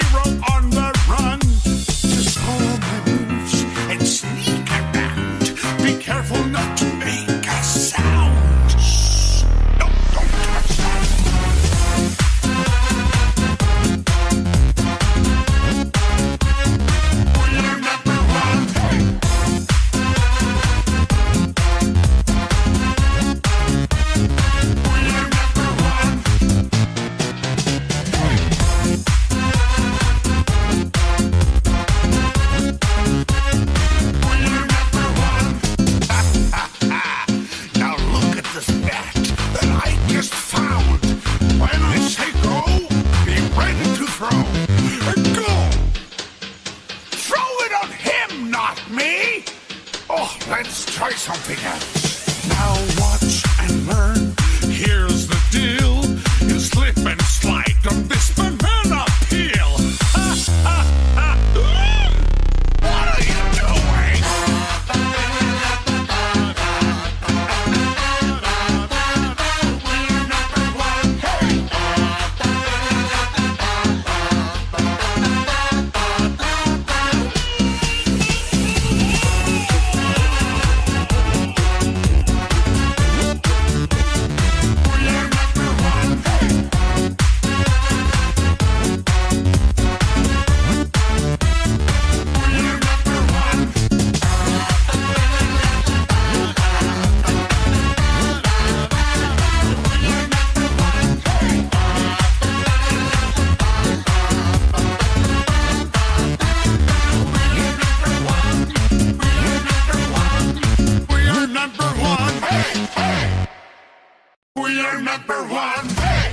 superhero on the run. Just follow my moves and sneak around. Be careful not to make a sound. Shh. No, don't touch that. We're number one. Hey. We're number one. Now look at this bat that I just found. When I say go, be ready to throw. Go! Throw it on him, not me! Oh, let's try something else. Now watch and learn. Here's the deal. You slip and slide on this banana peel. What are you doing? We're number one. Hey! We're number one. Hey! We're number one. We're number one. Hey! We are number one. Hey, hey. We are number one. Hey.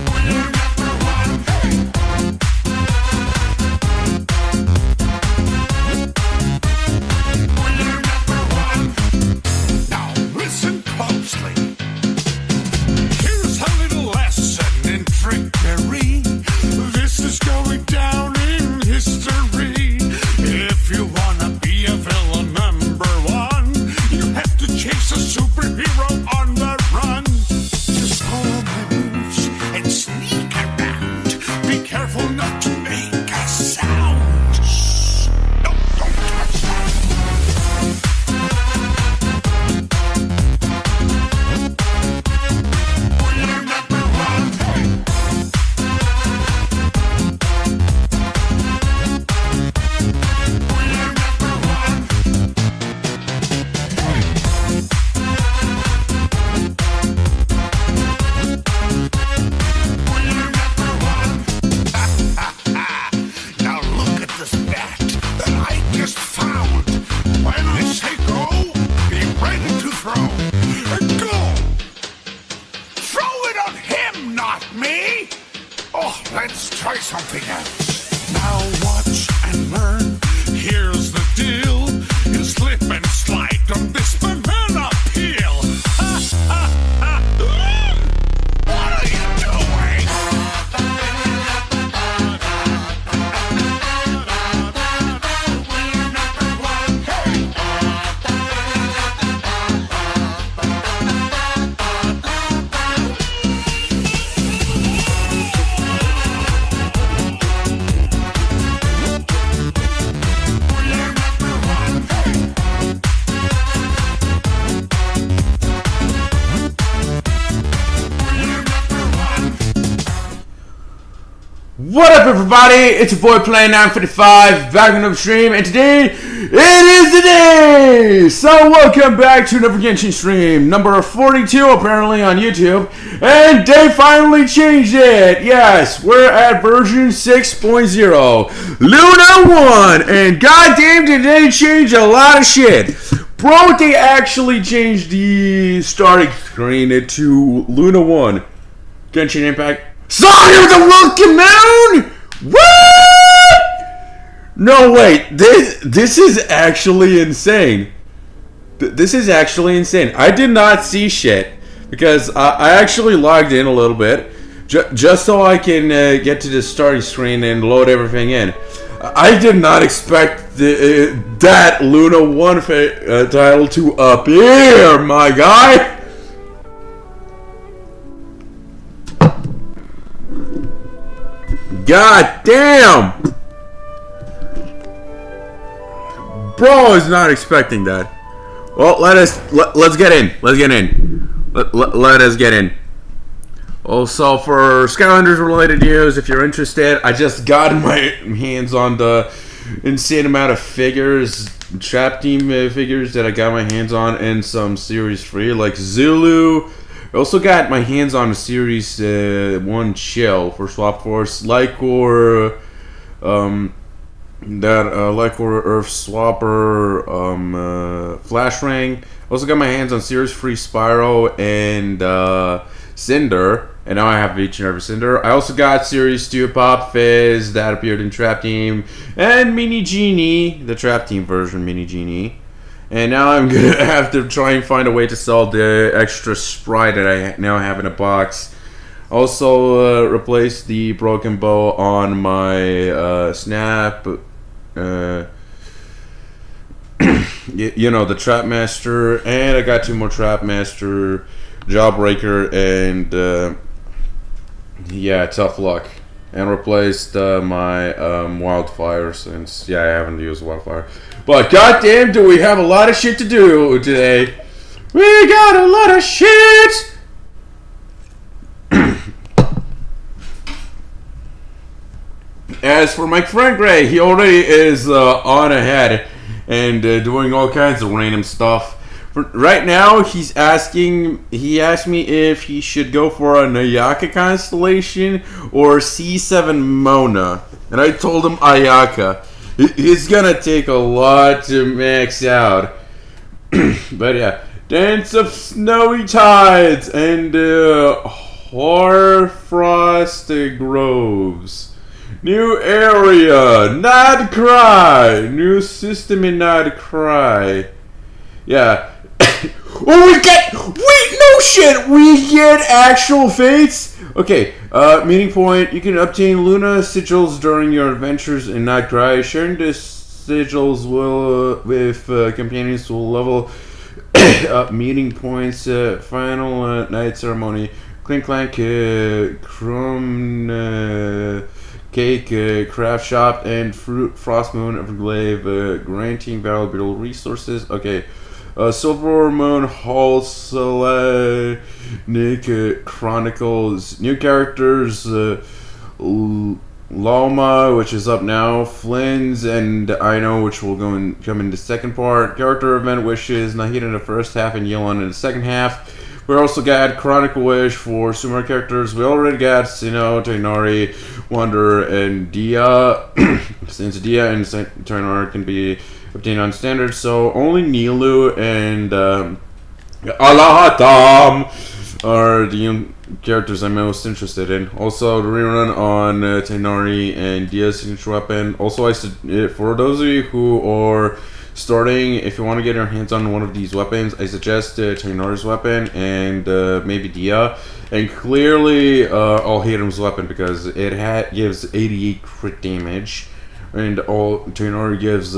We're number one. Hey. We're number one. Now listen closely. Here's a little lesson in trickery. This is going down in history. If you wanna be a villain number one, you have to chase a superhero on the run. Just follow my moves and sneak around. Be careful not to make a sound. Shh. No, don't touch that. We're number one. Hey. We're number one. We're number one. Now look at this bat that I just found. When I say go, be ready to throw. Go! Throw it on him, not me! Oh, let's try something else. Now watch and learn. Here's the deal. You slip and slide on this banana peel. What are you doing? We're number one. Hey! We're number one. Hey! We're number one. What up, everybody? It's your boy Play 955 back on the stream, and today it is the day. So welcome back to another Genshin stream, number 42 apparently on YouTube, and they finally changed it. Yes, we're at version 6.0, Luna 1, and goddamn did they change a lot of shit. Bro, they actually changed the starting screen to Luna 1. Genshin Impact. Song of the Lucky Moon! What? No, wait. This is actually insane. This is actually insane. I did not see shit. because I actually logged in a little bit just so I can get to the starting screen and load everything in. I did not expect that Luna 1 title to appear, my guy. God damn! Bro is not expecting that. Well, let's get in. Let's get in. Let us get in. Also, for Skylanders related news, if you're interested, I just got my hands on the insane amount of figures, trap team figures that I got my hands on, and some series 3 like Zulu. I also got my hands on a series 1 Chill for Swap Force, Lycor, Lycor Earth Swapper, Flash Ring. Also got my hands on series 3 Spyro and Cinder, and now I have each and every Cinder. I also got series 2 Pop Fizz that appeared in Trap Team, and Mini Genie, the Trap Team version Mini Genie. And now I'm gonna have to try and find a way to sell the extra Sprite that I now have in a box. Also replace the broken bow on my Snap. You know, the Trap Master, and I got 2 more Trap Master, Jawbreaker, and yeah, Tough Luck, and replaced my Wildfire, since I haven't used Wildfire. But goddamn, do we have a lot of shit to do today? We got a lot of shit. As for my friend Gray, he already is on ahead and doing all kinds of random stuff. Right now, he asked me if he should go for a Nayaka constellation or C7 Mona, and I told him Ayaka. It's gonna take a lot to max out. But yeah, Dance of Snowy Tides and Hoarfrost Groves. New area, Not Cry. New system in Not Cry. Yeah. Oh, we get. Wait, no shit. We get actual fates. Okay. Meeting point. You can obtain Luna sigils during your adventures in Not Cry. Sharing the sigils will with companions will level up meeting points. Final night ceremony. Clink Clank. Crumb. Cake, Craft Shop, and Fruit Frost Moon Everglade, granting valuable resources. Okay. Silver Moon Hall Nick Chronicles. New characters, Loma, which is up now, Flynn's, and I Know, which will come in the second part. Character event wishes, Nahida in the first half and Yelan in the second half. We also got Chronicle Wish for Sumer characters. We already got Sinnoh, Tainari, Wonder, and Dia. Since Dia and Tainari can be obtained on standard, so only Nilu and Alahatam are the characters I'm most interested in. Also, the rerun on Tainari and Dia's signature weapon. Also, for those of you who are starting, if you want to get your hands on one of these weapons, I suggest Tainari's weapon and maybe Dia. And clearly, Al-Hatam's weapon, because it gives 88 crit damage, and Tainari gives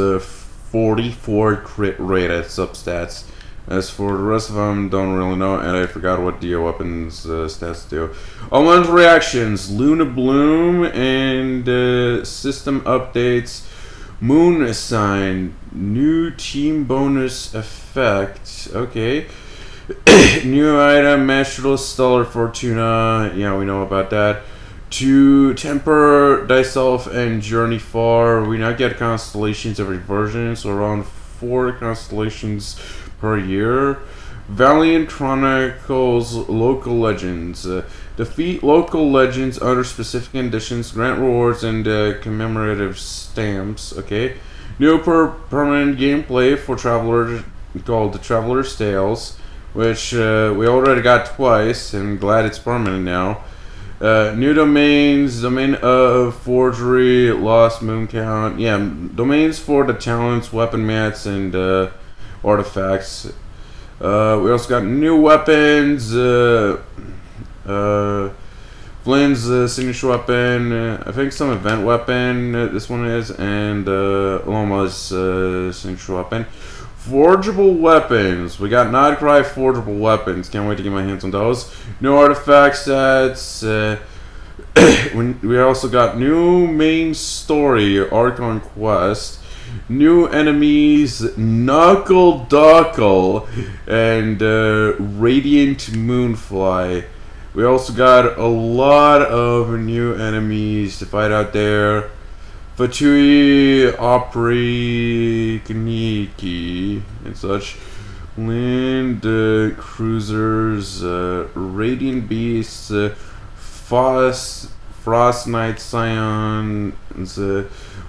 44 crit rate at substats. As for the rest of them, don't really know, and I forgot what Dia weapons stats do. Almond reactions, Luna Bloom, and system updates. Moon Sign, new team bonus effect. Okay. New item, Masterless Stellar Fortuna. Yeah, we know about that. To Temper, Thyself, and Journey Far. We now get constellations every version, so around 4 constellations per year. Valiant Chronicles Local Legends. Defeat local legends under specific conditions, grant rewards and commemorative stamps. Okay. New permanent gameplay for Travelers called the Traveler's Tales, which we already got twice, and glad it's permanent now. New domains, domain of forgery, lost moon count. Yeah, domains for the talents, weapon mats, and artifacts. We also got new weapons. Flynn's signature weapon. I think some event weapon. This one is, and Loma's signature weapon. Forgeable weapons. We got Nodcry forgeable weapons. Can't wait to get my hands on those. New artifact sets. We also got new main story, Archon Quest. New enemies, Knuckle Duckle, and Radiant Moonfly. We also got a lot of new enemies to fight out there. Fatui, Opry, Kaniki, and such. Land Cruisers, Radiant Beasts, Frost Knight Scions,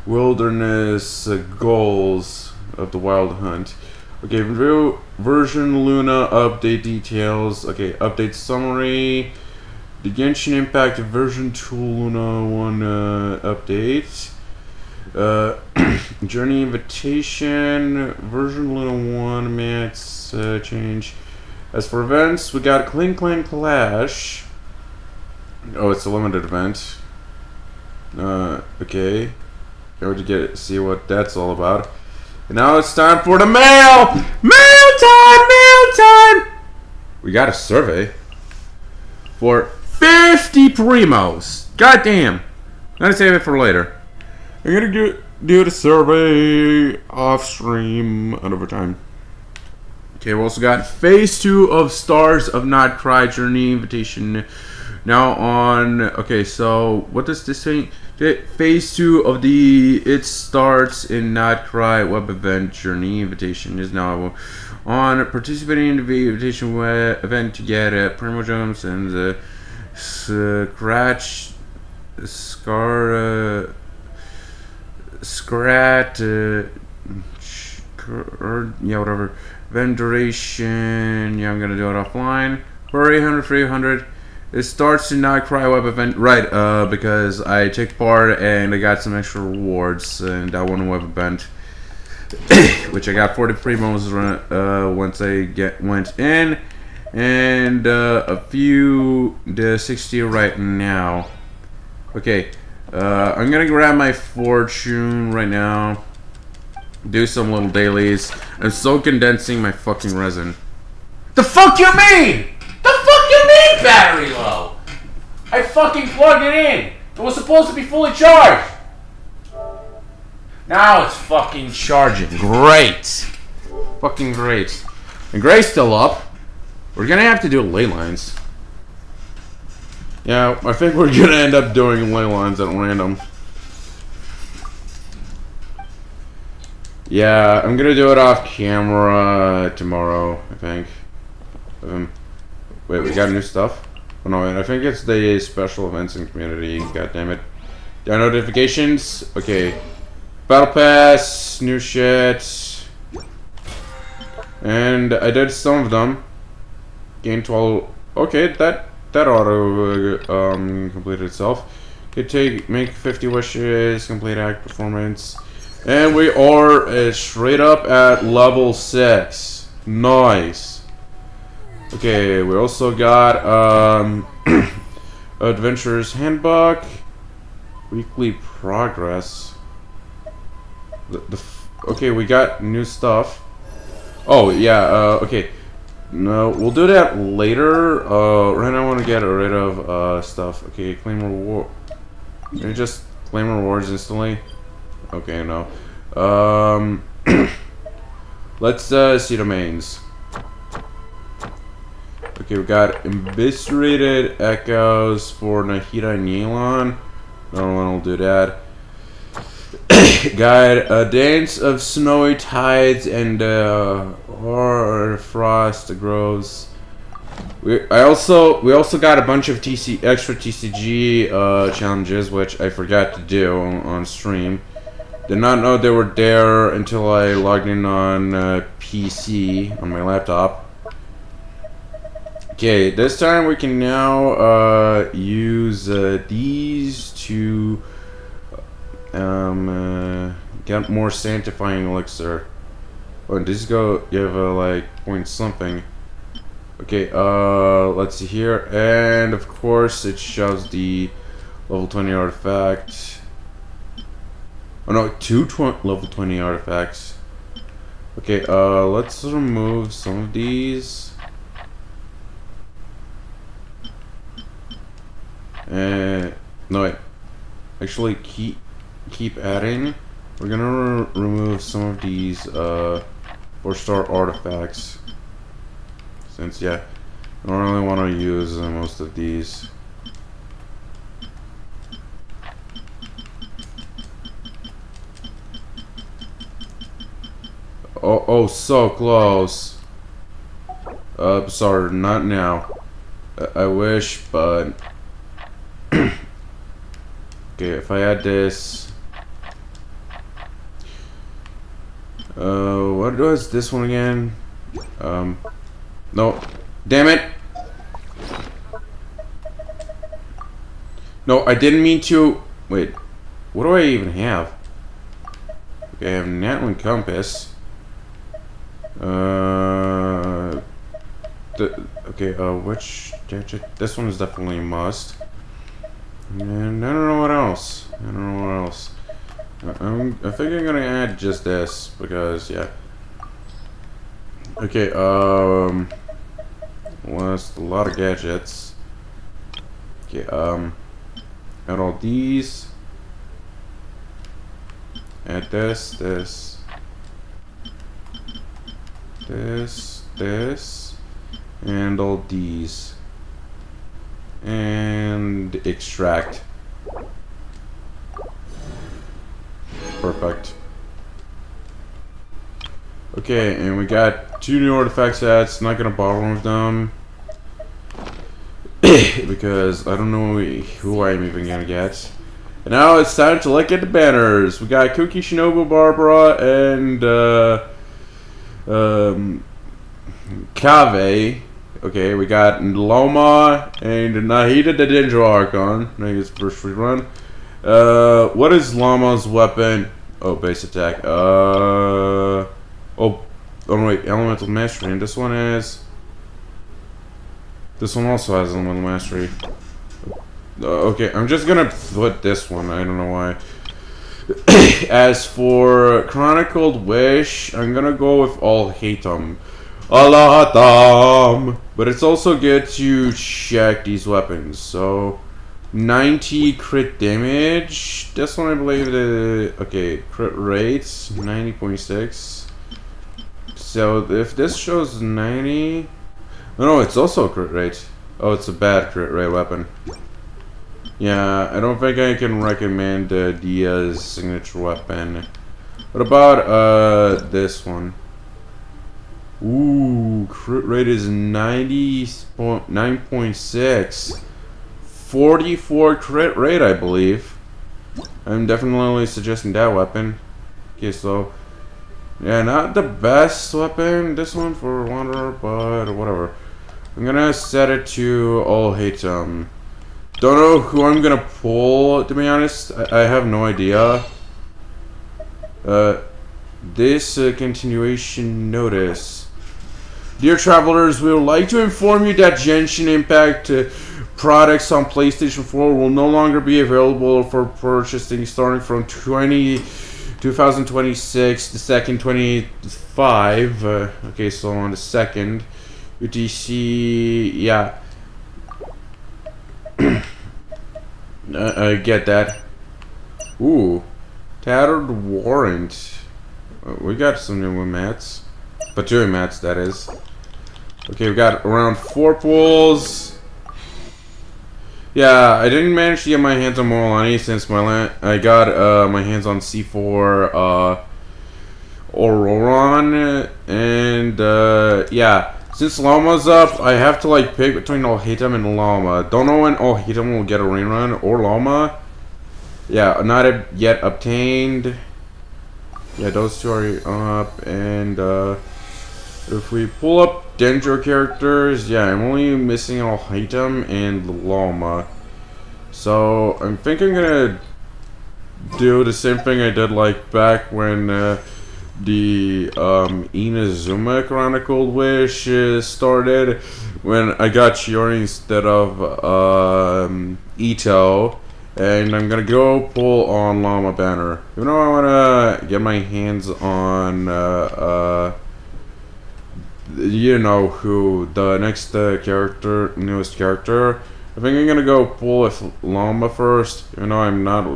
Wilderness Goals of the Wild Hunt. Okay, version Luna update details. Okay, update summary. The Genshin Impact version 2 Luna 1 update. Journey Invitation version Luna 1 mats change. As for events, we got Cling Clang Clash. Oh, it's a limited event. Okay. Go to see what that's all about. And now it's time for the mail! Mail time! Mail time! We got a survey for 50 primos. Goddamn. I'm gonna save it for later. I'm gonna do the survey off stream another time. Okay, we also got phase 2 of Stars of Not Cry Journey Invitation. Now on, okay, so what does this say? Phase 2 of the It Starts in Not Cry web event Journey Invitation is now on. Participating in the invitation event to get Primo Jumps and Scratch, yeah, whatever. Event duration, yeah, I'm gonna do it offline. For 800, 300. It starts to Not Cry web event, right? Because I took part and I got some extra rewards in that one web event, which I got 40 primos once I went in, and a few the 60 right now. Okay, I'm gonna grab my fortune right now. Do some little dailies. I'm still condensing my fucking resin. The fuck you mean? The fuck you mean battery low? I fucking plugged it in. It was supposed to be fully charged. Now it's fucking charging. Great. Fucking great. And Gray's still up. We're gonna have to do ley lines. Yeah, I think we're gonna end up doing ley lines at random. Yeah, I'm gonna do it off camera tomorrow, I think. Wait, we got new stuff? Oh no, I think it's the special events and community. God damn it. There are notifications. Okay. Battle Pass, new shit. And I did some of them. Gain 12. Okay, that auto completed itself. Could make 50 wishes, complete act performance. And we are straight up at level 6. Nice. Okay, we also got Adventurer's Handbook, Weekly Progress. Okay, we got new stuff. Oh yeah, okay. No, we'll do that later. Right now I want to get rid of stuff. Okay, claim reward. Can you just claim rewards instantly? Okay, no. Let's see domains. Okay, we got Eviscerated Echoes for Nahida and Yelan. No one will do that. Got a Dance of Snowy Tides and Horror Frost Groves. We also got a bunch of extra TCG challenges, which I forgot to do on stream. Did not know they were there until I logged in on PC on my laptop. Okay, this time we can now use these to get more sanctifying elixir. Oh, and this go, you have a, like, point something. Okay, let's see here. And, of course, it shows the level 20 artifact. Oh, no, level 20 artifacts. Okay, let's remove some of these. And, no, wait. Actually, keep adding. We're gonna remove some of these, 4-star artifacts. Since, yeah, I don't really want to use most of these. Oh, so close. Sorry, not now. I wish, but... Okay, if I add this... what was this one again? No. Damn it! No, I didn't mean to... Wait. What do I even have? Okay, I have Natlan Compass. Okay, which gadget? This one is definitely a must. And I don't know what else. I think I'm gonna add just this because, yeah. Okay, well, that's a lot of gadgets. Okay, add all these. Add this, and all these. And extract. Perfect. Okay, and we got 2 new artifact sets. Not gonna bother with them because I don't know who I'm even gonna get. And now it's time to look at the banners. We got Cookie, Shinobu, Barbara, and Kave. Okay, we got Loma and Nahida the Danger Archon. Nahida's first free run. What is Lama's weapon? Oh, base attack. Oh wait, elemental mastery. And this one is. This one also has elemental mastery. Okay, I'm just gonna put this one. I don't know why. As for Chronicled Wish, I'm gonna go with All Hatem. Alahatam! But it's also good to check these weapons. So, 90 crit damage. This one I believe okay, crit rates 90.6. So if this shows 90, no, it's also a crit rate. Oh, it's a bad crit rate weapon. Yeah, I don't think I can recommend Dia's signature weapon. What about this one? Ooh, crit rate is 9.6. 44 crit rate, I believe. I'm definitely suggesting that weapon. Okay, so yeah, not the best weapon, this one for Wanderer, but whatever. I'm gonna set it to All Hatem. Don't know who I'm gonna pull, to be honest. I have no idea. This continuation notice. Dear travelers, we would like to inform you that Genshin Impact products on PlayStation 4 will no longer be available for purchasing starting from 2026, the 2nd, 25. Okay, so on the 2nd, UTC, yeah. I get that. Ooh, Tattered Warrant. We got some new mats. Batui mats, that is. Okay, we got around 4 pulls. Yeah, I didn't manage to get my hands on Morlani since I got my hands on C4 Auroron, and yeah, since Llama's up, I have to like pick between All Hatem and Llama. Don't know when All Hatem will get a rain run or Llama. Yeah, not yet obtained. Yeah, those two are up, and if we pull up Danger characters, yeah, I'm only missing All Hatem and Llama. So I think I'm gonna do the same thing I did like back when the Inazuma Chronicled Wish started when I got Chiori instead of Ito, and I'm gonna go pull on Llama Banner. You know, I wanna get my hands on you know who, the next newest character. I think I'm gonna go pull with Llama first, even though I'm not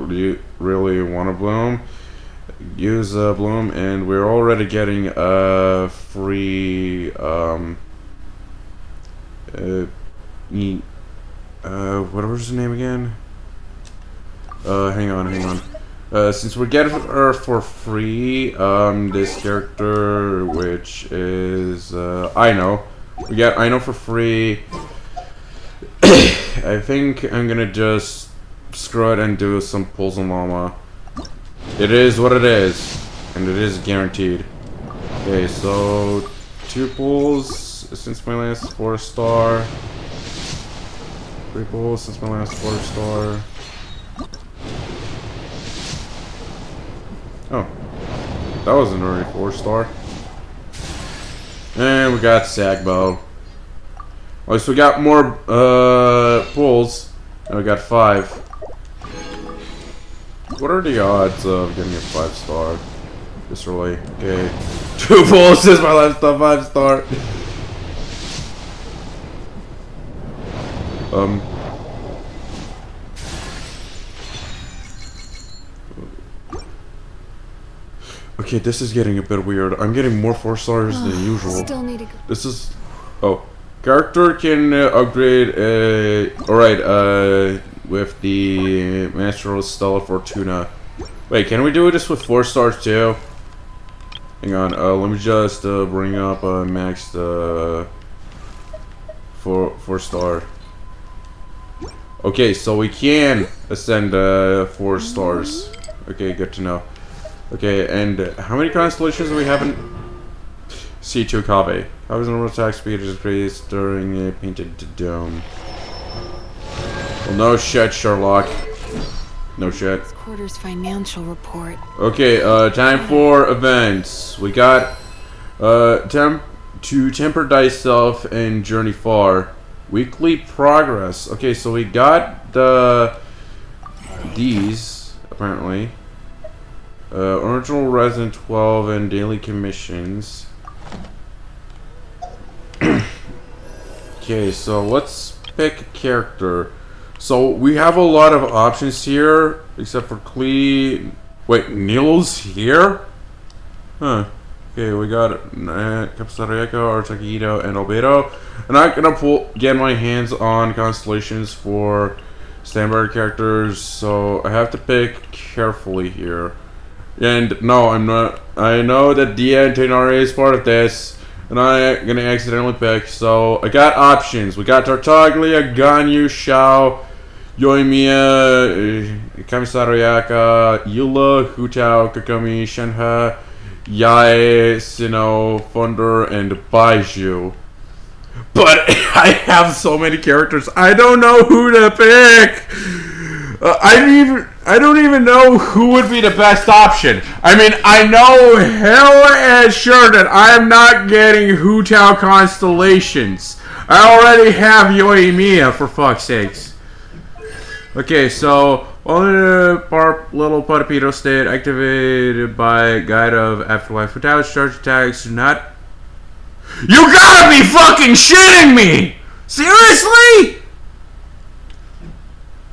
really wanna bloom. Use bloom, and we're already getting a free what was his name again? Hang on. Since we're getting her for free, this character, which is Aino, we got Aino for free. I think I'm gonna just screw it and do some pulls on Llama. It is what it is, and it is guaranteed. Okay, so 2 pulls since my last 4-star. 3 pulls since my last 4-star. Oh, that wasn't already 4-star. And we got Sagbo. At least we got more pulls, and we got 5. What are the odds of getting a 5-star this early? Okay, 2 pulls is my last 5-star. Okay, this is getting a bit weird. I'm getting more 4-stars than usual. Still need to go. This is... Oh. Character can upgrade... Alright, with the Master of Stella Fortuna. Wait, can we do this with 4 stars too? Hang on, let me just bring up max 4-star. Okay, so we can ascend 4 stars. Okay, good to know. Okay, and how many constellations do we have in C2 Kave? How is normal attack speed is increased during a painted dome? Well, no shit, Sherlock. No shit. This quarter's financial report. Okay, time for events. We got to temper thyself and journey far. Weekly progress. Okay, so we got these apparently. Original resident 12 and daily commissions. Okay, so let's pick a character. So we have a lot of options here, except for Klee. Wait, Nilo's here? Huh. Okay, we got Capsarieko, Artakido, and Albedo. I'm not gonna get my hands on constellations for standby characters, so I have to pick carefully here. And no, I'm not. I know that Dia and Tenari is part of this, and I'm gonna accidentally pick. So I got options. We got Tartaglia, Ganyu, Shao, Yoimiya, Kamisarayaka, Yula, Hutao, Kokomi, Shenhe, Yae, Sinnoh, Thunder, and Baiju. But I have so many characters, I don't know who to pick. I don't even know who would be the best option. I mean, I know hell and sure that I'm not getting Hutao constellations. I already have Yoimiya, for fuck's sakes. Okay, so only the little Potapedo state activated by Guide of Afterlife. Hutao's charge attacks do not... You gotta be fucking shitting me! Seriously?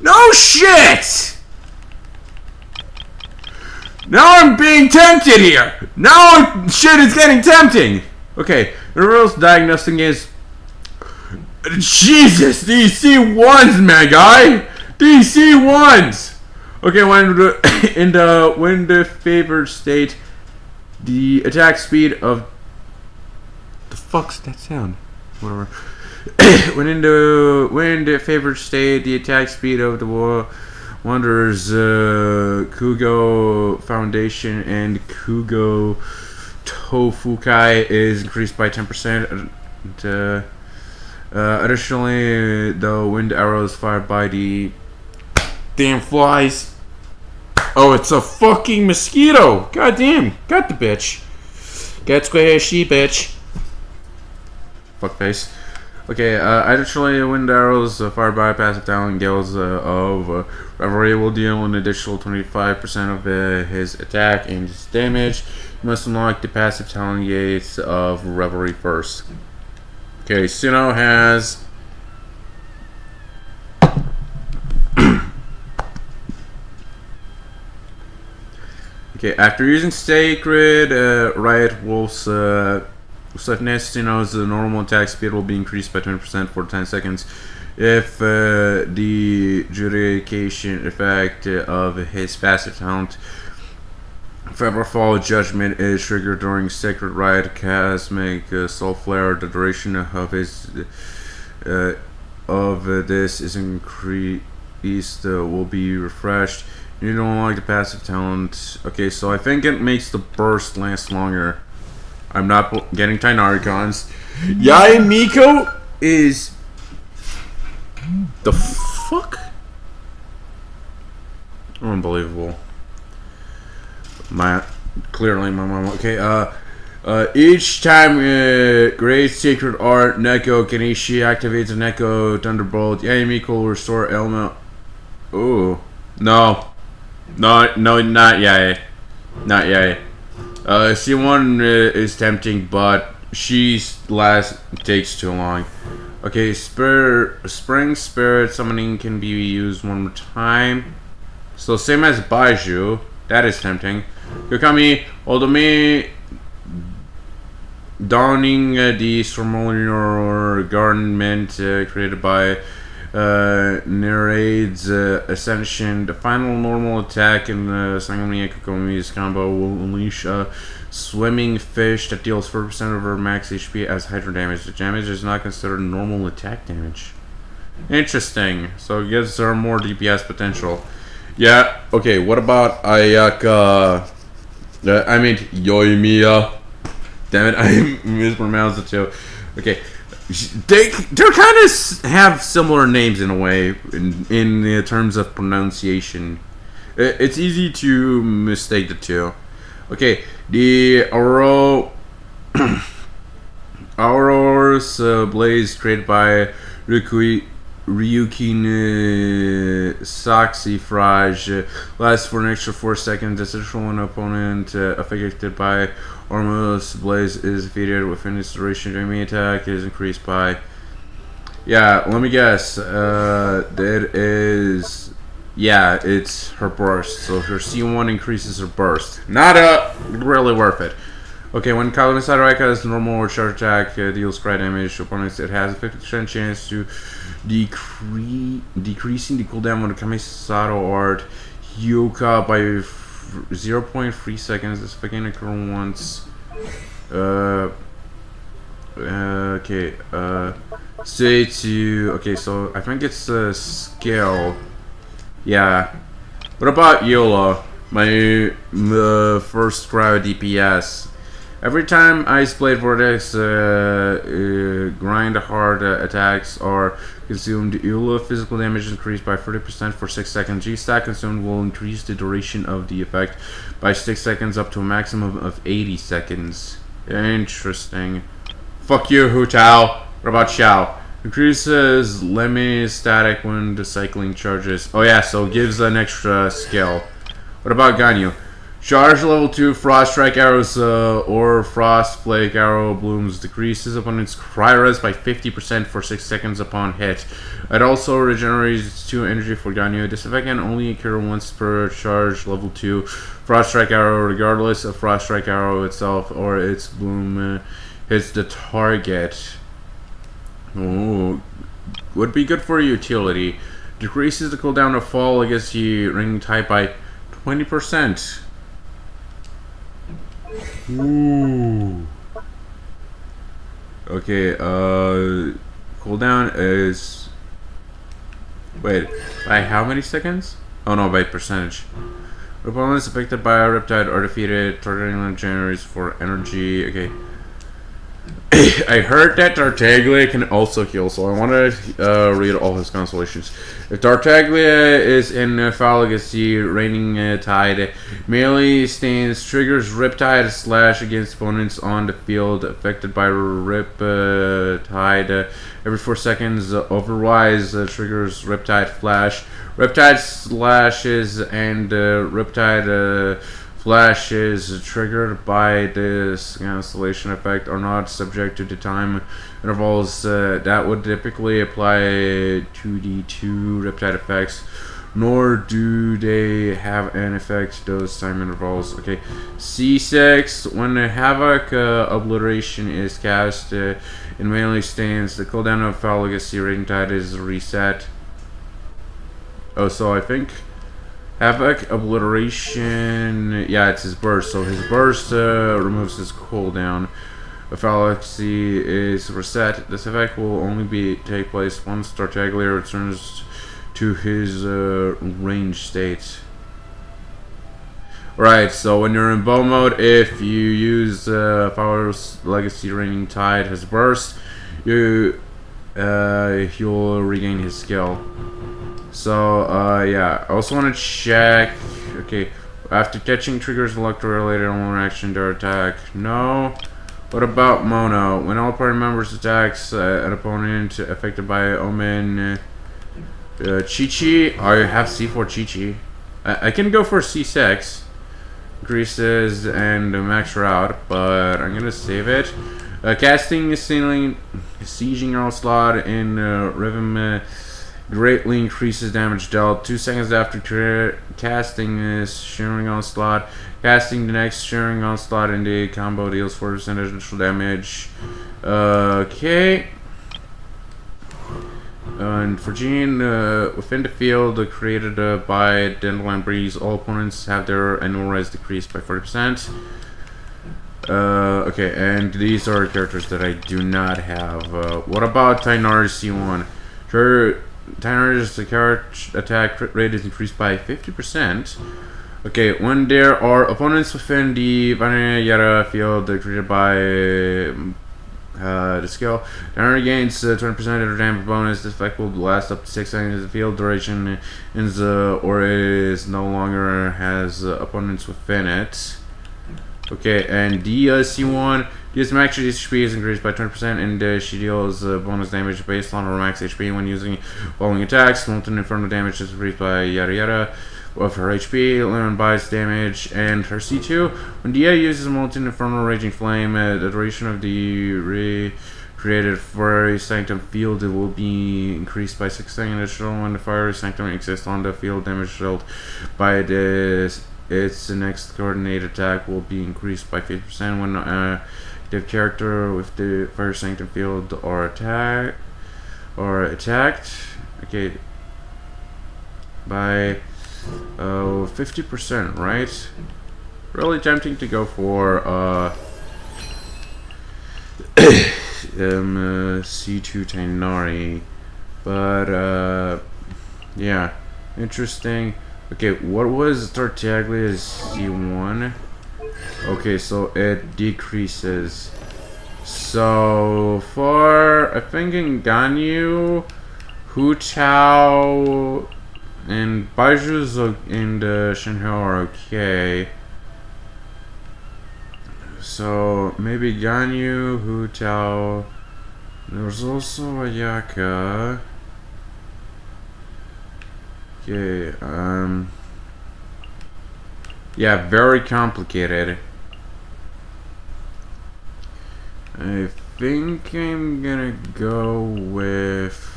No shit! Now I'm being tempted here! Now shit is getting tempting! Okay, the rules diagnosing is... Jesus, DC1s, my guy! DC1s! Okay, when the favored state, the attack speed of... The fuck's that sound? Whatever. when the favored state, the attack speed of the Wanderers, Kugo Foundation and Kugo Tofukai is increased by 10%. Additionally, the wind arrows fired by the damn flies. Oh, it's a fucking mosquito! God damn, got the bitch. Get squishy, bitch. Fuckface. Okay, additionally, wind arrows fired by passive talent gales of Reverie will deal an additional 25% of his attack and his damage. You must unlock the passive talent gates of Reverie first. Okay, Suno has... Okay, after using Sacred Riot Wolf's Swiftness, Suno's normal attack speed will be increased by 20% for 10 seconds. If the Judication effect of his passive talent, Forever Fall Judgment, is triggered during Sacred Riot Cosmic Soul Flare, the duration of his this is increased will be refreshed. You don't like the passive talent. Okay, so I think it makes the burst last longer. I'm not getting Tynaricons. Yai Miko is... The fuck? Unbelievable. Clearly my mom. Okay, each time Great Sacred Art Neko Kenichi activates a Neko Thunderbolt, Yai Miko will restore element. Ooh. No, not Yai. Not Yai. C1 is tempting, but she's takes too long. Okay, Spring Spirit Summoning can be used one more time. So same as Baiju. That is tempting. Yokami Odomi donning the ceremonial garment created by Nereid's Ascension. The final normal attack in the Sangami Kokomi's combo will unleash a swimming fish that deals 4% of her max HP as Hydra damage. The damage is not considered normal attack damage. Interesting. So it gives her more DPS potential. Yeah, okay, what about Ayaka? I mean, Yoimiya. Damn it, I mispronounced it too. Okay. They kind of have similar names in a way in terms of pronunciation. It's easy to mistake the two. Okay, the Aurora's Blaze created by Ryukin Saxifrage lasts for an extra 4 seconds. Essential when an opponent affected by Ormuz Blaze is defeated within its duration. Enemy attack is increased by... Yeah, let me guess. That is... Yeah, it's her burst. So her C1 increases her burst. Not really worth it. Okay, when Kamisada has normal or charge attack deals cry damage to opponents, it has a 50% chance to decreasing the cooldown on the Kamisada art Hyuka by 0.3 seconds. This can occur once. Okay. Say to... Okay, so I think it's a skill. Yeah. What about Yola? My first crowd DPS. Every time Ice Blade Vortex grind hard attacks are consumed, Eula physical damage is increased by 30% for 6 seconds. G-Stack consumed will increase the duration of the effect by 6 seconds up to a maximum of 80 seconds. Interesting. Fuck you, Hu Tao. What about Xiao? Increases Lemmy static when the cycling charges. Oh yeah, so it gives an extra skill. What about Ganyu? Charge level 2 Frost Strike arrows or Frost Flake arrow blooms decreases opponent's cry res by 50% for 6 seconds upon hit. It also regenerates 2 energy for Ganyu. This effect can only occur once per charge level 2 Frost Strike arrow, regardless of Frost Strike arrow itself or its bloom hits the target. Ooh, would be good for utility. Decreases the cooldown of fall against the ring type by 20%. Ooh. Okay, cooldown is... Wait, by how many seconds? Oh no, by percentage. Opponents affected by a Riptide are defeated, targeting generates for energy. Okay. I heard that Tartaglia can also heal, so I want to read all his constellations. If Tartaglia is in Foul Legacy, Raining Tide, melee stance triggers Riptide slash against opponents on the field affected by Riptide every 4 seconds. Otherwise, triggers Riptide Flash. Riptide slashes and Riptide flashes triggered by this cancellation effect are not subject to the time intervals that would typically apply to the 2 Riptide effects, nor do they have an effect those time intervals. Okay, C6, when the Havoc Obliteration is cast in melee stance, the cooldown of Foul Legacy Raging Tide is reset. Oh, so I think Havoc Obliteration, yeah, it's his burst. So his burst removes his cooldown. If Foul Legacy is reset, this effect will only take place once Tartaglia returns to his range state. Right, so when you're in bow mode, if you use Foul Legacy Raining Tide, his burst, you'll regain his skill. So, yeah, I also want to check, okay, after catching triggers electro-related on reaction to attack. No. What about Mono? When all party members attacks an opponent affected by Omen Chi-Chi, I have C4 Chi-Chi. I can go for C6, increases and max route, but I'm gonna save it. Casting, sieging onslaught in rhythm greatly increases damage dealt 2 seconds after casting is Shearing Onslaught. Casting the next Shearing Onslaught in the combo deals 4% additional damage. Okay. And for Jean, within the field created by Dandelion Breeze, all opponents have their annual res decreased by 40%. Okay, and these are characters that I do not have. What about Tainar's C1? Tainar's attack crit rate is increased by 50%. Okay, when there are opponents within the Vanilla Yara field created by the skill, Tainar gains 20% of the damage bonus. This effect will last up to 6 seconds. The field duration ends or is no longer has opponents within it. Okay, and the C1, this max HP is increased by 20%, and she deals bonus damage based on her max HP when using following attacks. Molten Inferno damage is increased by yada yada of her HP, Lemon Bites damage, and her C2. When Dia uses Molten Inferno Raging Flame, the duration of the recreated Fiery Sanctum field will be increased by 6 seconds additional when the Fiery Sanctum exists on the field. Damage dealt by this. Its next coordinated attack will be increased by 50% when the character with the Fire Sanctum field are attacked. Okay, by 50%, right? Really tempting to go for C2 Tainari, but yeah, interesting. Okay, what was Tartaglia's C1? Okay, so it decreases. So for I think in Ganyu, Hu Tao, and Baiju's and Shinho are okay. So maybe Ganyu, Hu Tao. There's also Ayaka. Okay, yeah, very complicated. I think I'm gonna go with...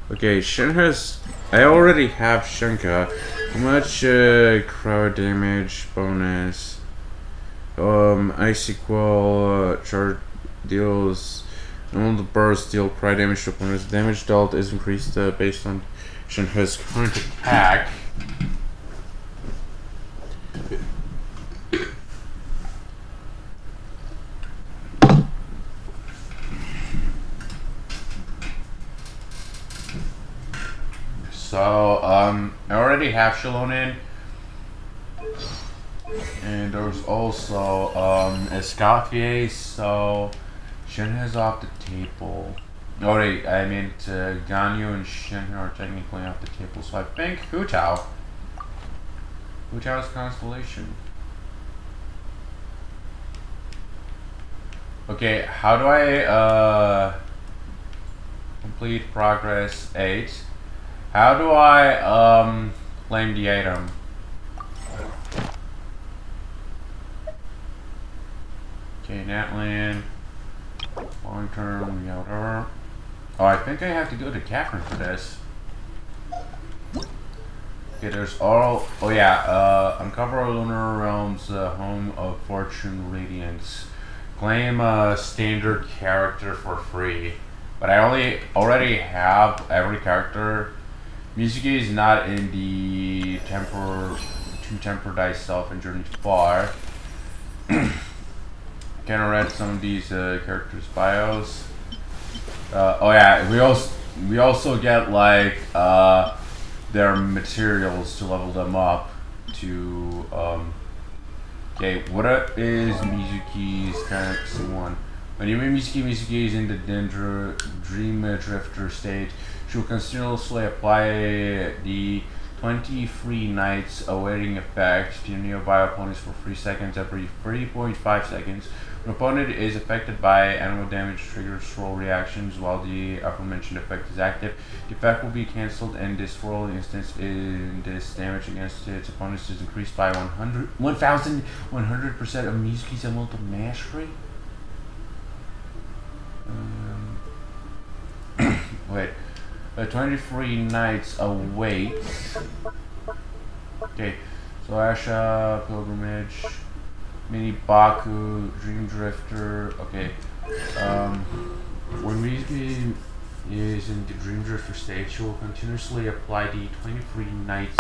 Okay, Shenka's... I already have Shenka. How much crowd damage bonus? Ice equal chart deals... All the bursts deal cry damage to opponents. Damage dealt is increased based on Shenka's current attack. So, I already have Shalonin. And there's also Escoffier, so Shen is off the table. Oh wait, I meant Ganyu and Shen are technically off the table, so I think Hu Tao. Hu Tao's constellation. Okay, how do I complete progress 8? How do I claim the item? Okay, Natlan. Long term, yeah, whatever. Oh, I think I have to go to Catherine for this. Okay, there's all. Oh yeah, uncover Lunar Realms, home of Fortune Radiance. Claim a standard character for free, but I already have every character. Mizuki is not in the two temper dice self and journey far. Can I read some of these characters' bios? Oh yeah, we also get like their materials to level them up to okay, what is Mizuki's currency one? When you meet Mizuki is in the Dream Drifter state. She will continuously apply the 20 free nights awaiting effect to nearby opponents for 3 seconds every 3.5 seconds. An opponent is affected by animal damage triggers roll reactions while the aforementioned effect is active. The effect will be cancelled and this roll instance in this damage against its opponents is increased by 1,100% of Mizuki's elemental mastery. Wait. 23 nights await. Okay, so Asha, Pilgrimage, Mini Baku, Dream Drifter. Okay, when Mizuki is in the Dream Drifter state, she will continuously apply the 23 nights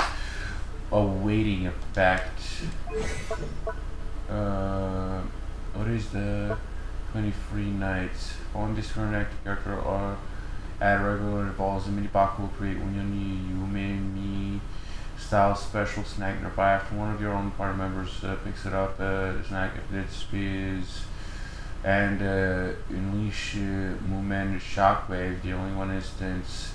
awaiting effect. What is the 23 nights? On this current active character or add regular involves a mini Baku will create Unyani Yume style special snack nearby. After one of your own party members picks it up, the snack if its is and unleash movement shockwave, dealing one instance.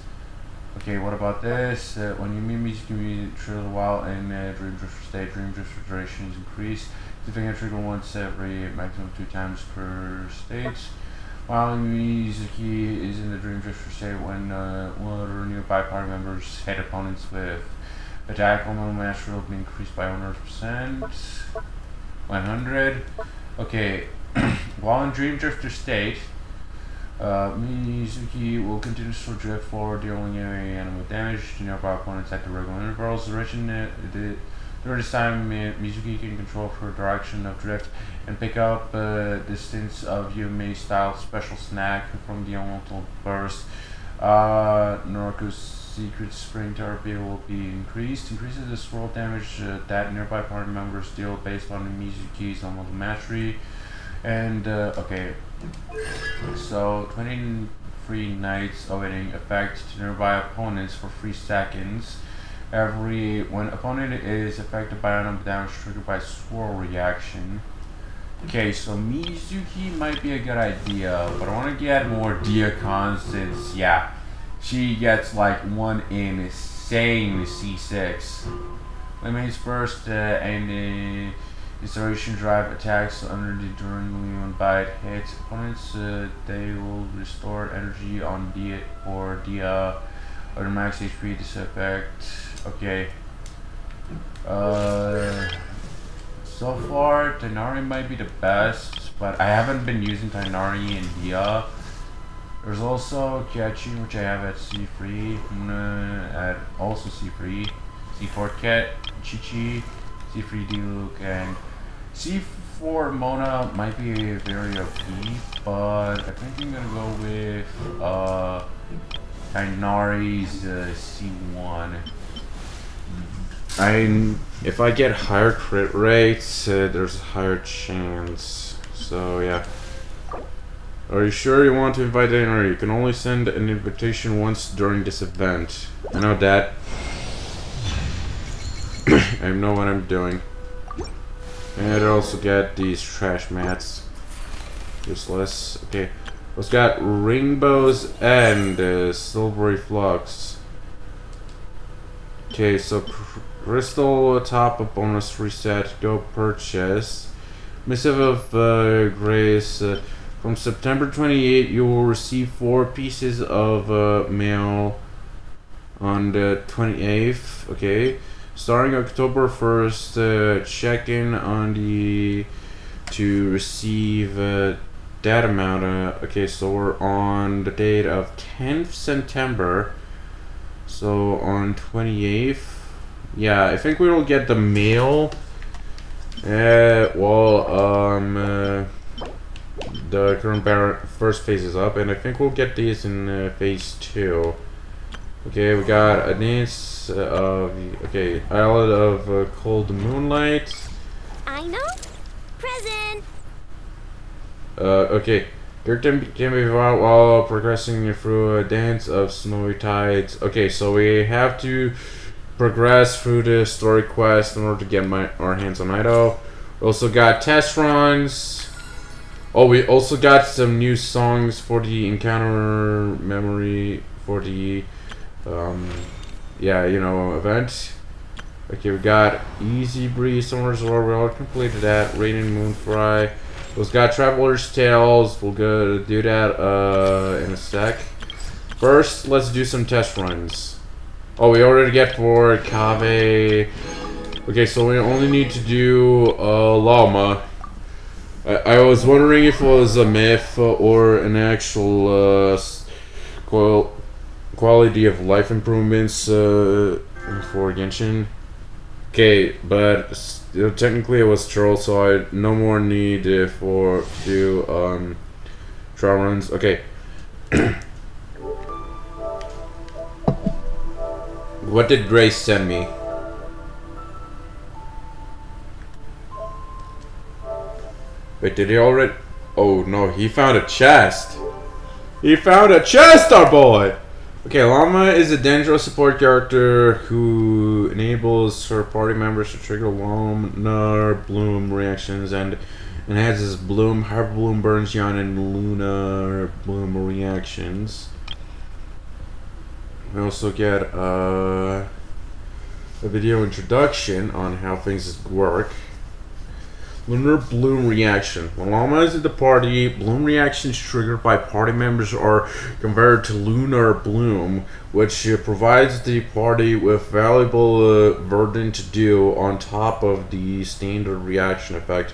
Okay, what about this? When you meet music can be triggered while in Dream Drifter state, Dream Drifter duration is increased. The finger trigger once every maximum 2 times per stage. While Mizuki is in the Dream Drifter state, when one of the nearby party members hit opponents with attack, elemental mastery will be increased by 100%. 100. Okay, while in Dream Drifter state, Mizuki will continue to drift forward, dealing any animal damage to nearby opponents at the regular intervals. During this time, Mizuki can control her direction of drift and pick up distance of Yume style special snack from the elemental burst. Noriko's secret spring torpedo will be increased. Increases the swirl damage that nearby party members deal based on Mizuki's elemental mastery. And okay, so 23 nights awaiting effect to nearby opponents for 3 seconds. When opponent is affected by animal damage triggered by swirl reaction. Okay, so Mizuki might be a good idea, but I want to get more Diacon since, yeah, she gets like one insane C6. Limits first and Installation drive attacks under the during when bite hits opponents. They will restore energy on Dia or Dia or the max HP. This effect. Okay. So far, Tainari might be the best, but I haven't been using Tainari and Dia. There's also Kiachi, which I have at C3. Muna at also C3. C4 Ket, Chichi, C3 Diluc, and C4 Mona might be very OP, but I think I'm gonna go with Tainari's C1. If I get higher crit rates, there's a higher chance. So yeah. Are you sure you want to invite Tainari? You can only send an invitation once during this event. I know that. I know what I'm doing. And I also get these trash mats. Useless. Okay. It's got Rainbow's End, Silvery Flux. Okay, so Crystal top up bonus reset, go purchase. Missive of Grace. From September 28, you will receive 4 pieces of mail on the 28th. Okay. Starting October 1st, check in on the to receive that amount. Okay, so we're on the date of 10th September. So on 28th, yeah, I think we will get the mail. The current first phase is up, and I think we'll get these in phase 2. Okay, we got a dance of Island of Cold Moonlight. I know. Present. Okay. Character can be fought while progressing through a dance of snowy tides. Okay, so we have to progress through the story quest in order to get our hands on Ido. We also got test runs. Oh, we also got some new songs for the encounter memory for the event. Okay, we got Easy Breeze, Summer's War, we already completed that. Rain and Moonfry. We've got Traveler's Tales. We'll go do that in a sec. First, let's do some test runs. Oh, we already get for Kave. Okay, so we only need to do Llama. I was wondering if it was a myth or an actual quality of life improvements for Genshin. Okay, but technically it was troll, so I no more need for do trial runs. Okay. What did Grace send me? Wait, did he already? Oh no, he found a chest. He found a chest, our boy. Okay, Llama is a dangerous support character who enables her party members to trigger lunar bloom reactions and enhances bloom, hyper bloom, burns, yawn, and lunar bloom reactions. We also get a video introduction on how things work. Lunar bloom reaction. When Llama is at the party, bloom reactions triggered by party members are converted to lunar bloom, which provides the party with valuable verdant to do on top of the standard reaction effect.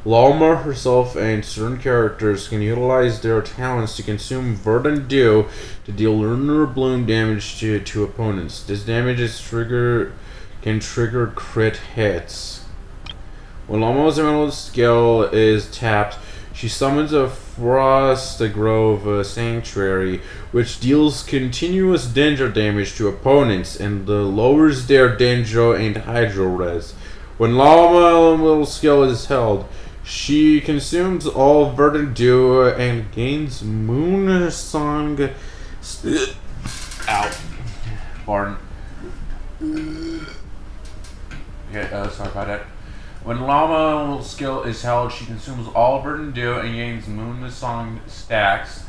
Llama herself and certain characters can utilize their talents to consume verdant dew to deal lunar bloom damage to opponents. This damage can trigger crit hits. When Llama's mental skill is tapped, she summons a Frost Grove Sanctuary, which deals continuous danger damage to opponents and lowers their danger and hydro res. When Llama's mental skill is held, she consumes all verdant dew and gains Moon Song. Ow. Pardon. Okay, sorry about that. When Llama's skill is held, she consumes all verdant dew and gains Moon Song stacks.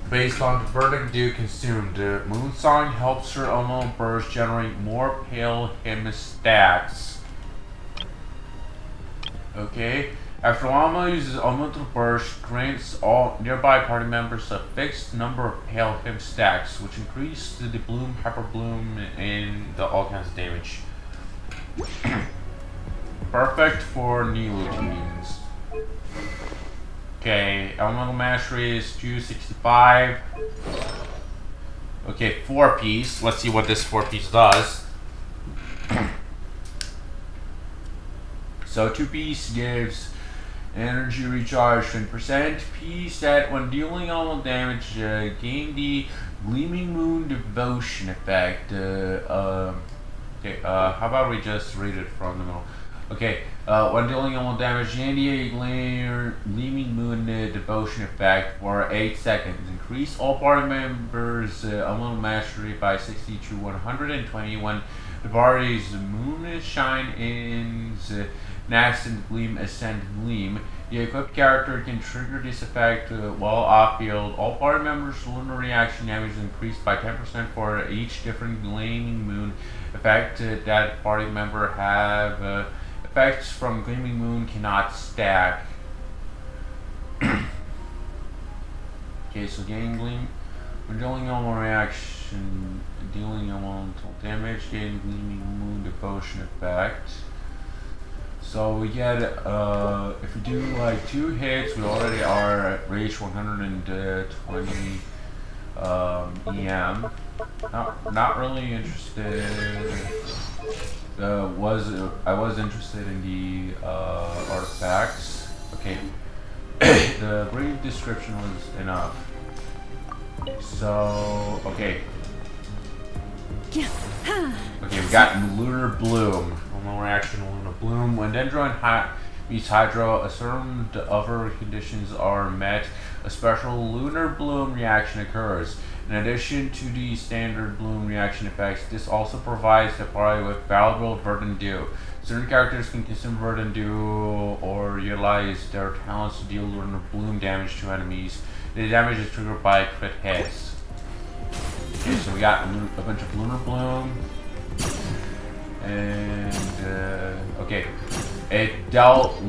Based on the verdant dew consumed, Moon Song helps her elemental burst generate more pale him stacks. Okay. After Llama uses elemental burst, grants all nearby party members a fixed number of pale him stacks, which increase the bloom, hyper bloom, and all kinds of damage. Perfect for Nilu teams. Okay, elemental mastery is 265. Okay, 4-piece. Let's see what this 4-piece does. So 2-piece gives energy recharge 20%. Piece that when dealing elemental damage, gain the Gleaming Moon Devotion effect. How about we just read it from the middle? Okay, when dealing elemental damage, gain the Gleaming Moon Devotion effect for 8 seconds. Increase all party members' elemental mastery by 60 to 120 when The party's moonshine in the nascent gleam ascend gleam. The equipped character can trigger this effect while off-field. All party members' lunar reaction damage is increased by 10% for each different gleaming moon effect that party member have. Effects from gleaming moon cannot stack. Okay, so gaining gleam. When dealing normal reaction, dealing elemental damage, gaining gleaming moon devotion effect. So we get, if we do like 2 hits, we already are at reach 120 EM. Not really interested. I was interested in the artifacts. Okay, the brief description was enough. So okay. Okay, we got Lunar Bloom. Normal reaction, Lunar Bloom. When Dendron meets Hydro, a certain other conditions are met, a special Lunar Bloom reaction occurs. In addition to the standard Bloom reaction effects, this also provides the party with valuable Verdant Dew. Certain characters can consume Verdant Dew or utilize their talents to deal Lunar Bloom damage to enemies. The damage is triggered by crit hits. Okay, so we got a bunch of Lunar Bloom. And, okay. It dealt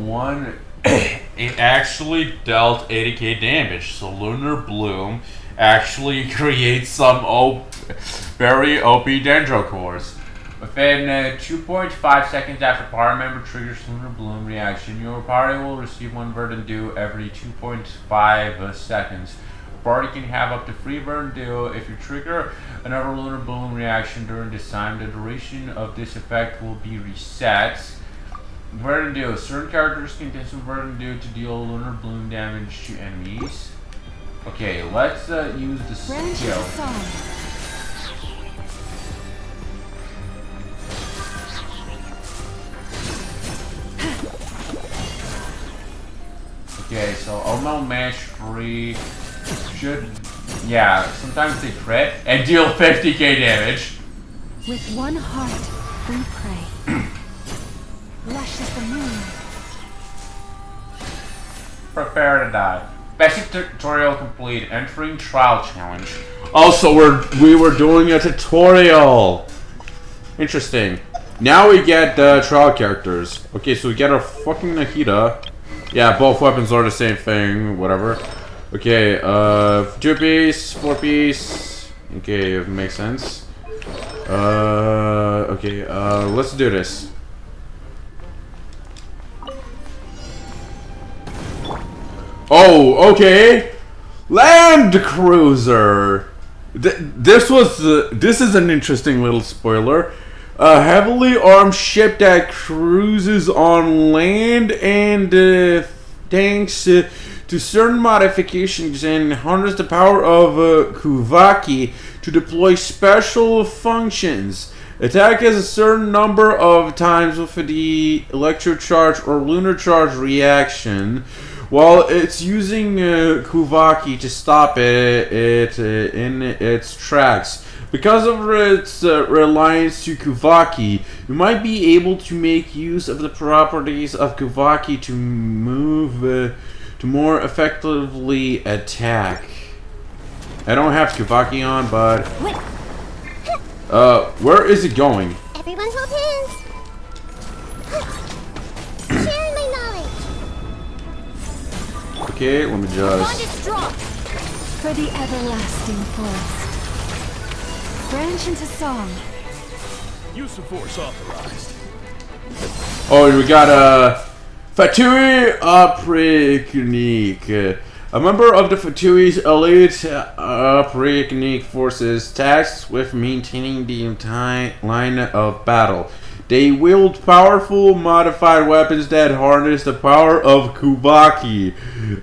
it actually dealt 80k damage. So Lunar Bloom actually creates some very OP Dendro cores. Within 2.5 seconds after party member triggers Lunar Bloom reaction, your party will receive 1 Verdant Dew every 2.5 seconds. The party can have up to 3 Verdant Dew. If you trigger another Lunar Bloom reaction during this time, the duration of this effect will be reset. Verdant Dew. Certain characters can consume Verdant Dew to deal Lunar Bloom damage to enemies. Okay, let's use the skill. Okay, so Omo match 3 should, yeah, sometimes they crit and deal 50k damage. With one heart, we pray. Lush as the moon. Prepare to die. Basic tutorial complete. Entering trial challenge. Also, we were doing a tutorial. Interesting. Now we get trial characters. Okay, so we get our fucking Nahida. Yeah, both weapons are the same thing. Whatever. Okay, 2 piece, 4 piece. Okay, it makes sense. Okay, let's do this. Oh, okay. Land Cruiser. This is an interesting little spoiler. A heavily armed ship that cruises on land and thanks to certain modifications and harness the power of Kuvaki to deploy special functions. Attack has a certain number of times with the electro charge or lunar charge reaction, while it's using Kuvaki to stop it in its tracks. Because of its reliance to Kuvaki, you might be able to make use of the properties of Kuvaki to move to more effectively attack. I don't have Kuvaki on, but where is it going? Everyone hold hands. Sharing my knowledge. Okay, let me just. For the everlasting forest. Branch into song. Use of force authorized. Oh, we got Fatui Apriknik. A member of the Fatui's elite Apriknik forces tasked with maintaining the entire line of battle. They wield powerful modified weapons that harness the power of Kuvaki.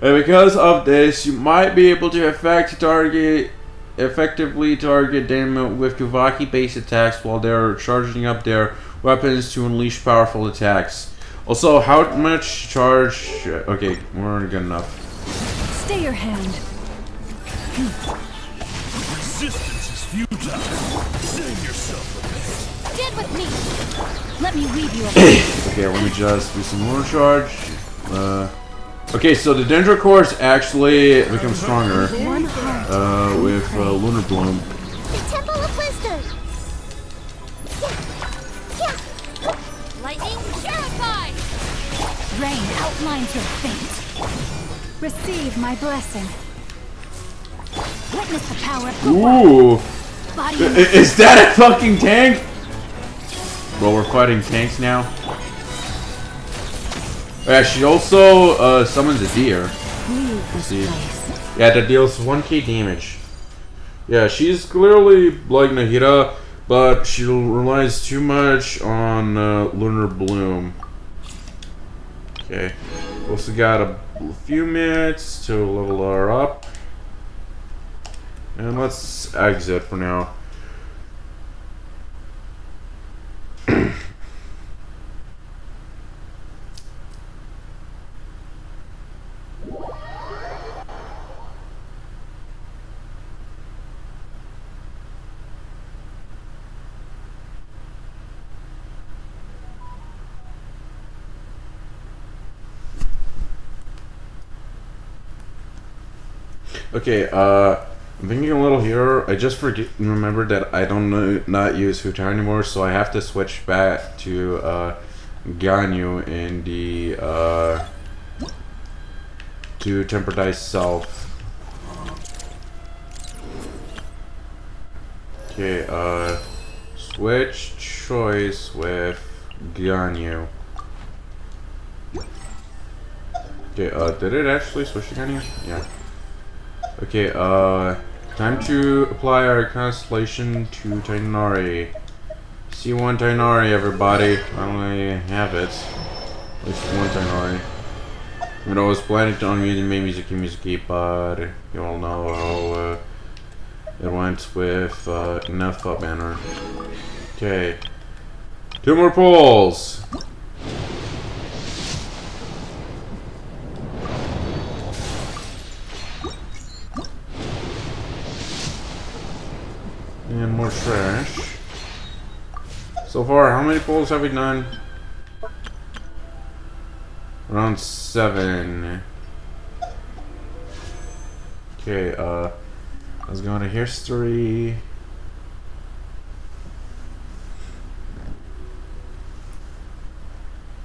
And because of this, you might be able to effectively target them with Kuvaki-based attacks while they're charging up their weapons to unleash powerful attacks. Also, how much charge? Okay, we're good enough. Stay your hand. Resistance is futile. Save yourself a bit. Did with me. Let me weave you a Okay, let me just do some lunar charge. Okay, so the Dendro cores actually become stronger one heart. with Lunar Bloom. The Temple of Wisdom. Lightning purified. Rain outlines your fate. Receive my blessing. Witness the power of the world. Ooh! Body Is that a fucking tank? Well, we're fighting tanks now. Yeah, she also summons a deer. leave You this see? place. Yeah, that deals 1k damage. Yeah, she's clearly like Nahida, but she relies too much on Lunar Bloom. Okay. Also got a few minutes to level her up. And let's exit for now. Okay, I'm thinking a little here. I just remembered that I don't not use Huta anymore, so I have to switch back to Ganyu in the to Temper Dice Self. Okay, switch choice with Ganyu. Okay, did it actually switch to Ganyu? Yeah. Okay, time to apply our constellation to Tainari. C1 Tainari, everybody. I only have it. At least one Tainari. I mean, I was planning to unmute Mizuki, but you all know how it went with enough banner. Okay. 2 more pulls! And more trash. So far, how many pulls have we done? Around 7. Okay, let's go into history.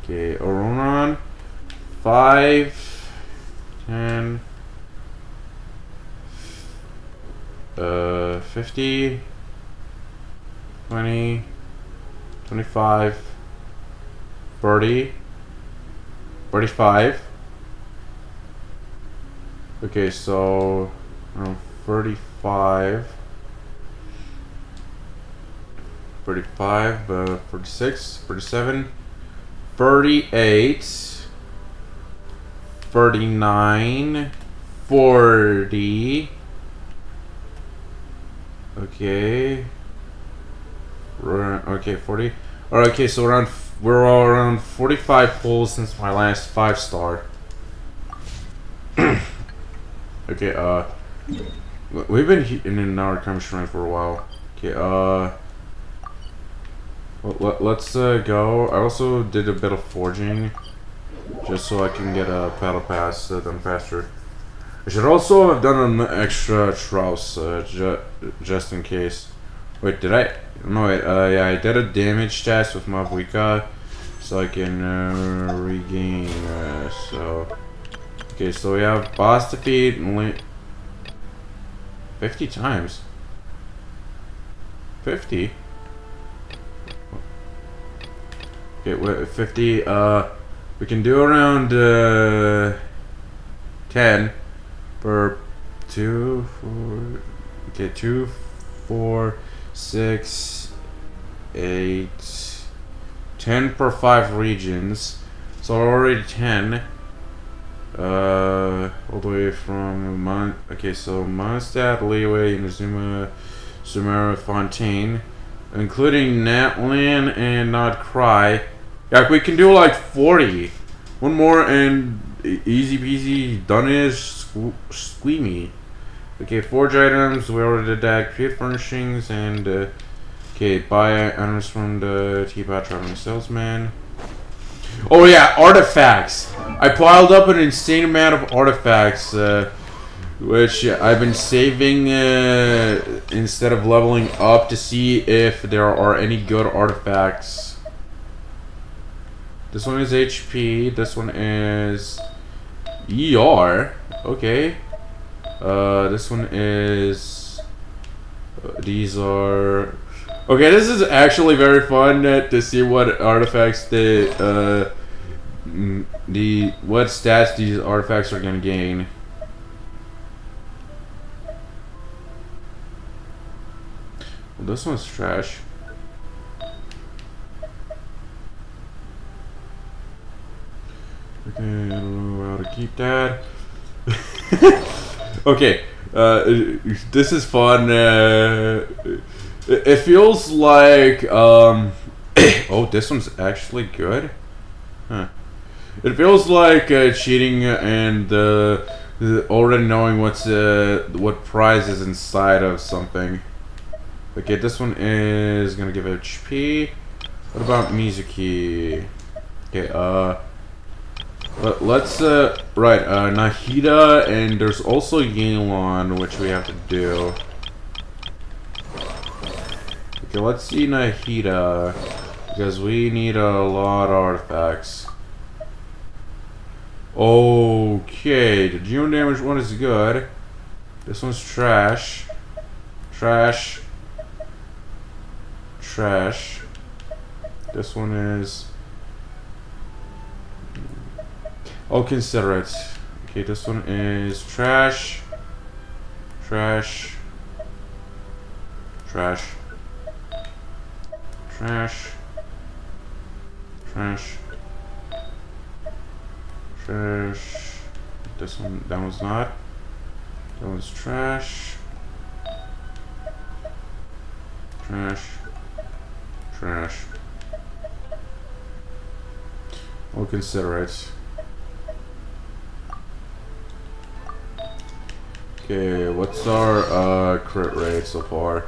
Okay, Oronon. 5, 10, 50, 20, 25, 30, 35. Okay, so around 35, 46, 37, 38, 39, 40. Okay. Okay, 40. Alright, okay, so we're all around 45 pulls since my last 5-star. Okay, we've been in our commission for a while. Okay, let's go. I also did a bit of forging just so I can get a battle pass done faster. I should also have done an extra Trouse, just in case. Wait, did I? No, wait, yeah, I did a damage test with Mavuika, so I can regain, so... Okay, so we have boss defeat, 50 times. 50? Okay, wait, 50, we can do around, 10. For 2, 4, okay, 2, 4, 6, 8, 10 per 5 regions. So already 10. All the way from okay, so Mondstadt, Leeway, Inazuma, Sumera, Fontaine, including Natlan and Not Cry. Yeah, we can do like 40. One more and easy peasy, done is squeamy. Okay, forge items, we already did that. Create furnishings and Okay, buy items from the teapot traveling salesman. Oh yeah, artifacts. I piled up an insane amount of artifacts, which I've been saving instead of leveling up to see if there are any good artifacts. This one is HP. This one is ER. Okay. This one is. These are. Okay, this is actually very fun to see what artifacts what stats these artifacts are gonna gain. Well, this one's trash. Okay, I don't know how to keep that. Okay, this is fun. It feels like oh, this one's actually good. Huh. It feels like cheating and already knowing what prize is inside of something. Okay, this one is gonna give HP. What about Mizuki? Okay, let's right, Nahida, and there's also Yinglon, which we have to do. Okay, let's see Nahida, because we need a lot of artifacts. Okay, the June damage one is good. This one's trash. Trash. Trash. This one is... I'll consider it. Okay, this one is trash. Trash. Trash. Trash. Trash. Trash. This one, that one's not. That one's trash. Trash. Trash. I'll consider it. Okay, what's our crit rate so far?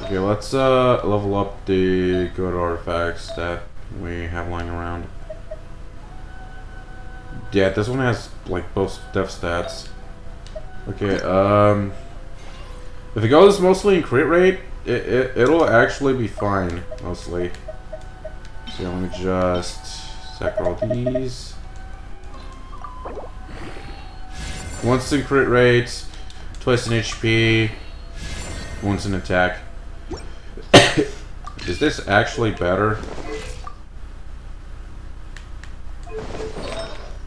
Okay, let's level up the good artifacts that we have lying around. Yeah, this one has like both def stats. Okay, if it goes mostly in crit rate, it'll actually be fine, mostly. So let me just sack all these. Once in crit rate, twice in HP, once in attack. Is this actually better?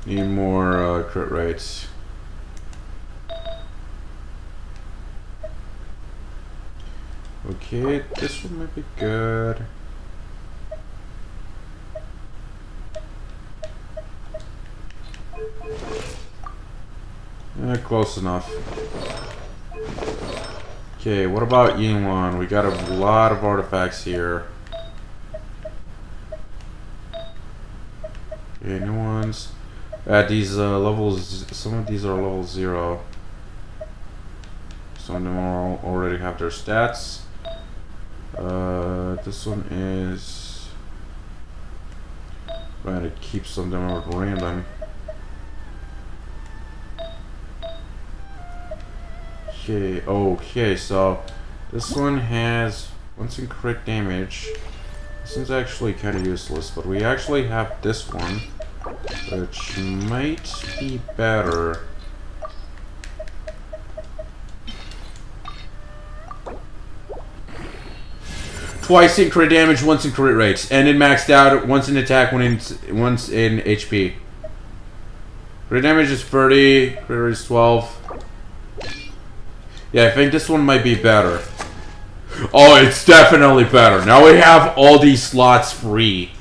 Need more crit rates. Okay, this one might be good. Close enough. Okay, what about Yinglon? We got a lot of artifacts here. Okay, new ones. These levels, some of these are level 0. Some of them already have their stats. This one is... I'm going to keep some of them at random. Okay, okay, so this one has once in crit damage. This one's actually kind of useless, but we actually have this one, which might be better. Twice in crit damage, once in crit rates, and it maxed out once in attack, once in HP. Crit damage is 30, crit rate is 12. Yeah, I think this one might be better. Oh, it's definitely better. Now we have all these slots free.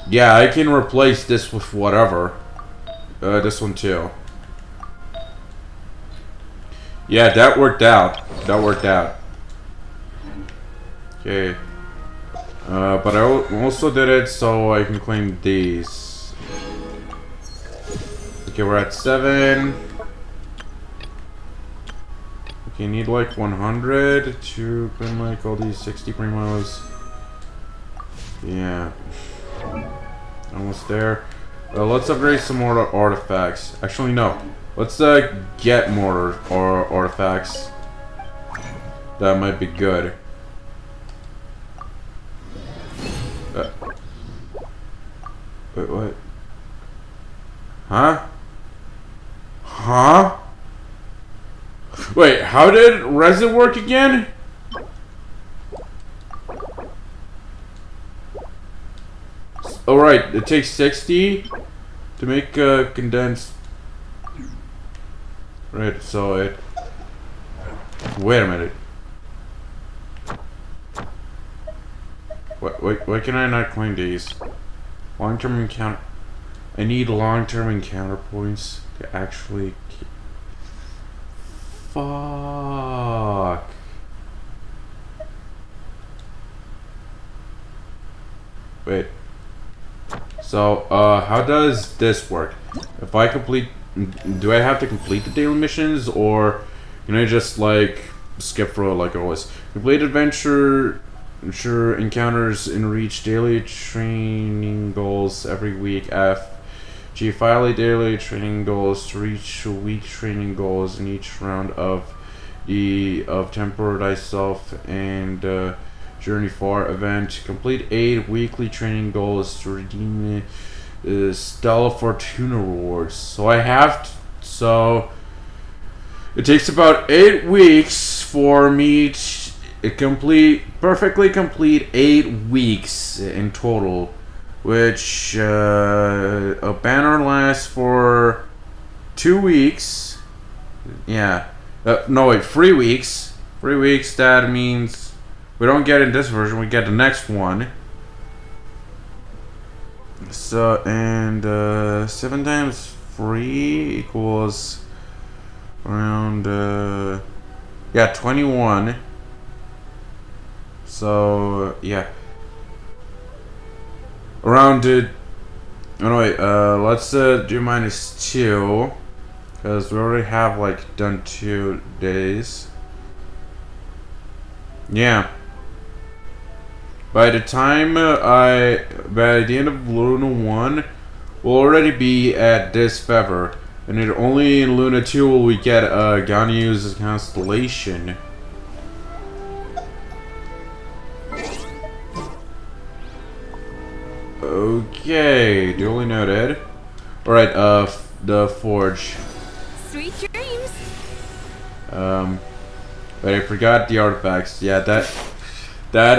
Yeah, I can replace this with whatever. This one too. Yeah, that worked out. That worked out. Okay. But I also did it so I can claim these. Okay, we're at 7. Okay, need like 100 to pin like all these 60 primos. Yeah. Almost there. Let's upgrade some more artifacts. Actually, no. Let's get more artifacts. That might be good. Wait, what? Huh? Huh? Wait, how did resin work again? Alright, it takes 60 to make a condensed. Right, so it. Wait a minute. Why can I not claim these? Long-term encounter. I need long-term encounter points to actually. Fuck. Wait. So, how does this work? If I complete, do I have to complete the daily missions, or can I just like skip through it like always? Complete adventure, ensure encounters and reach daily training goals every week. Achieve daily training goals to reach week training goals in each round of Temper Thyself and Journey 4 event. Complete 8 weekly training goals to redeem the Stella Fortuna rewards. So I have to, so it takes about 8 weeks for me to perfectly complete 8 weeks in total, which a banner lasts for 2 weeks. Yeah, no wait, 3 weeks. 3 weeks. That means we don't get in this version, we get the next one. So, and 7 times 3 equals around, yeah, 21. So, yeah. Around, oh no wait, let's do -2. Because we already have, like, done 2 days. Yeah. By the time by the end of Luna 1, we'll already be at this feather, and it only in Luna 2 will we get Ganyu's constellation. Okay, duly noted. Alright, the forge. Sweet dreams. But I forgot the artifacts. Yeah, that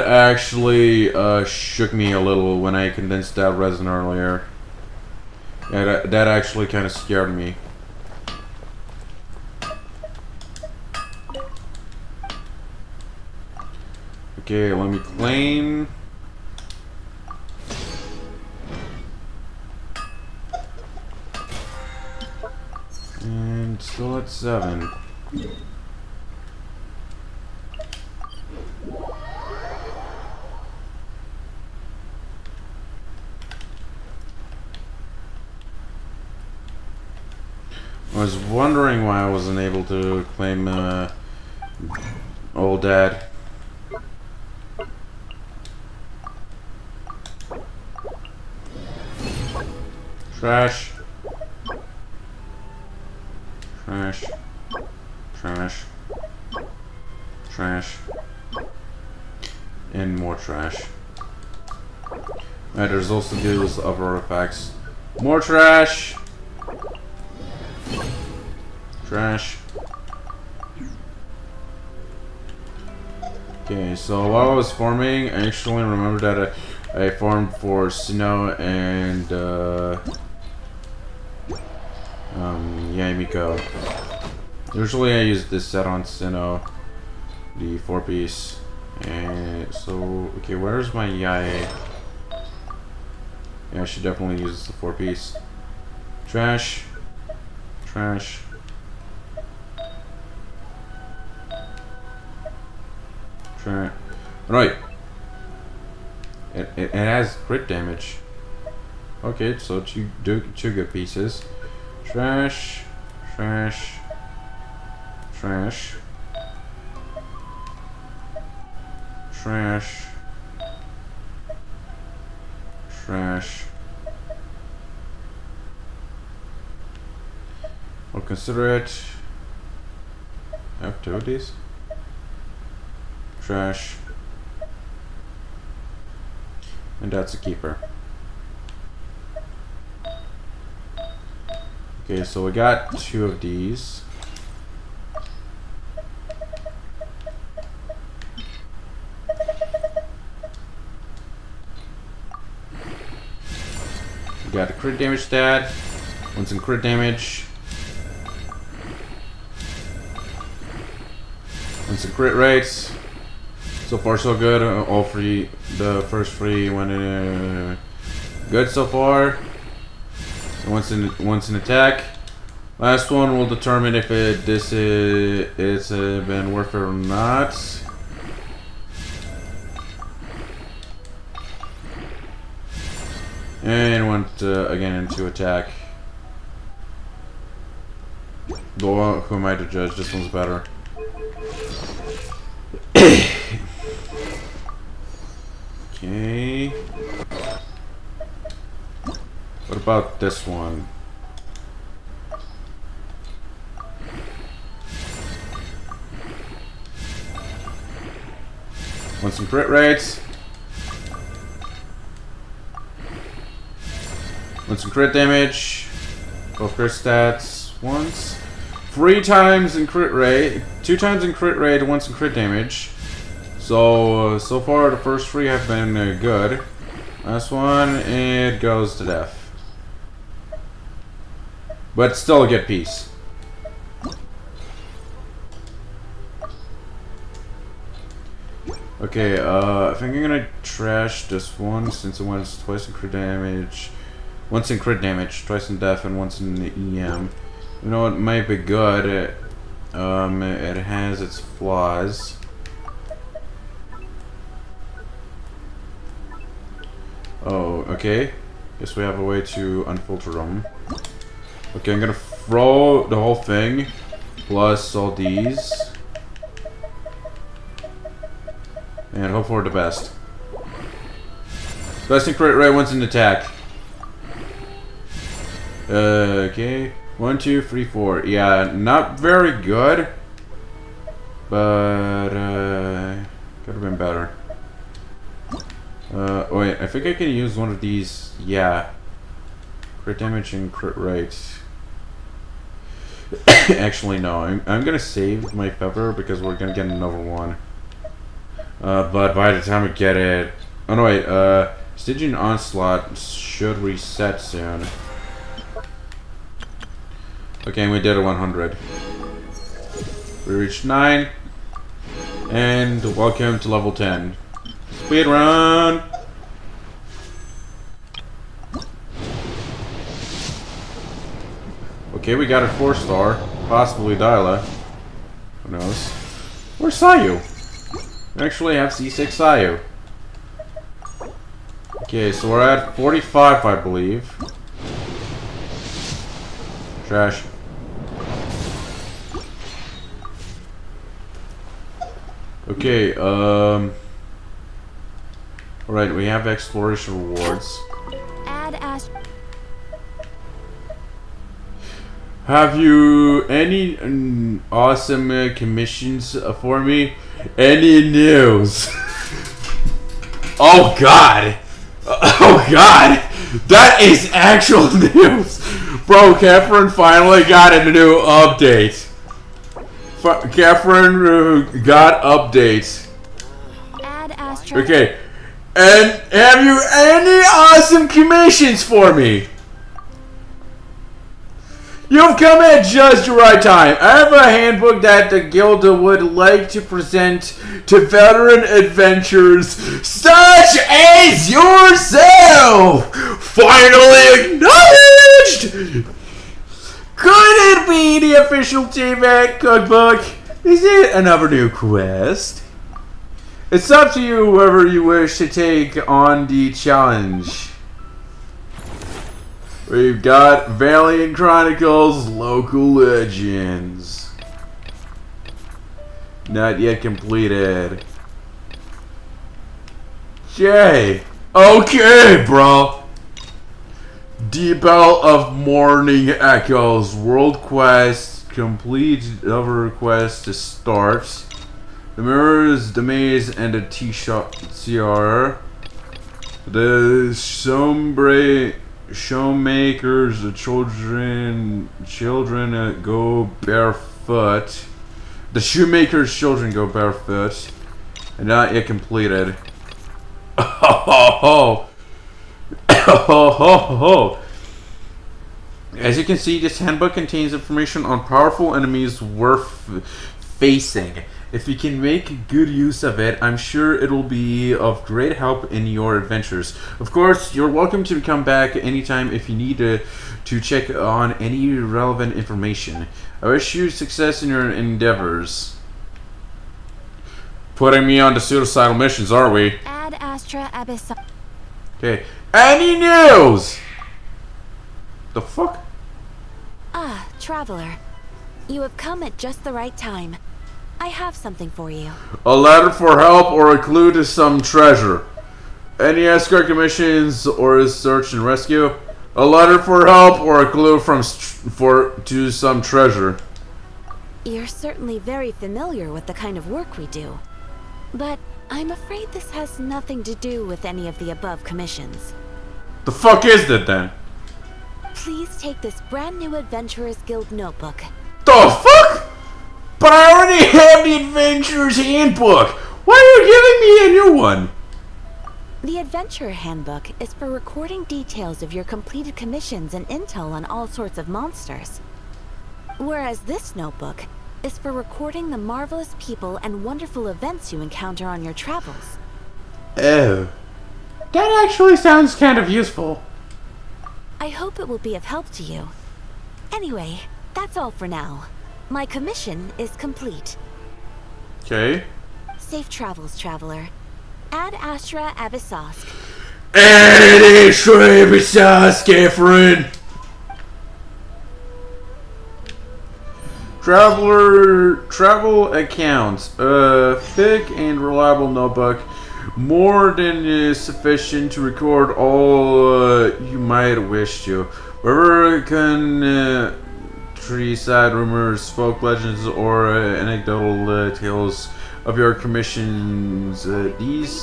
actually shook me a little when I condensed that resin earlier. Yeah, that actually kind of scared me. Okay, let me claim. And still at 7. I was wondering why I wasn't able to claim old dad. Trash. Trash. Trash. Trash. And more trash. Alright, there's also those other artifacts. More trash! Trash. Okay, so while I was farming, I actually remembered that I farmed for Sinnoh and Yamiko. Usually I use this set on Sinnoh, the 4-piece. And so, okay, where's my Yae? Yeah, I should definitely use the 4-piece. Trash. Trash. Right. It has crit damage. Okay, so two good pieces. Trash. Trash. Trash. trash. Trash. I'll consider it. I have 2 of these. Trash. And that's a keeper. Okay, so we got 2 of these. We got a crit damage stat. Once in crit damage. Once in crit rates. So far so good. All 3, the first 3 went good so far. And once in attack. Last one will determine if it's been worth it or not. And went again into attack. Though who am I to judge? This one's better. Okay. What about this one? Want some crit rates? Want some crit damage? Both crit stats once. 3 times in crit rate, 2 times in crit rate, once in crit damage. So far the first 3 have been good. Last one, it goes to death. But still a good piece. Okay, I think I'm gonna trash this one since it went twice in crit damage. Once in crit damage, twice in death, and once in EM. You know, it might be good. It has its flaws. Oh, okay. Guess we have a way to unfilter them. Okay, I'm gonna throw the whole thing, plus all these. And hope for the best. Best in crit rate, once in attack. Okay. 1, 2, 3, 4. Yeah, not very good. But, could have been better. Wait, I think I can use one of these. Yeah. Crit damage and crit rate. Actually, no. I'm gonna save my pepper because we're gonna get another one. But by the time we get it... Oh no, wait. Stygian Onslaught should reset soon. Okay, we did a 100. We reached 9. And welcome to level 10. Speed run! Okay, we got a 4-star. Possibly Dyla. Who knows? Where's Sayu? We actually have C6 Sayu. Okay, so we're at 45, I believe. Trash. Okay, alright, we have exploration rewards. Add Ash. Have you any awesome commissions for me? Any news? Oh god! Oh god! That is actual news! Bro, Catherine finally got a new update. Catherine got updates. Add Astra. Okay. And have you any awesome commissions for me? You've come at just the right time. I have a handbook that the guild would like to present to veteran adventurers such as yourself. Finally acknowledged! Could it be the official teammate cookbook? Is it another new quest? It's up to you whoever you wish to take on the challenge. We've got Valiant Chronicles Local Legends. Not yet completed. Okay. Okay, bro. Deep Bell of Morning Echoes. World Quest. Complete other quest to start. The Mirrors, the Maze, and the TCR. The Showmakers, the children go barefoot. The Shoemaker's children go barefoot. And not yet completed. Oh, As you can see, this handbook contains information on powerful enemies worth facing. If you can make good use of it, I'm sure it will be of great help in your adventures. Of course, you're welcome to come back anytime if you need to check on any relevant information. I wish you success in your endeavors. Putting me on the suicidal missions, are we? Ad astra abyssal. Okay. Any news? The fuck? Ah, traveler. You have come at just the right time. I have something for you. A letter for help or a clue to some treasure. Any escort commissions or a search and rescue? A letter for help or a clue to some treasure. You're certainly very familiar with the kind of work we do. But I'm afraid this has nothing to do with any of the above commissions. The fuck is that then? Please take this brand new Adventurers Guild notebook. The fuck? But I already have the Adventurer's Handbook. Why are you giving me a new one? The Adventurer Handbook is for recording details of your completed commissions and intel on all sorts of monsters. Whereas this notebook is for recording the marvelous people and wonderful events you encounter on your travels. Oh. That actually sounds kind of useful. I hope it will be of help to you. Anyway, that's all for now. My commission is complete. Okay. Safe travels, traveler. Ad astra abyssosk. Ad astra abyssosk, Catherine. Travel accounts. Thick and reliable notebook. More than sufficient to record all you might wish to. Wherever countryside rumors, folk legends, or anecdotal tales of your commissions, these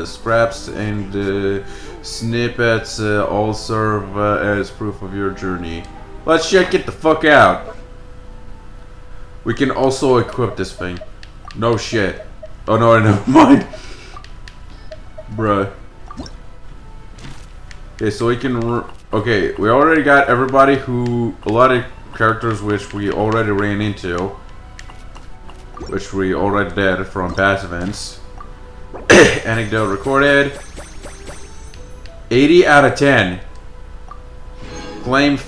scraps and snippets all serve as proof of your journey. Let's check it the fuck out. We can also equip this thing. No shit. Oh no, never mind. Bruh. Okay, so we can... Okay, we already got everybody who... A lot of characters which we already ran into. Which we already did from past events. Anecdote recorded. 80 out of 10. Claim...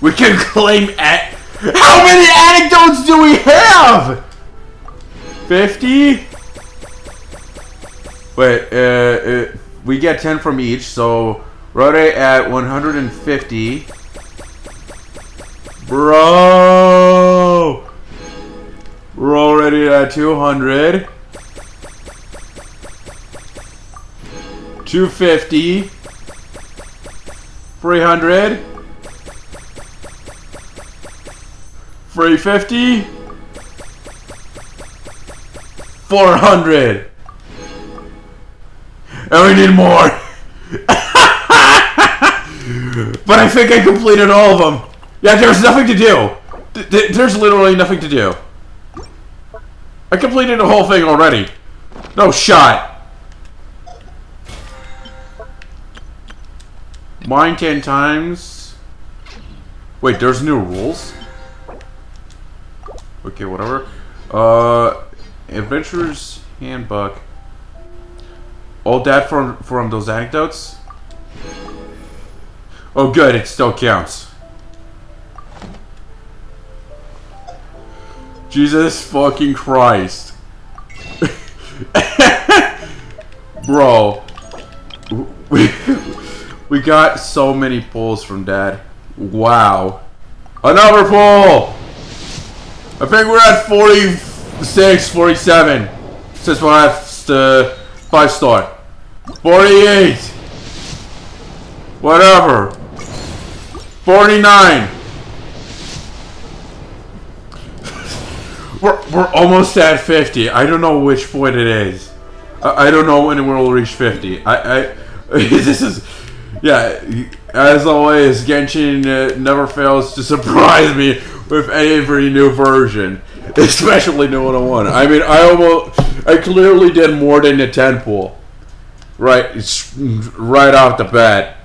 We can claim at... How many anecdotes do we have? 50? Wait, we get 10 from each, so we're at 150. Bro! We're already at 200. 250. 300. 350. 400. And we need more. But I think I completed all of them. Yeah, there's nothing to do. There's literally nothing to do. I completed the whole thing already. No shot. Mine 10 times. Wait, there's new rules? Okay, whatever. Adventurer's Handbook. All that from those anecdotes? Oh good, it still counts. Jesus fucking Christ. Bro. We got so many pulls from that. Wow. Another pull! I think we're at 46, 47. Since we'll have the 5-star. 48. Whatever. 49. We're almost at 50. I don't know which point it is. I don't know when we'll reach 50. This is, yeah. As always, Genshin never fails to surprise me with every new version, especially new 101. I mean, I clearly did more than the 10 pool, right off the bat.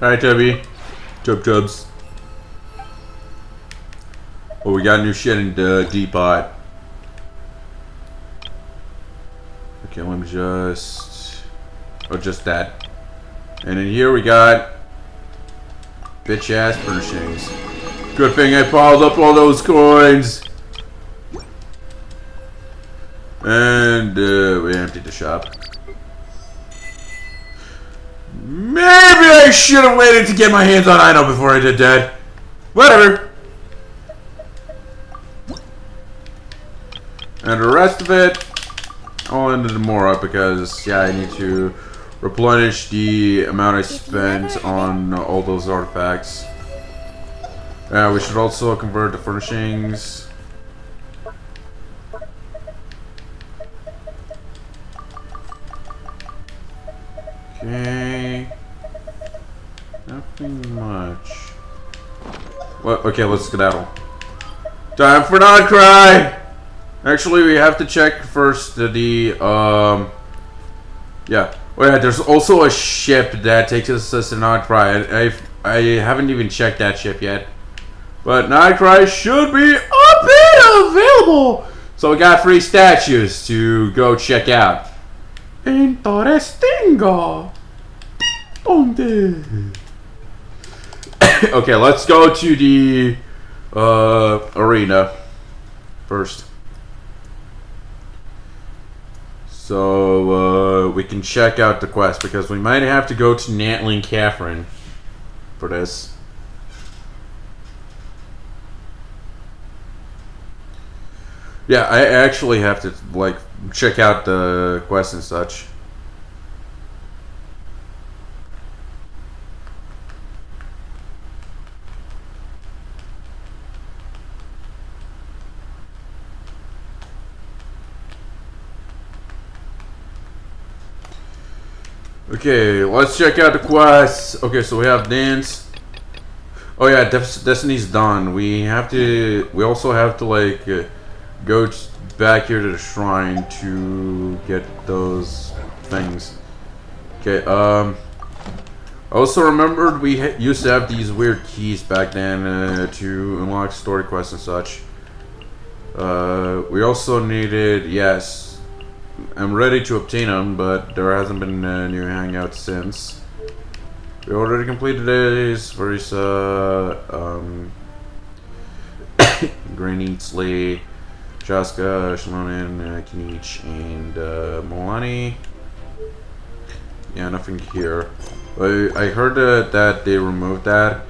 Alright, Toby. Chubs. Oh, we got new shit in the D-pot. Okay, let me just... Oh, just that. And in here we got... bitch-ass furnishings. Good thing I piled up all those coins. And, we emptied the shop. Maybe I should have waited to get my hands on Ino before I did that. Whatever. And the rest of it, I'll end it more up because, yeah, I need to replenish the amount I spent on all those artifacts. We should also convert the furnishings. Okay. Nothing much. What? Okay, let's skedaddle. Time for not cry! Actually, we have to check first yeah. Oh yeah, there's also a ship that takes us to Nightcry. I haven't even checked that ship yet. But Nightcry should be up and available! So we got 3 statues to go check out. Interestingo! Donde? Okay, let's go to the arena first. So we can check out the quest because we might have to go to Natling Catherine for this. Yeah, I actually have to like check out the quest and such. Okay, let's check out the quests. Okay, so we have dance. Oh yeah, Destiny's done. We also have to like go back here to the shrine to get those things. Okay, I also remembered we used to have these weird keys back then to unlock story quests and such. We also needed, yes, I'm ready to obtain them, but there hasn't been a new hangout since. We already completed this. Verisa, Granitsley, Jaska, Shalonin, Kinich, and Molani. Yeah, nothing here. I heard that they removed that.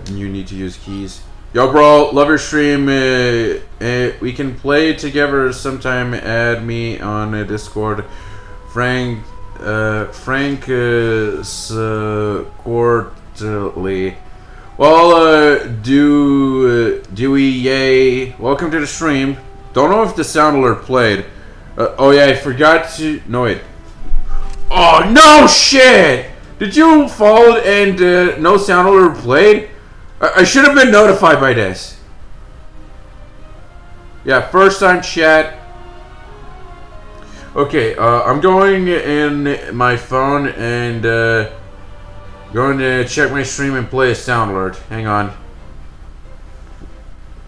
You need to use keys. Yo, bro, love your stream. We can play together sometime. Add me on Discord. Frank Quarterly. Well, Dewey, yay. Welcome to the stream. Don't know if the sound alert played. Oh yeah, I forgot to. No wait. Oh no shit! Did you fall and no sound alert played? I should have been notified by this. Yeah, first time chat. Okay, I'm going in my phone and going to check my stream and play a sound alert. Hang on.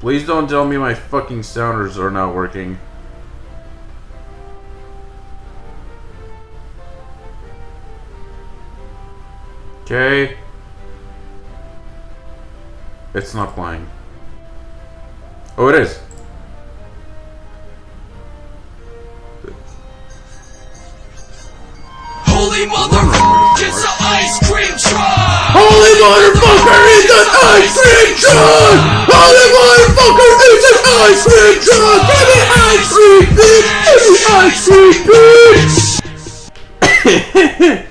Please don't tell me my fucking sounders are not working. Okay. It's not playing. Oh, it is. Holy motherfucker, it's an ice cream truck! Holy motherfucker, it's an ice cream truck! Holy motherfucker, it's an ice cream truck! Give me ice cream, bitch! Give me ice cream, bitch!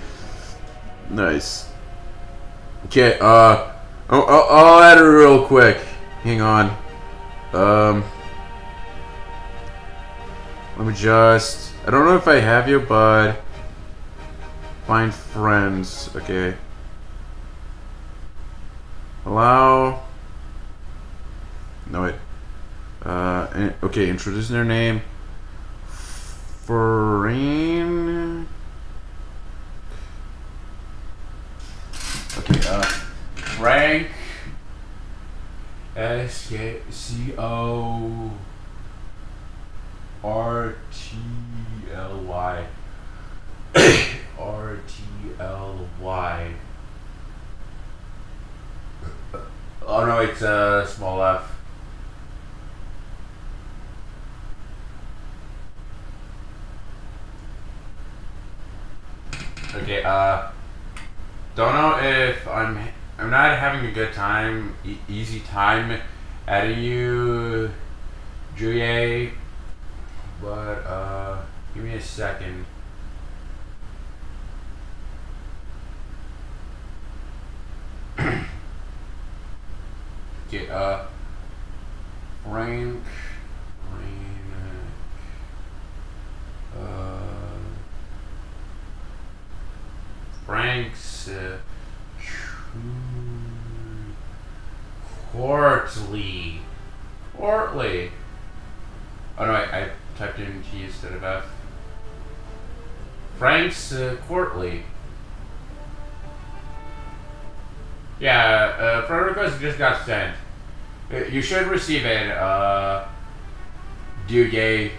Nice. Okay, I'll add it real quick. Hang on. Let me just... I don't know if I have you, but... Find friends. Okay. Allow... No, wait. Okay, introduce their name. Frank... Okay, Frank... S-K-C-O-R-T-L-Y R-T-L-Y. Oh no, it's a small f. Okay, don't know if I'm not having a good time, easy time adding you, Julie, but give me a second. Okay, Frank, Frank's, Courtly. Oh no, I typed in T instead of F. Frank's, Courtly. Yeah, friend request just got sent. You should receive it, dude gay.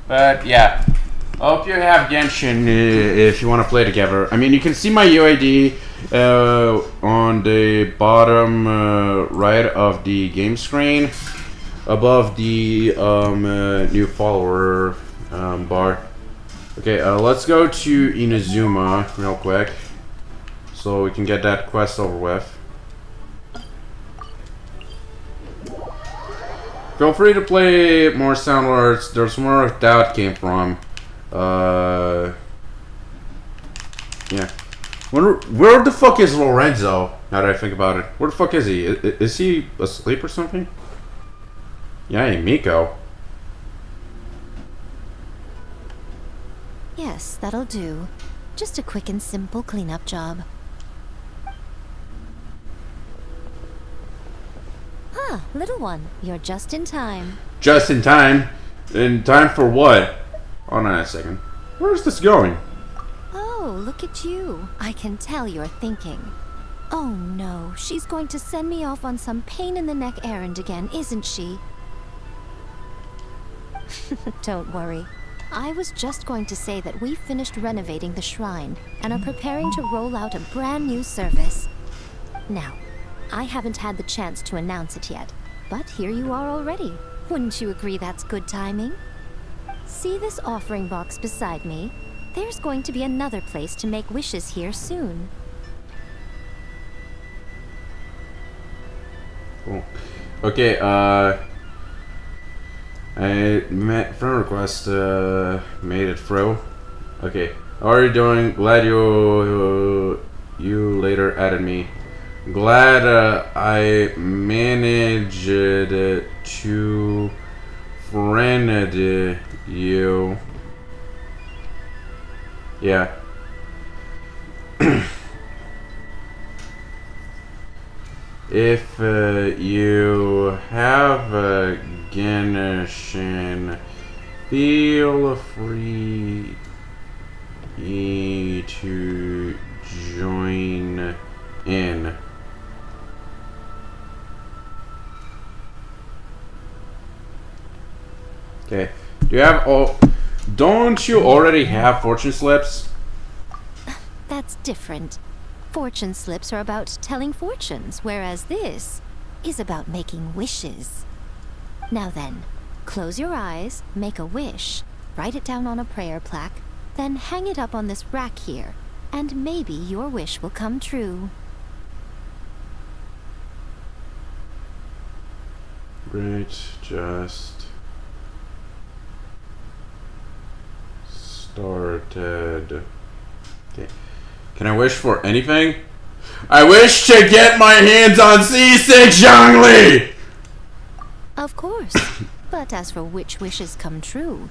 But yeah, I hope you have Genshin if you want to play together. I mean, you can see my UID on the bottom right of the game screen, above the new follower bar. Okay, let's go to Inazuma real quick, so we can get that quest over with. Feel free to play more sound alerts. There's where that came from. Yeah. Where the fuck is Lorenzo? Now that I think about it, where the fuck is he? Is he asleep or something? Yeah, hey, Miko. Yes, that'll do. Just a quick and simple cleanup job. Ah, little one, you're just in time. Just in time? In time for what? Hold on a second. Where's this going? Oh, look at you. I can tell you're thinking. Oh no, she's going to send me off on some pain-in-the-neck errand again, isn't she? Don't worry. I was just going to say that we finished renovating the shrine and are preparing to roll out a brand new service. Now, I haven't had the chance to announce it yet, but here you are already. Wouldn't you agree that's good timing? See this offering box beside me? There's going to be another place to make wishes here soon. Cool. Okay, I met friend request, made it through. Okay, how are you doing? Glad you later added me. Glad I managed to friend you. Yeah. If you have a genshin, feel free to join in. Okay. Do you have all? Don't you already have fortune slips? That's different. Fortune slips are about telling fortunes, whereas this is about making wishes. Now then, close your eyes, make a wish, write it down on a prayer plaque, then hang it up on this rack here, and maybe your wish will come true. Great, just started. Okay. Can I wish for anything? I wish to get my hands on C6 Zhongli! Of course. But as for which wishes come true,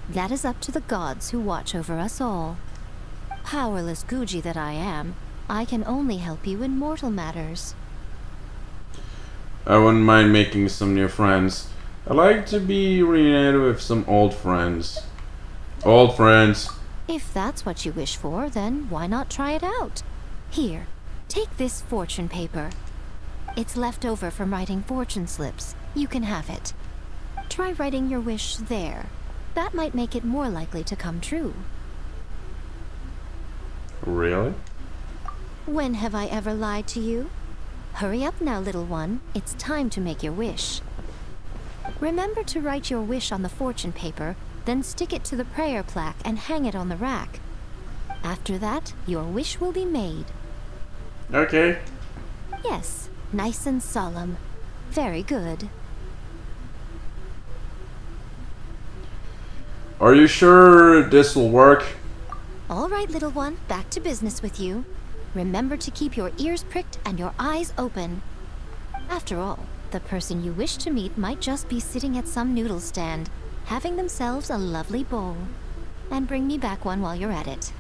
that is up to the gods who watch over us all. Powerless Guji that I am, I can only help you in mortal matters. I wouldn't mind making some new friends. I'd like to be reunited with some old friends. Old friends. If that's what you wish for, then why not try it out? Here, take this fortune paper. It's left over from writing fortune slips. You can have it. Try writing your wish there. That might make it more likely to come true. Really? When have I ever lied to you? Hurry up now, little one. It's time to make your wish. Remember to write your wish on the fortune paper, then stick it to the prayer plaque and hang it on the rack. After that, your wish will be made. Okay. Yes, nice and solemn. Very good. Are you sure this will work? All right, little one, back to business with you. Remember to keep your ears pricked and your eyes open. After all, the person you wish to meet might just be sitting at some noodle stand, having themselves a lovely bowl. And bring me back one while you're at it.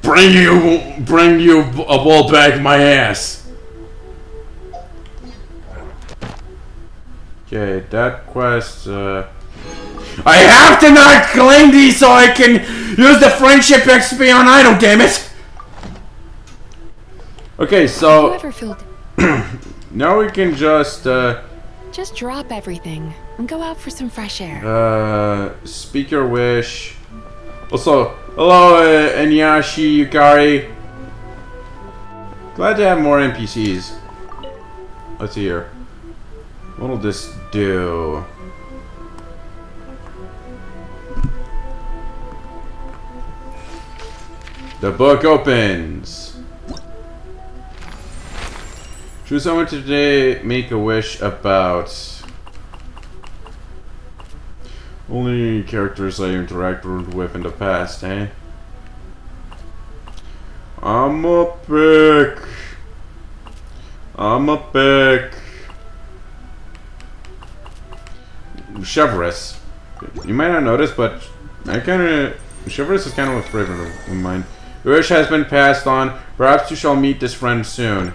Bring you a bowl back my ass. Okay, that quest, I have to not claim these so I can use the friendship XP on idle, damn it! Okay, so Whoever filled. now we can just Just drop everything and go out for some fresh air. speak your wish. Also, hello Enyashi Yukari. Glad to have more NPCs. Let's see here. What'll this do? The book opens. Choose someone today, make a wish about. Only characters I interacted with in the past, eh? I'm a pick. Chevrolet. You might not notice, but Chevrolet is kind of a favorite of mine. Your wish has been passed on. Perhaps you shall meet this friend soon.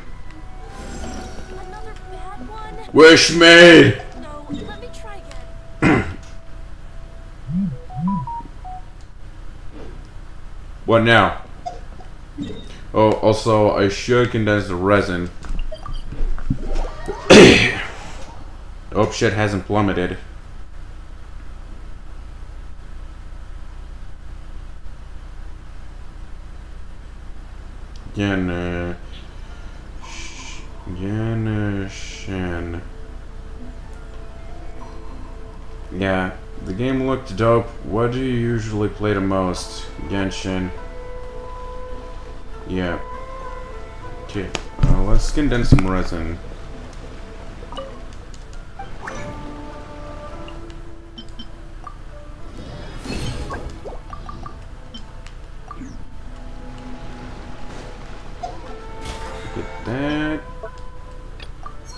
Another bad one? Wish made! No, let me try again. What now? Oh, also, I should condense the resin. Oh, shit hasn't plummeted. Genshin. Yeah, the game looked dope. What do you usually play the most? Genshin. Yeah. Okay, let's condense some resin.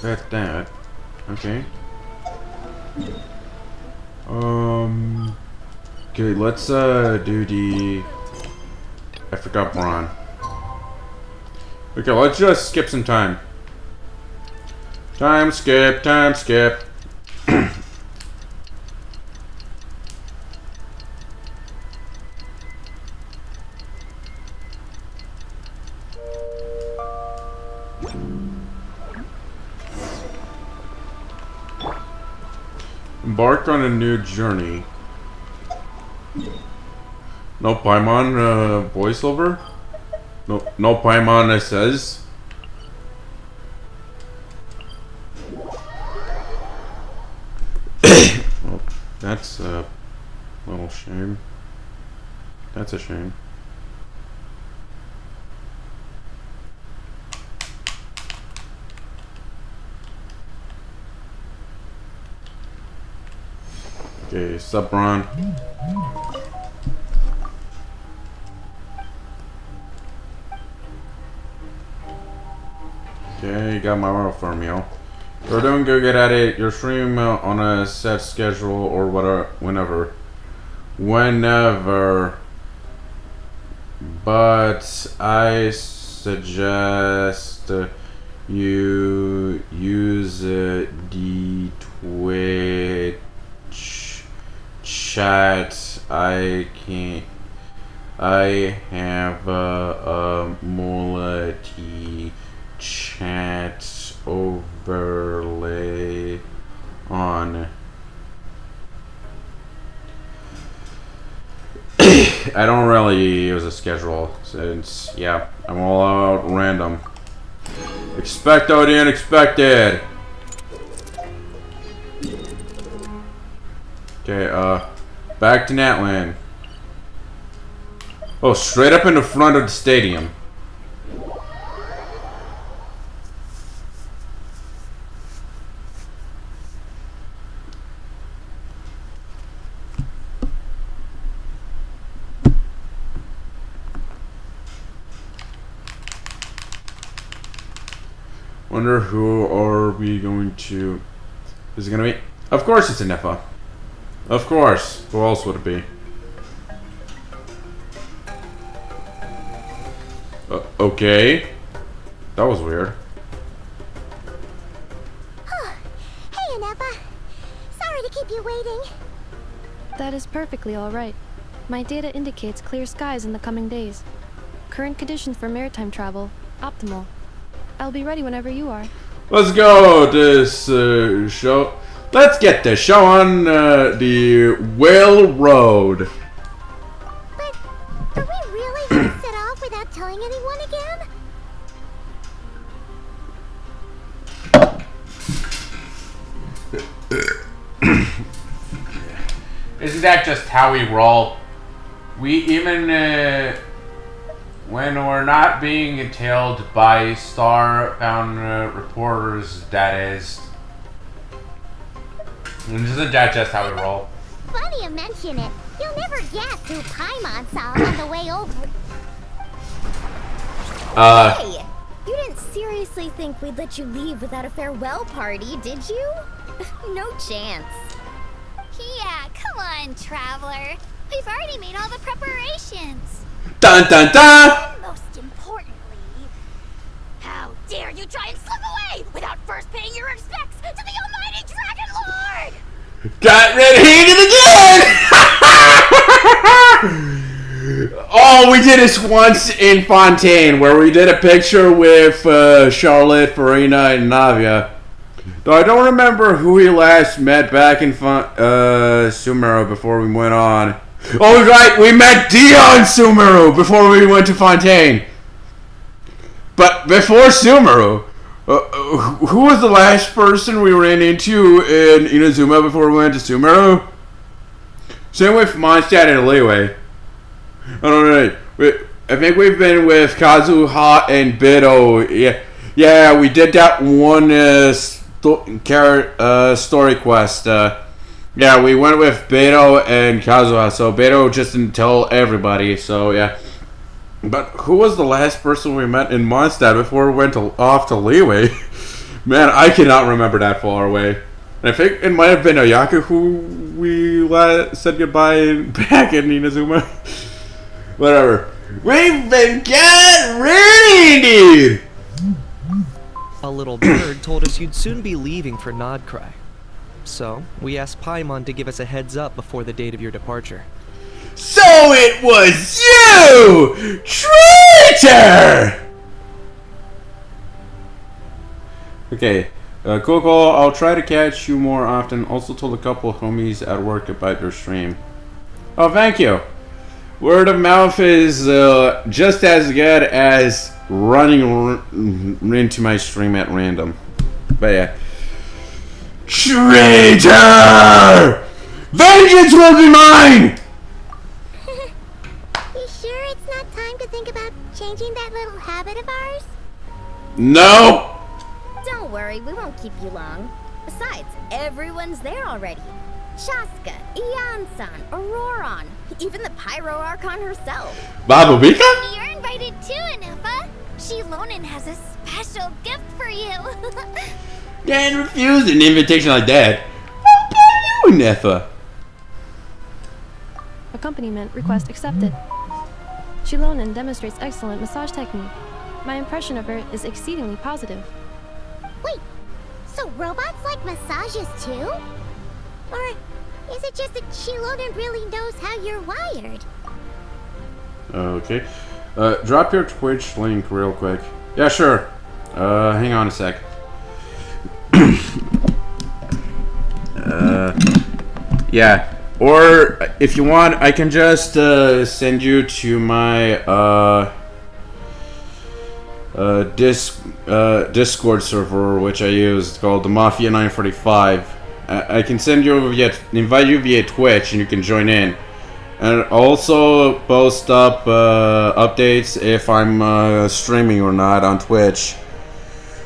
Get that. Okay. Okay, let's do the. I forgot Braun. Okay, let's just skip some time. Time skip. Embark on a new journey. No Paimon voiceover? No Paimon, it says. Well, that's a little shame. That's a shame. Okay, sup, Ron? Okay, you got my order for me, yo. We're doing go get at it. Your stream on a set schedule or whatever, whenever. But I suggest you use the Twitch chat. I have a multi chat overlay on. I don't really use a schedule since, yeah, I'm all out random. Expecto the unexpected. Okay, back to Natland. Oh, straight up in the front of the stadium. Wonder who are we going to... Is it gonna be... Of course it's a Neffa. Of course. Who else would it be? Okay. That was weird. Hey, Neffa. Sorry to keep you waiting. That is perfectly alright. My data indicates clear skies in the coming days. Current conditions for maritime travel, optimal. I'll be ready whenever you are. Let's go this show. Let's get the show on the Whale Road. But are we really going to set off without telling anyone again? Isn't that just how we roll? We even, when we're not being entailed by star-bound reporters, that is. Isn't that just how we roll? Funny you mention it. You'll never guess who Paimon saw on the way over. Hey! You didn't seriously think we'd let you leave without a farewell party, did you? No chance. Yeah, come on, Traveler. We've already made all the preparations. Dun dun dun! Most importantly, how dare you try and slip away without first paying your respects to the almighty Dragon Lord! Got red-handed again! Oh, we did this once in Fontaine, where we did a picture with Charlotte, Farina, and Navia. Though I don't remember who we last met back in Sumeru before we went on. Oh, right, we met Dion Sumeru before we went to Fontaine. But before Sumeru, who was the last person we ran into in Inazuma before we went to Sumeru? Same with Mondstadt and Leeway. I don't know. I think we've been with Kazuha and Bido. Yeah, we did that one story quest. Yeah, we went with Beto and Kazuha, so Beto just didn't tell everybody, so yeah. But who was the last person we met in Mondstadt before we went off to Leeway? Man, I cannot remember that far away. And I think it might have been Ayaka who we said goodbye back in Inazuma. Whatever. We've been getting ready, dude! A little bird told us you'd soon be leaving for Nodcry. So, we asked Paimon to give us a heads up before the date of your departure. So it was you! Traitor! Okay, Coco, I'll try to catch you more often. Also told a couple of homies at work about your stream. Oh, thank you. Word of mouth is just as good as running into my stream at random. But yeah. Traitor! Vengeance will be mine! You sure it's not time to think about changing that little habit of ours? No! Don't worry, we won't keep you long. Besides, everyone's there already. Shaska, Ian-san, Auroron, even the Pyro Archon herself. Babubika? You're invited too, Anufa. Shilonin has a special gift for you. Can't refuse an invitation like that. How about you, Nefa? Accompaniment request accepted. Shilonin demonstrates excellent massage technique. My impression of her is exceedingly positive. Wait, so robots like massages too? Or is it just that Shilonin really knows how you're wired? Okay. Drop your Twitch link real quick. Yeah, sure. Hang on a sec. Yeah. Or if you want, I can just send you to my Discord server, which I use. It's called the Mafia 945. I can send you invite you via Twitch, and you can join in. And also post up updates if I'm streaming or not on Twitch,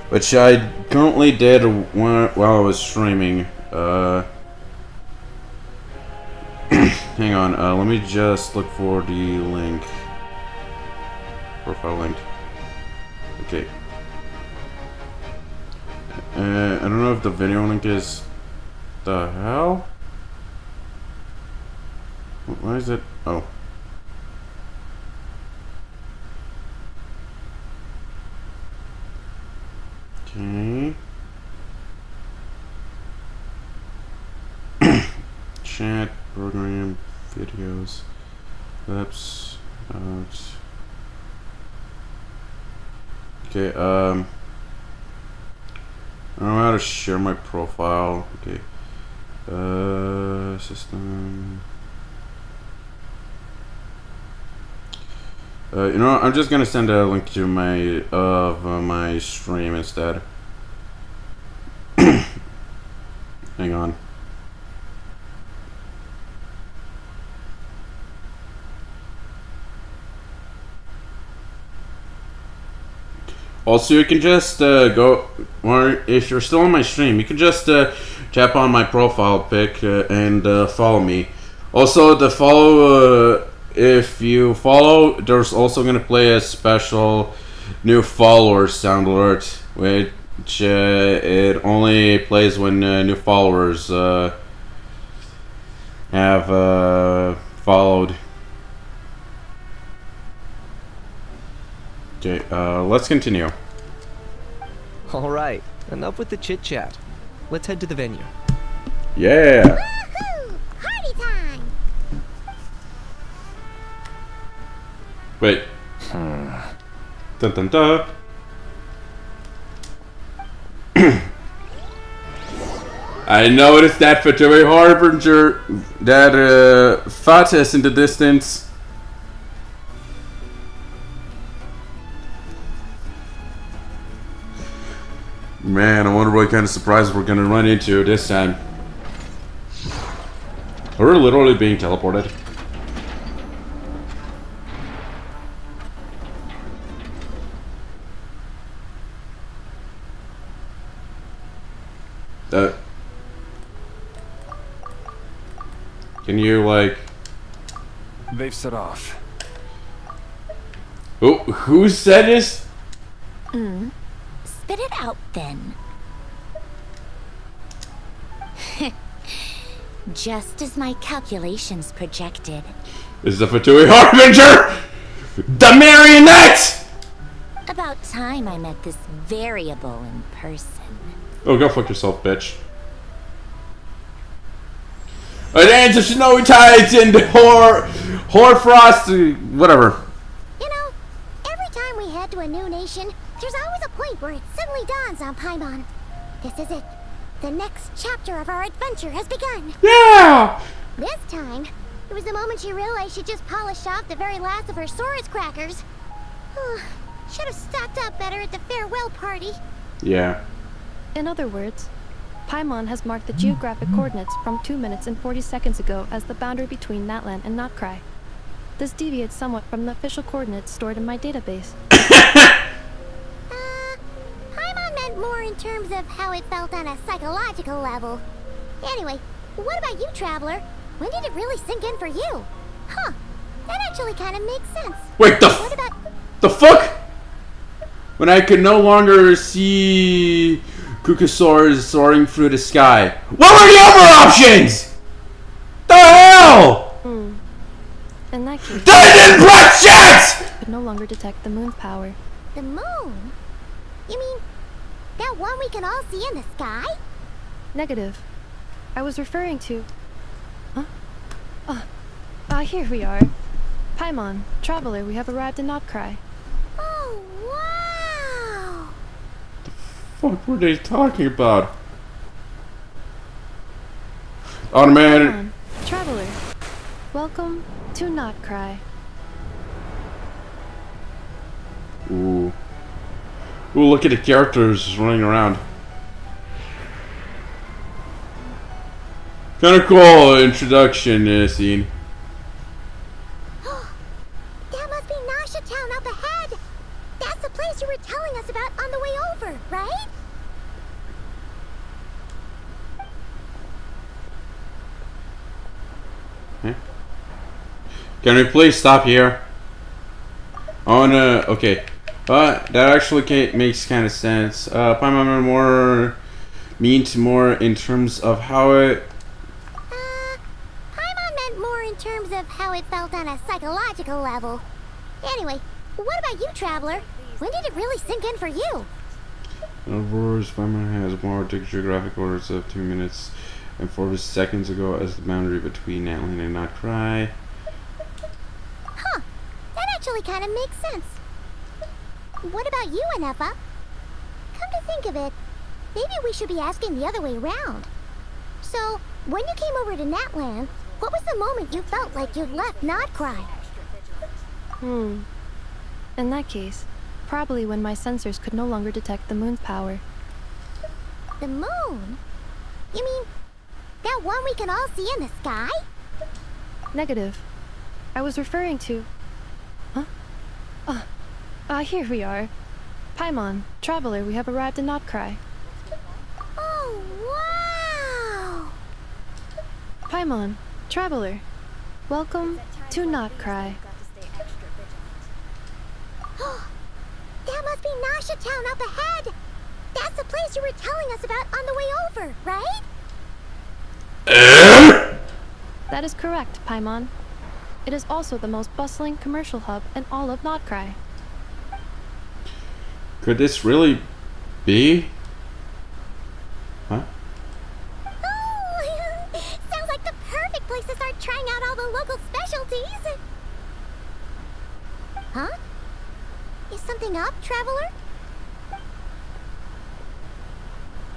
which I currently did while I was streaming. Hang on, let me just look for the link. Profile link. Okay. I don't know if the video link is... The hell? Why is it? Oh. Okay. Chat, program, videos, clips, notes. Okay, I don't know how to share my profile. Okay. System. You know what? I'm just gonna send a link to my my stream instead. Hang on. Also, you can just go, or if you're still on my stream, you can just tap on my profile pic and follow me. Also, the follow, if you follow, there's also going to play a special new followers sound alert, which it only plays when new followers have followed. Okay, let's continue. Alright, enough with the chit chat. Let's head to the venue. Yeah! Woohoo! Party time! Wait. Dun dun dun. I noticed that Fatui Harbinger, that Fatis in the distance. Man, I wonder what kind of surprise we're gonna run into this time. We're literally being teleported. Can you, like... They've set off. Who said this? Spit it out, then. Just as my calculations projected. This is the Fatui Harbinger! The marionette! About time I met this variable in person. Oh, go fuck yourself, bitch. A dance of snowy tides and hoarfrost, whatever. You know, every time we head to a new nation, there's always a point where it suddenly dawns on Paimon. This is it. The next chapter of our adventure has begun. Yeah! This time, It was the moment she realized she just polished off the very last of her Saurus crackers. Should have stocked up better at the farewell party. Yeah. In other words, Paimon has marked the geographic coordinates from 2 minutes and 40 seconds ago as the boundary between Natlan and Notcry. This deviates somewhat from the official coordinates stored in my database. Paimon meant more in terms of how it felt on a psychological level. Anyway, what about you, Traveler? When did it really sink in for you? Huh, that actually kind of makes sense. Wait, What about... the fuck? When I could no longer see Kukusaurs soaring through the sky. What were the other options? The hell? In that case, They didn't press yet! could no longer detect the moon's power. The moon? You mean that one we can all see in the sky? Negative. I was referring to... Here we are. Paimon, Traveler, we have arrived in Notcry. Oh, wow! What were they talking about? Automated. Paimon, Traveler, welcome to Notcry. Ooh. Ooh, look at the characters running around. Kind of cool introduction scene. That must be Nasha Town up ahead. That's the place you were telling us about on the way over, right? Can we please stop here? Okay. That actually makes kind of sense. Paimon means more in terms of how it... Paimon meant more in terms of how it felt on a psychological level. Anyway, what about you, Traveler? When did it really sink in for you? Of course, Paimon has more geographic orders of 2 minutes and 40 seconds ago as the boundary between Natlan and Notcry. Huh, that actually kind of makes sense. What about you, Anefa? Come to think of it, maybe we should be asking the other way around. So, when you came over to Natlan, what was the moment you felt like you'd left Notcry? In that case, probably when my sensors could no longer detect the moon's power. The moon? You mean that one we can all see in the sky? Negative. I was referring to... Here we are. Paimon, Traveler, we have arrived in Notcry. Oh, wow! Paimon, Traveler, welcome to Notcry. That must be Nasha Town up ahead! That's the place you were telling us about on the way over, right? That is correct, Paimon. It is also the most bustling commercial hub in all of Notcry. Could this really be? Huh? Oh, sounds like the perfect place to start trying out all the local specialties. Huh? Is something up, Traveler?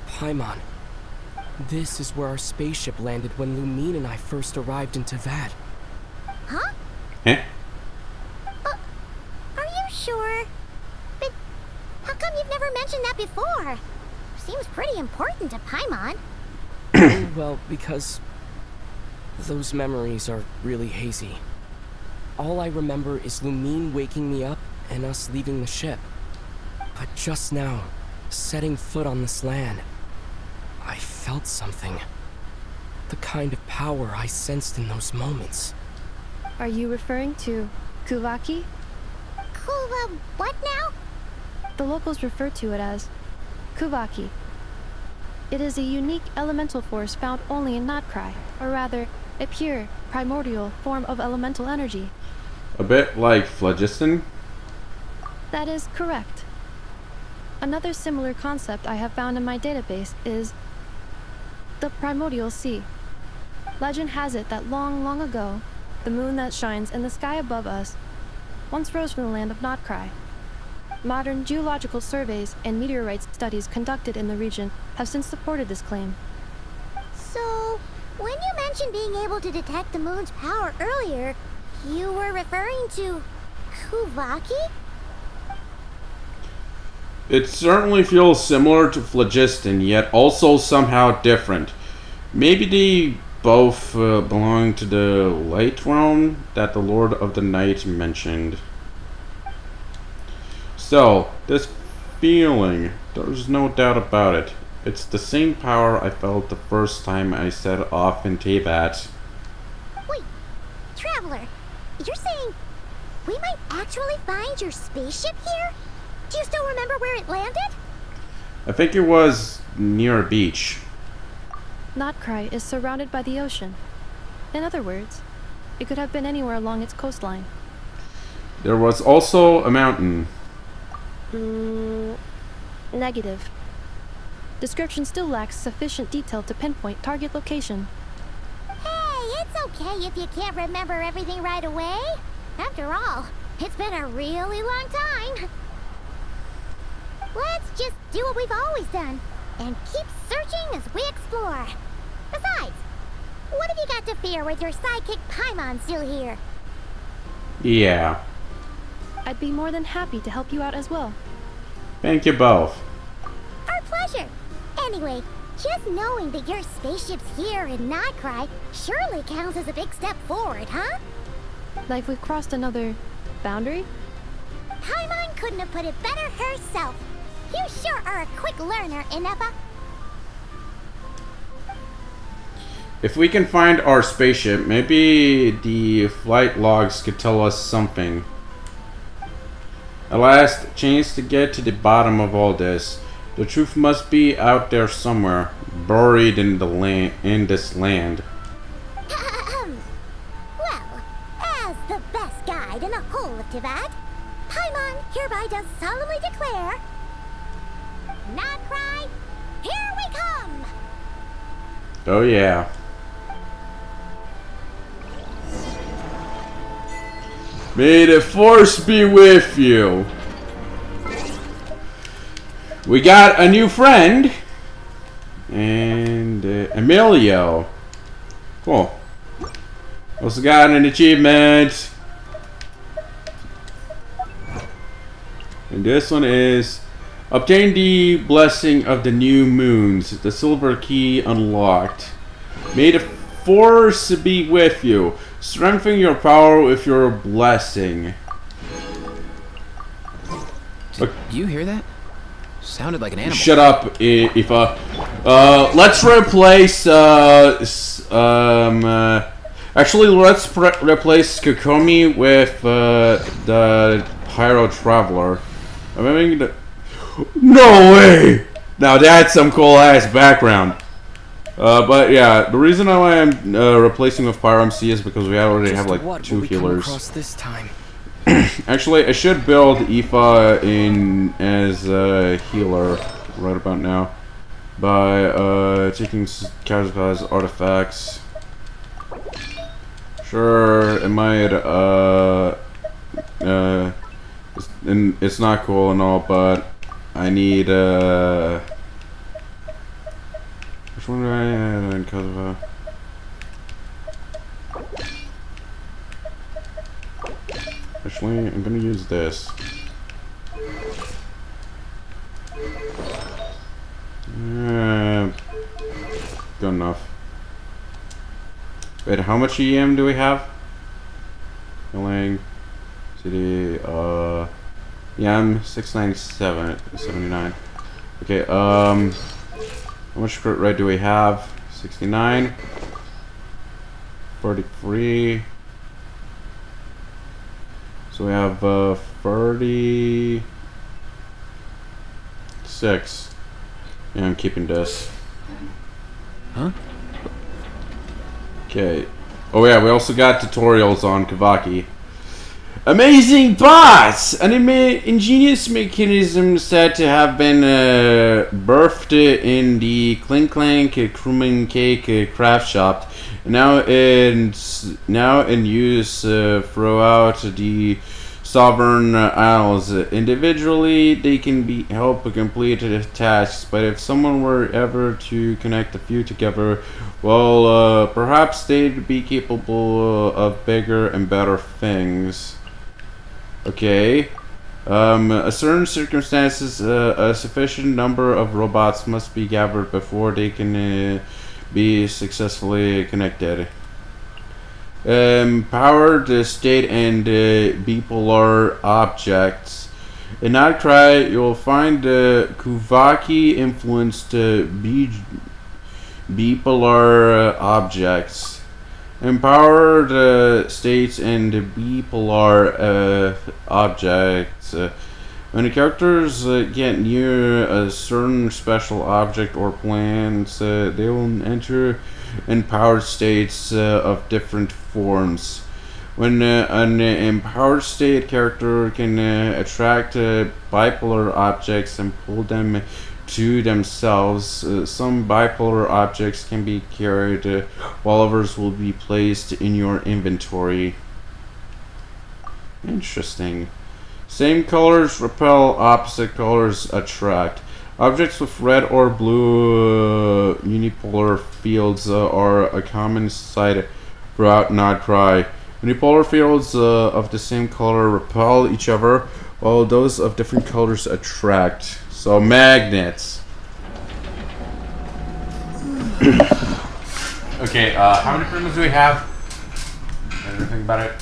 Paimon, this is where our spaceship landed when Lumine and I first arrived in Tavad. Huh? Huh? Are you sure? But how come you've never mentioned that before? Seems pretty important to Paimon. Well, because those memories are really hazy. All I remember is Lumine waking me up and us leaving the ship. But just now, setting foot on this land, I felt something. The kind of power I sensed in those moments. Are you referring to Kuvaki? What now? The locals refer to it as Kuvaki. It is a unique elemental force found only in Notcry, or rather, a pure, primordial form of elemental energy. A bit like phlogiston? That is correct. Another similar concept I have found in my database is the primordial sea. Legend has it that long, long ago, the moon that shines in the sky above us once rose from the land of Notcry. Modern geological surveys and meteorite studies conducted in the region have since supported this claim. So, when you mentioned being able to detect the moon's power earlier, you were referring to Kuvaki? It certainly feels similar to phlogiston, yet also somehow different. Maybe they both belong to the light realm that the Lord of the Night mentioned. So, this feeling, there's no doubt about it. It's the same power I felt the first time I set off in Teyvat. Wait, Traveler, you're saying we might actually find your spaceship here? Do you still remember where it landed? I think it was near a beach. Notcry is surrounded by the ocean. In other words, it could have been anywhere along its coastline. There was also a mountain. Negative. Description still lacks sufficient detail to pinpoint target location. Hey, it's okay if you can't remember everything right away. After all, it's been a really long time. Let's just do what we've always done, and keep searching as we explore. Besides, what have you got to fear with your sidekick Paimon still here? Yeah. I'd be more than happy to help you out as well. Thank you both. Our pleasure. Anyway, just knowing that your spaceship's here in Notcry surely counts as a big step forward, huh? Like we've crossed another boundary? Paimon couldn't have put it better herself. You sure are a quick learner, Inepa. If we can find our spaceship, maybe the flight logs could tell us something. At last, chance to get to the bottom of all this. The truth must be out there somewhere, buried in this land. Well, as the best guide in the whole of Teyvat, Paimon hereby does solemnly declare, Notcry, here we come! Oh yeah. May the force be with you. We got a new friend. And Emilio. Cool. Also got an achievement. And this one is obtain the blessing of the new moons. The silver key unlocked. May the force be with you. Strengthen your power with your blessing. Did you hear that? Sounded like an animal. Shut up, Aoife. Let's replace actually, let's replace Kokomi with the Pyro Traveler. I'm having the... No way! Now that's some cool ass background. But yeah, the reason why I'm replacing with Pyro MC is because we already have like 2 healers. This time? Actually, I should build Aoife in as a healer right about now by taking Kazuka's artifacts. Sure, it might it's not cool and all, but I need which one do I have in Kazuka? Actually, I'm gonna use this. Good enough. Wait, how much EM do we have? Healing. CD, EM 697.79. Okay, how much crit rate do we have? 69. 43. So we have 36. Yeah, I'm keeping this. Huh? Okay. Oh yeah, we also got tutorials on Kavaki. Amazing bots! An ingenious mechanism said to have been birthed in the Clink Clank Crewman Cake craft shop, now in use throughout the sovereign isles. Individually, they can be help complete tasks, but if someone were ever to connect a few together, well, perhaps they'd be capable of bigger and better things. Okay. Certain circumstances, a sufficient number of robots must be gathered before they can be successfully connected. Powered state and bipolar objects. In Outcry, you'll find Kuvaki influenced bipolar objects. Empowered states and bipolar objects. When the characters get near a certain special object or plans, they will enter empowered states of different forms. When an empowered state character can attract bipolar objects and pull them to themselves, some bipolar objects can be carried while others will be placed in your inventory. Interesting. Same colors repel, opposite colors attract. Objects with red or blue unipolar fields are a common sight throughout Nodcry. Unipolar fields of the same color repel each other, while those of different colors attract. So magnets. Okay, how many prisms do we have? Anything about it?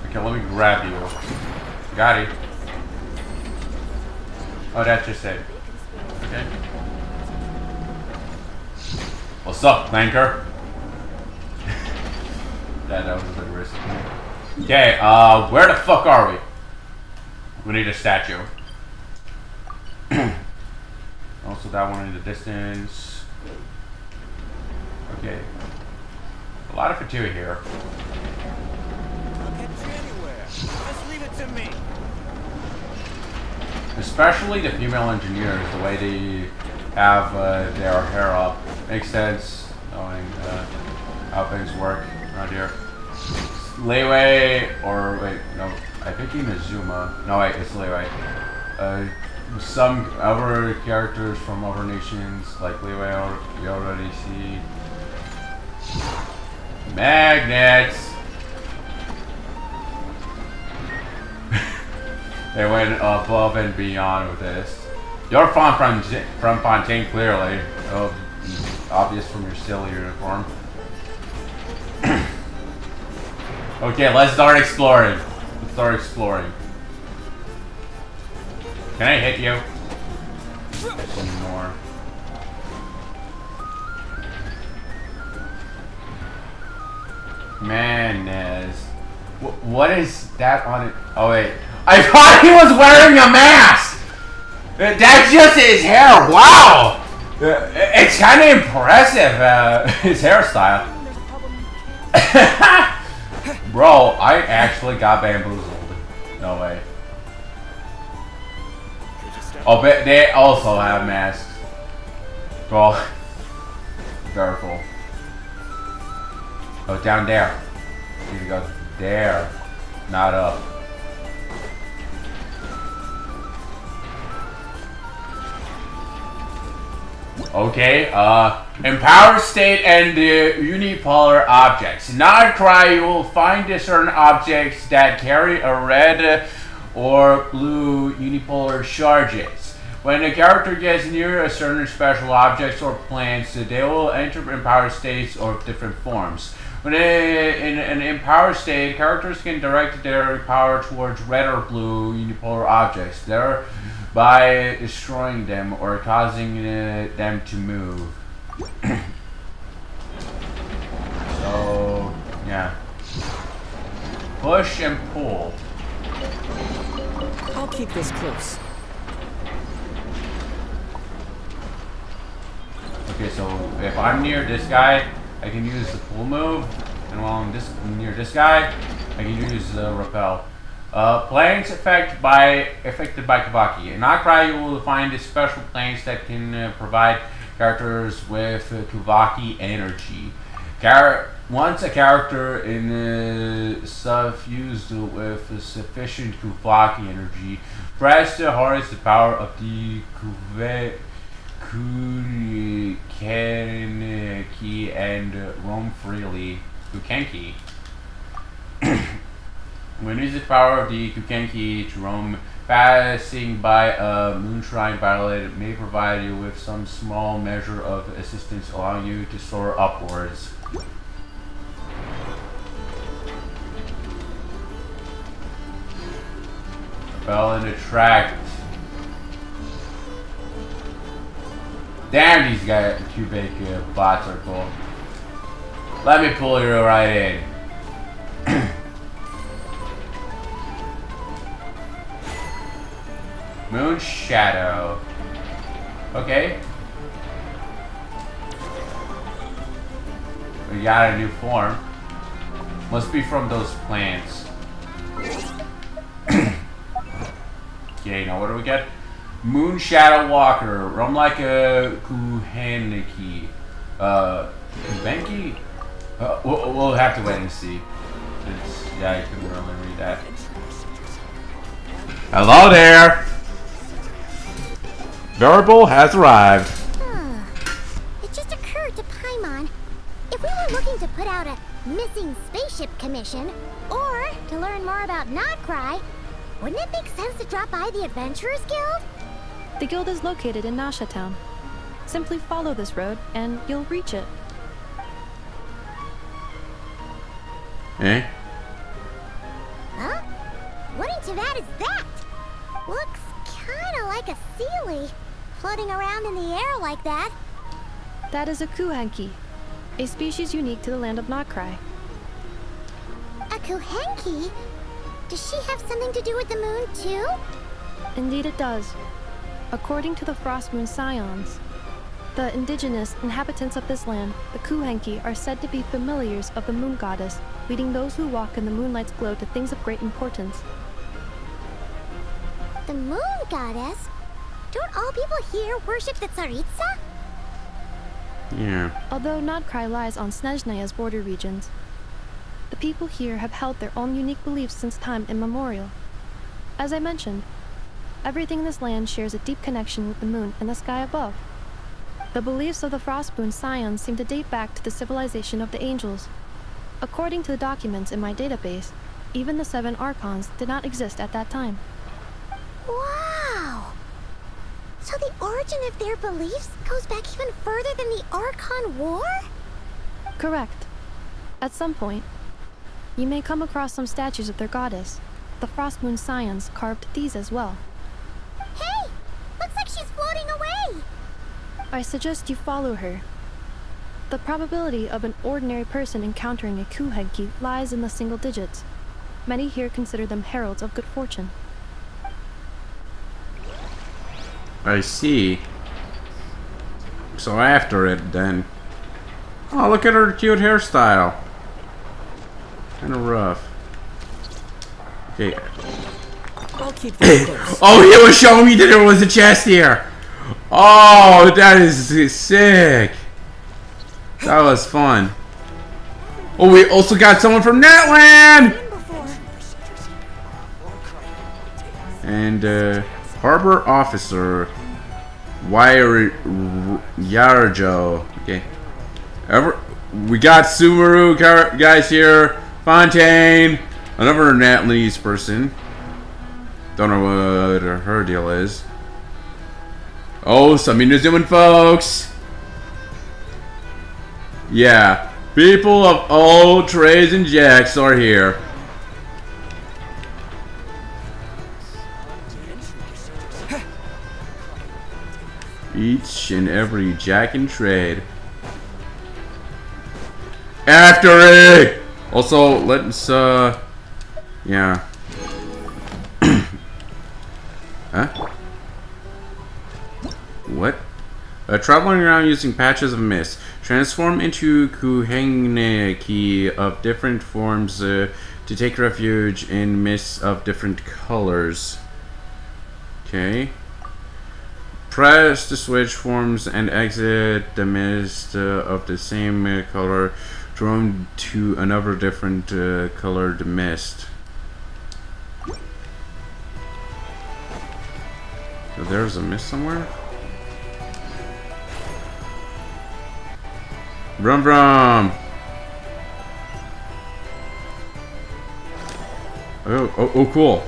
Okay, let me grab you. Got it. Oh, that's just it. Okay. What's up, Clanker? that was a bit risky. Okay, where the fuck are we? We need a statue. Also, that one in the distance. Okay. A lot of fatigue here. I'll get you anywhere. Just leave it to me. Especially the female engineers, the way they have their hair up. Makes sense, knowing how things work around here. Leeway, or wait, no, I think Inazuma. No, wait, it's Leeway. Some other characters from other nations, like Leeway, you already see. Magnets! They went above and beyond with this. You're from Fontaine, clearly. Oh, obvious from your silly uniform. Okay, let's start exploring. Can I hit you? Some more. Manez. What is that on it? Oh wait. I thought he was wearing a mask! That's just his hair. Wow! It's kind of impressive, his hairstyle. Bro, I actually got bamboozled. No way. Oh, but they also have masks. Well, careful. Oh, down there. You need to go there, not up. Okay, empowered state and unipolar objects. In Nodcry, you will find certain objects that carry a red or blue unipolar charges. When a character gets near a certain special objects or plants, they will enter empowered states of different forms. When in an empowered state, characters can direct their power towards red or blue unipolar objects, thereby destroying them or causing them to move. So, yeah. Push and pull. I'll keep this close. Okay, so if I'm near this guy, I can use the pull move, and while I'm near this guy, I can use the repel. Planes affected by Kavaki. In Nodcry, you will find special planes that can provide characters with Kavaki energy. Once a character is suffused with sufficient Kuvaki energy, press to harness the power of the Kukenki and roam freely. Kukenki. When using the power of the Kukenki to roam, passing by a moonshine violet may provide you with some small measure of assistance, allowing you to soar upwards. Fell and attract. Damn, these guys, cubic bots are cool. Let me pull you right in. Moon Shadow. Okay. We got a new form. Must be from those plants. Okay, now what do we get? Moon Shadow Walker. Roam like a Kuhenki. Kubenki? We'll have to wait and see. Yeah, I couldn't really read that. Hello there! Variable has arrived. It just occurred to Paimon. If we were looking to put out a missing spaceship commission, or to learn more about Nodcry, wouldn't it make sense to drop by the Adventurers Guild? The guild is located in Nasha Town. Simply follow this road, and you'll reach it. Eh? Huh? What into that is that? Looks kinda like a Sealy, floating around in the air like that. That is a Kuhenki, a species unique to the land of Nodcry. A Kuhenki? Does she have something to do with the moon, too? Indeed it does. According to the Frost Moon Scions, the indigenous inhabitants of this land, the Kuhenki, are said to be familiars of the moon goddess, leading those who walk in the moonlight's glow to things of great importance. The moon goddess? Don't all people here worship the Tsaritsa? Yeah. Although Nodcry lies on Snezhnaya's border regions, the people here have held their own unique beliefs since time immemorial. As I mentioned, everything in this land shares a deep connection with the moon and the sky above. The beliefs of the Frostmoon Scions seem to date back to the civilization of the angels. According to the documents in my database, even the 7 Archons did not exist at that time. Wow! So the origin of their beliefs goes back even further than the Archon War? Correct. At some point, you may come across some statues of their goddess. The Frostmoon Scions carved these as well. Hey! Looks like she's floating away! I suggest you follow her. The probability of an ordinary person encountering a Kuhenki lies in the single digits. Many here consider them heralds of good fortune. I see. So after it, then. Oh, look at her cute hairstyle. Kinda rough. Okay. I'll keep this close. Oh, he was showing me that there was a chest here. Oh, that is sick. That was fun. Oh, we also got someone from Netland. And Harbor Officer Yarjo. Okay. We got Subaru guys here. Fontaine. Another Natalie's person. Don't know what her deal is. Oh, some Inazuma folks. Yeah. People of all trades and jacks are here. Each and every jack and trade. After it! Also, let's, yeah. Huh? What? Traveling around using patches of mist. Transform into Kuhenki of different forms to take refuge in mists of different colors. Okay. Press the switch forms and exit the mist of the same color. Drawn to another different colored mist. So there's a mist somewhere? Brum brum! Oh, cool.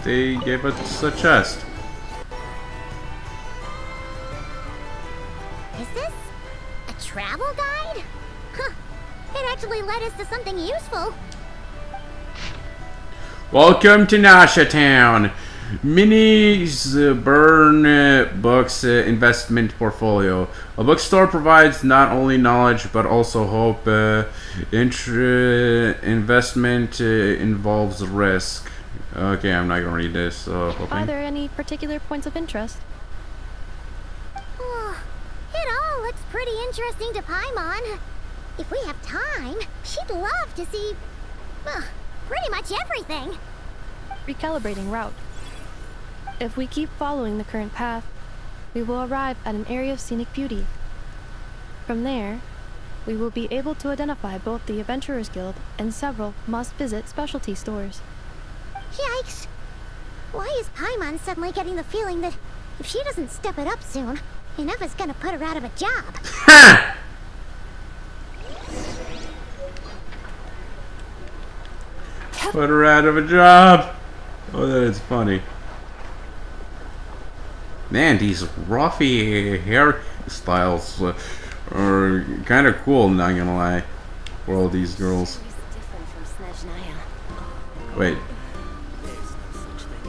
They gave us a chest. Is this a travel guide? Huh. It actually led us to something useful. Welcome to Nasha Town. Minnie's Burn Books investment portfolio. A bookstore provides not only knowledge but also hope. Investment involves risk. Okay, I'm not gonna read this. Are there any particular points of interest? Oh, it all looks pretty interesting to Paimon. If we have time, she'd love to see, well, pretty much everything. Recalibrating route. If we keep following the current path, we will arrive at an area of scenic beauty. From there, we will be able to identify both the Adventurers Guild and several must-visit specialty stores. Yikes! Why is Paimon suddenly getting the feeling that if she doesn't step it up soon, Inupa's gonna put her out of a job? Ha! Put her out of a job. Oh, that is funny. Man, these ruffy hairstyles are kind of cool, not gonna lie, for all these girls. Wait.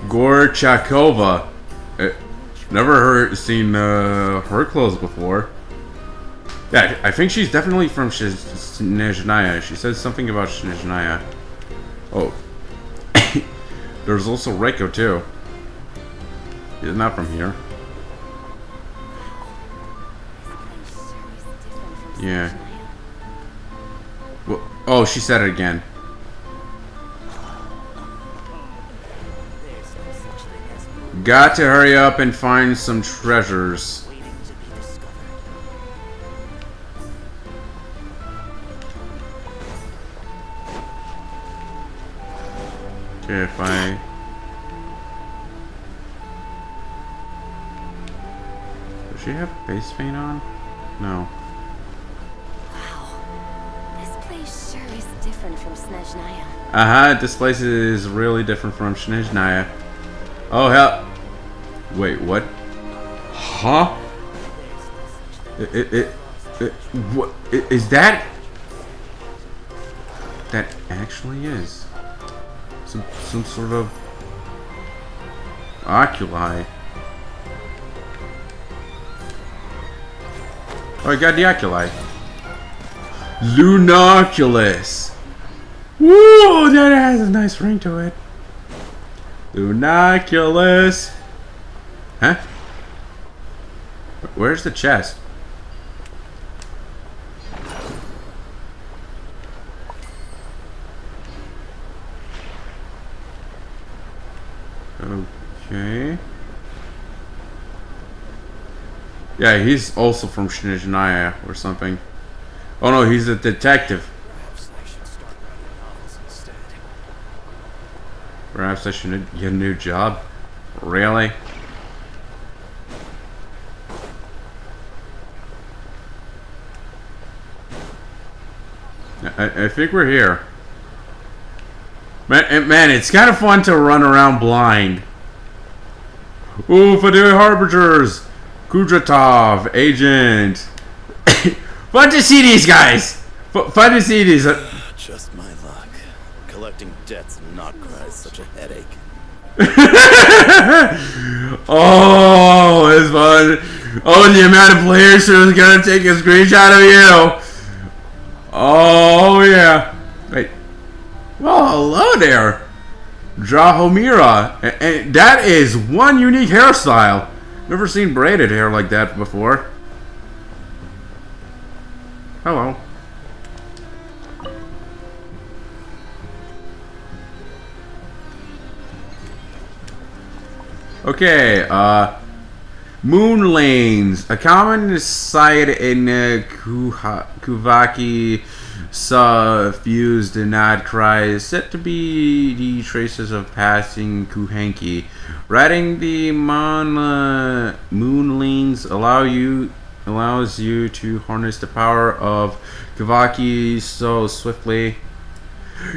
Gorchakova. Never seen her clothes before. Yeah, I think she's definitely from Snezhnaya. She said something about Snezhnaya. Oh. There's also Reiko too. He's not from here. Yeah. Well, oh, she said it again. Got to hurry up and find some treasures. Okay, if I... Does she have face paint on? No. This place is really different from Snezhnaya. Oh hell! Wait, what? Huh? What is that? That actually is some sort of oculi. Oh, I got the oculi. Lunoculus. Woo! That has a nice ring to it. Lunoculus. Huh? Where's the chest? Okay. Yeah, he's also from Snezhnaya or something. Oh no, he's a detective. Perhaps I should get a new job. Really? I think we're here. Man, it's kind of fun to run around blind. Ooh, for the Harbingers! Kudratov, Agent. Fun to see these guys! Fun to see these. Just my luck. Collecting debts not cry such a headache. Oh, it's fun. Oh, the amount of players who's gonna take a screenshot of you. Oh, yeah. Wait. Well, hello there. Drahomira. And that is one unique hairstyle. Never seen braided hair like that before. Hello. Okay, Moon lanes, a common sight in Kuvaki suffused Nod Cry, is said to be the traces of passing Kuhenki. Riding the moon lanes allows you to harness the power of Kuvaki so swiftly.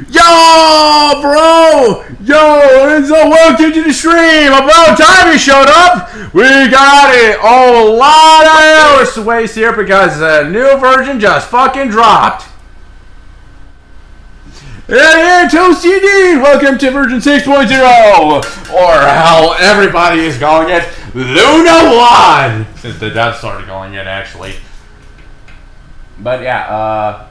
Yo, bro! Yo, and so welcome to the stream! About time you showed up! We got it! Oh, a lot of hours to waste here because the new version just fucking dropped. And here, ToastCD! Welcome to version 6.0! Or how everybody is calling it, Luna 1! Since the devs started calling it, actually. But yeah,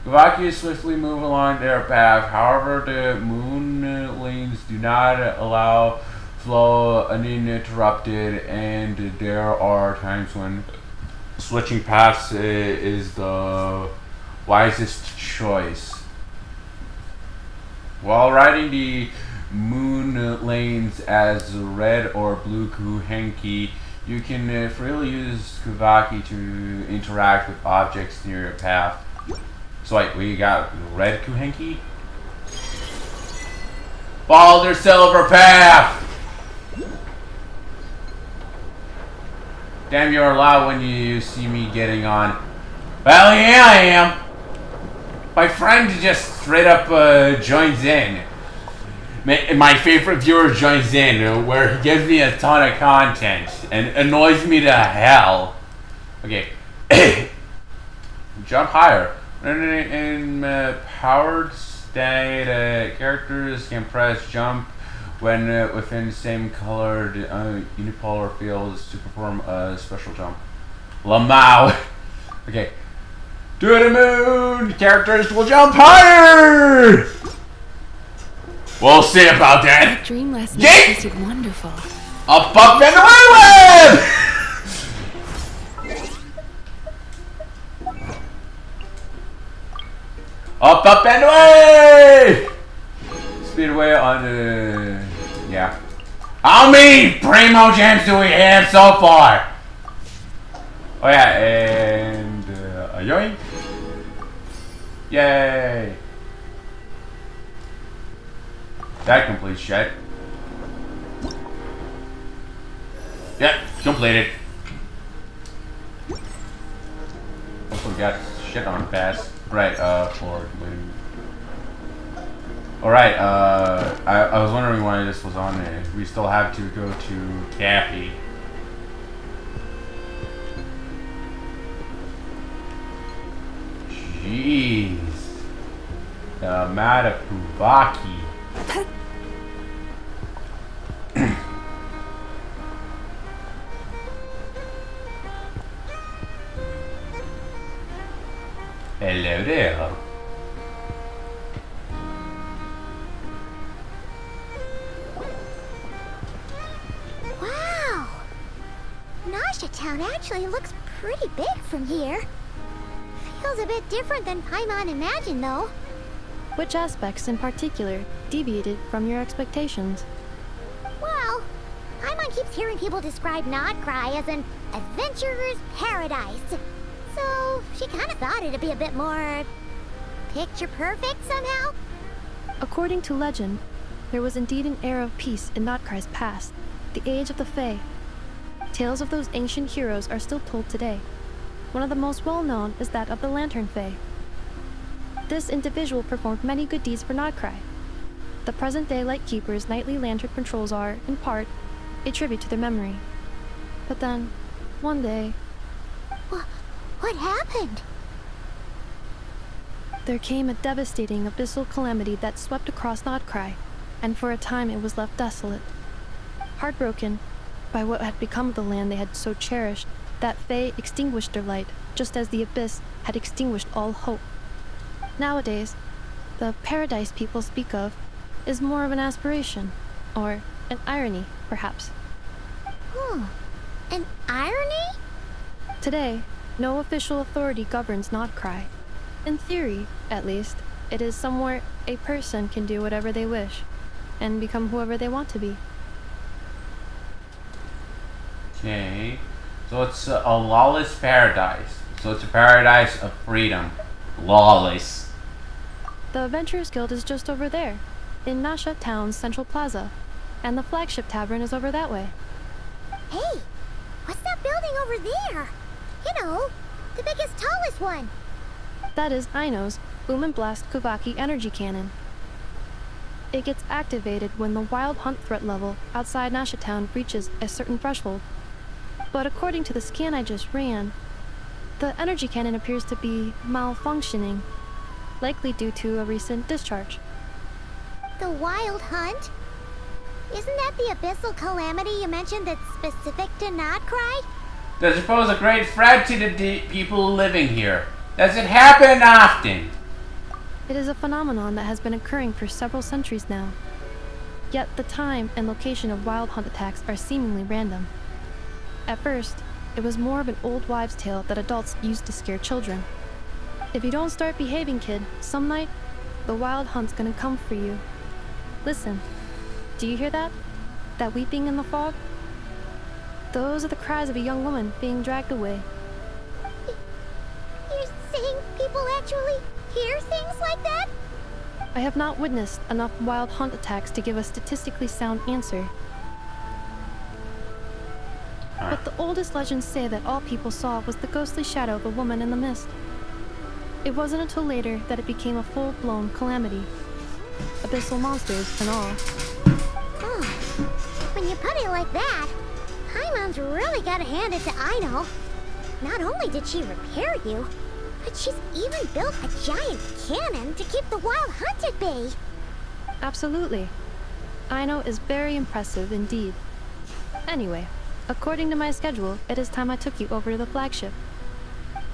Kuvaki swiftly move along their path. However, the moon lanes do not allow flow uninterrupted, and there are times when switching paths is the wisest choice. While riding the moon lanes as red or blue Kuhenki, you can freely use Kuvaki to interact with objects near your path. So wait, we got red Kuhenki? Follow their silver path! Damn, you're loud when you see me getting on. Well, yeah, I am. My friend just straight up joins in. My favorite viewer joins in, where he gives me a ton of content and annoys me to hell. Okay. Jump higher. In powered state, characters can press jump when within the same colored unipolar fields to perform a special jump. Lamau. Okay. To the moon! Characters will jump higher! We'll see about that. That dream last night tasted wonderful. Up and away with! Up and away! Speedway on the... yeah. How many Primo Gems do we have so far? Oh yeah, and... a yoink. Yay! That completes shit. Yep, completed. Hopefully we got shit on pass. Right, for completing. Alright, I was wondering why this was on there. We still have to go to Cappy. Jeez. The amount of Kuvaki. Hello there. Wow! Nasha Town actually looks pretty big from here. Feels a bit different than Paimon imagined, though. Which aspects in particular deviated from your expectations? Well, Paimon keeps hearing people describe Nodcry as an adventurer's paradise. So, she kind of thought it'd be a bit more... picture perfect somehow? According to legend, there was indeed an era of peace in Nodcry's past, the age of the Fae. Tales of those ancient heroes are still told today. One of the most well-known is that of the Lantern Fae. This individual performed many good deeds for Nodcry. The present-day Lightkeeper's nightly lantern patrols are, in part, a tribute to their memory. But then, one day... What happened? There came a devastating abyssal calamity that swept across Nodcry, and for a time it was left desolate. Heartbroken by what had become of the land they had so cherished, that Fae extinguished their light, just as the abyss had extinguished all hope. Nowadays, the paradise people speak of is more of an aspiration, or an irony, perhaps. An irony? Today, no official authority governs Nodcry. In theory, at least, it is somewhere a person can do whatever they wish, and become whoever they want to be. Okay. So it's a lawless paradise. So it's a paradise of freedom. Lawless. The Adventurers Guild is just over there, in Nasha Town's Central Plaza. And the flagship tavern is over that way. Hey, what's that building over there? You know, the biggest, tallest one. That is Aino's Boom and Blast Kuvaki energy cannon. It gets activated when the wild hunt threat level outside Nasha Town reaches a certain threshold. But according to the scan I just ran, the energy cannon appears to be malfunctioning, likely due to a recent discharge. The wild hunt? Isn't that the abyssal calamity you mentioned that's specific to Nodcry? Does it pose a great threat to the people living here? Does it happen often? It is a phenomenon that has been occurring for several centuries now. Yet the time and location of wild hunt attacks are seemingly random. At first, it was more of an old wives' tale that adults used to scare children. If you don't start behaving, kid, some night, the wild hunt's gonna come for you. Listen, do you hear that? That weeping in the fog? Those are the cries of a young woman being dragged away. You're saying people actually hear things like that? I have not witnessed enough wild hunt attacks to give a statistically sound answer. But the oldest legends say that all people saw was the ghostly shadow of a woman in the mist. It wasn't until later that it became a full-blown calamity. Abyssal monsters and all. Oh, when you put it like that, Paimon's really gotta hand it to Aino. Not only did she repair you, but she's even built a giant cannon to keep the wild hunt at bay. Absolutely. Aino is very impressive indeed. Anyway, according to my schedule, it is time I took you over to the flagship.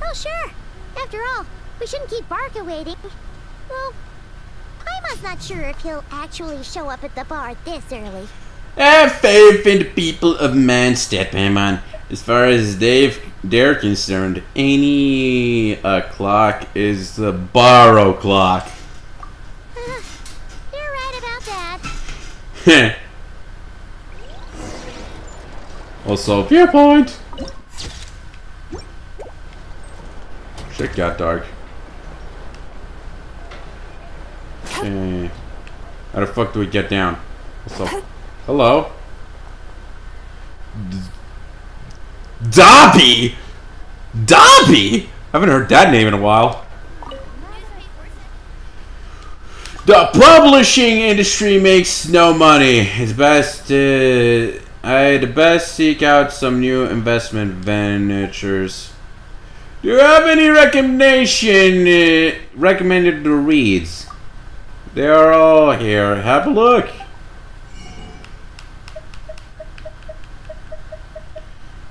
Oh, sure. After all, we shouldn't keep Barca waiting. Well, Paimon's not sure if he'll actually show up at the bar this early. Have faith in the people of Manstead, man. As far as they're concerned, any clock is the borrow clock. You're right about that. Also, viewpoint. Shit got dark. Hey. How the fuck do we get down? Also, hello? Dobby? Dobby? I haven't heard that name in a while. The publishing industry makes no money. It's best I'd best seek out some new investment ventures. Do you have any recommended reads? They are all here. Have a look.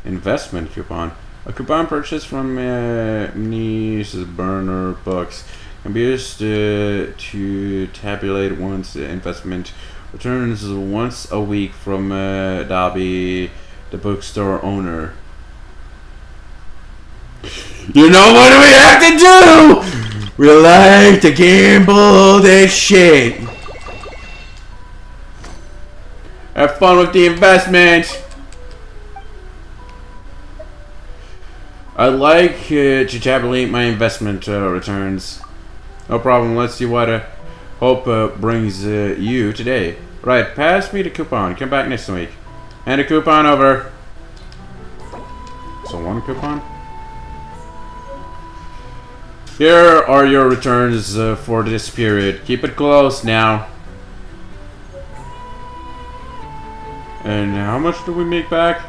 Investment coupon. A coupon purchased from Nice Burner Books can be used to tabulate one's investment returns once a week from Dobby, the bookstore owner. You know what we have to do? We like to gamble this shit. Have fun with the investment. I like to tabulate my investment returns. No problem. Let's see what hope brings you today. Right, pass me the coupon. Come back next week. Hand a coupon over. So one coupon? Here are your returns for this period. Keep it close now. And how much do we make back?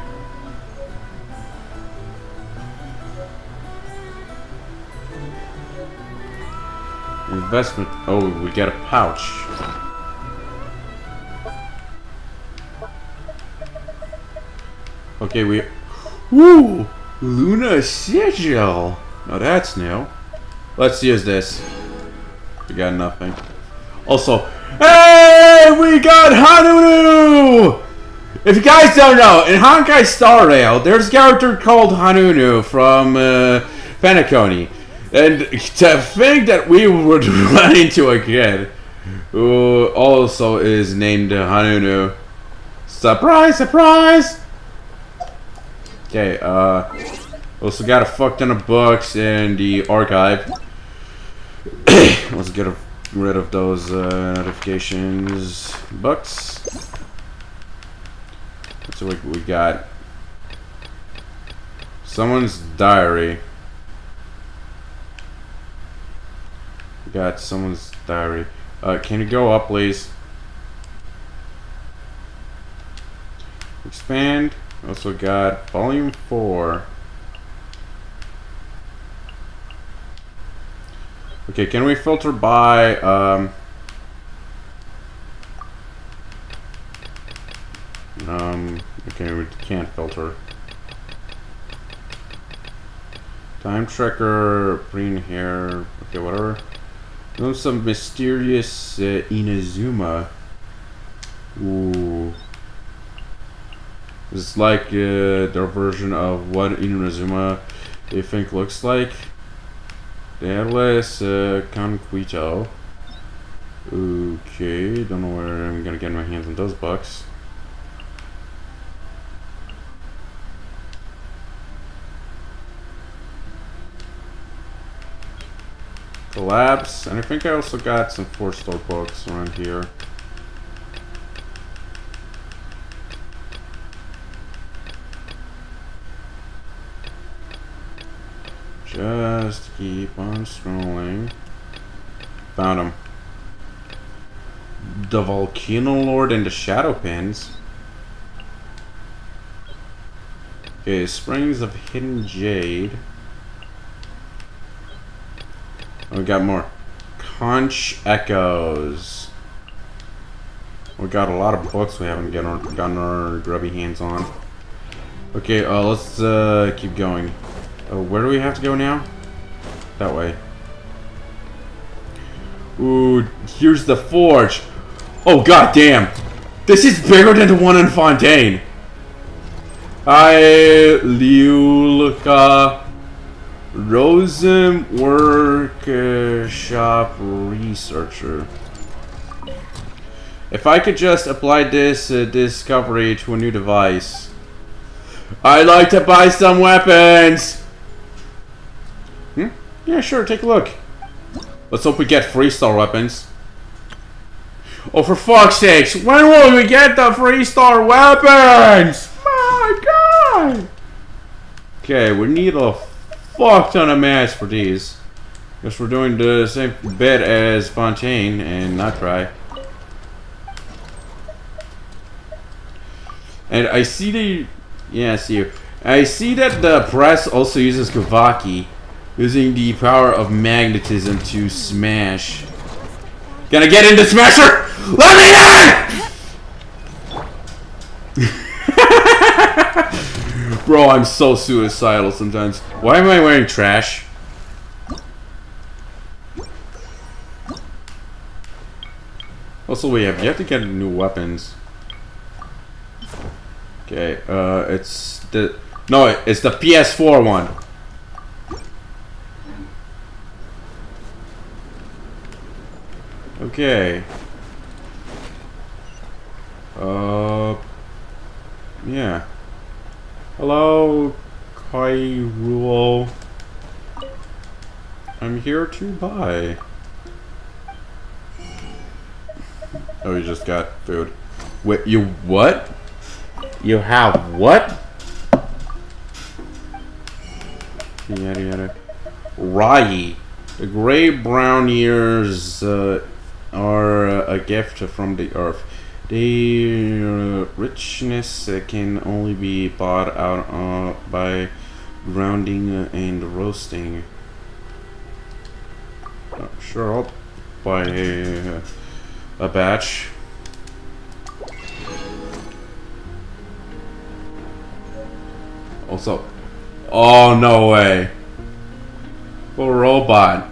Investment. Oh, we got a pouch. Okay, we. Woo! Luna Sigil. Now that's new. Let's use this. We got nothing. Also, hey! We got Hanunu! If you guys don't know, in Honkai Star Rail, there's a character called Hanunu from Penacony. And to think that we would run into a kid who also is named Hanunu. Surprise, surprise! Okay, also got a fuck ton of books in the archive. Let's get rid of those notifications. Books. Let's see what we got. Someone's diary. We got someone's diary. Can you go up, please? Expand. Also got volume 4. Okay, can we filter by okay, we can't filter. Time tracker, green hair, okay, whatever. There's some mysterious Inazuma. Ooh. It's like their version of what Inazuma they think looks like. The Atlas Conquito. Okay, don't know where I'm gonna get my hands on those bucks. Collapse, and I think I also got some 4-star books around here. Just keep on scrolling. Found him. The Volcano Lord and the Shadow Pins. Okay, Springs of Hidden Jade. Oh, we got more. Conch Echoes. We got a lot of books we haven't gotten our grubby hands on. Okay, let's keep going. Where do we have to go now? That way. Ooh, here's the forge. Oh, god damn. This is bigger than the one in Fontaine. Liulka Rosen Workshop Researcher. If I could just apply this discovery to a new device. I'd like to buy some weapons. Yeah, sure, take a look. Let's hope we get 3-star weapons. Oh, for fuck's sakes, when will we get the 3-star weapons? My god! Okay, we need a fuck ton of mats for these. Guess we're doing the same bit as Fontaine and not try. And I see the... Yeah, I see you. I see that the press also uses Kavaki, using the power of magnetism to smash. Gonna get into Smasher! Let me in! Bro, I'm so suicidal sometimes. Why am I wearing trash? Also, we have yet to get new weapons. Okay, it's the... No, it's the PS4 one. Okay. Yeah. Hello, Kairuo. I'm here to buy. Oh, you just got food. Wait, you what? You have what? Yada yada. Rai. The gray-brown ears are a gift from the earth. Their richness can only be bought out by grounding and roasting. Sure, I'll buy a batch. Also, oh no way! A robot.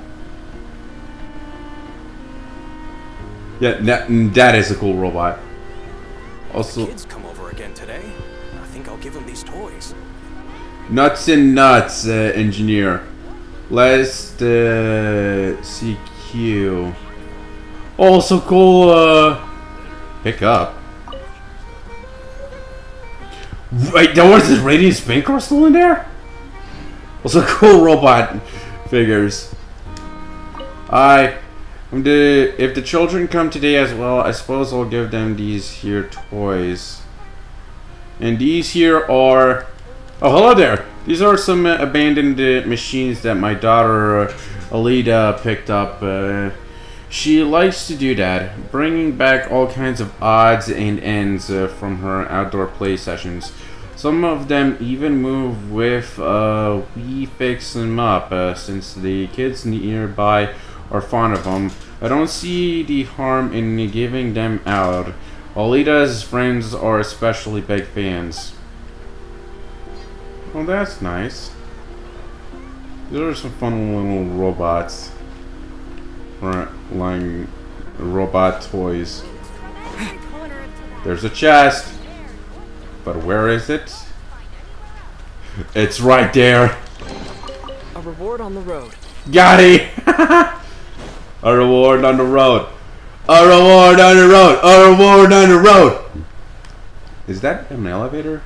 Yeah, that is a cool robot. Also, kids come over again today. I think I'll give them these toys. Nuts and nuts, engineer. Let's CQ. Also cool. Pick up. Wait, there was this radiant spin crystal in there? Also cool robot figures. If the children come today as well, I suppose I'll give them these here toys. And these here are... Oh, hello there! These are some abandoned machines that my daughter Alida picked up. She likes to do that, bringing back all kinds of odds and ends from her outdoor play sessions. Some of them even move with we fix them up, since the kids nearby are fond of them. I don't see the harm in giving them out. Alida's friends are especially big fans. Oh, that's nice. These are some fun little robots. Like robot toys. There's a chest. But where is it? It's right there. A reward on the road. Got it! A reward on the road. A reward on the road. A reward on the road. Is that an elevator?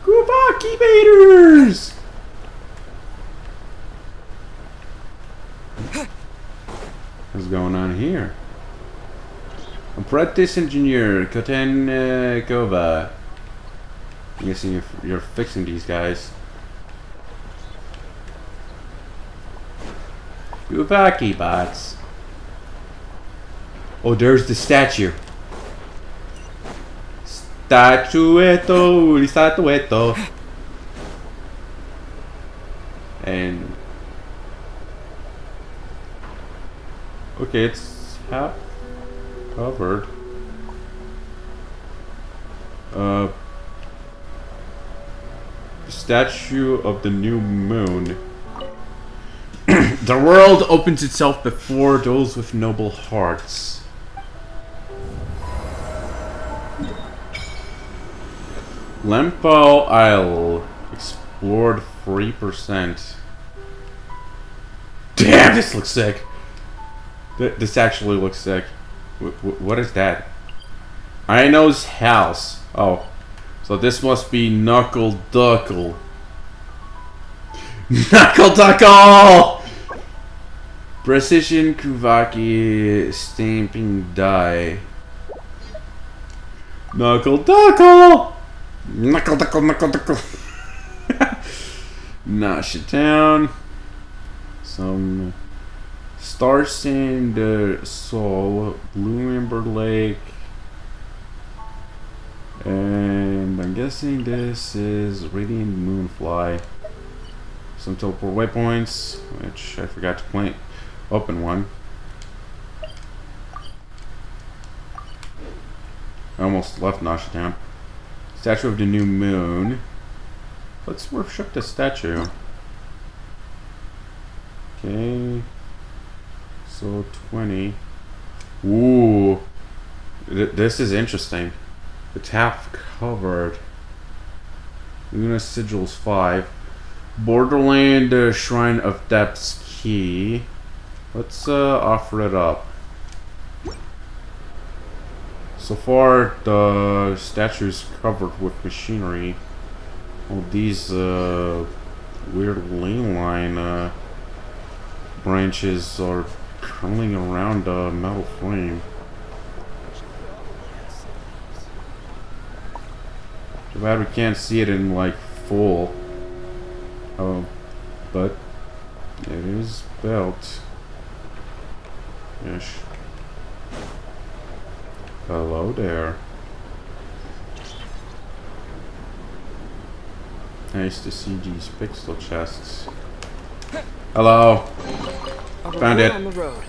Kubaki Baders! What's going on here? Apprentice engineer Koten Kova. I'm guessing you're fixing these guys. Kubaki bots. Oh, there's the statue. Statuetto. And okay, it's half covered. Statue of the new moon. The world opens itself before those with noble hearts. Lempo Isle explored 3%. Damn, this looks sick. This actually looks sick. What is that? Ino's house. Oh, so this must be Knuckle Duckle. Knuckle Duckle! Precision Kuvaki stamping die. Knuckle Duckle! Knuckle Duckle, Knuckle Duckle. Nasha Town. Some Star Sand Soul, Blue Ember Lake. And I'm guessing this is Radiant Moonfly. Some teleport waypoints, which I forgot to plant. Open one. I almost left Nasha Town. Statue of the New Moon. Let's worship the statue. Okay. So 20. Ooh. This is interesting. It's half covered. Luna Sigils 5. Borderland Shrine of Depths key. Let's offer it up. So far, the statue is covered with machinery. All these weird ley line branches are curling around a metal frame. Too bad we can't see it in like full. Oh, but it is built. Ish. Hello there. Nice to see these pixel chests. Hello. Found it. On the road.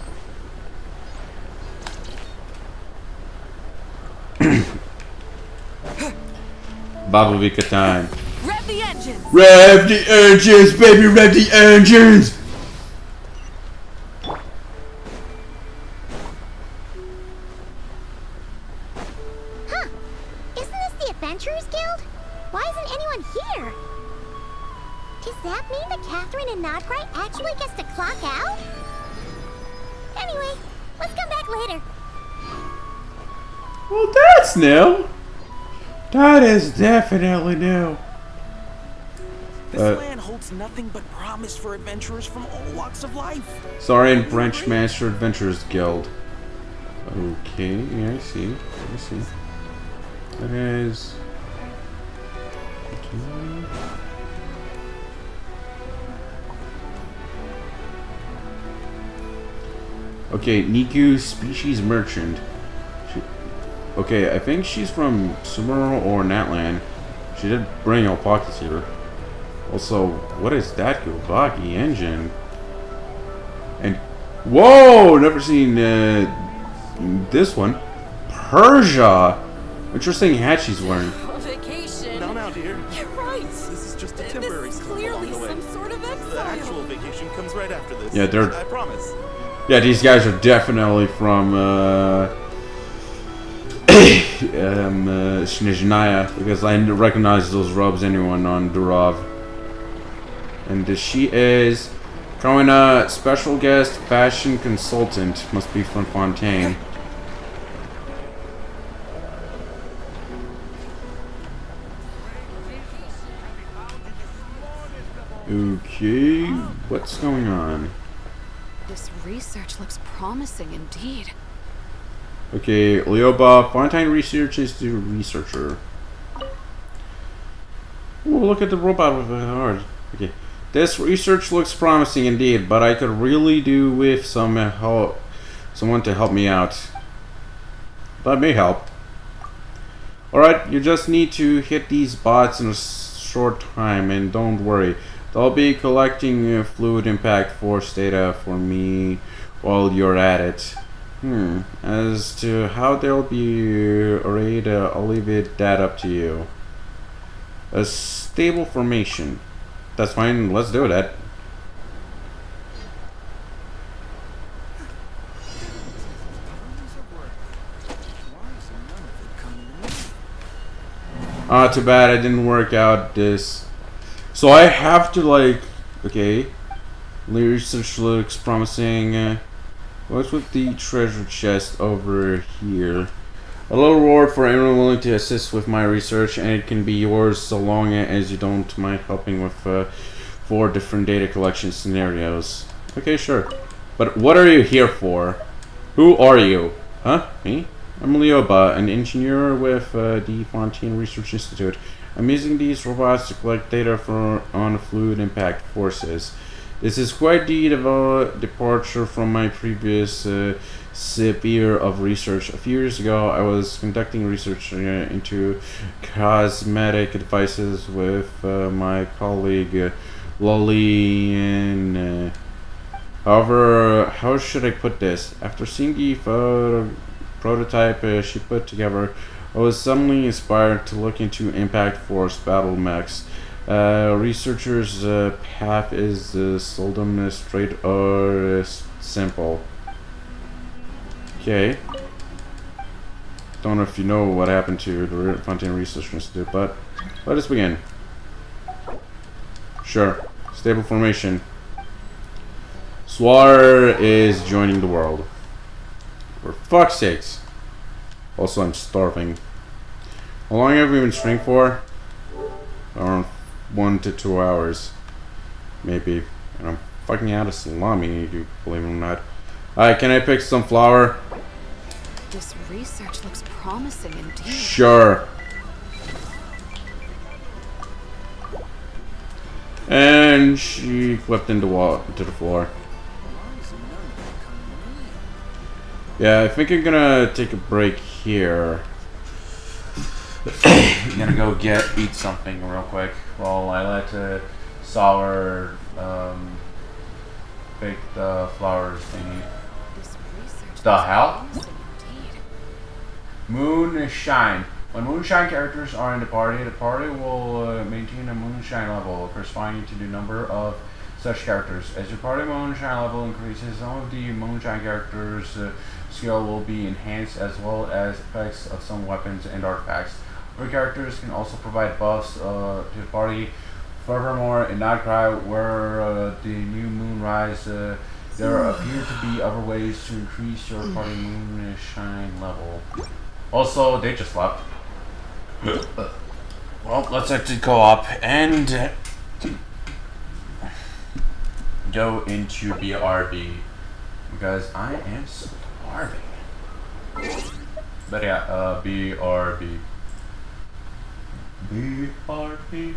Babavika time. Rev the engines! Rev the engines, baby, rev the engines! Huh. Isn't this the Adventurers Guild? Why isn't anyone here? Does that mean that Catherine and Nodbright actually gets to clock out? Anyway, let's come back later. Well, that's new. That is definitely new. This land holds nothing but promise for adventurers from all walks of life. Saurian Branchmaster Adventurers Guild. Okay, yeah, I see. I see. That is. Okay, Niku Species Merchant. Okay, I think she's from Sumeru or Natlan. She did bring alpacas here. Also, what is that Gobaki engine? And whoa, never seen this one. Persia. Interesting hat she's wearing. Vacation. Now, dear. You're right. This is just a temporary This is stop clearly along the way. some sort of exile. The actual vacation comes right after this. Yeah, they're. I promise. Yeah, these guys are definitely from Snezhnaya, because I recognize those robes anyone on Durov. And she is Karina, special guest fashion consultant. Must be from Fontaine. Okay, what's going on? This research looks promising indeed. Okay, Leoba, Fontaine researches the researcher. Ooh, look at the robot with the heart. Okay, this research looks promising indeed, but I could really do with some help, someone to help me out. That may help. Alright, you just need to hit these bots in a short time, and don't worry. They'll be collecting fluid impact force data for me while you're at it. As to how they'll be arrayed, I'll leave that up to you. A stable formation. That's fine, let's do that. Too bad I didn't work out this. So I have to like, okay, research looks promising. What's with the treasure chest over here? A little reward for anyone willing to assist with my research, and it can be yours so long as you don't mind helping with 4 different data collection scenarios. Okay, sure. But what are you here for? Who are you? Huh? Me? I'm Leoba, an engineer with the Fontaine Research Institute. I'm using these robots to collect data on fluid impact forces. This is quite the departure from my previous sphere of research. A few years ago, I was conducting research into cosmetic devices with my colleague Lolly. However, how should I put this? After seeing the prototype she put together, I was suddenly inspired to look into impact force battle mechs. Researchers' path is seldom straight or simple. Okay. Don't know if you know what happened to the Fontaine Research Institute, but let us begin. Sure. Stable formation. Swar is joining the world. For fuck's sakes. Also, I'm starving. How long have we been streaming for? Around 1 to 2 hours. Maybe. And I'm fucking out of salami, if you believe it or not. Alright, can I pick some flour? This research looks promising indeed. Sure. And she flipped into the floor. Yeah, I think I'm gonna take a break here. I'm gonna go eat something real quick while I let Sour bake the flowers thingy. The hell? Moonshine. When moonshine characters are in the party will maintain a moonshine level corresponding to the number of such characters. As your party moonshine level increases, some of the moonshine characters' skill will be enhanced, as well as effects of some weapons and artifacts. Other characters can also provide buffs to the party. Furthermore, in Nightcry, where the new moon rise, there appear to be other ways to increase your party moonshine level. Also, they just left. Well, let's exit co-op and go into BRB because I am starving. But yeah, BRB. BRB.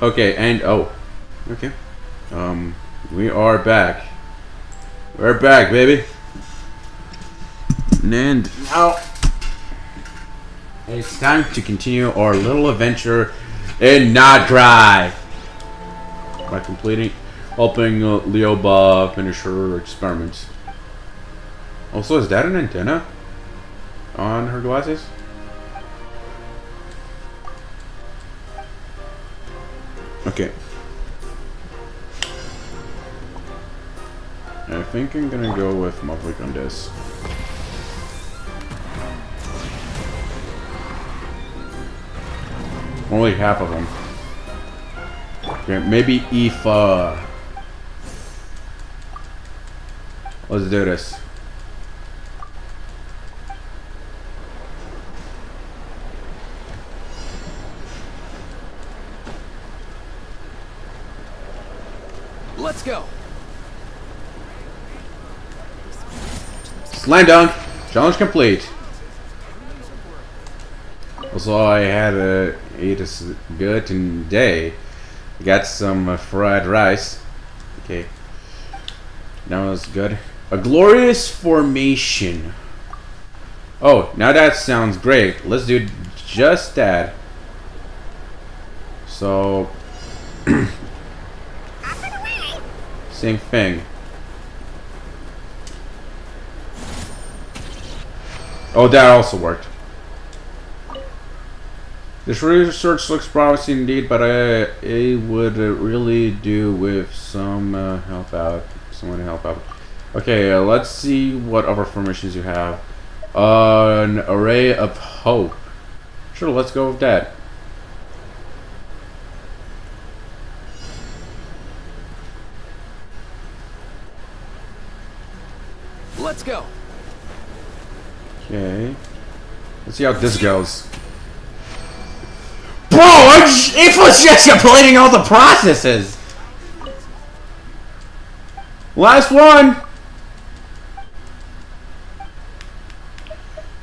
Okay, and oh, okay. We are back. We're back, baby. And now it's time to continue our little adventure in Nodcry by helping Leoba finish her experiments. Also, is that an antenna on her glasses? Okay. I think I'm gonna go with Maverick on this. Only half of them. Okay, maybe Aoife. Let's do this. Let's go. Slam dunk. Challenge complete. Also, I had ate a good day. Got some fried rice. Okay. That was good. A glorious formation. Oh, now that sounds great. Let's do just that. So, same thing. Oh, that also worked. This research looks promising indeed, but it would really do with some someone to help out. Okay, let's see what other formations you have. An array of hope. Sure, let's go with that. Let's go. Okay. Let's see how this goes. Bro, it was just completing all the processes. Last one.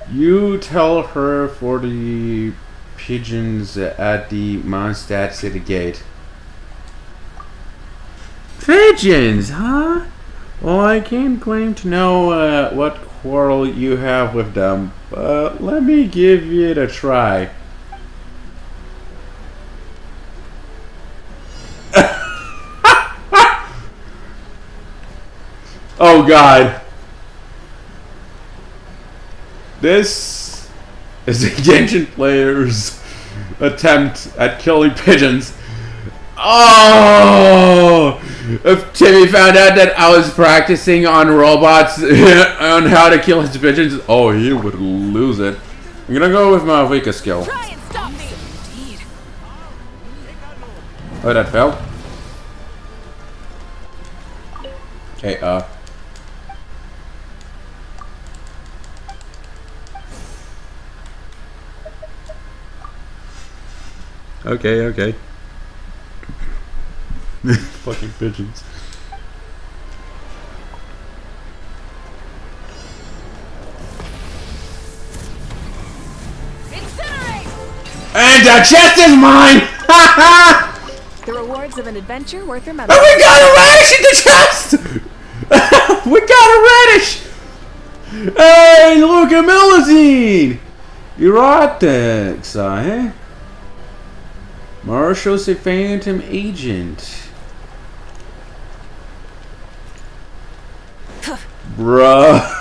You tell her for the pigeons at the Mondstadt City Gate. Pigeons, huh? Well, I can't claim to know what quarrel you have with them, but let me give it a try. Oh god. This is a genshin player's attempt at killing pigeons. Oh! If Timmy found out that I was practicing on robots on how to kill his pigeons, oh, he would lose it. I'm gonna go with my weakest skill. Try and stop me. Indeed. Oh, that fell. Okay, Okay. Fucking pigeons. Incinerate! And the chest is mine! The rewards of an adventure worth And remembering. we got a radish in the chest! We got a radish! Hey, look at Melusine! Erotics, eh? Marshall's a phantom agent. Bruh.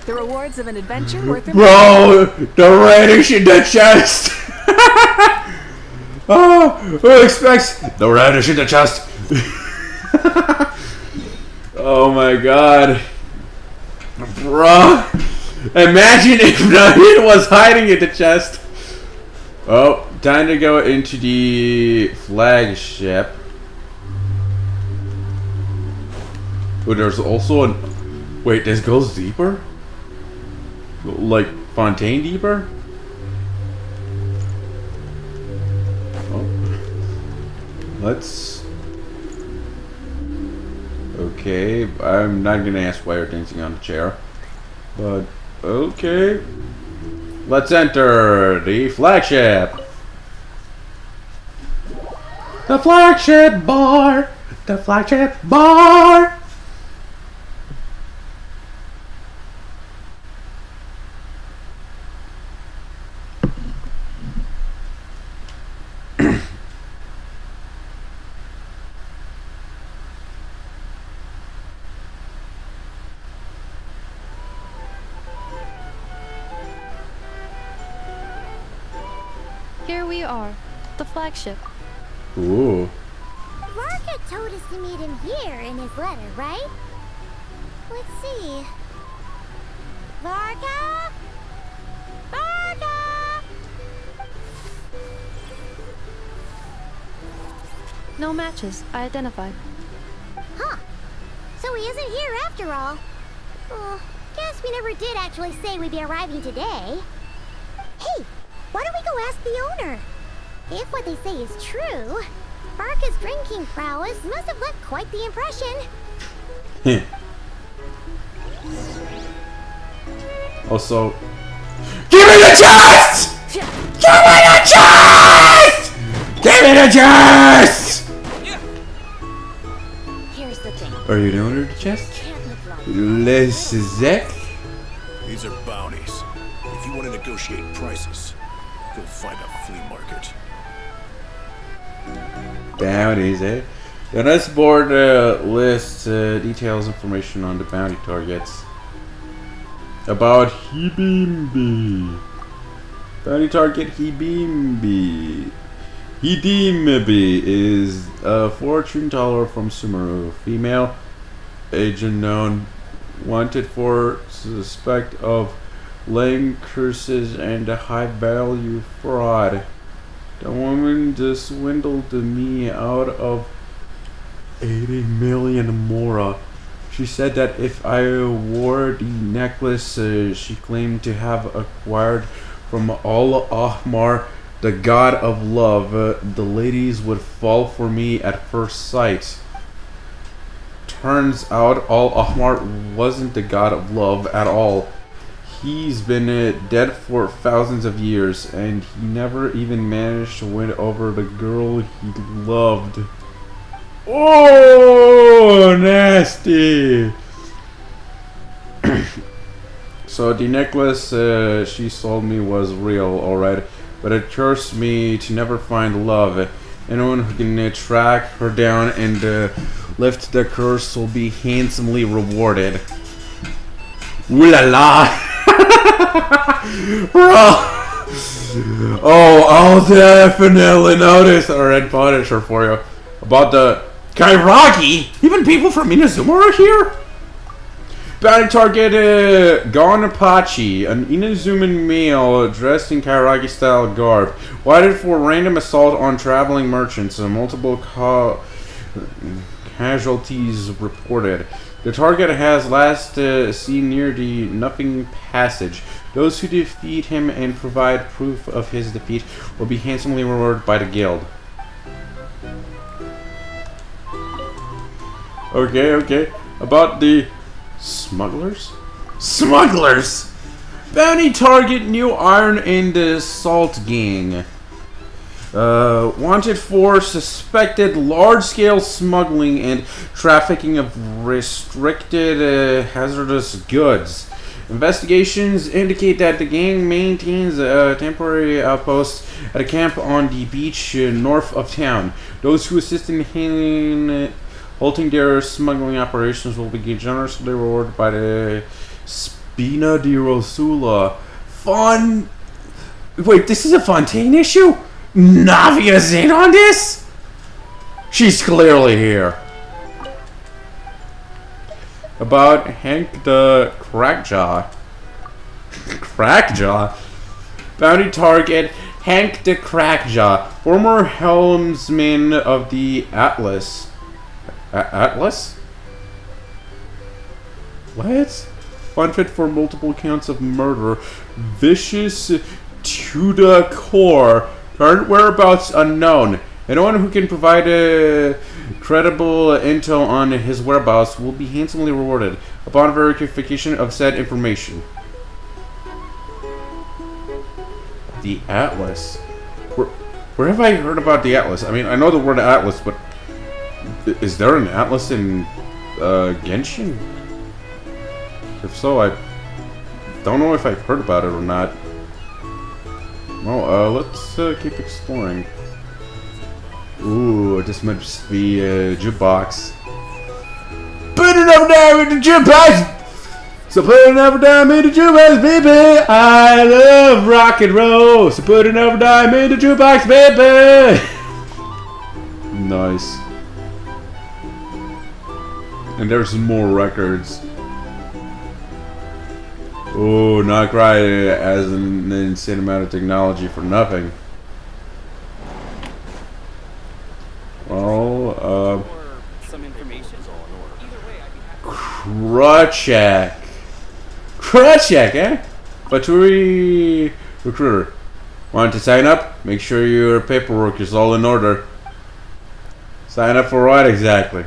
The rewards of an adventure worth Bro, the radish in the chest. Oh, who expects the radish in the chest? Oh my god. Bruh. Imagine if the hit was hiding in the chest. Oh, time to go into the flagship. Oh, there's also an... Wait, this goes deeper? Like, Fontaine deeper? Oh. Let's... Okay, I'm not gonna ask why you're dancing on the chair. But, okay. Let's enter the flagship. The flagship bar. The flagship bar. Here we are, the flagship. Ooh. Varka told us to meet him here in his letter, right? Let's see. Varka? Varka! No matches, I identified. Huh. So he isn't here after all. Well, guess we never did actually say we'd be arriving today. Hey, why don't we go ask the owner? If what they say is true, Varka's drinking prowess must have left quite the impression. Also, give me the chest! Give me the chest! Give me the chest! Here's the thing. Are you doing the chest? Les Zek? These are bounties. If you want to negotiate prices, go find a flea market. Bounties, eh? The next board lists details information on the bounty targets. About Hibimbi. Bounty target Hibimbi. Hidimbi is a fortune teller from Sumeru. Female, agent known, wanted for suspect of laying curses and high value fraud. The woman just swindled me out of 80 million mora. She said that if I wore the necklace she claimed to have acquired from Al Ahmar, the god of love, the ladies would fall for me at first sight. Turns out Al Ahmar wasn't the god of love at all. He's been dead for thousands of years, and he never even managed to win over the girl he loved. Oh, nasty! So the necklace she sold me was real, alright, but it cursed me to never find love. Anyone who can track her down and lift the curse will be handsomely rewarded. Ooh la la! Oh, I'll definitely notice a red punisher for you. About the Kairagi? Even people from Inazuma are here? Bounty target Gonapachi, an Inazuman male dressed in Kairagi style garb, wanted for random assault on traveling merchants. Multiple casualties reported. The target has last seen near the Nothing Passage. Those who defeat him and provide proof of his defeat will be handsomely rewarded by the guild. Okay. About the smugglers? Smugglers! Bounty target New Iron in the Salt Gang. Wanted for suspected large-scale smuggling and trafficking of restricted hazardous goods. Investigations indicate that the gang maintains a temporary outpost at a camp on the beach north of town. Those who assist in halting their smuggling operations will be generously rewarded by the Spina di Rosula. Wait, this is a Fontaine issue? Navia's in on this? She's clearly here. About Hank the Crackjaw. Crackjaw? Bounty target Hank the Crackjaw, former helmsman of the Atlas. Atlas? What? Wanted for multiple counts of murder. Vicious to the core. Current whereabouts unknown. Anyone who can provide credible intel on his whereabouts will be handsomely rewarded upon verification of said information. The Atlas. Where have I heard about the Atlas? I mean, I know the word Atlas, but is there an Atlas in Genshin? If so, I don't know if I've heard about it or not. Well, let's keep exploring. Ooh, this must be a jukebox. Put it over there in the jukebox! So put it over there in the jukebox, baby! I love rock and roll! So put it over there in the jukebox, baby! Nice. And there's some more records. Oh, not quite as in insane amount of technology for nothing. Well, some information. Crutchak. Crutchak, eh? Faturi recruiter. Want to sign up? Make sure your paperwork is all in order. Sign up for what exactly?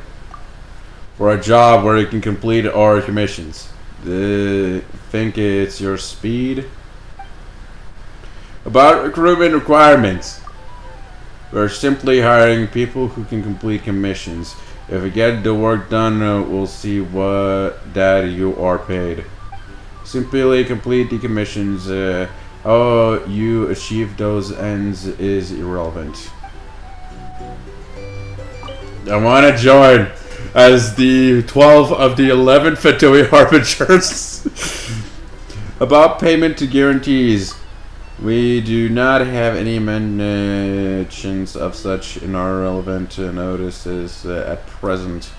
For a job where you can complete our commissions. Think it's your speed? About recruitment requirements. We're simply hiring people who can complete commissions. If we get the work done, we'll see that you are paid. Simply complete the commissions. How you achieve those ends is irrelevant. I want to join as the 12 of the 11 Fatui Harbingers. About payment guarantees. We do not have any mentions of such in our relevant notices at present.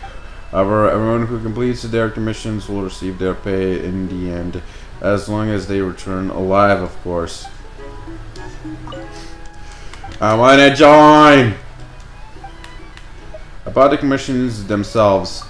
However, everyone who completes their commissions will receive their pay in the end, as long as they return alive, of course. I want to join! About the commissions themselves.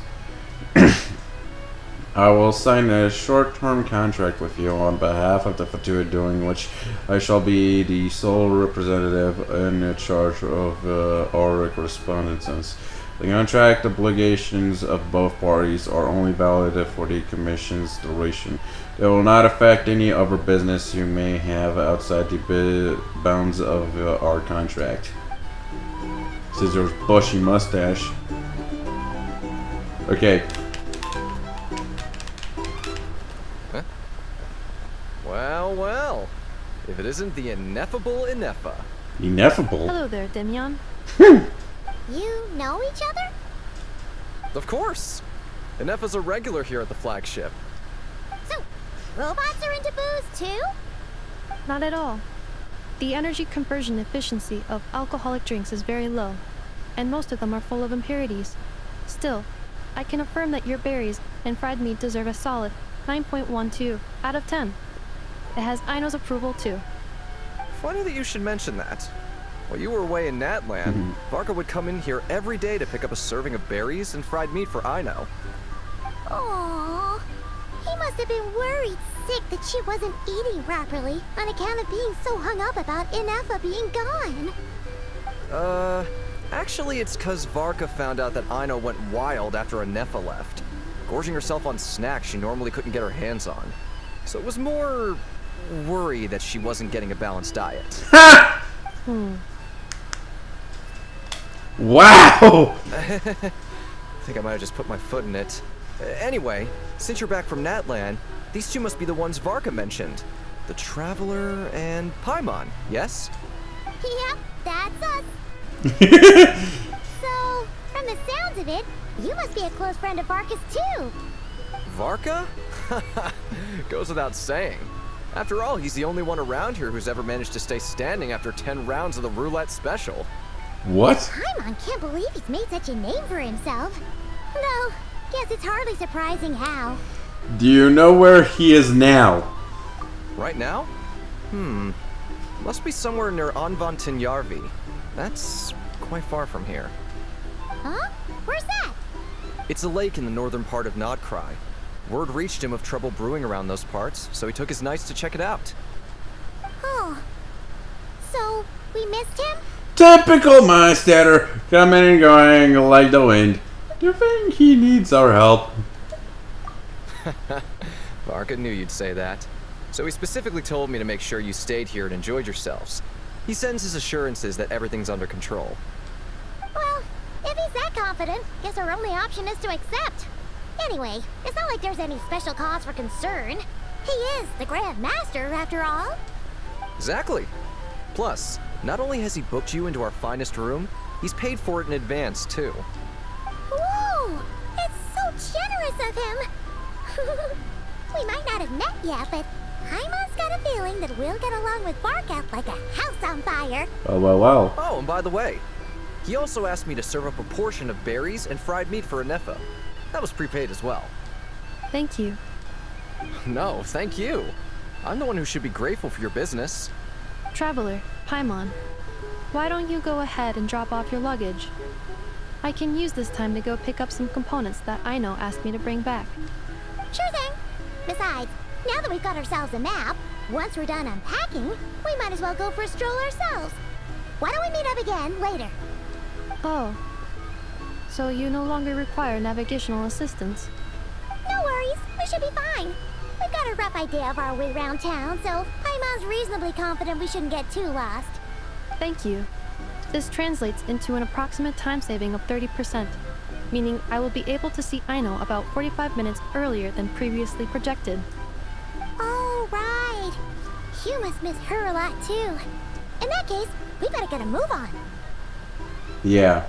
I will sign a short-term contract with you on behalf of the Fatui, doing which I shall be the sole representative in charge of our correspondences. The contract obligations of both parties are only valid for the commission's duration. They will not affect any other business you may have outside the bounds of our contract. Scissors, bushy mustache. Okay. Huh? Well, well. If it isn't the ineffable Ineffa. Ineffable? Hello there, Demian. You know each other? Of course. Ineffa's a regular here at the flagship. So, robots are into booze too? Not at all. The energy conversion efficiency of alcoholic drinks is very low, and most of them are full of impurities. Still, I can affirm that your berries and fried meat deserve a solid 9.12 out of 10. It has Aino's approval too. Funny that you should mention that. While you were away in Natland, Varka would come in here every day to pick up a serving of berries and fried meat for Aino. Aww. He must have been worried sick that she wasn't eating properly on account of being so hung up about Ineffa being gone. Actually it's 'cause Varka found out that Aino went wild after Ineffa left, gorging herself on snacks she normally couldn't get her hands on. So it was more worry that she wasn't getting a balanced diet. Wow! I think I might have just put my foot in it. Anyway, since you're back from Natland, these two must be the ones Varka mentioned. The Traveler and Paimon, yes? Yep, that's us. So, from the sounds of it, you must be a close friend of Varka's too. Varka? Goes without saying. After all, he's the only one around here who's ever managed to stay standing after 10 rounds of the roulette special. What? Paimon can't believe he's made such a name for himself. Though, guess it's hardly surprising how. Do you know where he is now? Right now? Must be somewhere near Anvantinyarvi. That's quite far from here. Huh? Where's that? It's a lake in the northern part of Nodcry. Word reached him of trouble brewing around those parts, so he took his knights to check it out. Oh. So, we missed him? Typical Mindstatter, coming and going like the wind. Do you think he needs our help? Varka knew you'd say that. So he specifically told me to make sure you stayed here and enjoyed yourselves. He sends his assurances that everything's under control. Well, if he's that confident, guess our only option is to accept. Anyway, it's not like there's any special cause for concern. He is the Grand Master, after all. Exactly. Plus, not only has he booked you into our finest room, he's paid for it in advance, too. Whoa! It's so generous of him! We might not have met yet, but Paimon's got a feeling that we'll get along with Barkat like a house on fire. Oh, well. Oh, and by the way, he also asked me to serve up a portion of berries and fried meat for Anefa. That was prepaid as well. Thank you. No, thank you. I'm the one who should be grateful for your business. Traveler, Paimon, why don't you go ahead and drop off your luggage? I can use this time to go pick up some components that Aino asked me to bring back. Sure thing. Besides, now that we've got ourselves a map, once we're done unpacking, we might as well go for a stroll ourselves. Why don't we meet up again later? Oh. So you no longer require navigational assistance? No worries, we should be fine. We've got a rough idea of our way around town, so Paimon's reasonably confident we shouldn't get too lost. Thank you. This translates into an approximate time saving of 30%, meaning I will be able to see Aino about 45 minutes earlier than previously projected. Oh, right. You must miss her a lot, too. In that case, we better get a move on. Yeah.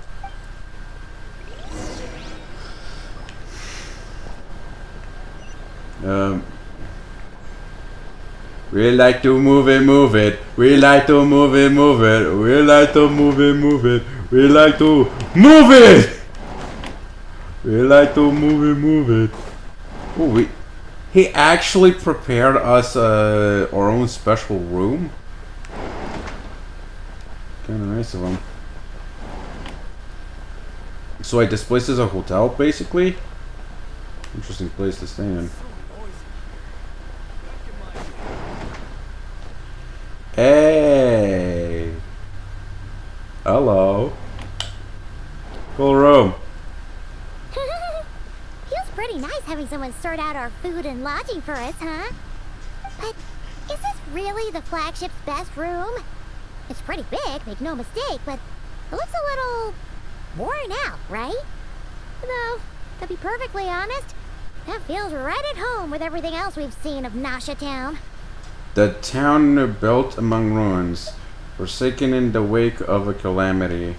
We like to move it. We like to move it. We like to move it. We like to move it. We like to move it. Oh, he actually prepared us our own special room. Kind of nice of him. So like this place is a hotel, basically. Interesting place to stay in. Hey. Hello. Cool room. Feels pretty nice having someone sort out our food and lodging for us, huh? But is this really the flagship's best room? It's pretty big, make no mistake, but it looks a little worn out, right? Though, to be perfectly honest, that feels right at home with everything else we've seen of Nasha Town. The town built among ruins, forsaken in the wake of a calamity.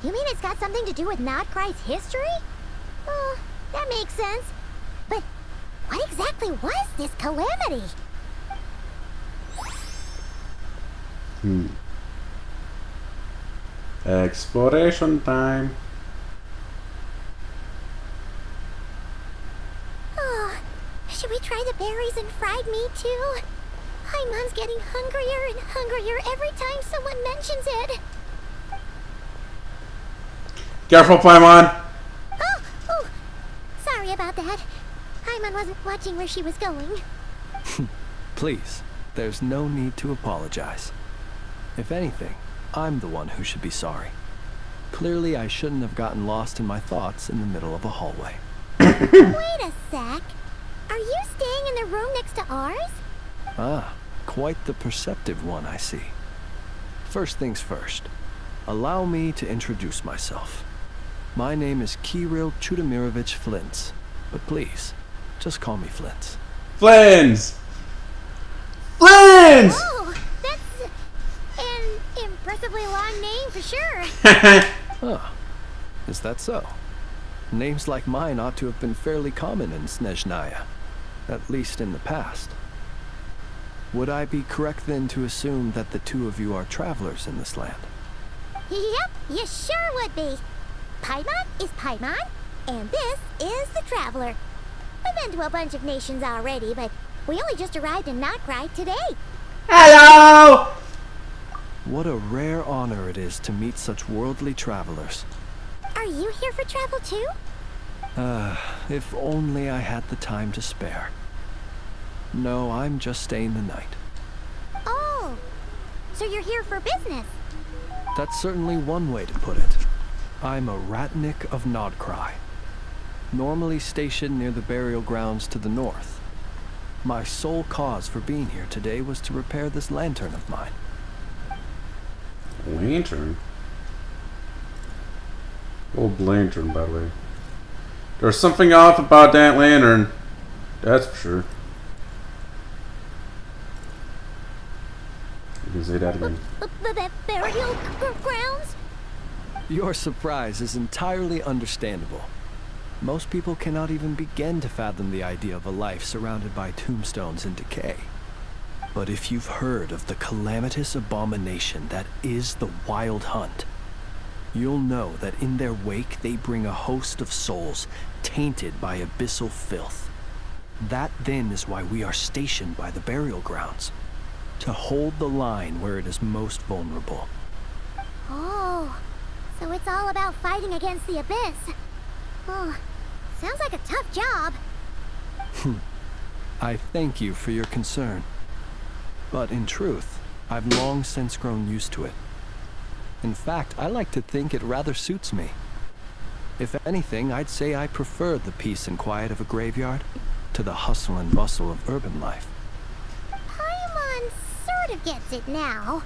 You mean it's got something to do with Nodcry's history? Oh, that makes sense. But what exactly was this calamity? Exploration time. Oh, should we try the berries and fried meat too? Paimon's getting hungrier and hungrier every time someone mentions it. Careful, Paimon. Oh, sorry about that. Paimon wasn't watching where she was going. Please, there's no need to apologize. If anything, I'm the one who should be sorry. Clearly, I shouldn't have gotten lost in my thoughts in the middle of a hallway. Wait a sec. Are you staying in the room next to ours? Ah, quite the perceptive one, I see. First things first, allow me to introduce myself. My name is Kirill Chudamirovich Flintz, but please, just call me Flintz. Flintz! Flintz! Oh, that's an impressively long name for sure. Oh, is that so? Names like mine ought to have been fairly common in Snezhnaya, at least in the past. Would I be correct then to assume that the two of you are travelers in this land? Yep, you sure would be. Paimon is Paimon, and this is the Traveler. We've been to a bunch of nations already, but we only just arrived in Nodcry today. Hello! What a rare honor it is to meet such worldly travelers. Are you here for travel too? If only I had the time to spare. No, I'm just staying the night. Oh, so you're here for business? That's certainly one way to put it. I'm a Ratnik of Nodcry, normally stationed near the burial grounds to the north. My sole cause for being here today was to repair this lantern of mine. Lantern? Old lantern, by the way. There's something off about that lantern. That's for sure. You can say that again. Burial grounds? Your surprise is entirely understandable. Most people cannot even begin to fathom the idea of a life surrounded by tombstones and decay. But if you've heard of the calamitous abomination that is the Wild Hunt, you'll know that in their wake they bring a host of souls tainted by abyssal filth. That then is why we are stationed by the burial grounds, to hold the line where it is most vulnerable. Oh, so it's all about fighting against the abyss. Oh, sounds like a tough job. I thank you for your concern. But in truth, I've long since grown used to it. In fact, I like to think it rather suits me. If anything, I'd say I prefer the peace and quiet of a graveyard to the hustle and bustle of urban life. Paimon sort of gets it now.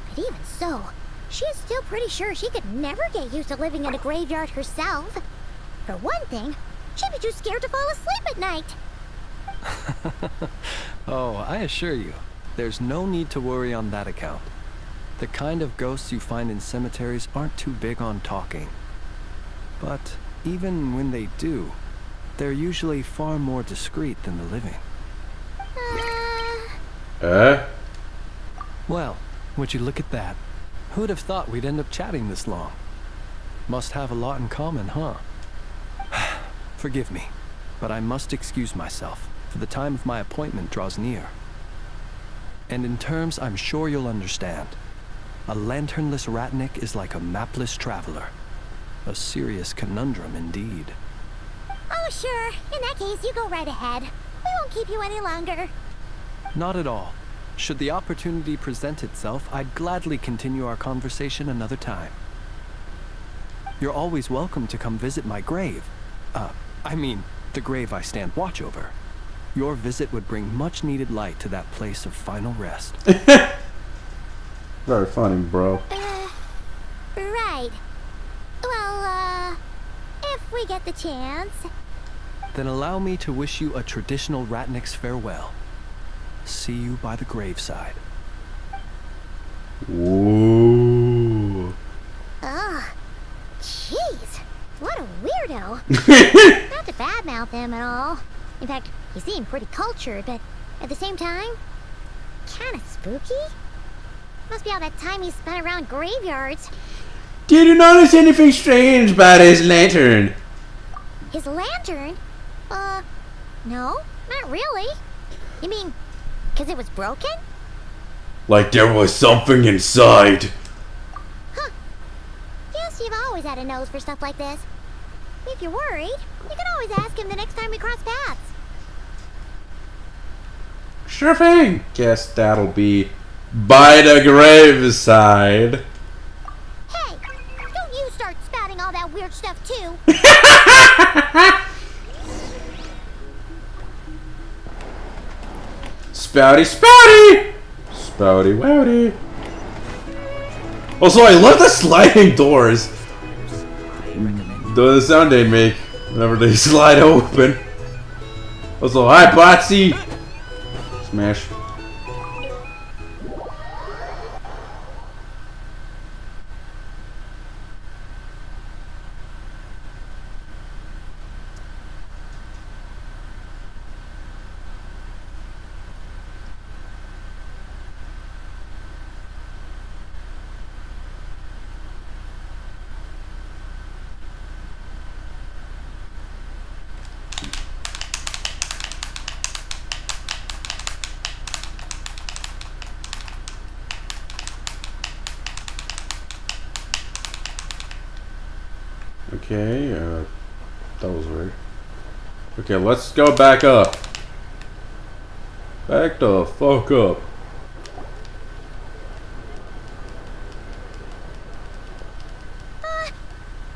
But even so, she's still pretty sure she could never get used to living in a graveyard herself. For one thing, she'd be too scared to fall asleep at night. Oh, I assure you, there's no need to worry on that account. The kind of ghosts you find in cemeteries aren't too big on talking. But even when they do, they're usually far more discreet than the living. Well, would you look at that? Who'd have thought we'd end up chatting this long? Must have a lot in common, huh? Forgive me, but I must excuse myself, for the time of my appointment draws near. And in terms I'm sure you'll understand, a lanternless ratnik is like a mapless traveler. A serious conundrum indeed. Oh, sure. In that case, you go right ahead. We won't keep you any longer. Not at all. Should the opportunity present itself, I'd gladly continue our conversation another time. You're always welcome to come visit my grave. I mean, the grave I stand watch over. Your visit would bring much needed light to that place of final rest. Very funny, bro. Right. Well, if we get the chance. Then allow me to wish you a traditional ratnik's farewell. See you by the graveside. Ooh. Ugh. Jeez. What a weirdo. Not to badmouth him at all. In fact, he seemed pretty cultured, but at the same time, kinda spooky. Must be all that time he spent around graveyards. Did you notice anything strange about his lantern? His lantern? No, not really. You mean, 'cause it was broken? Like there was something inside. Huh. Guess you've always had a nose for stuff like this. If you're worried, you can always ask him the next time we cross paths. Sure thing. Guess that'll be by the graveside. Hey, don't you start spouting all that weird stuff too. Spouty, spouty! Spouty, wouty. Also, I love the sliding doors. The sound they make whenever they slide open. Also, hi, Botsy! Smash. Okay, that was weird. Okay, let's go back up. Back the fuck up.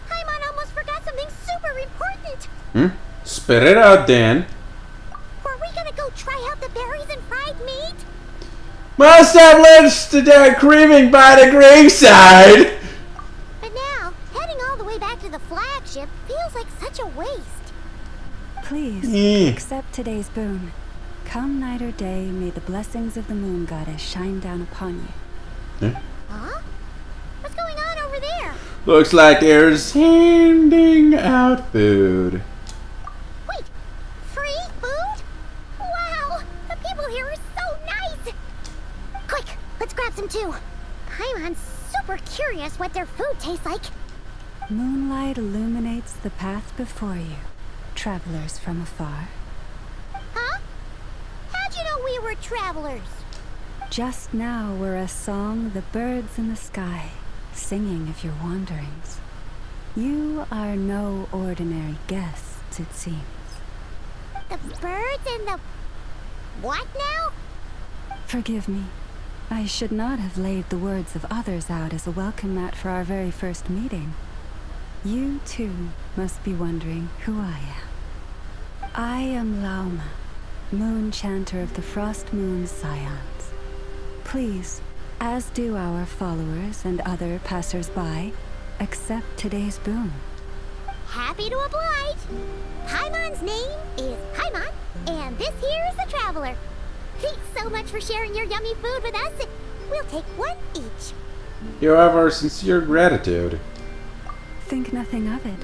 Paimon almost forgot something super important. Spit it out, Dan. Were we gonna go try out the berries and fried meat? must have lunch to death creaming by the graveside. But now, heading all the way back to the flagship feels like such a waste. Please, accept today's boon. Come night or day, may the blessings of the moon goddess shine down upon you. Huh? What's going on over there? Looks like there's handing out food. Wait, free food? Wow, the people here are so nice. Quick, let's grab some too. I'm super curious what their food tastes like. Moonlight illuminates the path before you, travelers from afar. Huh? How'd you know we were travelers? Just now were a song the birds in the sky, singing of your wanderings. You are no ordinary guests, it seems. The birds and the... what now? Forgive me. I should not have laid the words of others out as a welcome mat for our very first meeting. You, too, must be wondering who I am. I am Lauma, moon chanter of the Frost Moon Scions. Please, as do our followers and other passers-by, accept today's boon. Happy to oblige. Paimon's name is Paimon, and this here is the traveler. Thanks so much for sharing your yummy food with us. We'll take one each. You have our sincere gratitude. Think nothing of it.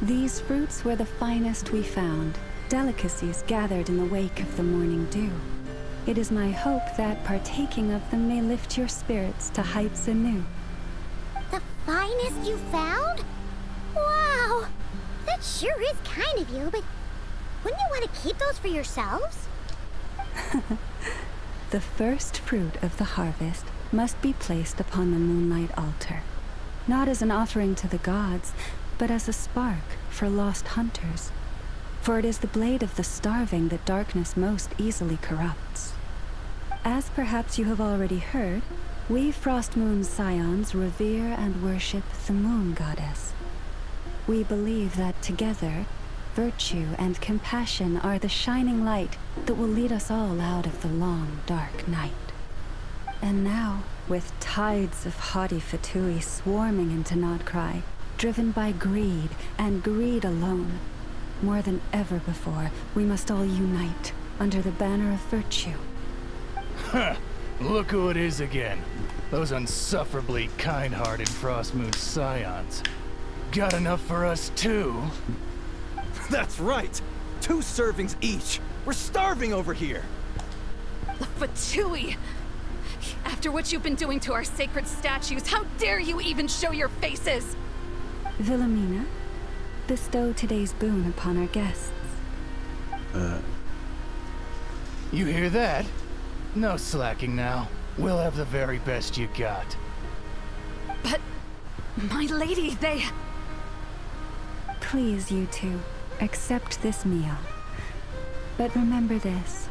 These fruits were the finest we found, delicacies gathered in the wake of the morning dew. It is my hope that partaking of them may lift your spirits to heights anew. The finest you found? Wow! That sure is kind of you, but wouldn't you want to keep those for yourselves? The first fruit of the harvest must be placed upon the moonlight altar, not as an offering to the gods, but as a spark for lost hunters. For it is the blade of the starving that darkness most easily corrupts. As perhaps you have already heard, we Frost Moon Scions revere and worship the moon goddess. We believe that together, virtue and compassion are the shining light that will lead us all out of the long, dark night. And now, with tides of haughty Fatui swarming into Nodcry, driven by greed and greed alone, more than ever before, we must all unite under the banner of virtue. Huh. Look who it is again. Those unsufferably kind-hearted Frostmoon Scions. Got enough for us too? That's right! 2 servings each! We're starving over here! The Fatui! After what you've been doing to our sacred statues, how dare you even show your faces? Wilhelmina, bestow today's boon upon our guests. You hear that? No slacking now. We'll have the very best you got. But... my lady, they... Please, you two, accept this meal. But remember this.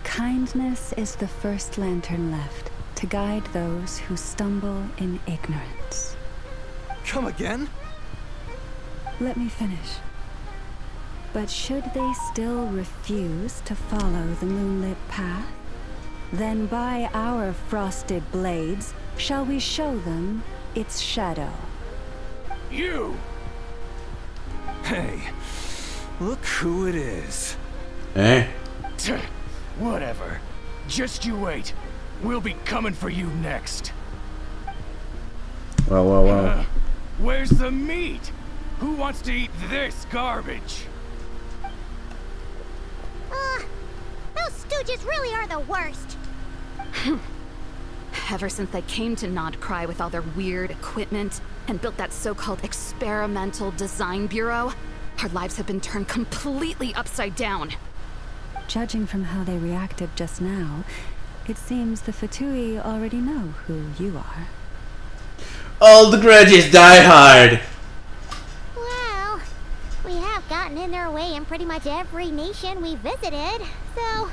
Kindness is the first lantern left to guide those who stumble in ignorance. Come again? Let me finish. But should they still refuse to follow the moonlit path, then by our frosted blades shall we show them its shadow. You! Hey, look who it is. Eh? Whatever. Just you wait. We'll be coming for you next. Well. Where's the meat? Who wants to eat this garbage? Those stooges really are the worst. Ever since they came to Nodcry with all their weird equipment and built that so-called experimental design bureau, our lives have been turned completely upside down. Judging from how they reacted just now, it seems the Fatui already know who you are. All the grudges die hard. Well, we have gotten in their way in pretty much every nation we visited, so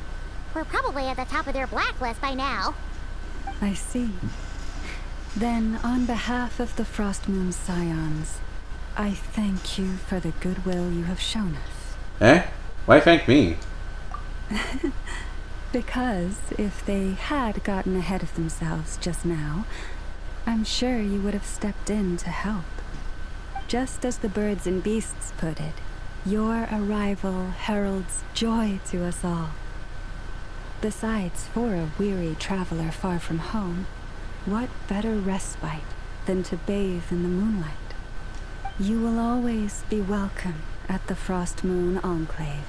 we're probably at the top of their blacklist by now. I see. Then, on behalf of the Frost Moon Scions, I thank you for the goodwill you have shown us. Eh? Why thank me? Because if they had gotten ahead of themselves just now, I'm sure you would have stepped in to help. Just as the birds and beasts put it, your arrival heralds joy to us all. Besides, for a weary traveler far from home, what better respite than to bathe in the moonlight? You will always be welcome at the Frost Moon Enclave,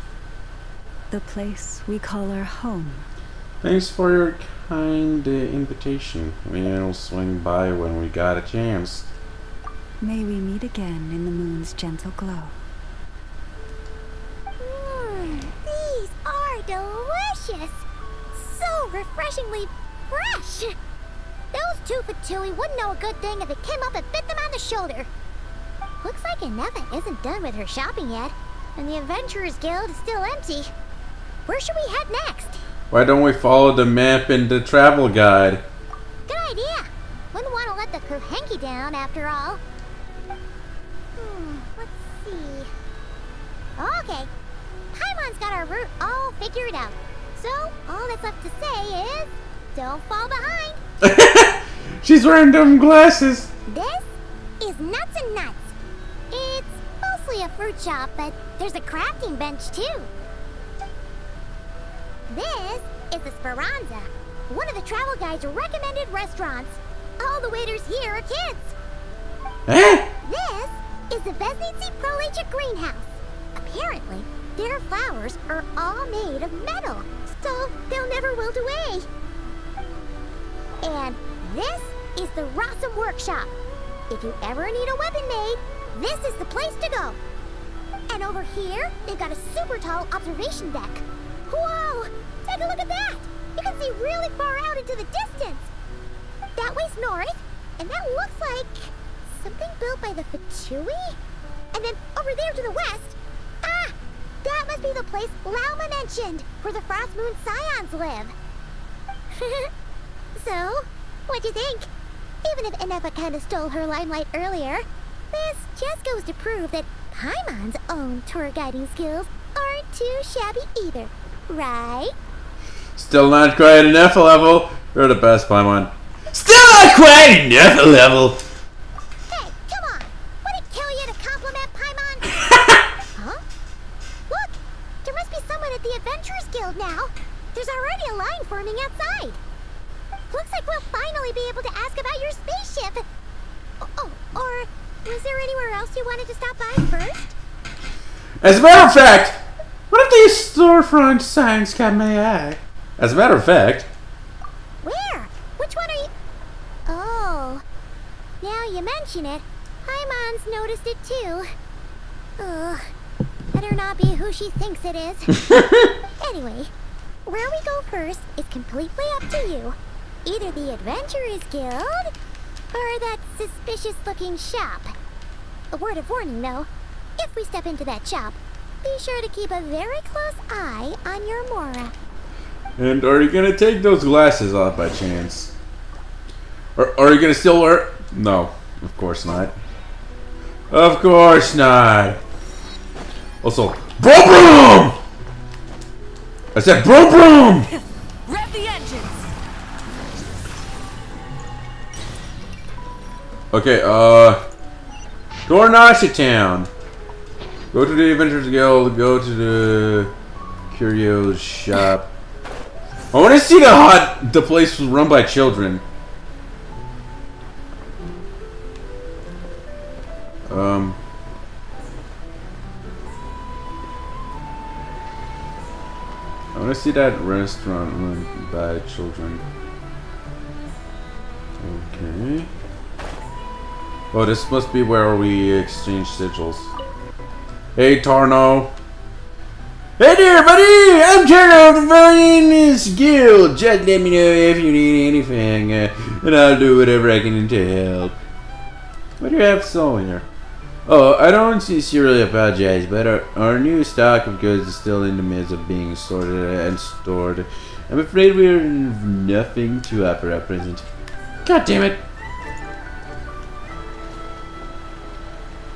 the place we call our home. Thanks for your kind invitation. We'll swing by when we got a chance. May we meet again in the moon's gentle glow. These are delicious! So refreshingly fresh! Those two for Tui wouldn't know a good thing if it came up and bit them on the shoulder. Looks like Inefa isn't done with her shopping yet, and the Adventurers Guild is still empty. Where should we head next? Why don't we follow the map in the travel guide? Good idea. Wouldn't want to let the Kuhenki down after all. Let's see. Okay. Paimon's got our route all figured out. So, all that's left to say is, don't fall behind. She's wearing them glasses. This is Nuts and Nuts. It's mostly a fruit shop, but there's a crafting bench too. This is the Speranza, one of the travel guide's recommended restaurants. All the waiters here are kids. This is the Vesnici Prolicha greenhouse. Apparently, their flowers are all made of metal, so they'll never wilt away. And this is the Rossum Workshop. If you ever need a weapon made, this is the place to go. And over here, they've got a super tall observation deck. Whoa! Take a look at that! You can see really far out into the distance. That way's north, and that looks like something built by the Fatui? And then over there to the west, that must be the place Lauma mentioned, where the Frost Moon Scions live. So, what'd you think? Even if Inefa kinda stole her limelight earlier, this just goes to prove that Paimon's own tour guiding skills aren't too shabby either, right? Still not quite enough level. You're the best, Paimon. Still not quite enough level. Hey, come on! Would it kill you to compliment Paimon? Huh? Look! There must be someone at the Adventurers Guild now. There's already a line forming outside. Looks like we'll finally be able to ask about your spaceship. Oh, or was there anywhere else you wanted to stop by first? As a matter of fact, what if these storefront signs caught my eye? As a matter of fact. Where? Which one are you? Oh. Now you mention it, Paimon's noticed it too. Ugh. Better not be who she thinks it is. Anyway, where we go first is completely up to you. Either the Adventurers Guild, or that suspicious-looking shop. A word of warning, though. If we step into that shop, be sure to keep a very close eye on your Mora. And are you gonna take those glasses off by chance? Or are you gonna still wear? No, of course not. Of course not. Also, broom broom! I said broom broom! Rev the engines! Okay, Dornashi Town. Go to the Adventurers Guild, go to the Curios shop. I want to see the place was run by children. I want to see that restaurant run by children. Okay. Oh, this must be where we exchange sigils. Hey, Tarno. Hey there, buddy! I'm Tarno of the Valiant's Guild. Just let me know if you need anything, and I'll do whatever I can to help. What do you have sold here? Oh, I don't sincerely apologize, but our new stock of goods is still in the midst of being sorted and stored. I'm afraid we have nothing to offer at present. God damn it!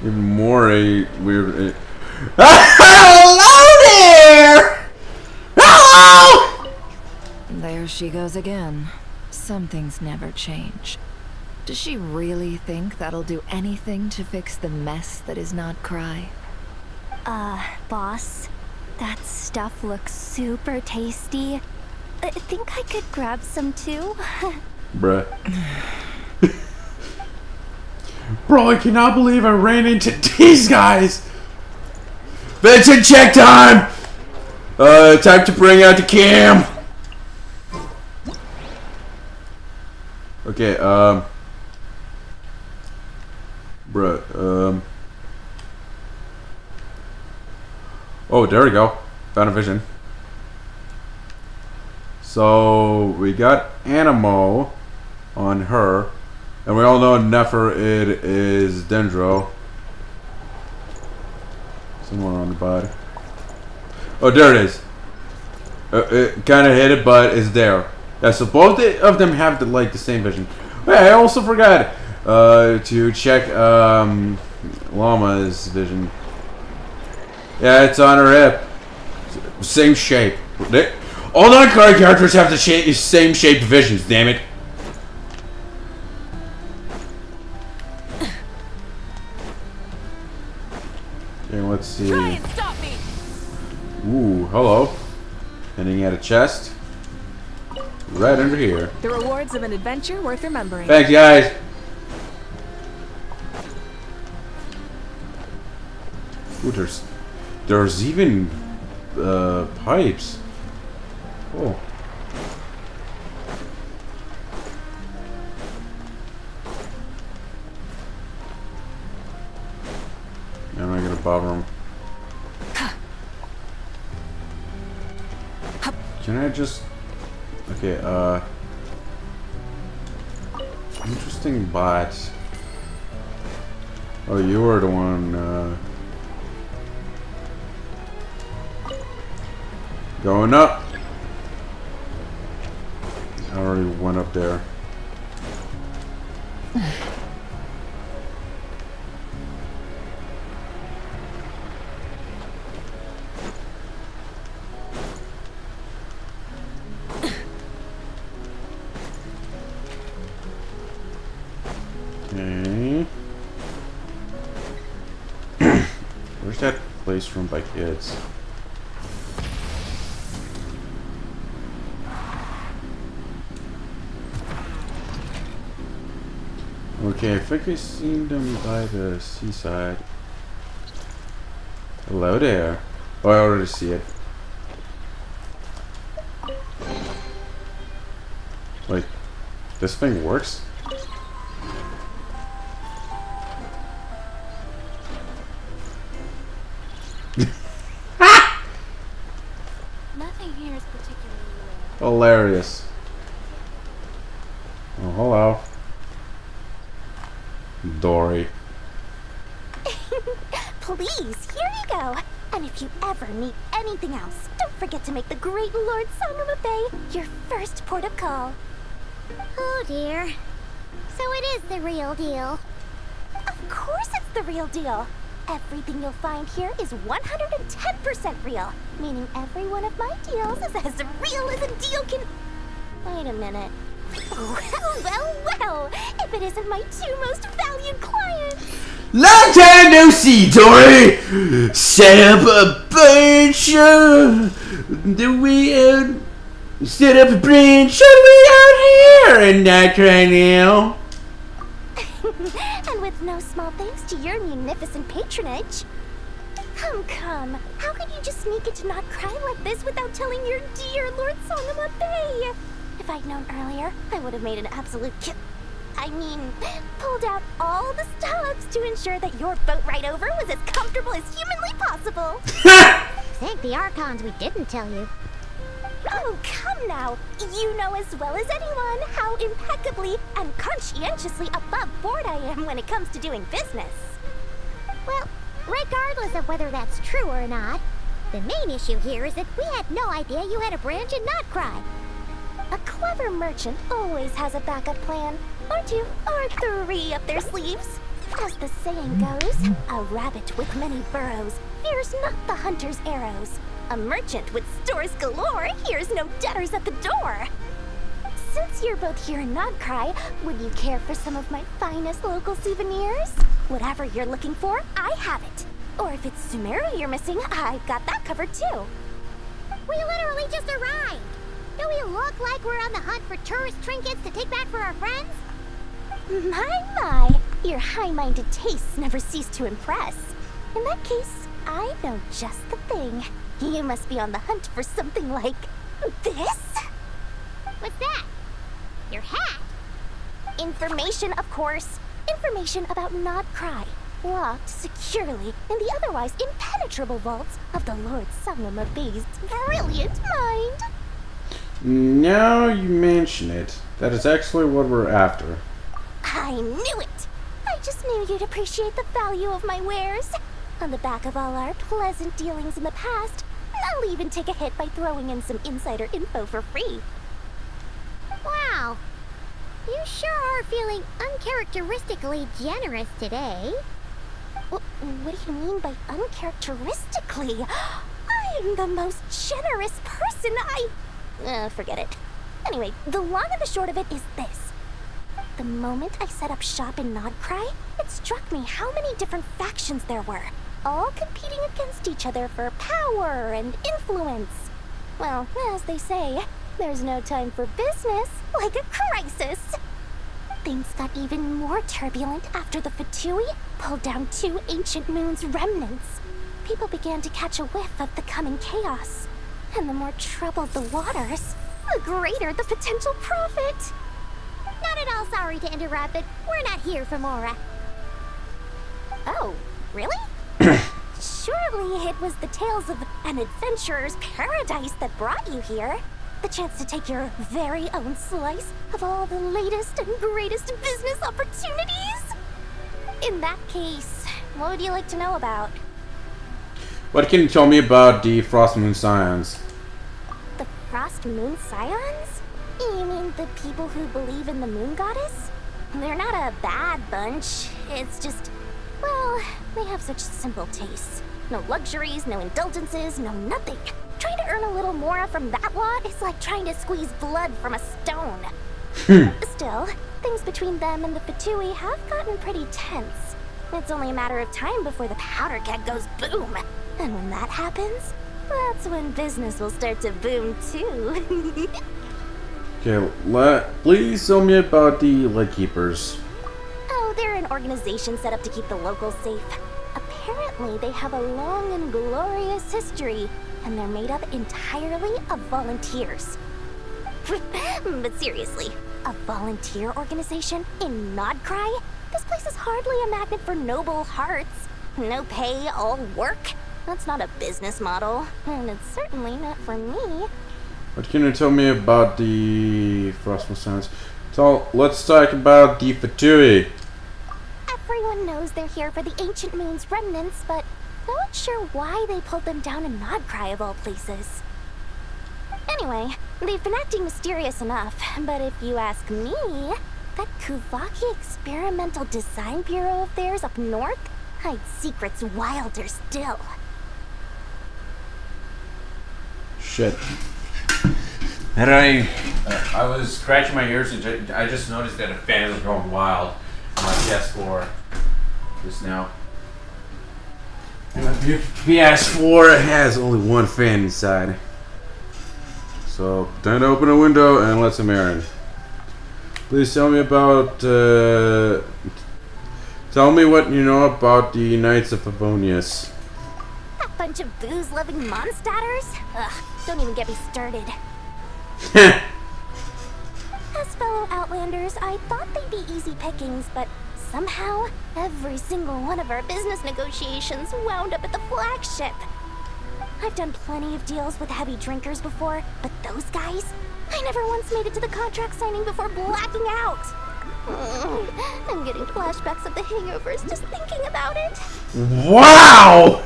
Even more weird. Hello there! Hello! There she goes again. Some things never change. Does she really think that'll do anything to fix the mess that is Not Cry? Boss, that stuff looks super tasty. I think I could grab some too. Bruh. Bro, I cannot believe I ran into these guys. Vincent, check time. Time to bring out the cam. Okay, bruh, oh, there we go. Found a vision. So, we got Animo on her. And we all know Nefer it is Dendro. Somewhere on the body. Oh, there it is. It kind of hit it, but it's there. Yeah, so both of them have the same vision. Hey, I also forgot to check Llama's vision. Yeah, it's on her hip. Same shape. All non-card characters have the same shaped visions, damn it. Okay, let's see. Try and stop me. Ooh, hello. Ending at a chest. Right under here. The rewards of an adventure worth remembering. Thanks, guys. Ooh, there's even pipes. Oh. I'm not gonna bother him. Can I just... Okay, interesting bot. Oh, you were the one, going up. I already went up there. Okay. Where's that place run by kids? Okay, I think I seen them by the seaside. Hello there. Oh, I already see it. Like, this thing works? Nothing here is particularly Hilarious. Oh, hello. Dory. Please, here you go. And if you ever need anything else, don't forget to make the great Lord Sangama Bay your first port of call. Oh dear. So it is the real deal. Of course it's the real deal. Everything you'll find here is 110% real, meaning every one of my deals is as real as a deal can... Wait a minute. Well, if it isn't my two most valued clients. Long time no see, Dory! Set up a branch, set up a branch out here and not right now. And with no small thanks to your munificent patronage. Come. How could you just sneak into Not Cry like this without telling your dear Lord Sangama Bay? If I'd known earlier, I would have made an absolute pulled out all the stops to ensure that your boat ride over was as comfortable as humanly possible. Thank the Archons we didn't tell you. Oh, come now. You know as well as anyone how impeccably and conscientiously above board I am when it comes to doing business. Well, regardless of whether that's true or not, the main issue here is that we had no idea you had a branch in Not Cry. A clever merchant always has a backup plan, or two, or three up their sleeves. As the saying goes, a rabbit with many burrows fears not the hunter's arrows. A merchant with stores galore hears no debtors at the door. Since you're both here in Nodcry, would you care for some of my finest local souvenirs? Whatever you're looking for, I have it. Or if it's Sumeru you're missing, I've got that covered too. We literally just arrived. Do we look like we're on the hunt for tourist trinkets to take back for our friends? My. Your high-minded tastes never cease to impress. In that case, I know just the thing. You must be on the hunt for something like this? What's that? Your hat? Information, of course. Information about Nodcry, locked securely in the otherwise impenetrable vaults of the Lord Sangama Bay's brilliant mind. Now you mention it, that is actually what we're after. I knew it! I just knew you'd appreciate the value of my wares. On the back of all our pleasant dealings in the past, I'll even take a hit by throwing in some insider info for free. Wow. You sure are feeling uncharacteristically generous today. What do you mean by uncharacteristically? I'm the most generous person forget it. Anyway, the long and the short of it is this. The moment I set up shop in Nodcry, it struck me how many different factions there were, all competing against each other for power and influence. Well, as they say, there's no time for business like a crisis. Things got even more turbulent after the Fatui pulled down 2 ancient moon's remnants. People began to catch a whiff of the coming chaos. And the more troubled the waters, the greater the potential profit. Not at all sorry to interrupt, but we're not here for Mora. Oh, really? Surely it was the tales of an adventurer's paradise that brought you here. The chance to take your very own slice of all the latest and greatest business opportunities. In that case, what would you like to know about? What can you tell me about the Frost Moon Scions? The Frost Moon Scions? You mean the people who believe in the moon goddess? They're not a bad bunch. It's just, well, they have such simple tastes. No luxuries, no indulgences, no nothing. Trying to earn a little more from that lot is like trying to squeeze blood from a stone. Still, things between them and the Fatui have gotten pretty tense. It's only a matter of time before the powder keg goes boom. And when that happens, that's when business will start to boom too. Okay, please tell me about the Lightkeepers. Oh, they're an organization set up to keep the locals safe. Apparently, they have a long and glorious history, and they're made up entirely of volunteers. But seriously, a volunteer organization in Nodcry? This place is hardly a magnet for noble hearts. No pay, all work. That's not a business model, and it's certainly not for me. What can you tell me about the Frostmoon Scions? So let's talk about the Fatui. Everyone knows they're here for the ancient moon's remnants, but no one's sure why they pulled them down in Nodcry of all places. Anyway, they've been acting mysterious enough, but if you ask me, that Kuvaki Experimental Design Bureau of theirs up north hides secrets wilder still. Shit. And I was scratching my ears and I just noticed that a fan was going wild on my PS4 just now. And my PS4 has only one fan inside. So, time to open a window and let some air in. Please tell me about, tell me what you know about the Knights of Favonius. That bunch of booze-loving monsters? Ugh, don't even get me started. As fellow Outlanders, I thought they'd be easy pickings, but somehow, every single one of our business negotiations wound up at the flagship. I've done plenty of deals with heavy drinkers before, but those guys, I never once made it to the contract signing before blacking out. I'm getting flashbacks of the hangovers just thinking about it. Wow!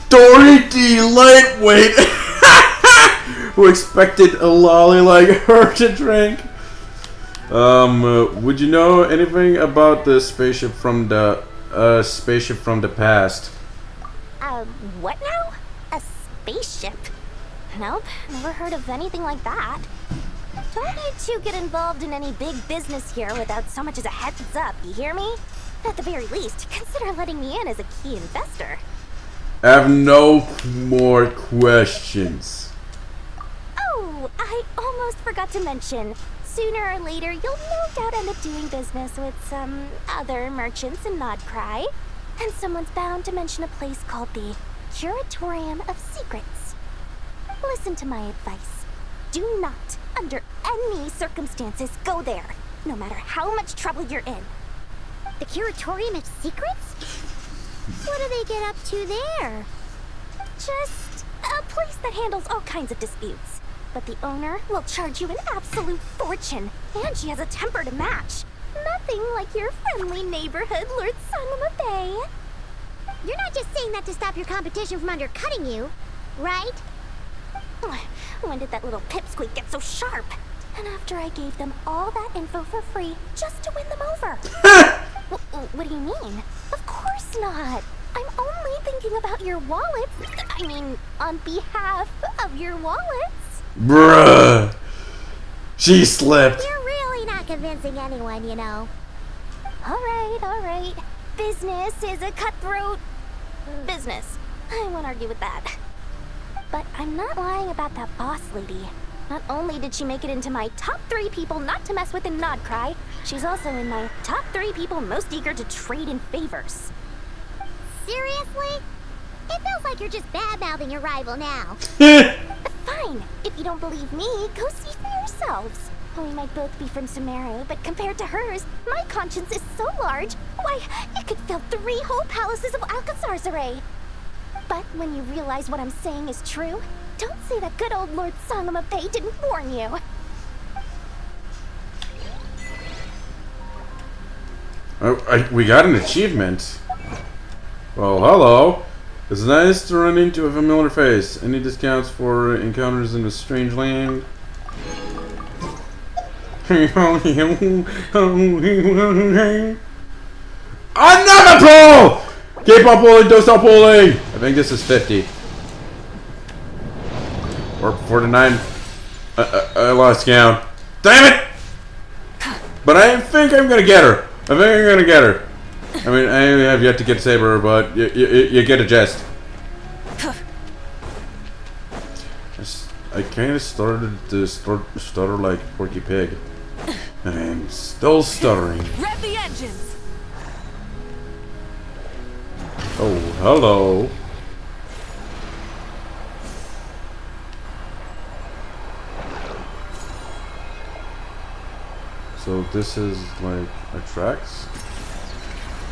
Dorothy Lightweight! Who expected a lolly like her to drink? Would you know anything about the spaceship from the past? What now? A spaceship? Nope, never heard of anything like that. Don't you two get involved in any big business here without so much as a heads up, you hear me? At the very least, consider letting me in as a key investor. I have no more questions. Oh, I almost forgot to mention. Sooner or later, you'll no doubt end up doing business with some other merchants in Nodcry. And someone's bound to mention a place called the Curatorium of Secrets. Listen to my advice. Do not, under any circumstances, go there, no matter how much trouble you're in. The Curatorium of Secrets? What do they get up to there? Just a place that handles all kinds of disputes. But the owner will charge you an absolute fortune, and she has a temper to match. Nothing like your friendly neighborhood Lord Sangama Bay. You're not just saying that to stop your competition from undercutting you, right? When did that little pipsqueak get so sharp? And after I gave them all that info for free just to win them over. What do you mean? Of course not. I'm only thinking about your wallets. I mean, on behalf of your wallets. Bruh. She slipped. You're really not convincing anyone, you know. Alright. Business is a cutthroat business. I won't argue with that. But I'm not lying about that boss lady. Not only did she make it into my top 3 people not to mess with in Nodcry, she's also in my top 3 people most eager to trade in favors. Seriously? It feels like you're just bad-mouthing your rival now. Fine. If you don't believe me, go see for yourselves. We might both be from Sumeru, but compared to hers, my conscience is so large, why, it could fill 3 whole palaces of Alcazar's array. But when you realize what I'm saying is true, don't say that good old Lord Sangama Bay didn't warn you. We got an achievement. Well, hello. It's nice to run into a familiar face. Any discounts for encounters in a strange land? Another pull! Keep on pulling, don't stop pulling! I think this is 50. Or 49. I lost count. Damn it! But I think I'm gonna get her. I mean, I have yet to get Saber, but you get a jest. I kind of started to stutter like Porky Pig. I'm still stuttering. Rev the engines. Oh, hello. So this is like attracts?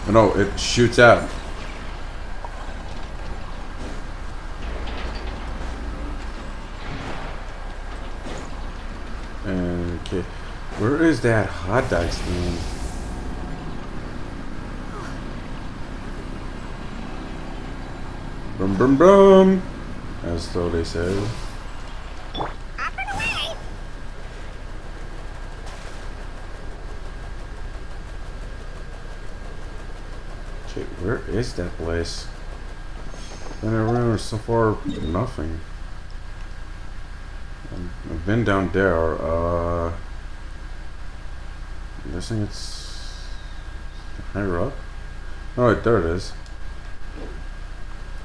Oh, no, it shoots out. Okay, where is that hot dog stand? Brum brum brum, as though they say. Okay, where is that place? And I remember so far nothing. I've been down there. I'm guessing it's higher up. Oh, wait, there it is.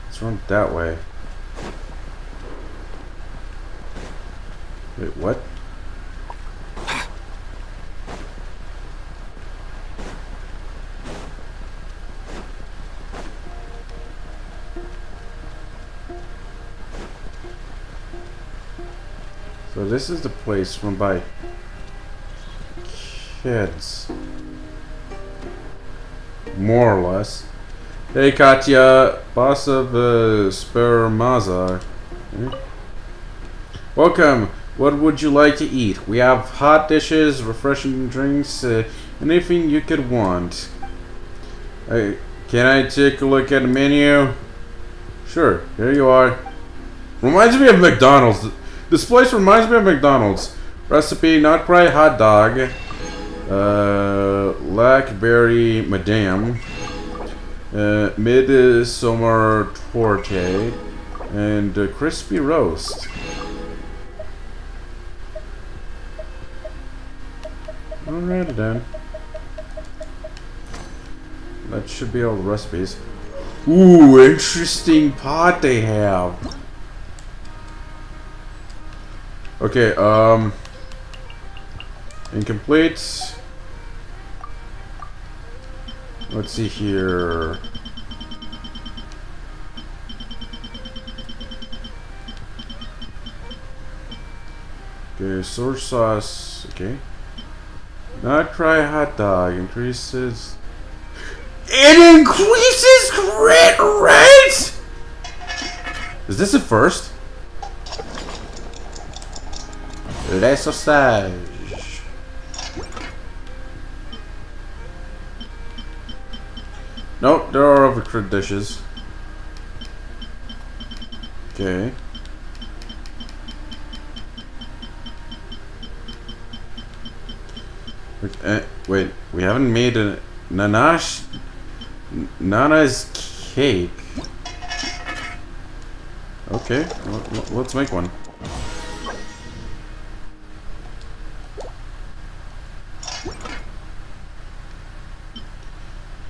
Let's run that way. Wait, what? So this is the place run by kids. More or less. Hey Katya, boss of Spermaza. Welcome. What would you like to eat? We have hot dishes, refreshing drinks, anything you could want. Can I take a look at the menu? Sure, here you are. Reminds me of McDonald's. This place reminds me of McDonald's. Recipe, Nodcry hot dog, blackberry madame, midsummer torte, and crispy roast. Alrighty then. That should be all the recipes. Ooh, interesting pot they have. Okay, incomplete. Let's see here. Okay, soy sauce. Okay. Not cry hot dog increases. It increases crit rate. Is this a first? Les sausages. Nope, there are other crit dishes. Okay. Wait, we haven't made a Nana's cake. Okay, let's make one.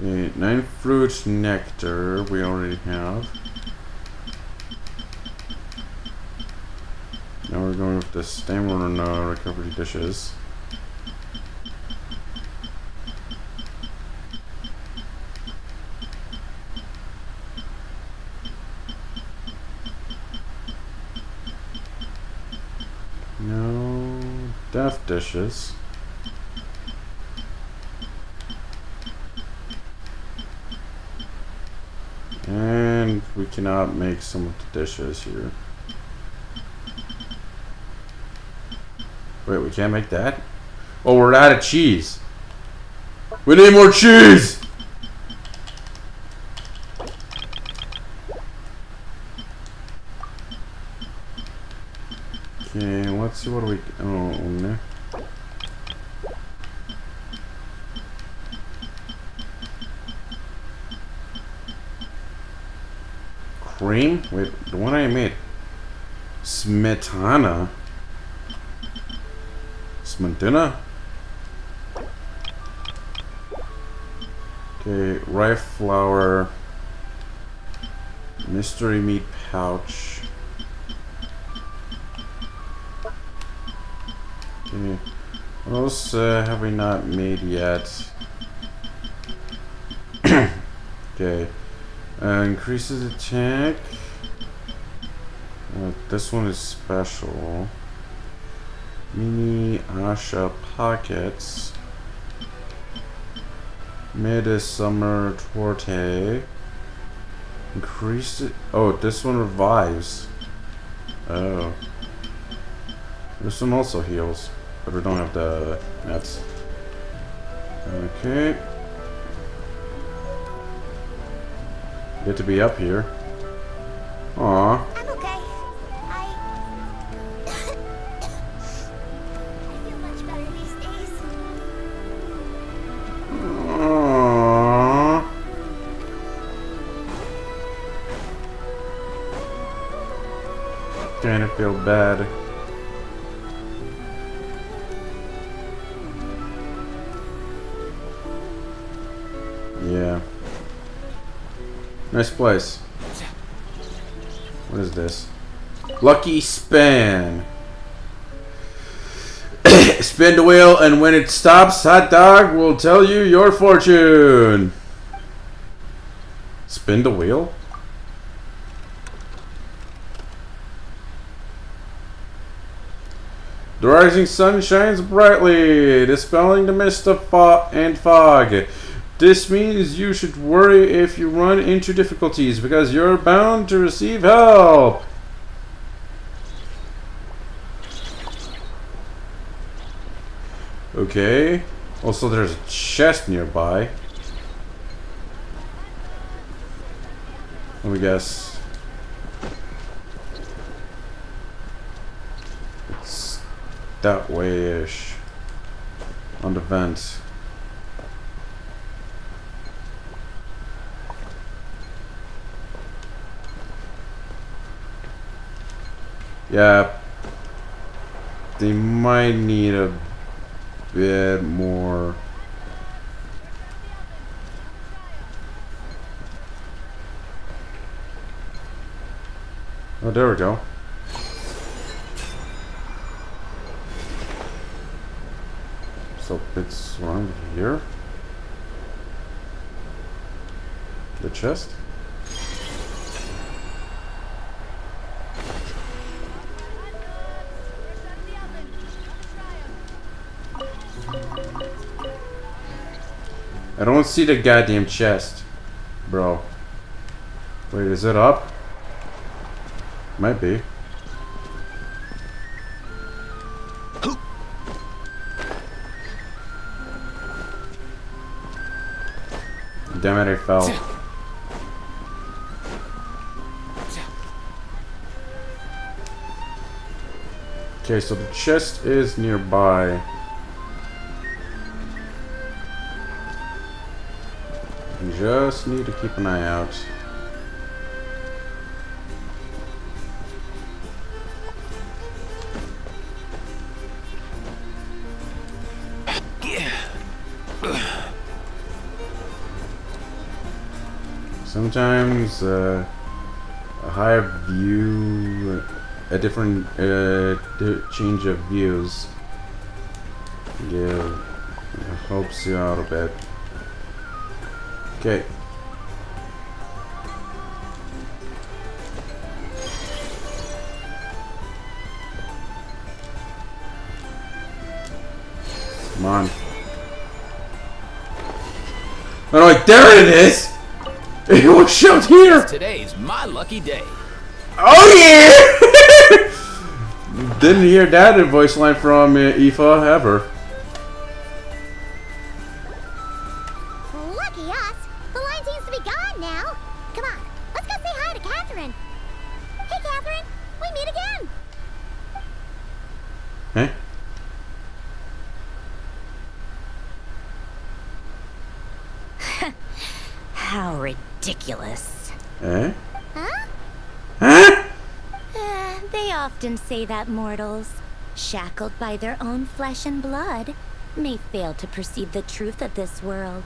Okay, 9 fruit nectar we already have. Now we're going with the stamina recovery dishes. No death dishes. And we cannot make some of the dishes here. Wait, we can't make that? Oh, we're out of cheese. We need more cheese! Okay, let's see what do we... Oh, no. Cream? Wait, the one I made. Smetana? Smetana? Okay, rye flour. Mystery meat pouch. Okay. What else have we not made yet? Okay. Increases attack. This one is special. Mini Asha pockets. Midsummer Torte. Increase it. Oh, this one revives. Oh. This one also heals, but we don't have the nets. Okay. Get to be up here. Aww. I'm okay. I feel much better these days. Aww. Kinda feel bad. Yeah. Nice place. What is this? Lucky spin. Spin the wheel, and when it stops, hot dog will tell you your fortune. Spin the wheel? The rising sun shines brightly, dispelling the mist of and fog. This means you should worry if you run into difficulties, because you're bound to receive help. Okay. Also, there's a chest nearby. Let me guess. It's that way-ish. On the vent. Yeah, they might need a bit more. Oh, there we go. So it's around here. The chest. I don't see the goddamn chest, bro. Wait, is it up? Might be. Damn it, I fell. Okay, so the chest is nearby. Just need to keep an eye out. Sometimes a higher view, a different change of views, helps you out a bit. Okay. Come on. Oh, like, there it is! It was shoved here! Today's my lucky day. Oh yeah! Didn't hear that voice line from Aoife ever. Lucky us. The line seems to be gone now. Come on, let's go say hi to Catherine. Hey, Catherine, we meet again. Huh? How ridiculous. Eh? Huh? Huh? They often say that mortals, shackled by their own flesh and blood, may fail to perceive the truth of this world,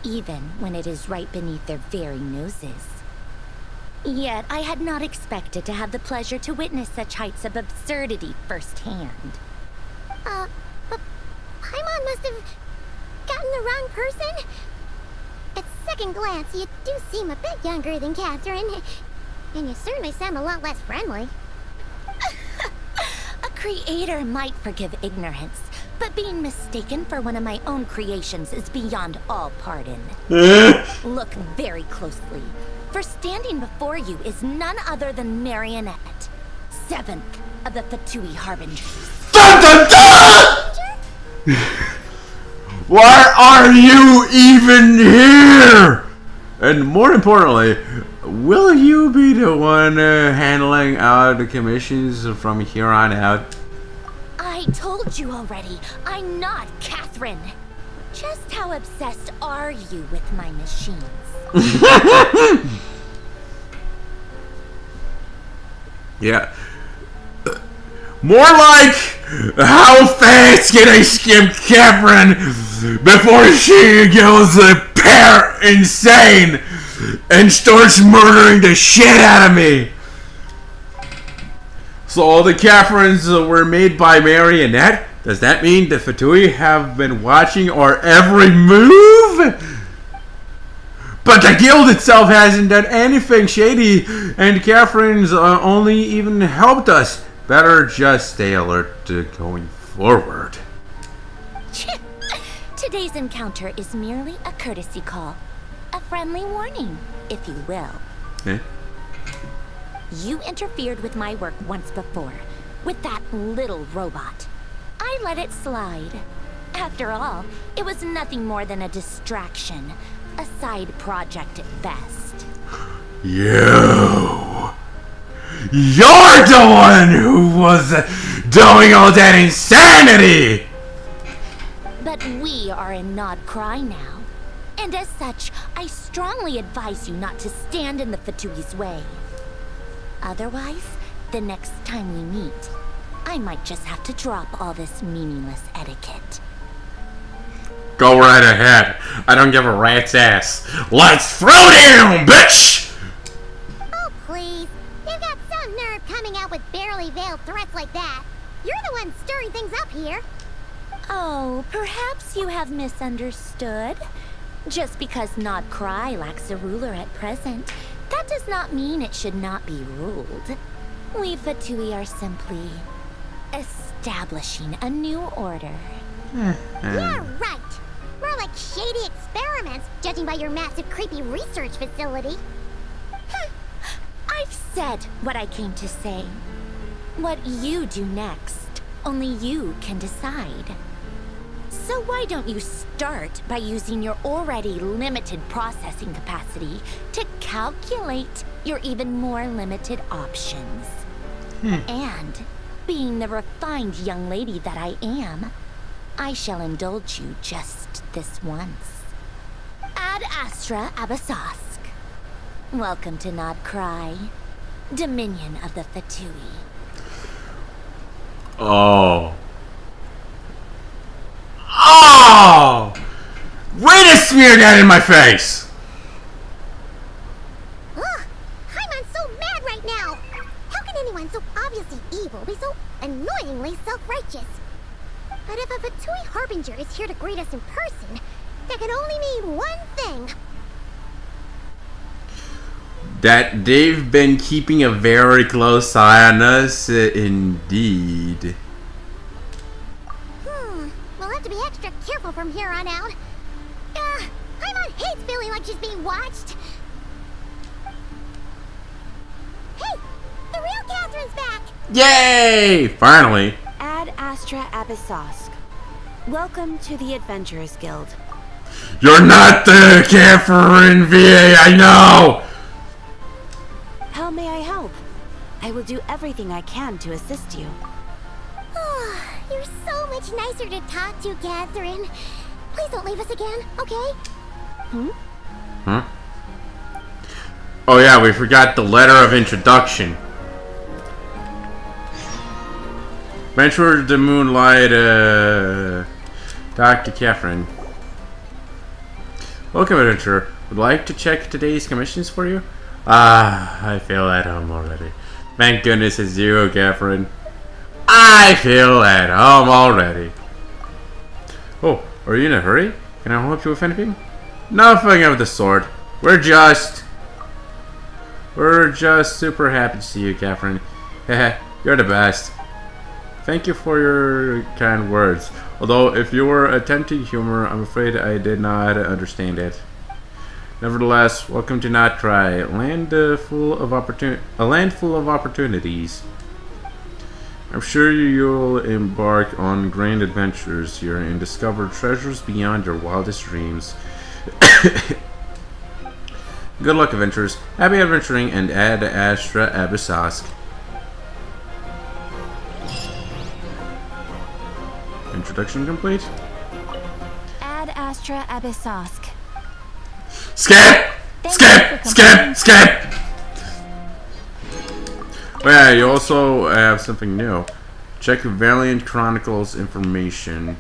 even when it is right beneath their very noses. Yet I had not expected to have the pleasure to witness such heights of absurdity firsthand. But Paimon must have gotten the wrong person. At second glance, you do seem a bit younger than Catherine, and you certainly sound a lot less friendly. A creator might forgive ignorance, but being mistaken for one of my own creations is beyond all pardon. Look very closely, for standing before you is none other than Marionette, 7th of the Fatui Harbingers. Dun, dun, dun! Why are you even here? And more importantly, will you be the one handling out the commissions from here on out? I told you already, I'm not Catherine. Just how obsessed are you with my machines? Yeah. More like, how fast can I skip Catherine before she goes insane and starts murdering the shit out of me? So all the Catherines were made by Marionette? Does that mean the Fatui have been watching our every move? But the guild itself hasn't done anything shady, and Catherine's only even helped us. Better just stay alert going forward. Today's encounter is merely a courtesy call. A friendly warning, if you will. Eh? You interfered with my work once before, with that little robot. I let it slide. After all, it was nothing more than a distraction, a side project at best. You're the one who was doing all that insanity! But we are in Nod Cry now. And as such, I strongly advise you not to stand in the Fatui's way. Otherwise, the next time we meet, I might just have to drop all this meaningless etiquette. Go right ahead. I don't give a rat's ass. Let's throw down, bitch! Oh, please. You've got some nerve coming out with barely veiled threats like that. You're the one stirring things up here. Oh, perhaps you have misunderstood. Just because Nod Cry lacks a ruler at present, that does not mean it should not be ruled. We Fatui are simply establishing a new order. Yeah, right. More like shady experiments, judging by your massive, creepy research facility. I've said what I came to say. What you do next, only you can decide. So why don't you start by using your already limited processing capacity to calculate your even more limited options? And, being the refined young lady that I am, I shall indulge you just this once. Ad Astra Abasask. Welcome to Nod Cry, Dominion of the Fatui. Oh. Oh! Way to smear that in my face! Ugh! Haimon's so mad right now! How can anyone so obviously evil be so annoyingly self-righteous? But if a Fatui Harbinger is here to greet us in person, that can only mean one thing. That they've been keeping a very close eye on us, indeed. We'll have to be extra careful from here on out. Haimon hates feeling like she's being watched. Hey! The real Catherine's back! Yay! Finally. Ad Astra Abysosk. Welcome to the Adventurers Guild. You're not the Catherine VA, I know! How may I help? I will do everything I can to assist you. You're so much nicer to talk to, Catherine. Please don't leave us again, okay? Oh yeah, we forgot the letter of introduction. Venture the Moonlight, Dr. Catherine. Welcome, adventurer. Would like to check today's commissions for you? I feel at home already. Thank goodness it's you, Catherine. I feel at home already. Oh, are you in a hurry? Can I help you with anything? Nothing of the sort. We're just super happy to see you, Catherine. Heh, you're the best. Thank you for your kind words. Although, if you were attempting humor, I'm afraid I did not understand it. Nevertheless, welcome to Not Try, a land full of opportunities. I'm sure you'll embark on grand adventures here and discover treasures beyond your wildest dreams. Good luck, adventurers. Happy adventuring, and Ad Astra Abysosk. Introduction complete. Ad Astra Abysosk. Skip! Skip! Skip! Skip! Oh yeah, you also have something new. Check Valiant Chronicles information.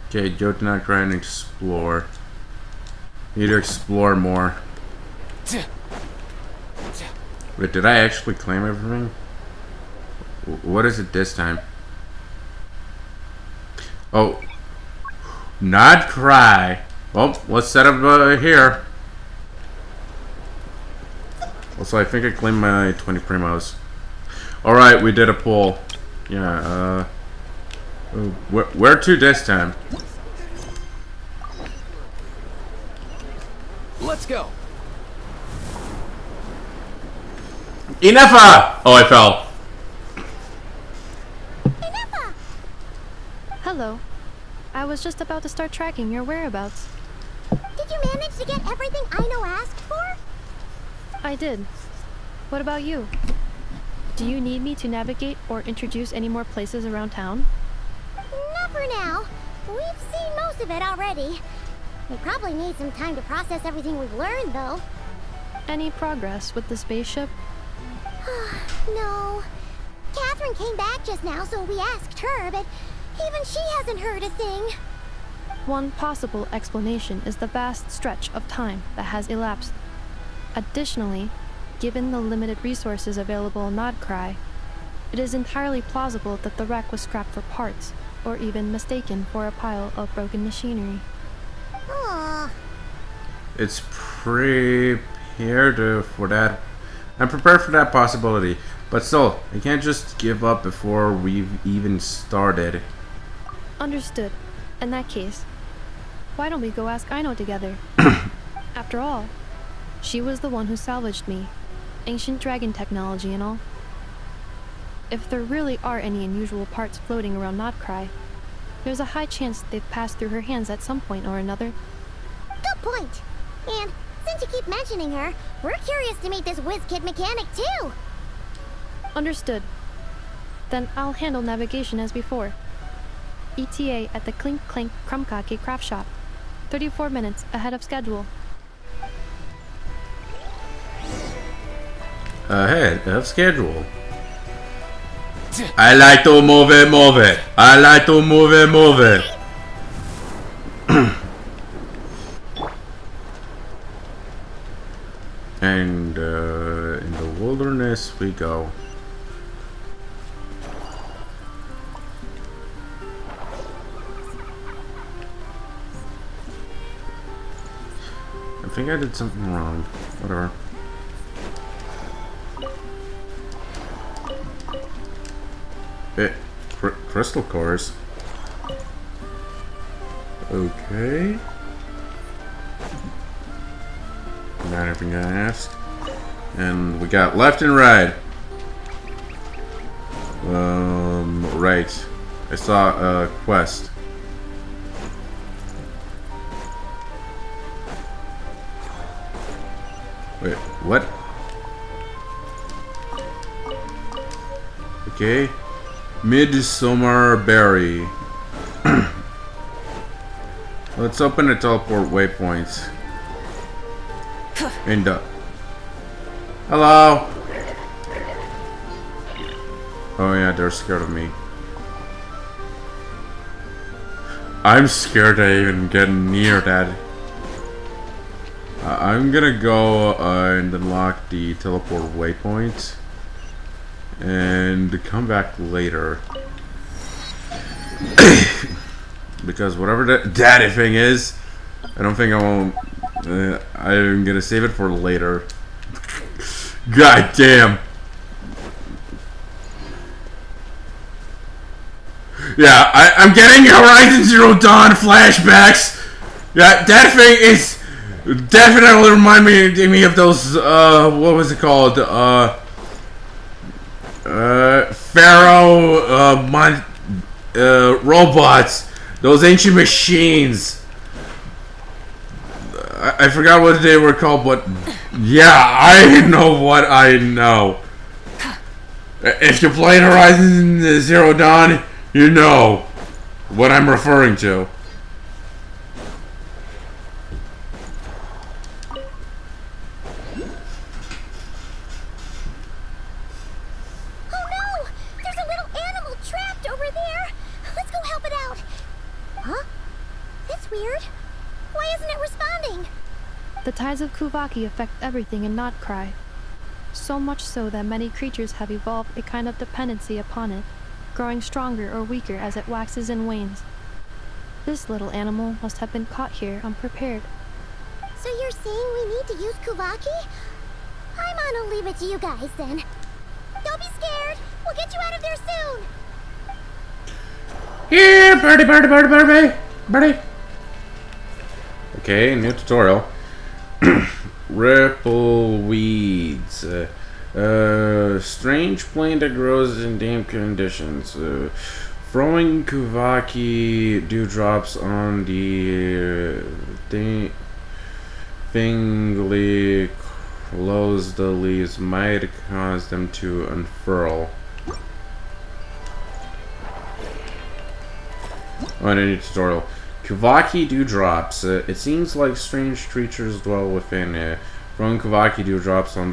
Okay, go to Not Cry and explore. Need to explore more. Wait, did I actually claim everything? What is it this time? Oh, Not Cry. Well, let's set up here. Also, I think I claimed my 20 primos. Alright, we did a pull. Yeah, where to this time? Let's go. Enough! Oh, I fell. Hello. I was just about to start tracking your whereabouts. Did you manage to get everything Aino asked for? I did. What about you? Do you need me to navigate or introduce any more places around town? Not for now. We've seen most of it already. We probably need some time to process everything we've learned, though. Any progress with the spaceship? No. Catherine came back just now, so we asked her, but even she hasn't heard a thing. One possible explanation is the vast stretch of time that has elapsed. Additionally, given the limited resources available in Nodcry, it is entirely plausible that the wreck was scrapped for parts, or even mistaken for a pile of broken machinery. Aww. It's prepared for that. I'm prepared for that possibility, but still, I can't just give up before we've even started. Understood. In that case, why don't we go ask Aino together? After all, she was the one who salvaged me. Ancient dragon technology and all. If there really are any unusual parts floating around Nodcry, there's a high chance they've passed through her hands at some point or another. Good point. And since you keep mentioning her, we're curious to meet this whiz-kid mechanic too. Understood. Then I'll handle navigation as before. ETA at the Clink Clink Krumkake craft shop. 34 minutes ahead of schedule. Ahead of schedule. I like to move it, move it. I like to move it, move it. And in the wilderness we go. I think I did something wrong. Whatever. Crystal cores. Okay. Not anything I asked. And we got left and right. Right. I saw a quest. Wait, what? Okay. Midsummer Berry. Let's open the teleport waypoints. And hello. Oh yeah, they're scared of me. I'm scared to even get near that. I'm gonna go and unlock the teleport waypoint and come back later. Because whatever that daddy thing is, I don't think I won't. I'm gonna save it for later. God damn. Yeah, I'm getting Horizon Zero Dawn flashbacks. Yeah, that thing is definitely reminding me of those. What was it called? Pharaoh robots. Those ancient machines. I forgot what they were called, but yeah, I know what I know. If you played Horizon Zero Dawn, you know what I'm referring to. Oh no! There's a little animal trapped over there! Let's go help it out! Huh? That's weird. Why isn't it responding? The tides of Kuvaki affect everything in Nodcry. So much so that many creatures have evolved a kind of dependency upon it, growing stronger or weaker as it waxes and wanes. This little animal must have been caught here unprepared. So you're saying we need to use Kuvaki? I'm gonna leave it to you guys then. Don't be scared. We'll get you out of there soon. Yeah, birdie, birdie, birdie, birdie, birdie. Okay, new tutorial. Ripple weeds. Strange plant that grows in damp conditions. Throwing Kuvaki dewdrops on the thingly close the leaves might cause them to unfurl. Oh, and a new tutorial. Kavaki dewdrops. It seems like strange creatures dwell within. Throwing Kavaki dewdrops on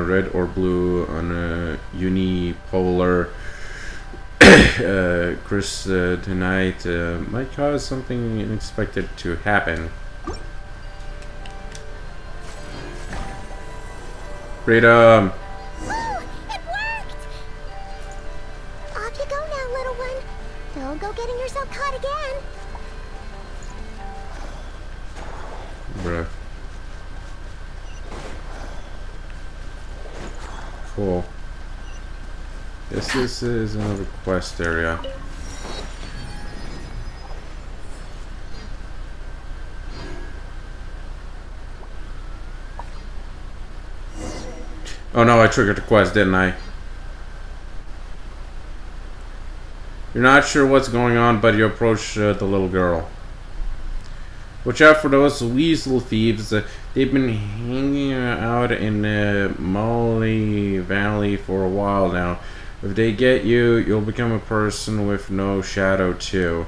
red or blue on a unipolar tonight might cause something unexpected to happen. Freedom. Oh, it worked! Off you go now, little one. Don't go getting yourself caught again. Bruh. Cool. This is another quest area. Oh no, I triggered the quest, didn't I? You're not sure what's going on, but you approach the little girl. Watch out for those weasel thieves. They've been hanging out in Molly Valley for a while now. If they get you, you'll become a person with no shadow too.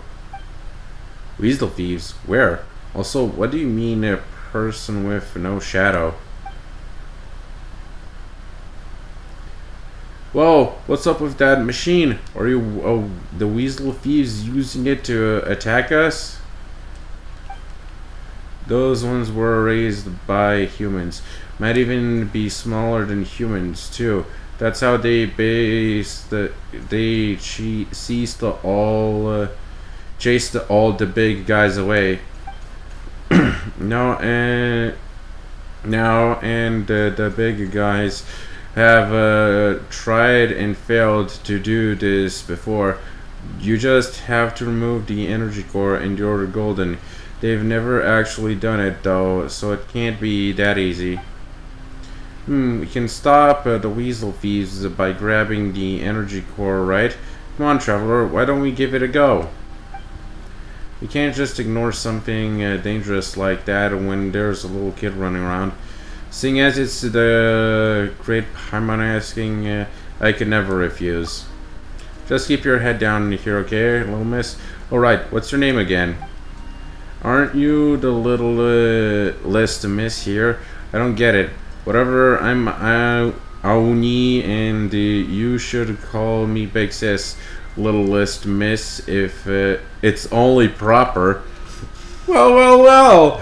Weasel thieves? Where? Also, what do you mean a person with no shadow? Whoa, what's up with that machine? Are you the weasel thieves using it to attack us? Those ones were raised by humans. Might even be smaller than humans too. That's how they chase all the big guys away. The big guys have tried and failed to do this before. You just have to remove the energy core and you're golden. They've never actually done it though, so it can't be that easy. We can stop the weasel thieves by grabbing the energy core, right? Come on, traveler, why don't we give it a go? We can't just ignore something dangerous like that when there's a little kid running around. Seeing as it's the great Paimon asking, I could never refuse. Just keep your head down here, okay, little miss? Alright, what's your name again? Aren't you the little list miss here? I don't get it. Whatever, I'm Aoni, and you should call me Big Sis, little list miss, if it's only proper. Well.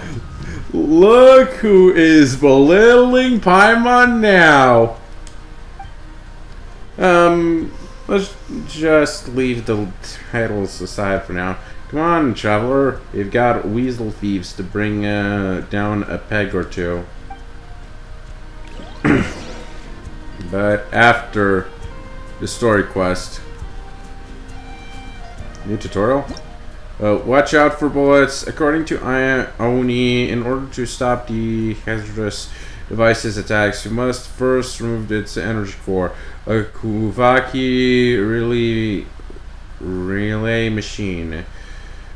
Look who is belittling Paimon now. Let's just leave the titles aside for now. Come on, traveler. You've got weasel thieves to bring down a peg or two. But after the story quest. New tutorial? Watch out for bullets. According to Aoni, in order to stop the hazardous device's attacks, you must first remove its energy core. A Kuvaki relay machine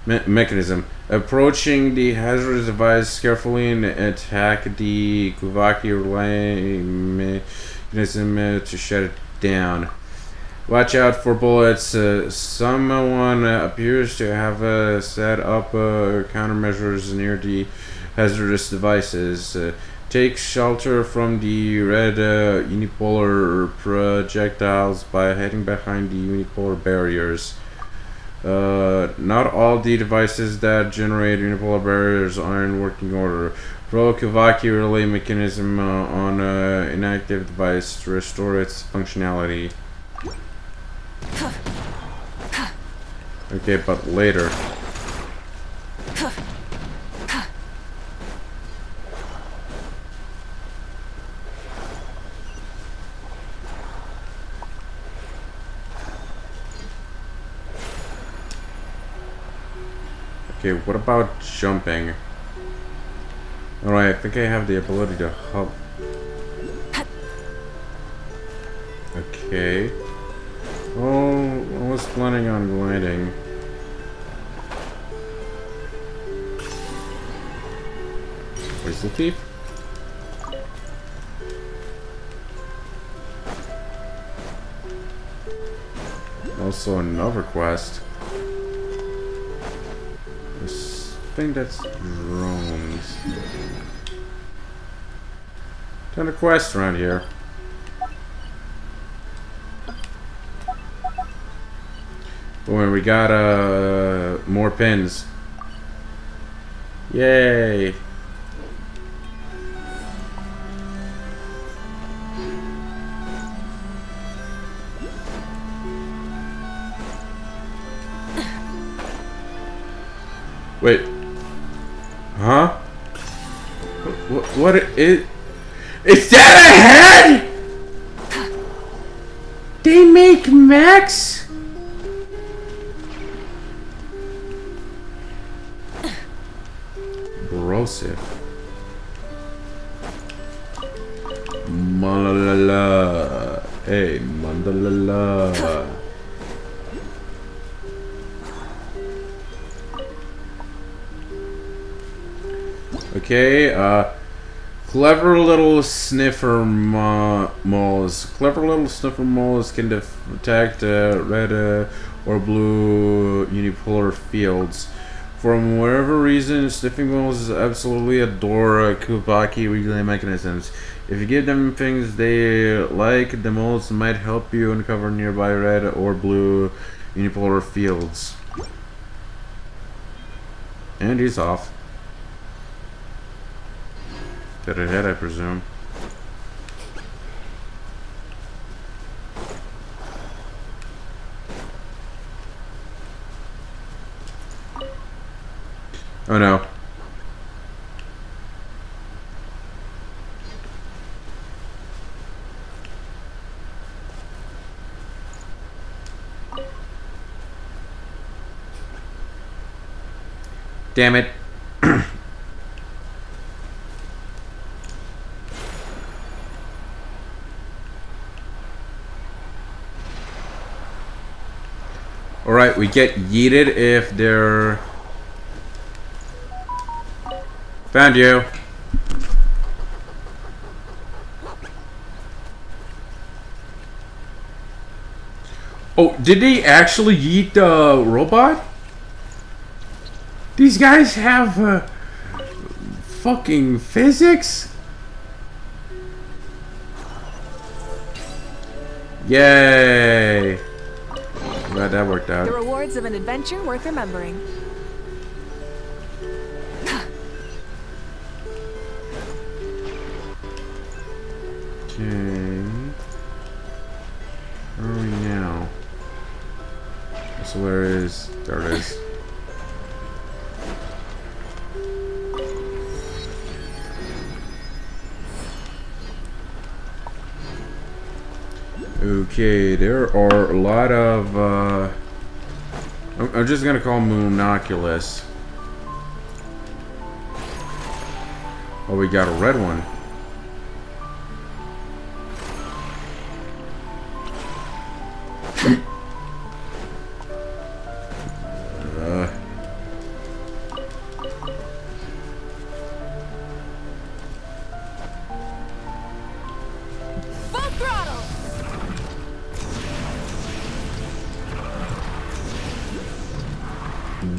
mechanism. Approaching the hazardous device carefully and attack the Kuvaki relay mechanism to shut it down. Watch out for bullets. Someone appears to have set up countermeasures near the hazardous devices. Take shelter from the red unipolar projectiles by hiding behind the unipolar barriers. Not all the devices that generate unipolar barriers are in working order. Throw a Kavaki relay mechanism on an inactive device to restore its functionality. Okay, but later. Okay, what about jumping? Alright, I think I have the ability to hop. Okay. Oh, I was planning on gliding. Weasel thief? Also another quest. think that's drones. Ton of quests around here. Oh, we got more pins. Yay! Wait. Huh? What is that a head? They make mechs? Brosif. Mandalala. Hey, mandalala. Okay, clever little sniffer moles. Clever little sniffer moles can detect red or blue unipolar fields. For whatever reason, sniffing moles absolutely adore Kubaki relay mechanisms. If you give them things they like, the moles might help you uncover nearby red or blue unipolar fields. And he's off. Dead ahead, I presume. Oh no. Damn it. Alright, we get yeeted if they're... Found you. Oh, did they actually yeet the robot? These guys have fucking physics? Yay! Glad that worked out. The rewards of an adventure worth remembering. Okay. Where are we now? So where is... There it is. Okay, there are a lot of, I'm just gonna call them monoculus. Oh, we got a red one.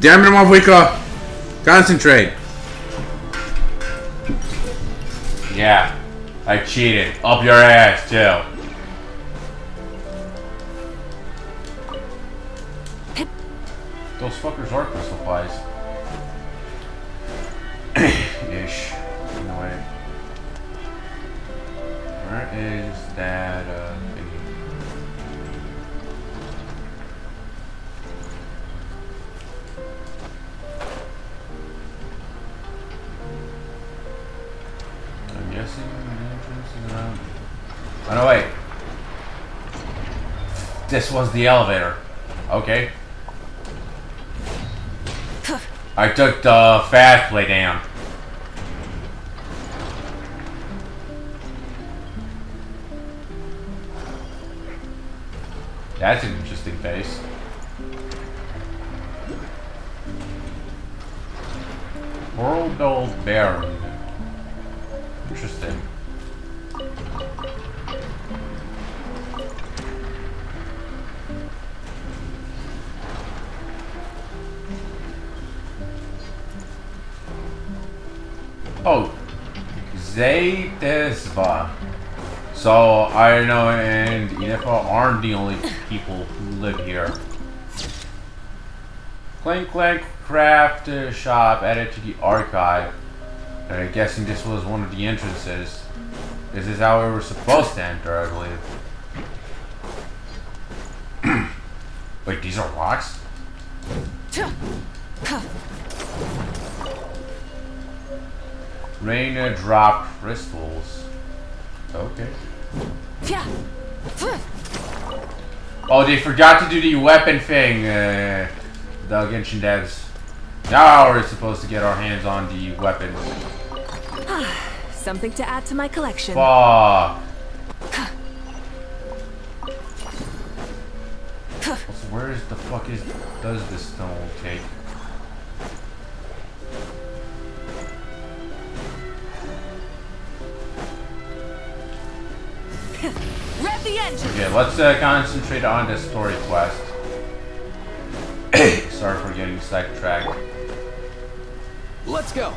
Damn it, Mavwika! Concentrate! Yeah, I cheated. Up your ass, too. Those fuckers are crystal flies. Ish. No way. Where is that, thingy? Oh no, wait. This was the elevator. Okay. I took the fast play down. That's an interesting face. World old Baron. Interesting. Zaitesva. So Aino and Inepa aren't the only people who live here. Clink Craft Shop added to the archive. I'm guessing this was one of the entrances. This is how we were supposed to enter, I believe. Wait, these are rocks? Rain drop crystals. Okay. Oh, they forgot to do the weapon thing, the Genshin devs. Now we're supposed to get our hands on the weapons. Something to add to my collection. Fuck. So where is the fuck does this stone take? Rev the engine. Okay, let's concentrate on the story quest. Sorry for getting sidetracked. Let's go.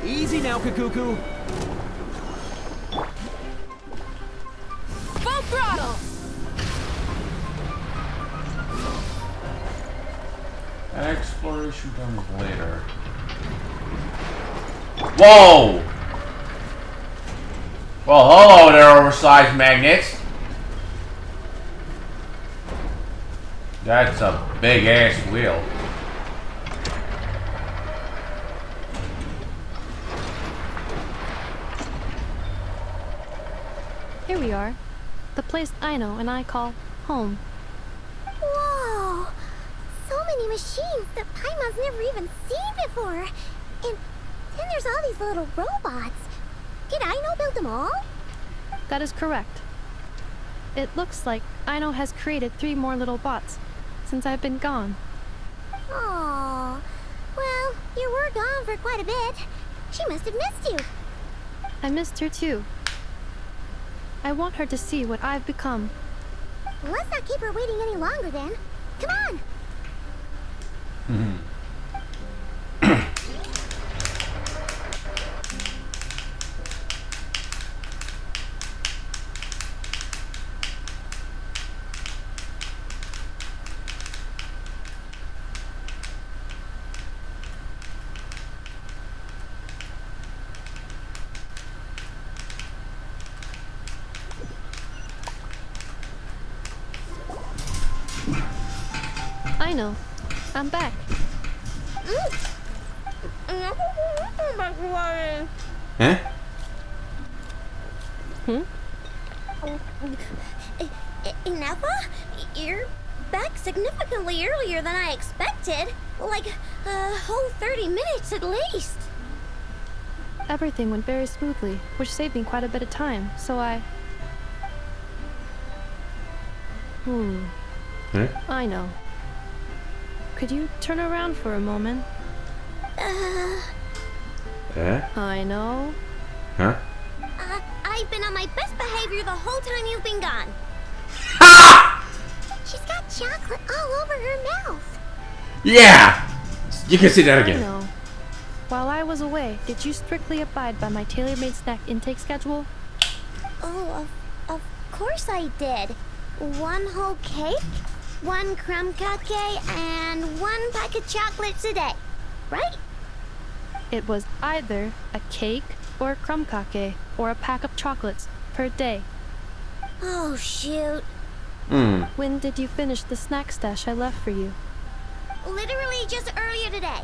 Easy now, Kakuku. Full throttle. Exploration comes later. Whoa! Well, hello there, oversized magnets. That's a big ass wheel. Here we are. The place Aino and I call home. Whoa! So many machines that Paimon's never even seen before. And then there's all these little robots. Did Aino build them all? That is correct. It looks like Aino has created 3 more little bots since I've been gone. Aww. Well, you were gone for quite a bit. She must have missed you. I missed her too. I want her to see what I've become. Let's not keep her waiting any longer then. Come on! Aino, I'm back. Huh? Ineppa? You're back significantly earlier than I expected. Like a whole 30 minutes at least. Everything went very smoothly, which saved me quite a bit of time, so I... Huh? Aino. Could you turn around for a moment? Aino? Huh? I've been on my best behavior the whole time you've been gone. She's got chocolate all over her mouth. Yeah! You can say that again. Aino. While I was away, did you strictly abide by my tailor-made snack intake schedule? Oh, of course I did. 1 whole cake, 1 crumb cake, and 1 pack of chocolates a day, right? It was either a cake or a crumb cake or a pack of chocolates per day. Oh, shoot. When did you finish the snack stash I left for you? Literally just earlier today.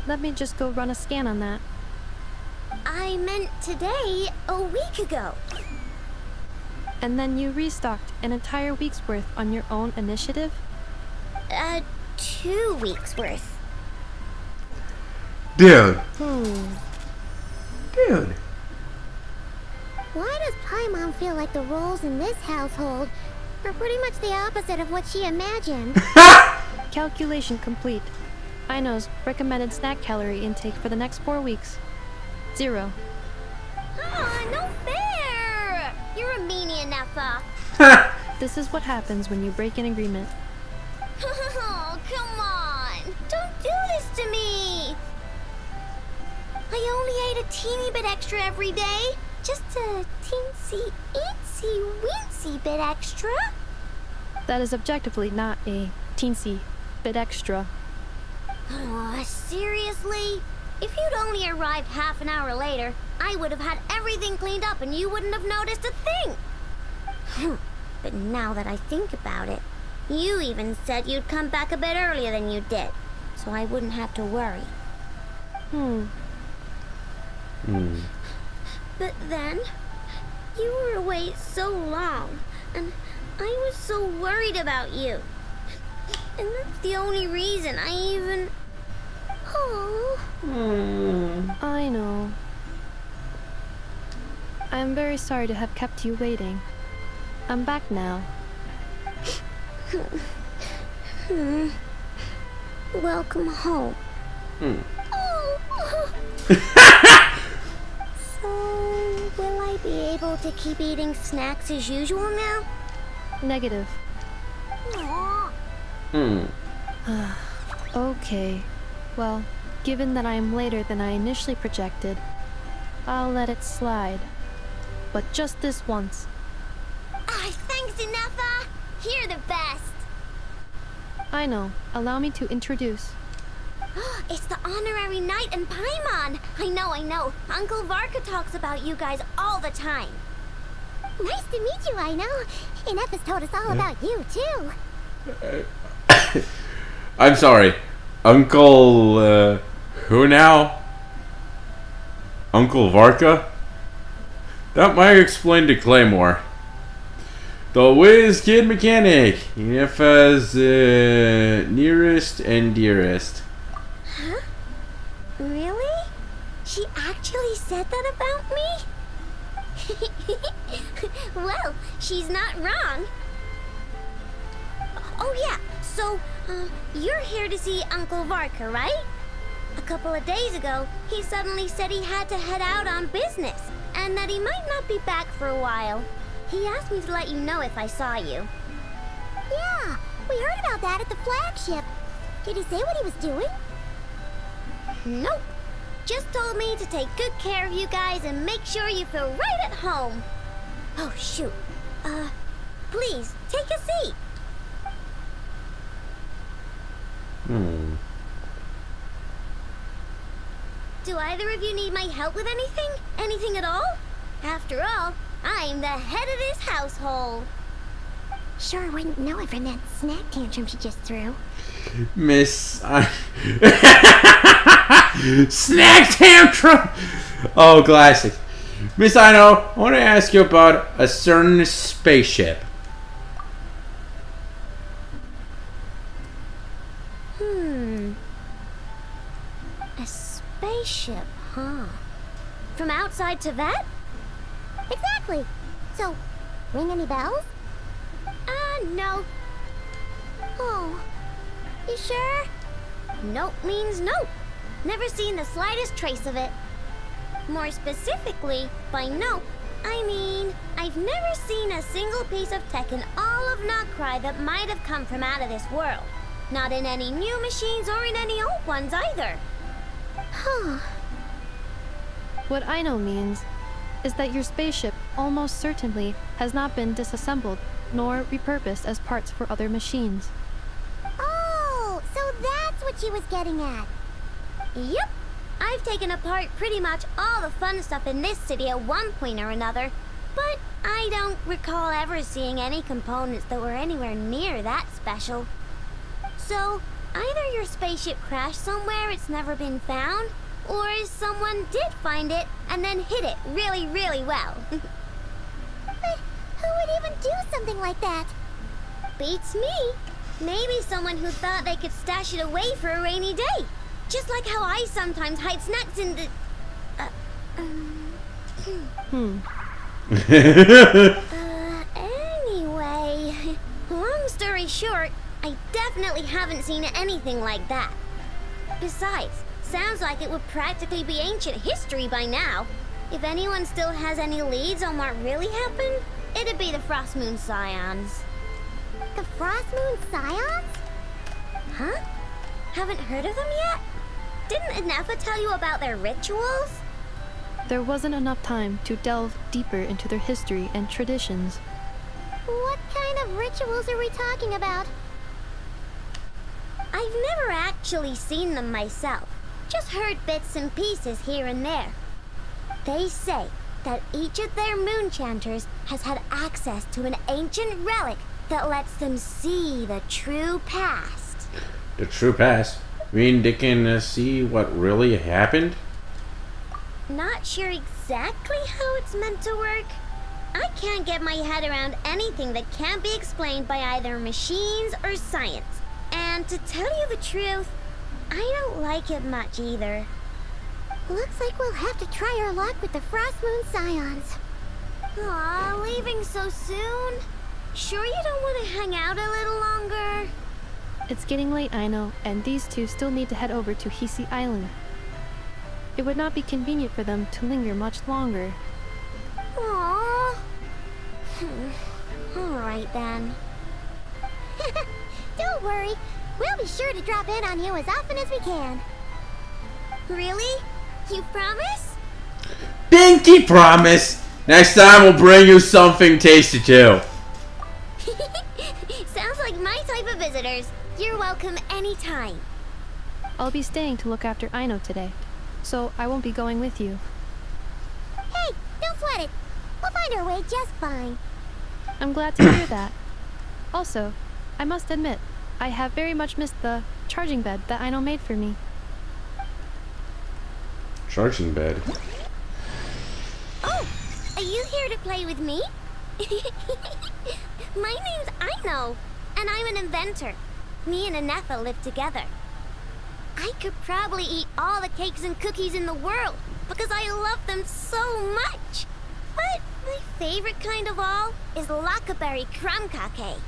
Let me just go run a scan on that. I meant today, a week ago. And then you restocked an entire week's worth on your own initiative? 2 weeks worth. Dude. Dude. Why does Paimon feel like the roles in this household are pretty much the opposite of what she imagined? Calculation complete. Aino's recommended snack calorie intake for the next 4 weeks. 0. No fair! You're a meanie, Ineppa. This is what happens when you break an agreement. Oh, come on! Don't do this to me! I I only ate a teeny bit extra every day. Just a teensy, eensy, weensy bit extra. That is objectively not a teensy bit extra. Oh, seriously? If you'd only arrived half an hour later, I would have had everything cleaned up and you wouldn't have noticed a thing. But now that I think about it, you even said you'd come back a bit earlier than you did, so I wouldn't have to worry. But then, you were away so long, and I was so worried about you. And that's the only reason I even... Oh. I know. I am very sorry to have kept you waiting. I'm back now. Welcome home. So, will I be able to keep eating snacks as usual now? Negative. Aw. Okay. Well, given that I am later than I initially projected, I'll let it slide. But just this once. Thanks, Inefa. You're the best. I know. Allow me to introduce. It's the honorary knight and Paimon. I know. Uncle Varka talks about you guys all the time. Nice to meet you, I know. Inefa's told us all about you, too. I'm sorry. Uncle, who now? Uncle Varka? That might explain to Claymore. The Whiz Kid Mechanic, Inefa's nearest and dearest. Huh? Really? She actually said that about me? Well, she's not wrong. Oh yeah, so, you're here to see Uncle Varka, right? A couple of days ago, he suddenly said he had to head out on business, and that he might not be back for a while. He asked me to let you know if I saw you. Yeah, we heard about that at the flagship. Did he say what he was doing? Nope. Just told me to take good care of you guys and make sure you feel right at home. Oh, shoot. Please, take a seat. Do either of you need my help with anything? Anything at all? After all, I'm the head of this household. Sure wouldn't know it from that snack tantrum she just threw. Miss... Snack tantrum! Oh, classic. Miss Ino, I want to ask you about a certain spaceship. A spaceship, huh? From outside to that? Exactly. So, ring any bells? No. Oh, you sure? Nope means nope. Never seen the slightest trace of it. More specifically, by nope, I mean, I've never seen a single piece of tech in all of Notcry that might have come from out of this world. Not in any new machines or in any old ones either. Huh. What I know means is that your spaceship almost certainly has not been disassembled nor repurposed as parts for other machines. Oh, so that's what she was getting at. Yep. I've taken apart pretty much all the fun stuff in this city at one point or another, but I don't recall ever seeing any components that were anywhere near that special. So, either your spaceship crashed somewhere it's never been found, or someone did find it and then hid it really, really well. But who would even do something like that? Beats me. Maybe someone who thought they could stash it away for a rainy day. Just like how I sometimes hide snacks in the... Anyway, long story short, I definitely haven't seen anything like that. Besides, sounds like it would practically be ancient history by now. If anyone still has any leads on what really happened, it'd be the Frost Moon Scions. The Frost Moon Scions? Huh? Haven't heard of them yet? Didn't Anafa tell you about their rituals? There wasn't enough time to delve deeper into their history and traditions. What kind of rituals are we talking about? I've never actually seen them myself. Just heard bits and pieces here and there. They say that each of their moon chanters has had access to an ancient relic that lets them see the true past. The true past? You mean they can see what really happened? Not sure exactly how it's meant to work. I can't get my head around anything that can't be explained by either machines or science. And to tell you the truth, I don't like it much either. Looks like we'll have to try our luck with the Frost Moon Scions. Aw, leaving so soon? Sure you don't want to hang out a little longer? It's getting late, I know, and these two still need to head over to Hisi Island. It would not be convenient for them to linger much longer. Aww. Alright then. Don't worry, we'll be sure to drop in on you as often as we can. Really? You promise? Pinky promise! Next time we'll bring you something tasty too. Sounds like my type of visitors. You're welcome anytime. I'll be staying to look after Aino today, so I won't be going with you. Hey, don't sweat it. We'll find our way just fine. I'm glad to hear that. Also, I must admit, I have very much missed the charging bed that Aino made for me. Charging bed? Oh, are you here to play with me? My name's Aino, and I'm an inventor. Me and Anafa live together. I could probably eat all the cakes and cookies in the world because I love them so much. But my favorite kind of all is Lakaberry crumb cake.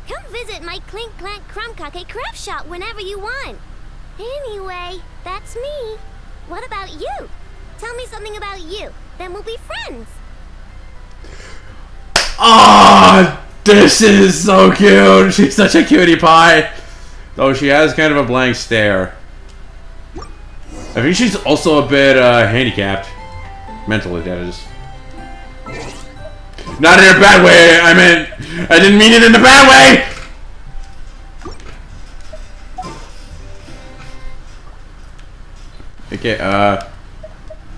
Come visit my Clink Clank crumb cake craft shop whenever you want. Anyway, that's me. What about you? Tell me something about you, then we'll be friends. Ah, this is so cute. She's such a cutie pie. Though she has kind of a blank stare. I think she's also a bit handicapped. Mentally, that is. Not in a bad way. I didn't mean it in a bad way. Okay,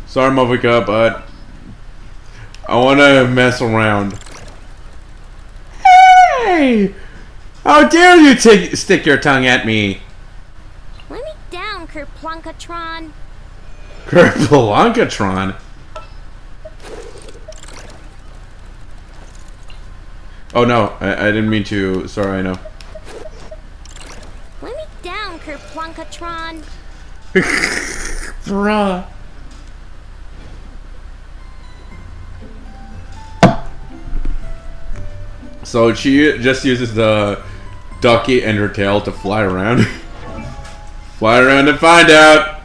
sorry Movika, but I wanna mess around. Hey! How dare you stick your tongue at me? Let me down, Kerplunkatron. Kerplunkatron? Oh no, I didn't mean to. Sorry, I know. Let me down, Kerplunkatron. Bruh. So she just uses the ducky and her tail to fly around. Fly around and find out.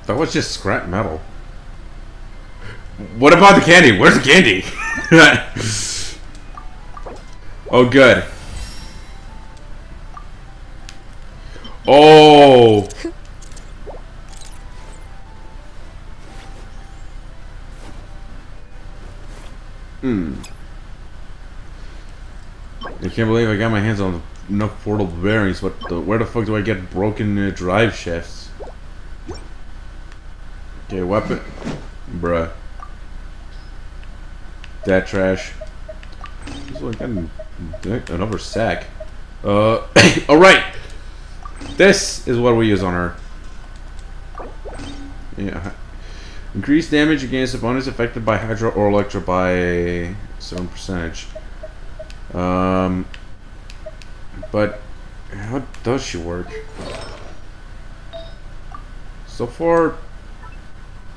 That was just scrap metal. What about the candy? Where's the candy? Oh, good. Oh. I can't believe I got my hands on enough portable bearings. Where the fuck do I get broken drive shafts? Okay, weapon. Bruh. That trash. So I got another sack. Alright! This is what we use on her. Yeah. Increase damage against opponents affected by Hydra or Electra by 7%. But how does she work? So far,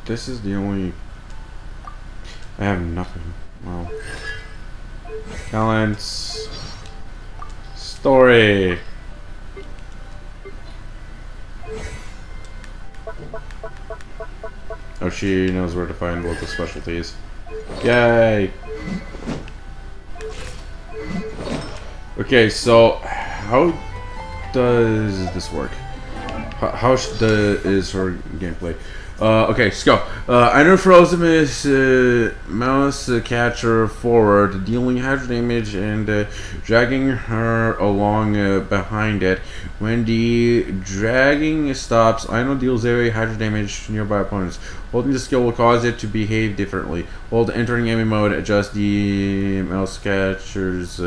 this is the only. I have nothing. Wow. Talents. Story. Oh, she knows where to find local specialties. Yay! Okay, so how does this work? How is her gameplay? Okay, let's go. Einer frozen is mouse catcher forward, dealing hydro damage and dragging her along behind it. When the dragging stops, Einer deals area hydro damage to nearby opponents. Holding the skill will cause it to behave differently. While entering enemy mode, adjust the mouse catcher's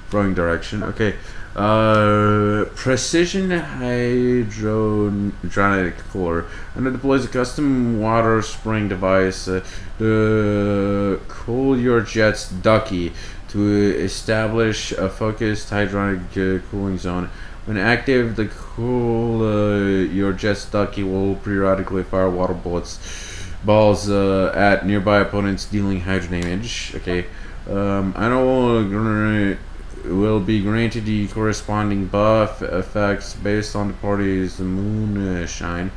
throwing direction. Okay. Precision hydronic cooler. Under deploys a custom water spring device to cool your jet's ducky to establish a focused hydronic cooling zone. When active, the cool your jet's ducky will periodically fire water balls at nearby opponents, dealing hydro damage. Okay. I know will be granted the corresponding buff effects based on the party's moonshine.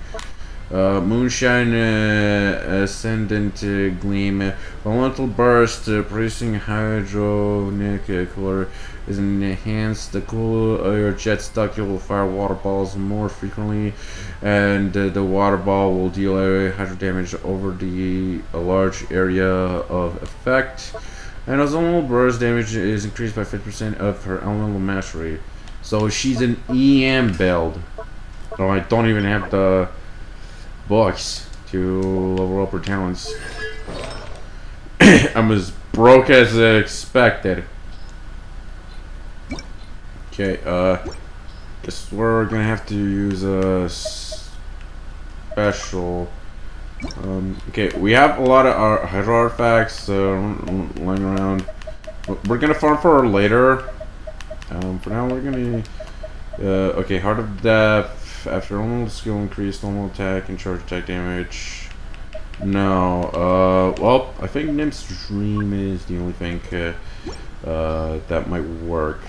Moonshine ascendant gleam. Volatile burst producing hydronic cooler is enhanced. The cooler your jet's ducky will fire water balls more frequently, and the water ball will deal hydro damage over a large area of effect. And as normal burst damage is increased by 50% of her elemental mastery. So she's an EM build. So I don't even have the books to level up her talents. I'm as broke as expected. Okay, guess we're gonna have to use a special. Okay, we have a lot of hydro artifacts lying around. We're gonna farm for her later. For now, we're gonna. Okay, Heart of Death. After normal skill increase, normal attack and charge attack damage. No. Well, I think Nymph's Dream is the only thing that might work.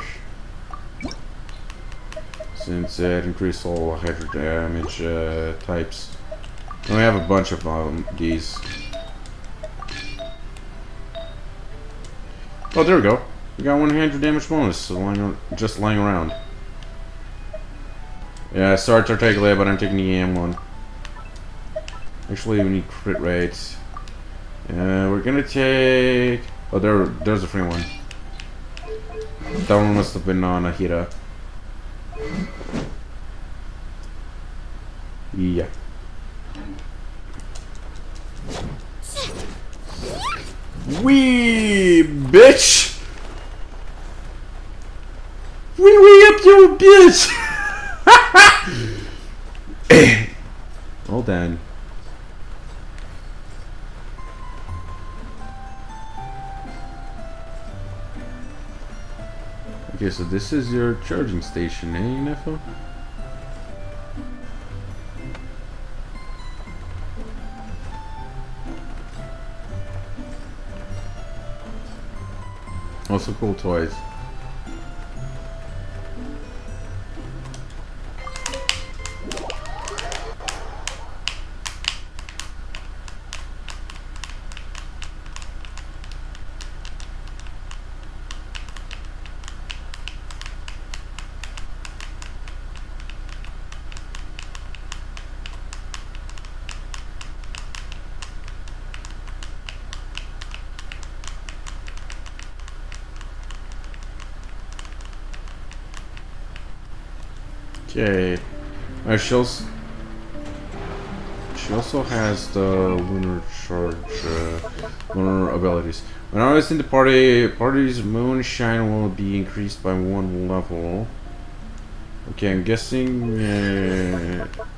Since it increased all hydro damage types. And we have a bunch of these. Oh, there we go. We got 100 damage bonus just lying around. Yeah, sorry to take away, but I'm taking the EM one. Actually, we need crit rates. We're gonna take. Oh, there's a free one. That one must have been on Ahira. Yeah. Wee, bitch! Wee up your bitch! Well done. Okay, so this is your charging station, eh, Nefo? Also cool toys. Okay, she also has the lunar charge, lunar abilities. When I was in the party's moonshine will be increased by 1 level. Okay, I'm guessing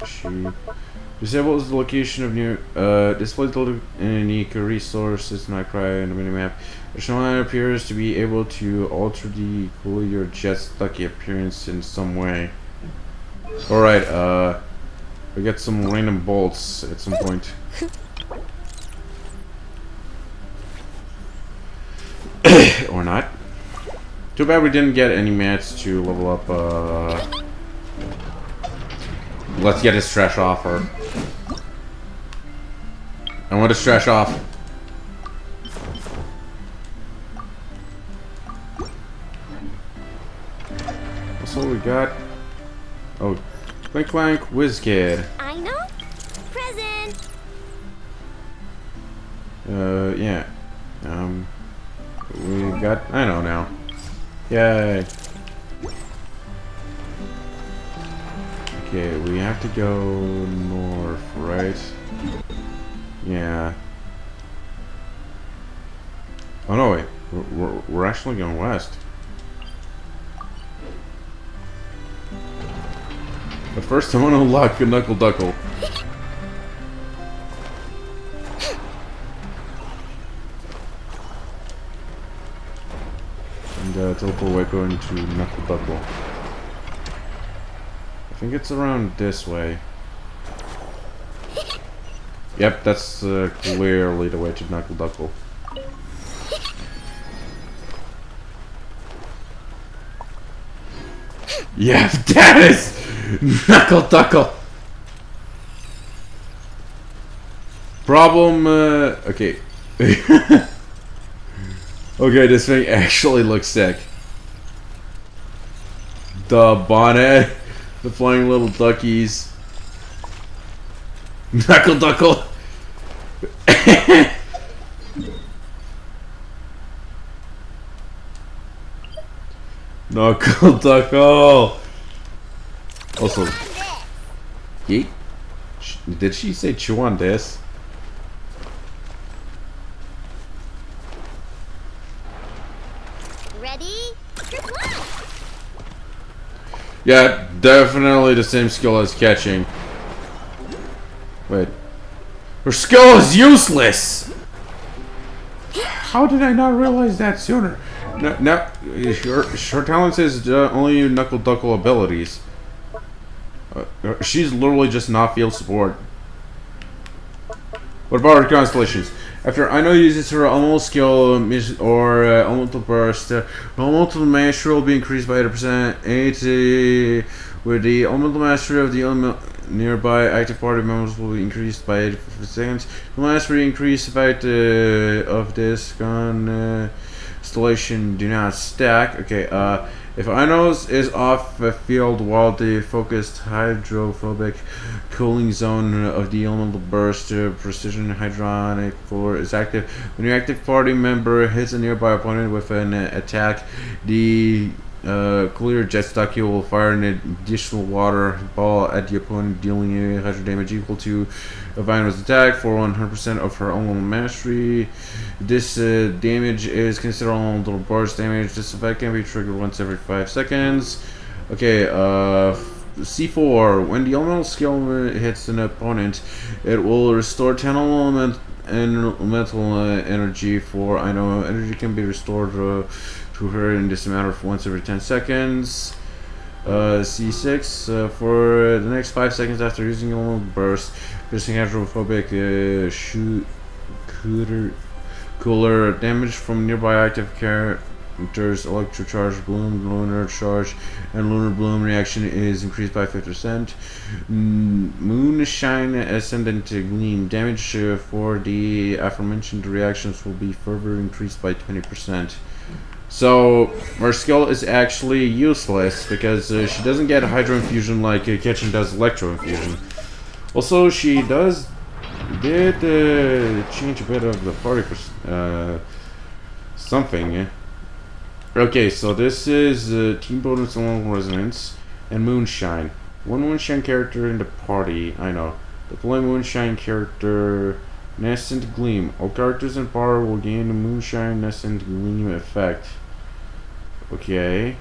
she disables the location of new displays the unique resources not cry in the minimap. Additionally, appears to be able to alter the cool your jet's ducky appearance in some way. Alright, we get some random bolts at some point. Or not. Too bad we didn't get any mats to level up, let's get his trash off her. I want his trash off. Also, we got... Oh, Clank Clank WizKid. I know. Present. Yeah. We got... I know now. Yay. Okay, we have to go north, right? Yeah. Oh no, wait. We're actually going west. But first I want to unlock a Knuckle Duckle. And teleport Waco into Knuckle Duckle. I think it's around this way. Yep, that's clearly the way to Knuckle Duckle. Yeah, that is Knuckle Duckle. Problem, okay. Okay, this thing actually looks sick. The bonnet, the flying little duckies. Knuckle Duckle. Knuckle Duckle. Also, yeet. Did she say chew on this? Ready? Reply. Yeah, definitely the same skill as catching. Wait. Her skill is useless! How did I not realize that sooner? No, her talent says only Knuckle Duckle abilities. She's literally just not field support. What about her constellations? After Aino uses her elemental skill or elemental burst, her elemental mastery will be increased by 80%. 80 with the elemental mastery of the nearby active party members will be increased by 85 seconds. The mastery increase about of this constellation do not stack. Okay, if Inos is off the field while the focused hydrophobic cooling zone of the elemental burst precision hydronic floor is active, when your active party member hits a nearby opponent with an attack, the clear jet stock will fire an additional water ball at the opponent, dealing a hydro damage equal to Vina's attack for 100% of her own mastery. This damage is considered elemental burst damage. This effect can be triggered once every 5 seconds. Okay, C4. When the elemental skill hits an opponent, it will restore 10 elemental energy. For I know energy can be restored to her in this matter for once every 10 seconds. C6. For the next 5 seconds after using elemental burst, piercing hydrophobic cooler damage from nearby active characters, electrocharge, bloom, lunar charge, and lunar bloom reaction is increased by 50%. Moonshine ascendant gleam damage for the aforementioned reactions will be further increased by 20%. So her skill is actually useless because she doesn't get hydro infusion like Kitchen does electro infusion. Also, she did change a bit of the party for something. Okay, so this is Team Bonus Along Resonance and Moonshine. One Moonshine character in the party, I know. Deploy Moonshine character Nascent Gleam. All characters in power will gain the Moonshine Nascent Gleam effect. Okay.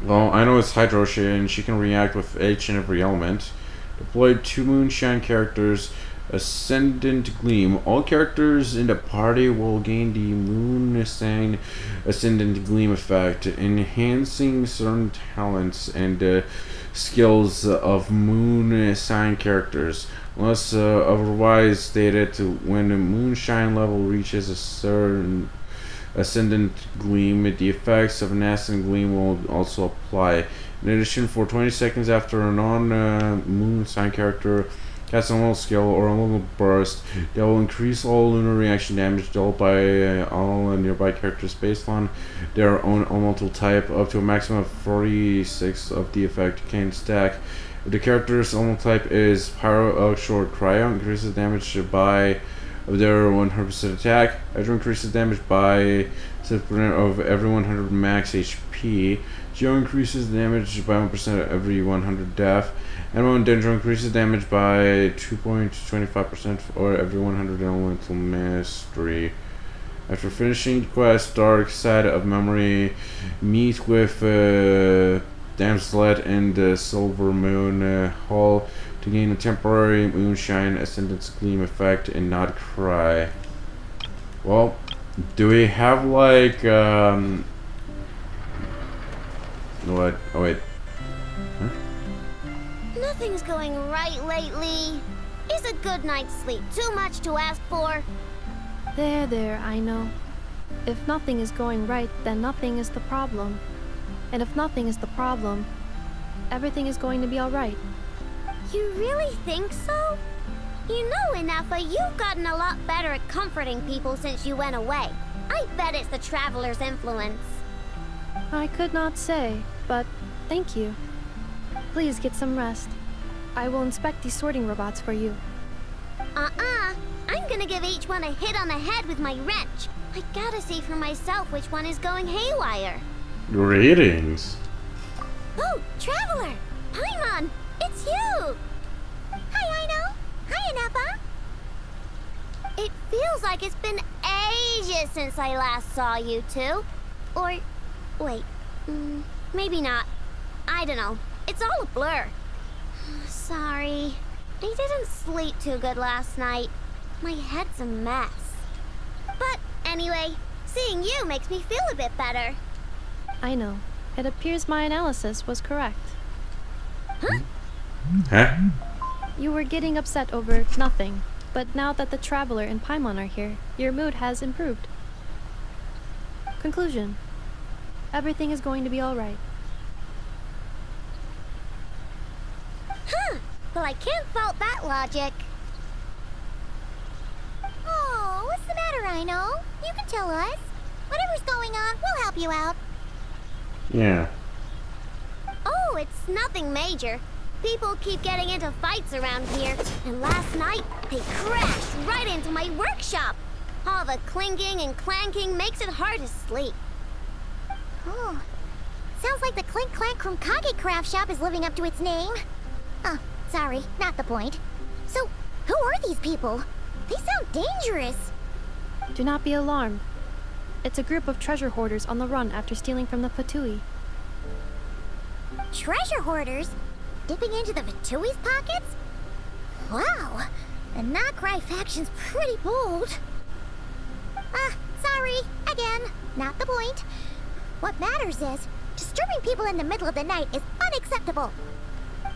Well, I know it's Hydro and she can react with each and every element. Deploy 2 Moonshine characters, Ascendant Gleam. All characters in the party will gain the Moonshine Ascendant Gleam effect, enhancing certain talents and skills of Moonshine characters. Unless otherwise stated, when the Moonshine level reaches a certain Ascendant Gleam, the effects of an Ascendant Gleam will also apply. In addition, for 20 seconds after a non-Moonshine character Cast a little skill or a little burst that will increase all lunar reaction damage dealt by all nearby characters based on their own elemental type, up to a maximum of 46 of the effect can stack. If the character's elemental type is Pyro, Short, Cryo, increases damage by of their 100% attack. Hydro increases damage by 6% of every 100 max HP. Geo increases damage by 1% of every 100 def. And Dendro increases damage by 2.25% for every 100 elemental mastery. After finishing the quest, Dark Side of Memory, meet with Damselet in the Silver Moon Hall to gain a temporary Moonshine Ascendance Gleam effect and not cry. Well, do we have like what? Oh wait. Huh? Nothing's going right lately. Is a good night's sleep too much to ask for? There, I know. If nothing is going right, then nothing is the problem. And if nothing is the problem, everything is going to be alright. You really think so? You know, Inefa, you've gotten a lot better at comforting people since you went away. I bet it's the Traveler's influence. I could not say, but thank you. Please get some rest. I will inspect these sorting robots for you. I'm gonna give each one a hit on the head with my wrench. I gotta see for myself which one is going haywire. Greetings. Oh, Traveler! Paimon! It's you! Hi, Aino! Hi, Inefa! It feels like it's been ages since I last saw you two. Or, wait, maybe not. I don't know. It's all a blur. Sorry. I didn't sleep too good last night. My head's a mess. But anyway, seeing you makes me feel a bit better. I know. It appears my analysis was correct. Huh? You were getting upset over nothing, but now that the Traveler and Paimon are here, your mood has improved. Conclusion. Everything is going to be alright. Well, I can't fault that logic. Oh, what's the matter, Aino? You can tell us. Whatever's going on, we'll help you out. Yeah. Oh, it's nothing major. People keep getting into fights around here, and last night they crashed right into my workshop. All the clinking and clanking makes it hard to sleep. Oh, sounds like the Clink Clank from Kage Craft Shop is living up to its name. Oh, sorry, not the point. So, who are these people? They sound dangerous. Do not be alarmed. It's a group of treasure hoarders on the run after stealing from the Fatui. Treasure hoarders? Dipping into the Vatui's pockets? Wow, the Nokrai faction's pretty bold. Sorry, again, not the point. What matters is, disturbing people in the middle of the night is unacceptable.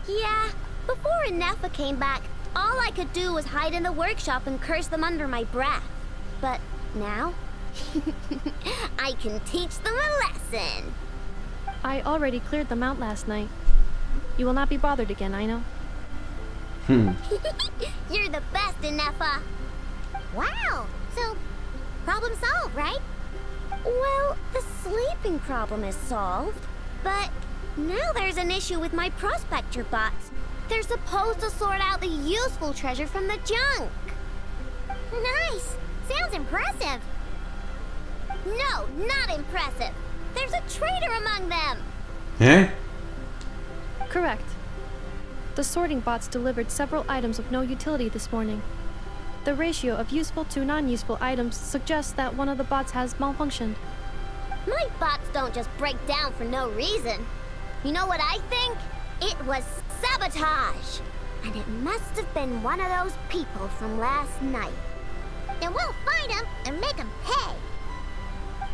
Yeah, before Inefa came back, all I could do was hide in the workshop and curse them under my breath. But now, I can teach them a lesson. I already cleared them out last night. You will not be bothered again, I know. You're the best, Inefa. Wow, so problem solved, right? Well, the sleeping problem is solved, but now there's an issue with my prospector bots. They're supposed to sort out the useful treasure from the junk. Nice! Sounds impressive. No, not impressive. There's a traitor among them. Huh? Correct. The sorting bots delivered several items of no utility this morning. The ratio of useful to non-useful items suggests that one of the bots has malfunctioned. My bots don't just break down for no reason. You know what I think? It was sabotage. And it must have been one of those people from last night. And we'll find them and make them pay.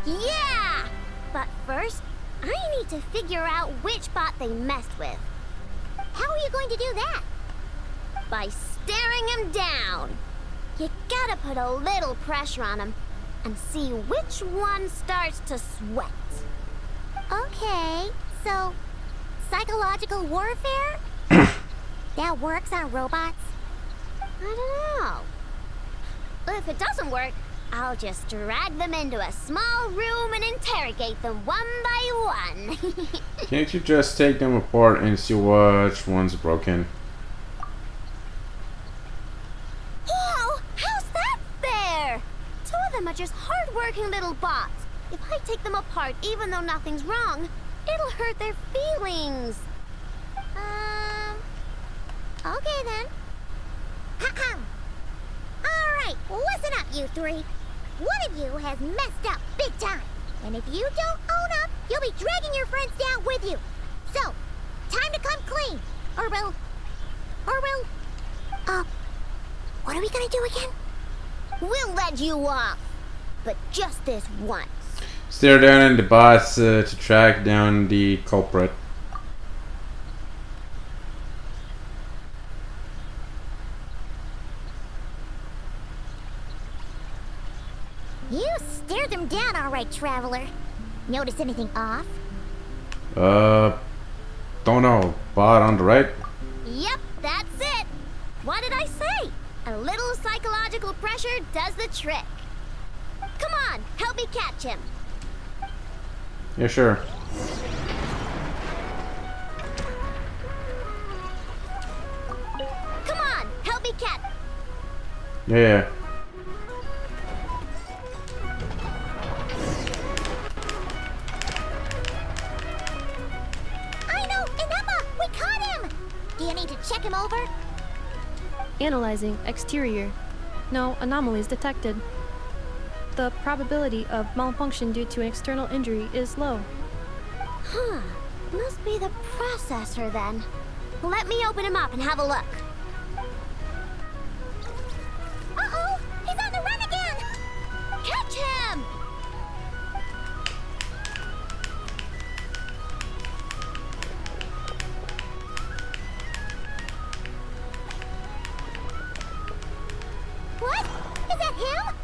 Yeah! But first, I need to figure out which bot they messed with. How are you going to do that? By staring him down. You gotta put a little pressure on him and see which one starts to sweat. Okay, so psychological warfare? That works on robots? I don't know. If it doesn't work, I'll just drag them into a small room and interrogate them one by one. Can't you just take them apart and see which one's broken? Whoa! How's that fair? Two of them are just hard-working little bots. If I take them apart, even though nothing's wrong, it'll hurt their feelings. Okay then. Alright, listen up, you three. One of you has messed up big time. And if you don't own up, you'll be dragging your friends down with you. So, time to come clean. Or we'll... what are we gonna do again? We'll let you off. But just this once. Stare down in the bots to track down the culprit. You stared them down all right, Traveler. Notice anything off? Don't know. Bot on the right? Yep, that's it. What did I say? A little psychological pressure does the trick. Come on, help me catch him. Yeah, sure. Come on, help me catch. Yeah. Do you need to check him over? Analyzing exterior. No anomalies detected. The probability of malfunction due to an external injury is low. Huh. Must be the processor then. Let me open him up and have a look. Uh-oh! He's on the run again! Catch him! What? Is that him?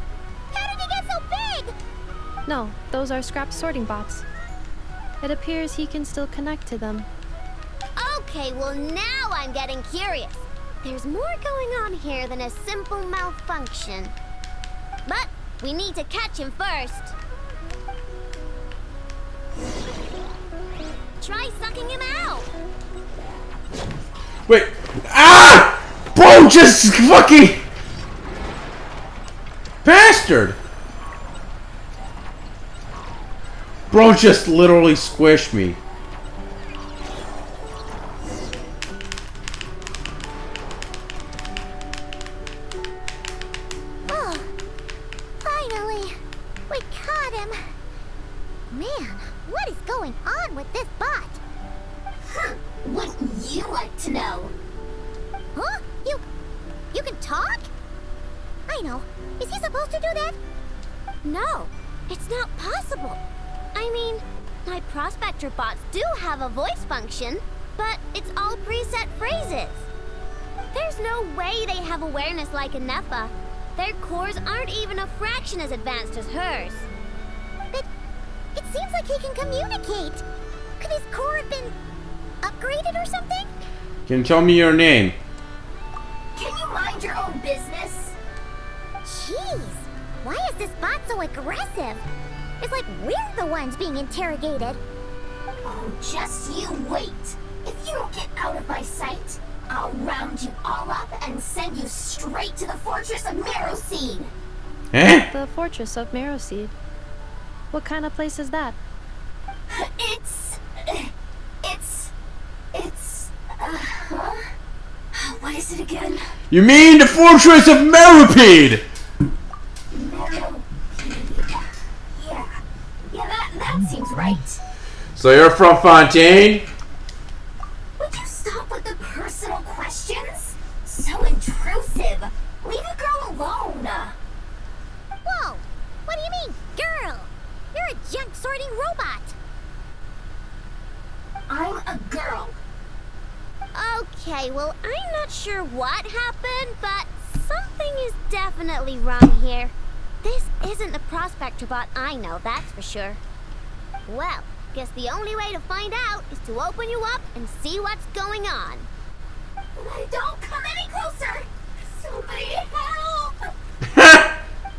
How did he get so big? No, those are scrap sorting bots. It appears he can still connect to them. Okay, well now I'm getting curious. There's more going on here than a simple malfunction. But we need to catch him first. Try sucking him out. Wait. Ah! Bro, just fucking... Bastard! Bro just literally squished me. Oh, finally, we caught him. Man, what is going on with this bot? Huh, wouldn't you like to know? Huh? You can talk? I know. Is he supposed to do that? No, it's not possible. I mean, my prospector bots do have a voice function, but it's all preset phrases. There's no way they have awareness like a Nepha. Their cores aren't even a fraction as advanced as hers. But it seems like he can communicate. Could his core have been upgraded or something? Can you tell me your name? Can you mind your own business? Jeez, why is this bot so aggressive? It's like we're the ones being interrogated. Oh, just you wait. If you don't get out of my sight, I'll round you all up and send you straight to the fortress of Meroseed. Eh? The fortress of Meroseed. What kind of place is that? What is it again? You mean the fortress of Meropide? Yeah, that seems right. So you're from Fontaine? Would you stop with the personal questions? So intrusive. Leave a girl alone. Whoa, what do you mean, girl? You're a junk sorting robot. I'm a girl. Okay, well, I'm not sure what happened, but something is definitely wrong here. This isn't the prospector bot I know, that's for sure. Well, guess the only way to find out is to open you up and see what's going on. Don't come any closer. So Help!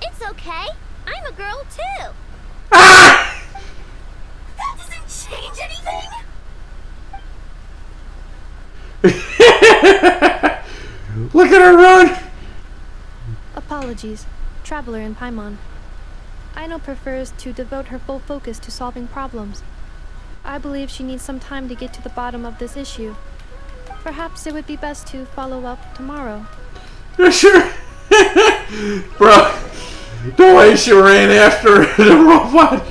It's okay. I'm a girl too. That doesn't change anything. Look at her run! Apologies, Traveler in Paimon. Aino prefers to devote her full focus to solving problems. I believe she needs some time to get to the bottom of this issue. Perhaps it would be best to follow up tomorrow. Sure. Bro, the way she ran after the robot.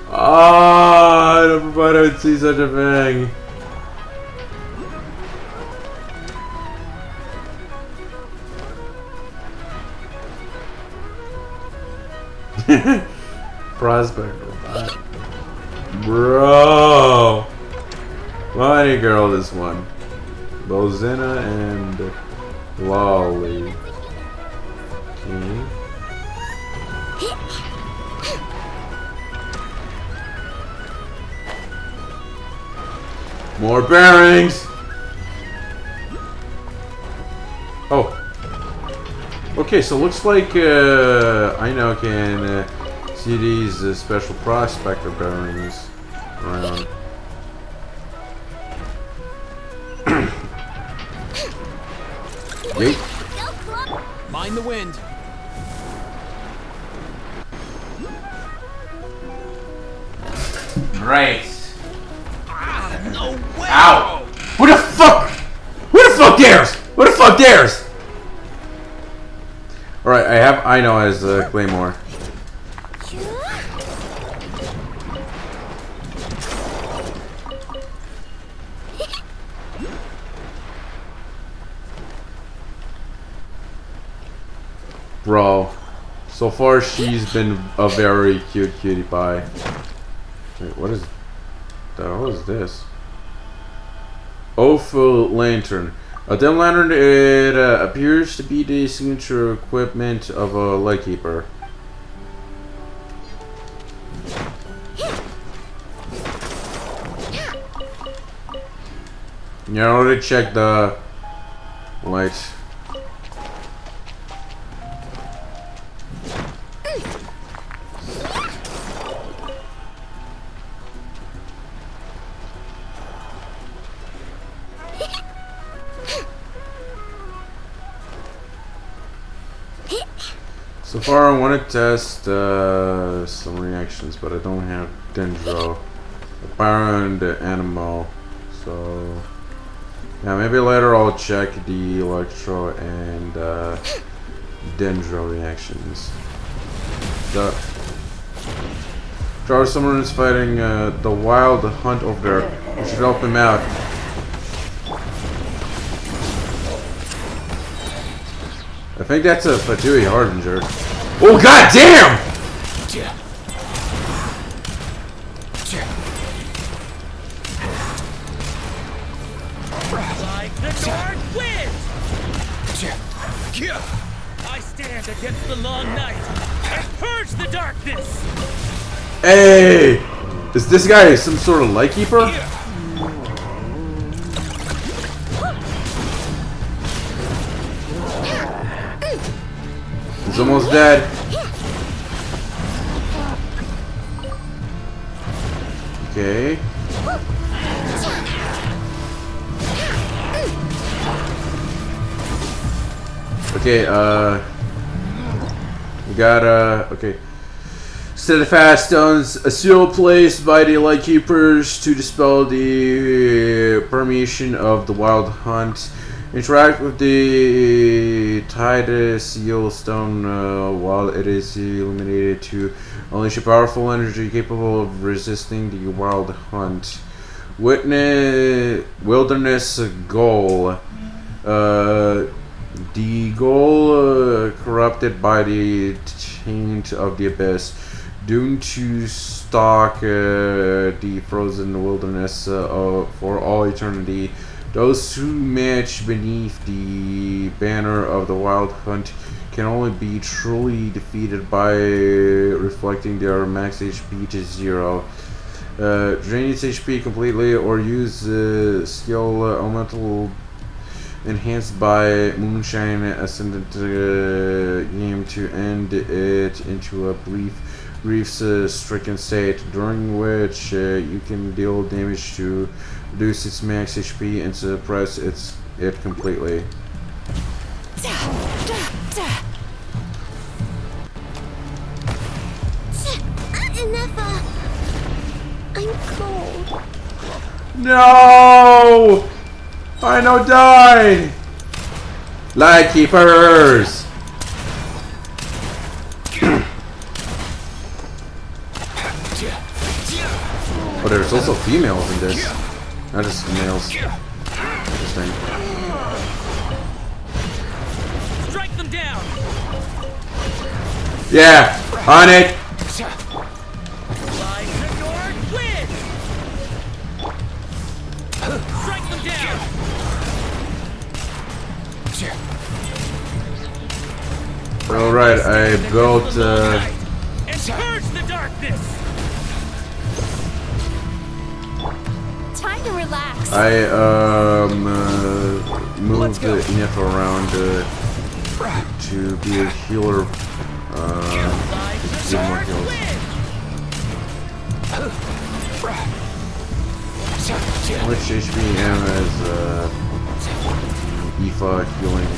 Ah, I never thought I would see such a thing. Prospect robot. Bro. Mighty girl, this one. Bozina and Lolly. Okay. More bearings! Oh. Okay, so looks like I now can see these special prospector bearings around. Yeet. Mind the wind. Great. No way! Ow! Who the fuck? Who the fuck dares? Who the fuck dares? Alright, I have Aino as Claymore. Bro, so far she's been a very cute cutie pie. Wait, what is the hell is this? Ophel lantern. A dim lantern, it appears to be the signature equipment of a lightkeeper. You know, to check the light. So far I want to test some reactions, but I don't have Dendro, Baron, and Animo. So yeah, maybe later I'll check the Electro and Dendro reactions. The Jar Summoner is fighting the Wild Hunt over there. We should help him out. I think that's a Fatui Harbinger. Oh god damn! Like the dark wind! I stand against the long night and purge the darkness! Hey! Is this guy some sort of lightkeeper? He's almost dead. Okay. Okay, we got, okay. Steadfast stones, a seal placed by the lightkeepers to dispel the permeation of the wild hunt. Interact with the tied seal stone while it is illuminated to unleash a powerful energy capable of resisting the wild hunt. Wilderness goal. The goal corrupted by the taint of the abyss, doomed to stalk the frozen wilderness for all eternity. Those who match beneath the banner of the wild hunt can only be truly defeated by reflecting their max HP to 0. Drain its HP completely or use skill elemental enhanced by Moonshine Ascendant game to end it into a brief stricken state, during which you can deal damage to reduce its max HP and suppress it completely. Enough. I'm cold. No! I know died! Lightkeepers! Oh, there's also females in this. Not just males. Interesting. Strike them down. Yeah! On it! Fly to the north, win. Strike them down. Alright, I built And purge the darkness. Time to relax. I moved the Nif around to be a healer. To do more heals. Which HBM is Aoife healing.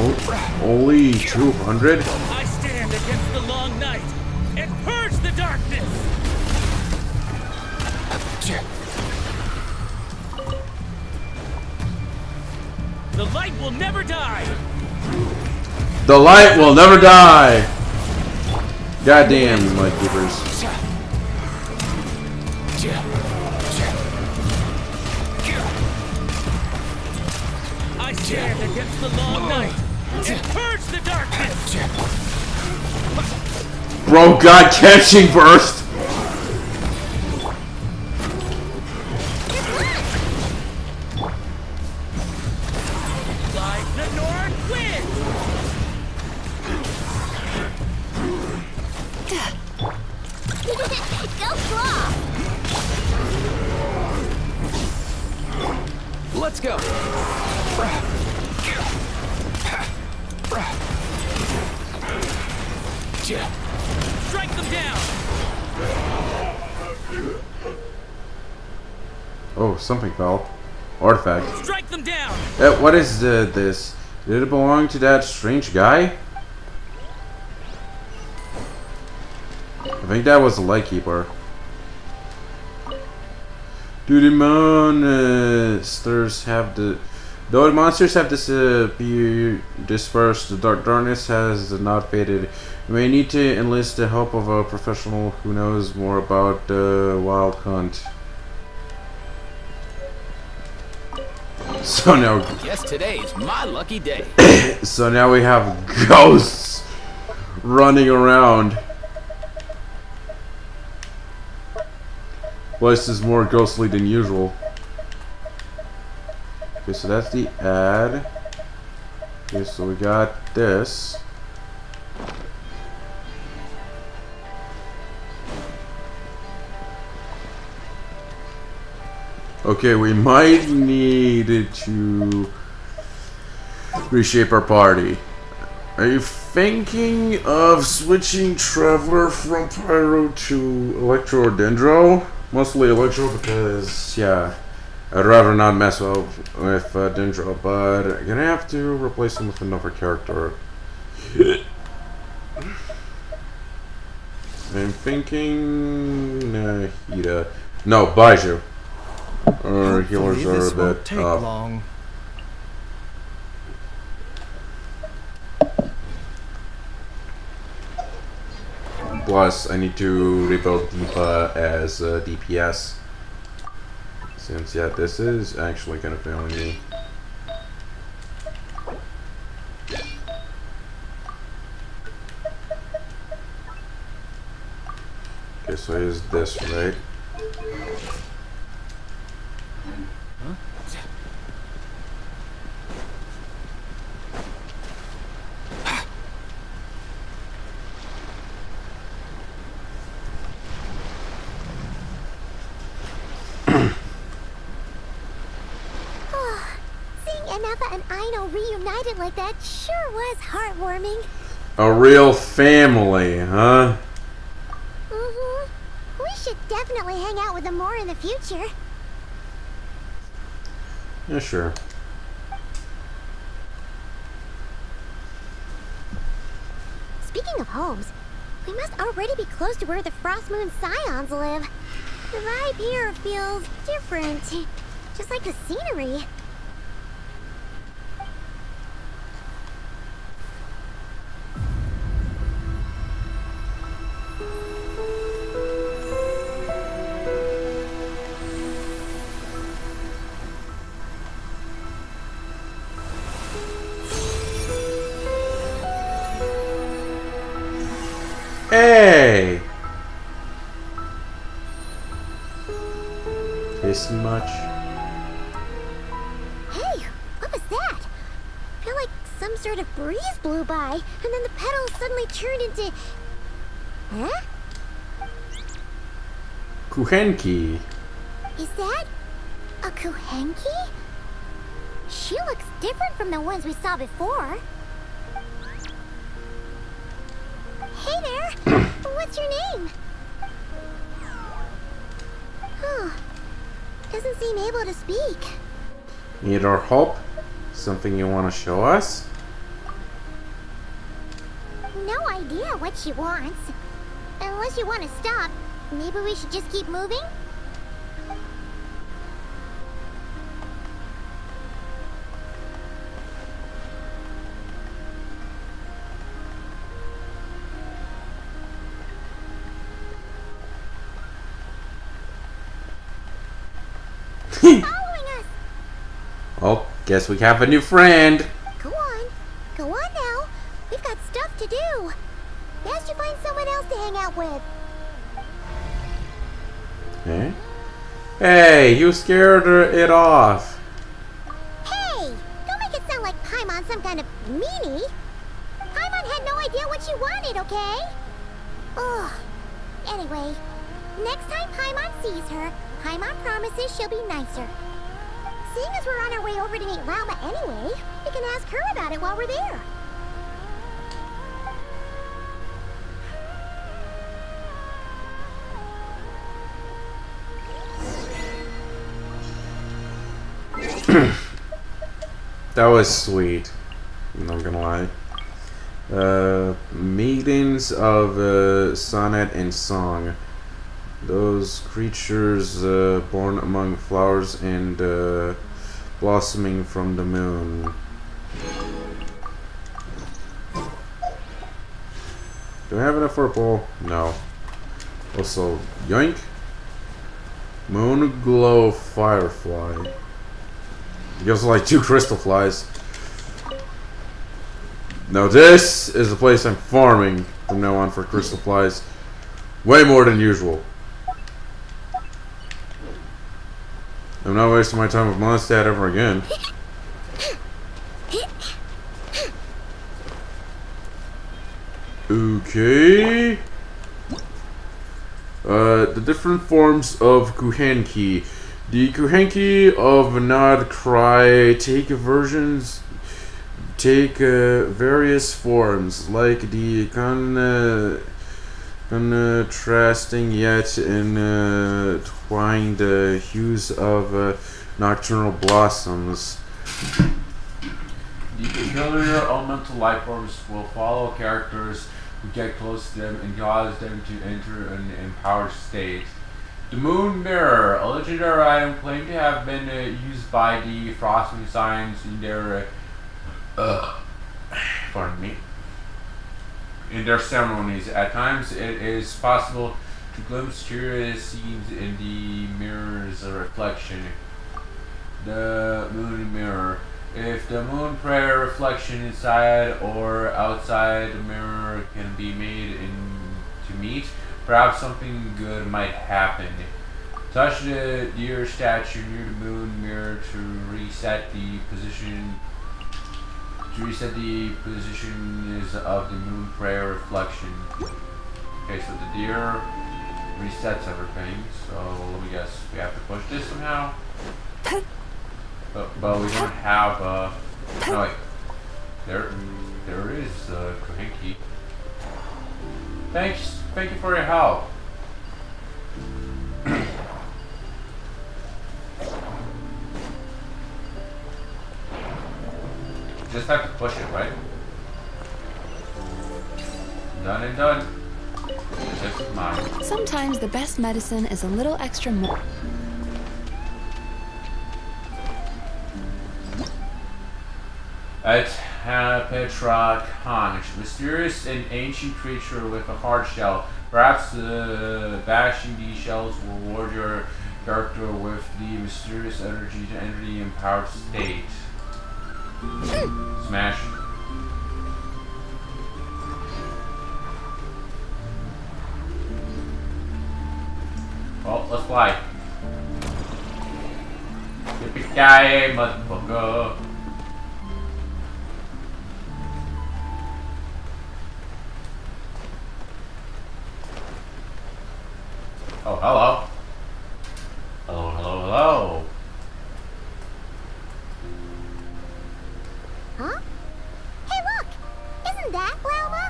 Oh, only 200? I stand against the long night and purge the darkness. The light will never die. The light will never die! Goddamn, Lightkeepers. I stand against the long night and purge the darkness. Bro, God catching burst! Fly the north wind. Go claw. Let's go. Strike them down. Oh, something fell. Artifact. Strike them down. What is this? Did it belong to that strange guy? I think that was the Lightkeeper. Do the monsters have though the monsters have dispersed, the darkness has not faded. You may need to enlist the help of a professional who knows more about the wild hunt. So now, Guess today's my lucky day. so now we have ghosts running around. Place is more ghostly than usual. Okay, so that's the ad. Okay, so we got this. Okay, we might need to reshape our party. Are you thinking of switching Traveler from Pyro to Electro or Dendro? Mostly Electro because, yeah, I'd rather not mess up with Dendro, but I'm gonna have to replace him with another character. I'm thinking Nahida. No, Baiju. Our healers are a bit off. Long. Plus, I need to rebuild Deepa as DPS. Since, yeah, this is actually gonna fail me. Okay, so here's this, right? Anafa and Aino reunited like that sure was heartwarming. A real family, huh? Mm-hmm. We should definitely hang out with them more in the future. Yeah, sure. Speaking of homes, we must already be close to where the Frost Moon Scions live. The vibe here feels different, just like the scenery. Hey! Tasting much? Hey, what was that? I feel like some sort of breeze blew by, and then the petals suddenly turned into... Huh? Kuhenki. Is that a Kuhenki? She looks different from the ones we saw before. Hey there! What's your name? Huh. Doesn't seem able to speak. Need our help? Something you want to show us? No idea what she wants. Unless you want to stop, maybe we should just keep moving? Following us! Well, guess we have a new friend. Go on. Go on now. We've got stuff to do. Best you find someone else to hang out with. Eh? Hey, you scared it off. Hey! Don't make it sound like Paimon's some kind of meanie. Paimon had no idea what she wanted, okay? Ugh. Anyway, next time Paimon sees her, Paimon promises she'll be nicer. Seeing as we're on our way over to meet Lauma anyway, we can ask her about it while we're there. That was sweet. I'm not gonna lie. Maidens of sonnet and song. Those creatures born among flowers and blossoming from the moon. Do I have enough for a bowl? No. Also, yoink. Moon glow firefly. It gives like 2 crystal flies. Now this is the place I'm farming from now on for crystal flies. Way more than usual. I'm not wasting my time with Mondstadt ever again. Okay. The different forms of Kuhenki. The Kuhenki of Nod Cry take various forms, like the contrasting yet entwined hues of nocturnal blossoms. The peculiar elemental life forms will follow characters who get close to them and cause them to enter an empowered state. The Moon Mirror, a legendary item claimed to have been used by the Frost Moon Scions in their in their ceremonies. At times, it is possible to glimpse curious scenes in the mirror's reflection. The Moon Mirror. If the moon prayer reflection inside or outside the mirror can be made to meet, perhaps something good might happen. Touch the deer statue near the moon mirror to reset the position. Of the moon prayer reflection. Okay, so the deer resets everything. So let me guess, we have to push this somehow. But we don't have, no wait. There is, Cranky. Thank you for your help. Just have to push it, right? Done and done. Just mine. Sometimes the best medicine is a little extra more. At Petra Conch, mysterious and ancient creature with a hard shell. Perhaps bashing these shells will reward your character with the mysterious energy to enter the empowered state. Smash. Well, let's fly. Yippee-ki-yay, motherfucker. Oh, hello. Hello, hello, hello. Huh? Hey, look! Isn't that Lauma?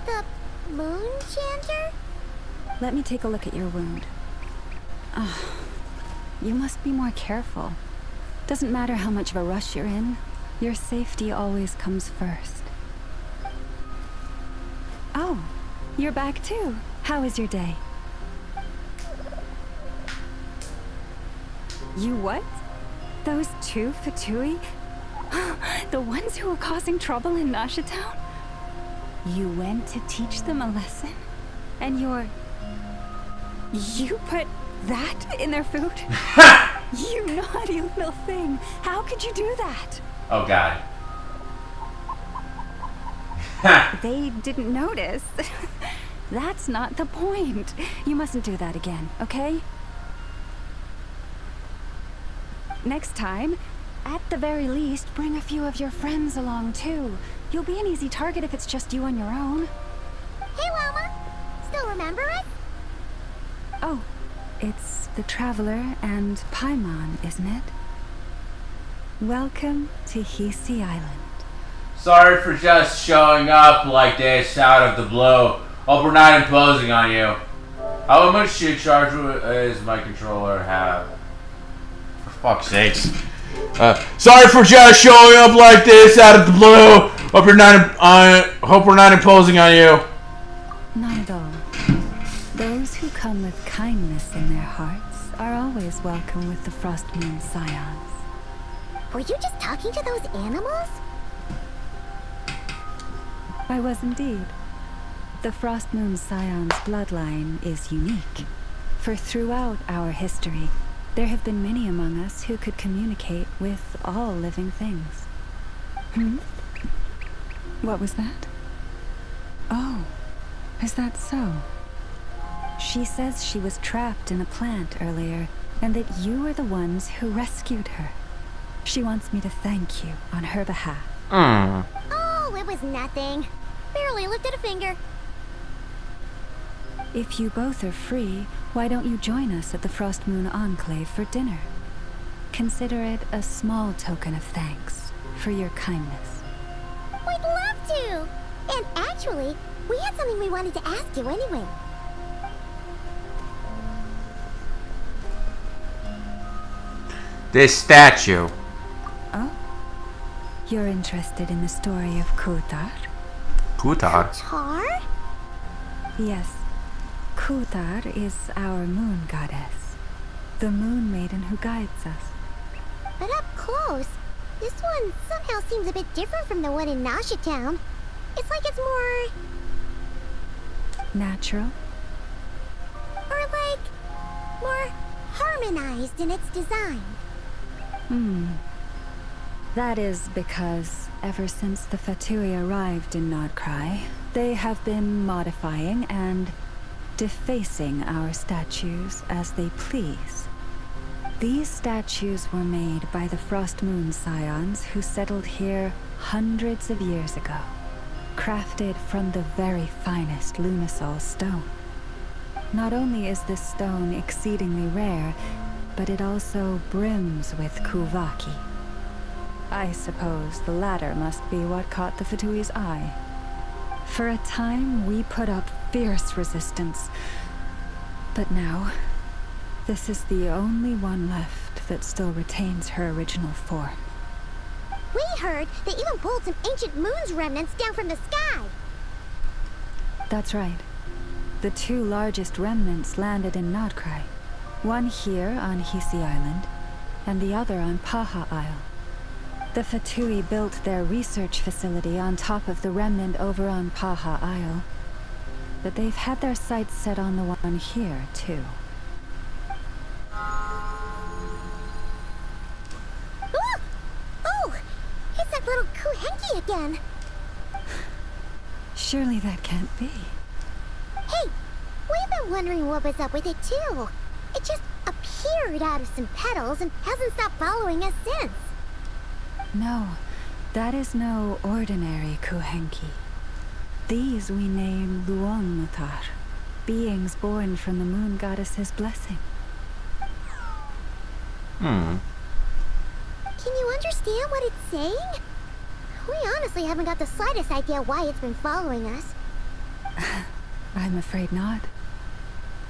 The moon chanter? Let me take a look at your wound. You must be more careful. Doesn't matter how much of a rush you're in, your safety always comes first. Oh, you're back too. How was your day? You what? Those two Fatui? The ones who were causing trouble in Nasha Town? You went to teach them a lesson? And you put that in their food? You naughty little thing. How could you do that? Oh, God. They didn't notice. That's not the point. You mustn't do that again, okay? Next time, at the very least, bring a few of your friends along too. You'll be an easy target if it's just you on your own. Hey, Lauma! Still remember us? Oh, it's the Traveler and Paimon, isn't it? Welcome to Hisi Island. Sorry for just showing up like this out of the blue. Hope we're not imposing on you. How much charge does my controller have? For fuck's sakes. Sorry for just showing up like this out of the blue. Hope we're not imposing on you. Not at all. Those who come with kindness in their hearts are always welcome with the Frost Moon Scions. Were you just talking to those animals? I was indeed. The Frost Moon Scion's bloodline is unique, for throughout our history, there have been many among us who could communicate with all living things. What was that? Oh, is that so? She says she was trapped in a plant earlier, and that you were the ones who rescued her. She wants me to thank you on her behalf. Oh, it was nothing. Barely lifted a finger. If you both are free, why don't you join us at the Frost Moon Enclave for dinner? Consider it a small token of thanks for your kindness. We'd love to! And actually, we had something we wanted to ask you anyway. This statue. Oh? You're interested in the story of Kutar? Kutar? Tar? Yes. Kutar is our moon goddess. The moon maiden who guides us. But up close, this one somehow seems a bit different from the one in Nasha Town. It's like it's more... natural? Or like... more harmonized in its design. That is because ever since the Fatui arrived in Nodcry, they have been modifying and defacing our statues as they please. These statues were made by the Frost Moon Scions who settled here hundreds of years ago, crafted from the very finest Lumisol stone. Not only is this stone exceedingly rare, but it also brims with Kuvaki. I suppose the latter must be what caught the Fatui's eye. For a time, we put up fierce resistance. But now, this is the only one left that still retains her original form. We heard they even pulled some ancient moon's remnants down from the sky. That's right. The two largest remnants landed in Nadkrai. One here on Hisi Island, and the other on Paha Isle. The Fatui built their research facility on top of the remnant over on Paha Isle. But they've had their sights set on the one here, too. Ooh! Oh! It's that little Kuhenki again! Surely that can't be. Hey! We've been wondering what was up with it, too. It just appeared out of some petals and hasn't stopped following us since. No, that is no ordinary Kuhenki. These we name Luonmutar, beings born from the moon goddess's blessing. Can you understand what it's saying? We honestly haven't got the slightest idea why it's been following us. I'm afraid not.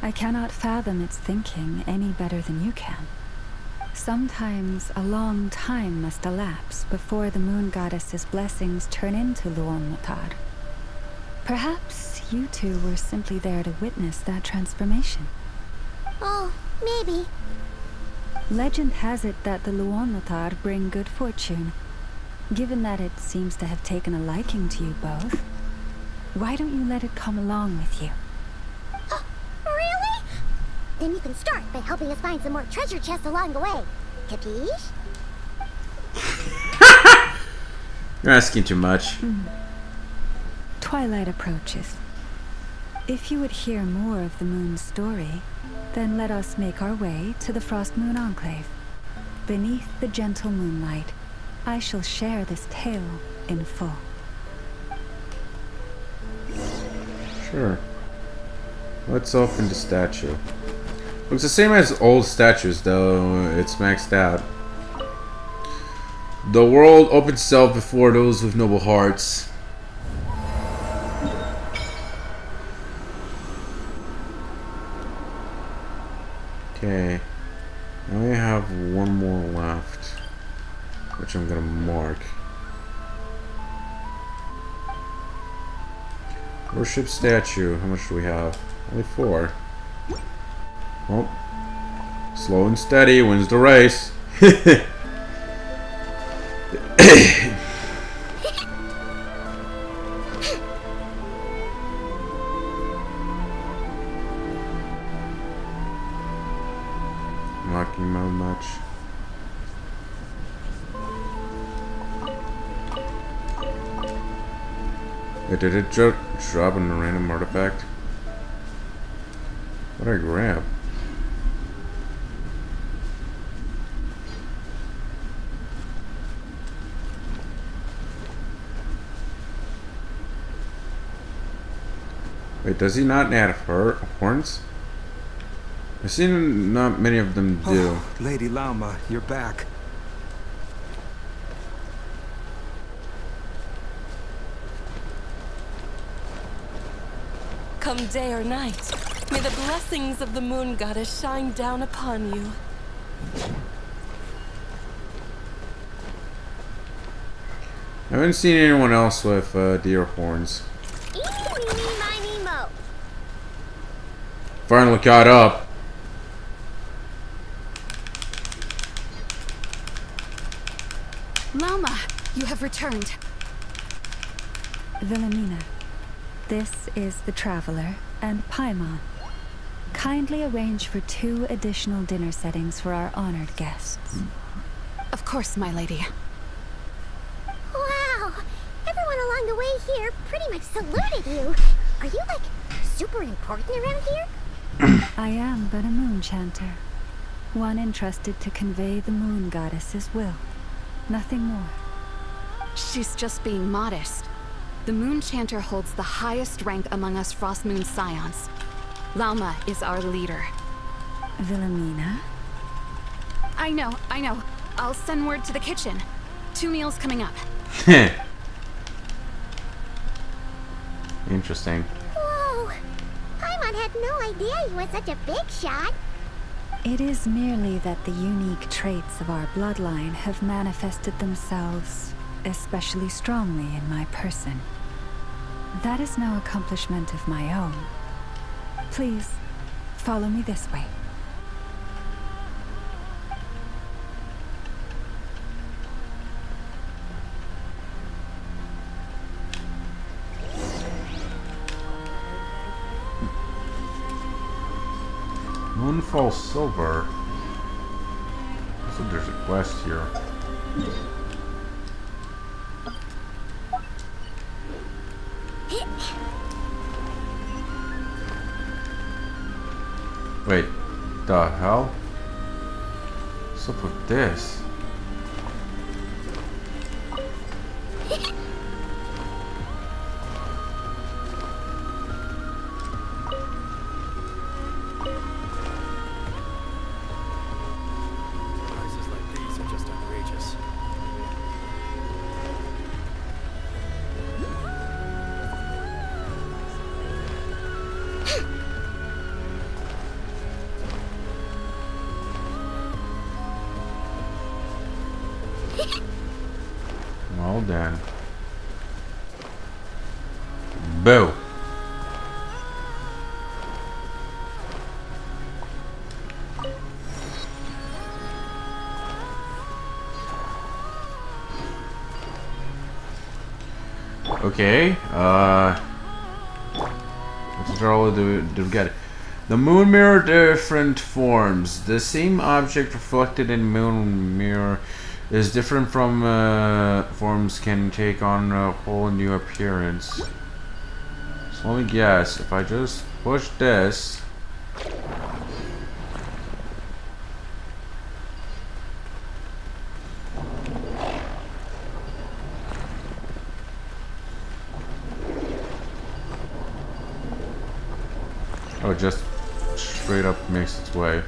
I cannot fathom its thinking any better than you can. Sometimes a long time must elapse before the moon goddess's blessings turn into Luonmutar. Perhaps you two were simply there to witness that transformation. Oh, maybe. Legend has it that the Luonmutar bring good fortune. Given that it seems to have taken a liking to you both, why don't you let it come along with you? Really? Then you can start by helping us find some more treasure chests along the way. Capiche? You're asking too much. Twilight approaches. If you would hear more of the moon's story, then let us make our way to the Frost Moon Enclave. Beneath the gentle moonlight, I shall share this tale in full. Sure. Let's open the statue. Looks the same as old statues, though it's maxed out. The world opens itself before those with noble hearts. Okay. Now we have one more left, which I'm gonna mark. Worship statue. How much do we have? Only 4. Well, slow and steady wins the race. Knocking him out much. Did it drop in a random artifact? What did I grab? Wait, does he not add horns? I've seen not many of them do. Oh, Lady Lauma, you're back. Come day or night, may the blessings of the moon goddess shine down upon you. I haven't seen anyone else with deer horns. Finally caught up. Lauma, you have returned. Wilhelmina, this is the Traveler and Paimon. Kindly arrange for 2 additional dinner settings for our honored guests. Of course, my lady. Wow! Everyone along the way here pretty much saluted you. Are you, like, super important around here? I am but a moon chanter. One entrusted to convey the moon goddess's will. Nothing more. She's just being modest. The moon chanter holds the highest rank among us Frost Moon scions. Lauma is our leader. Wilhelmina, I know. I'll send word to the kitchen. 2 meals coming up. Interesting. Whoa! Paimon had no idea he was such a big shot. It is merely that the unique traits of our bloodline have manifested themselves especially strongly in my person. That is no accomplishment of my own. Please, follow me this way. Moonfall Silver. So there's a quest here. Wait, the hell? What's up with this? Prices like these are just outrageous. Well then. Boo. Okay, what tutorial do we get? The moon mirror, different forms. The same object reflected in moon mirror is different from forms, can take on a whole new appearance. So let me guess, if I just push this, oh, it just straight up makes its way.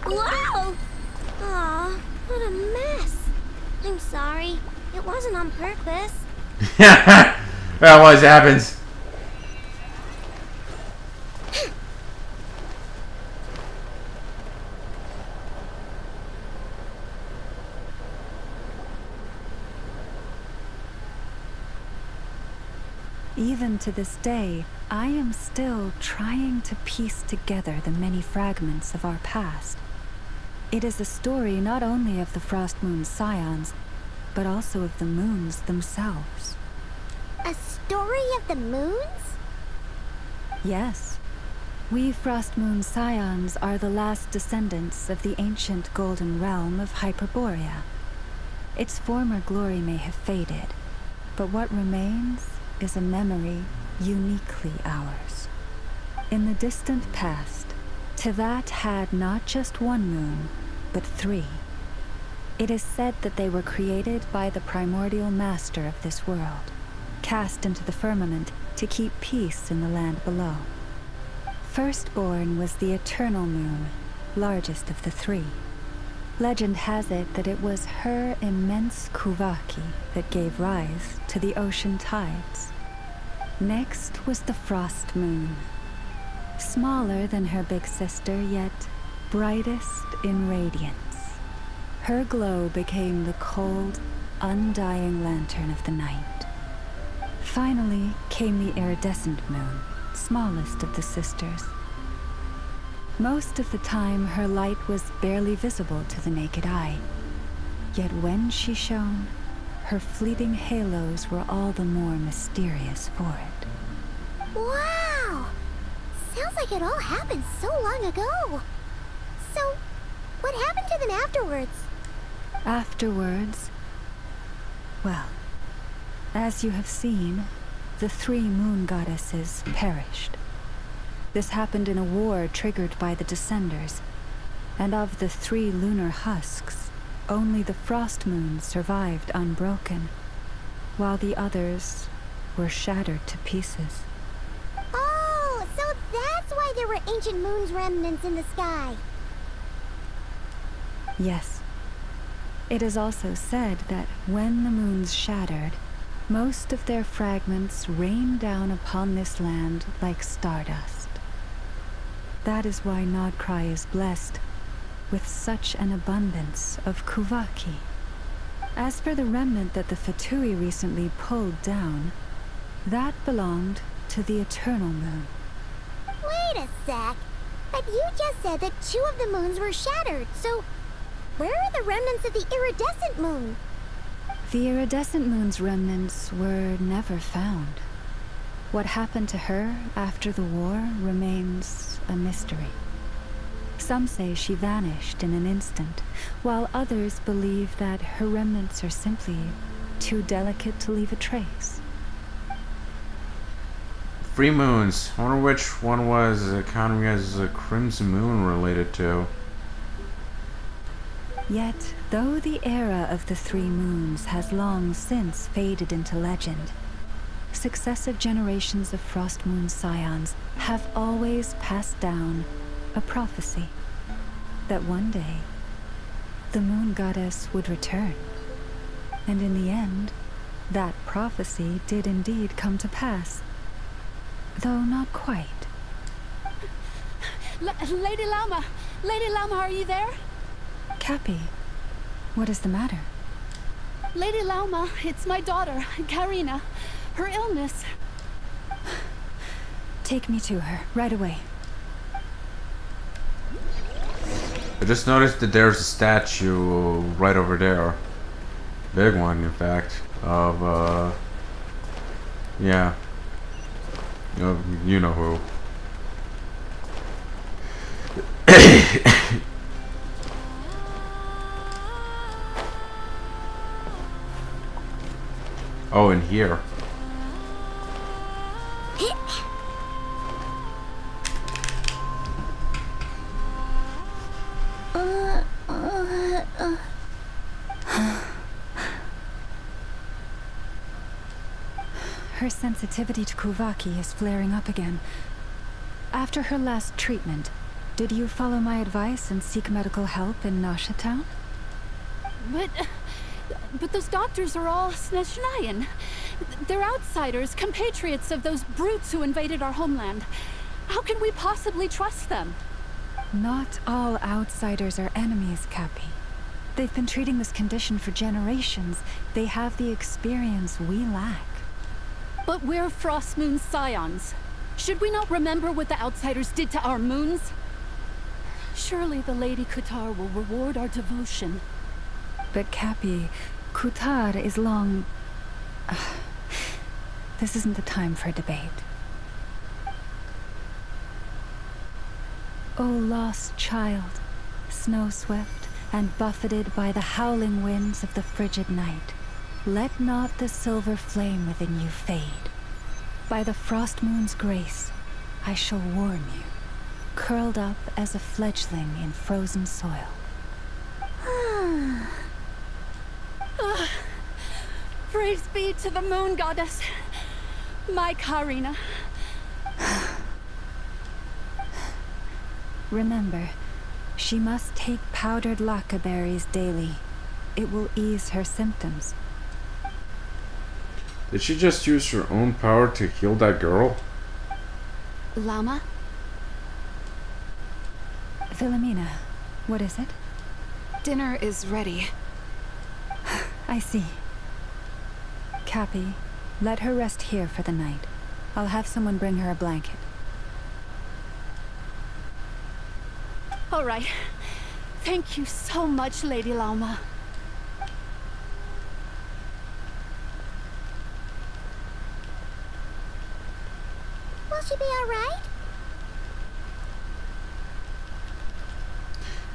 Whoa! Aw, what a mess. I'm sorry. It wasn't on purpose. That always happens. Even to this day, I am still trying to piece together the many fragments of our past. It is a story not only of the Frost Moon Scions, but also of the moons themselves. A story of the moons? Yes. We Frost Moon Scions are the last descendants of the ancient golden realm of Hyperborea. Its former glory may have faded, but what remains is a memory uniquely ours. In the distant past, Tivat had not just one moon, but 3. It is said that they were created by the primordial master of this world, cast into the firmament to keep peace in the land below. Firstborn was the eternal moon, largest of the 3. Legend has it that it was her immense kuvaki that gave rise to the ocean tides. Next was the frost moon. Smaller than her big sister, yet brightest in radiance. Her glow became the cold, undying lantern of the night. Finally came the iridescent moon, smallest of the sisters. Most of the time, her light was barely visible to the naked eye. Yet when she shone, her fleeting halos were all the more mysterious for it. Wow! Sounds like it all happened so long ago. So, what happened to them afterwards? Afterwards, well, as you have seen, the 3 moon goddesses perished. This happened in a war triggered by the Descenders, and of the 3 lunar husks, only the frost moons survived unbroken, while the others were shattered to pieces. Oh, so that's why there were ancient moon's remnants in the sky. Yes. It is also said that when the moons shattered, most of their fragments rained down upon this land like stardust. That is why Nodcry is blessed with such an abundance of Kuvaki. As for the remnant that the Fatui recently pulled down, that belonged to the Eternal Moon. Wait a sec. But you just said that 2 of the moons were shattered, so where are the remnants of the iridescent moon? The iridescent moon's remnants were never found. What happened to her after the war remains a mystery. Some say she vanished in an instant, while others believe that her remnants are simply too delicate to leave a trace. 3 moons. I wonder which one was counting as a crimson moon related to. Yet, though the era of the 3 moons has long since faded into legend, successive generations of Frost Moon Scions have always passed down a prophecy that one day the Moon Goddess would return. And in the end, that prophecy did indeed come to pass. Though not quite. Lady Llama! Lady Llama, are you there? Cappy, what is the matter? Lady Llama, it's my daughter, Karina. Her illness. Take me to her, right away. I just noticed that there's a statue right over there. Big one, in fact, of, yeah. You know who. Oh, and here. Her sensitivity to Kuvaki is flaring up again. After her last treatment, did you follow my advice and seek medical help in Nasha Town? But those doctors are all Snezhnayan. They're outsiders, compatriots of those brutes who invaded our homeland. How can we possibly trust them? Not all outsiders are enemies, Cappy. They've been treating this condition for generations. They have the experience we lack. But we're Frost Moon Scions. Should we not remember what the outsiders did to our moons? Surely the Lady Kutar will reward our devotion. But Cappy, Kutar is long... This isn't the time for a debate. O lost child, snow-swept and buffeted by the howling winds of the frigid night, let not the silver flame within you fade. By the frost moon's grace, I shall warm you, curled up as a fledgling in frozen soil. Praise be to the Moon Goddess, my Karina. Remember, she must take powdered laka berries daily. It will ease her symptoms. Did she just use her own power to heal that girl? Llama? Philomena, what is it? Dinner is ready. I see. Cappy, let her rest here for the night. I'll have someone bring her a blanket. All right. Thank you so much, Lady Llama. Will she be all right?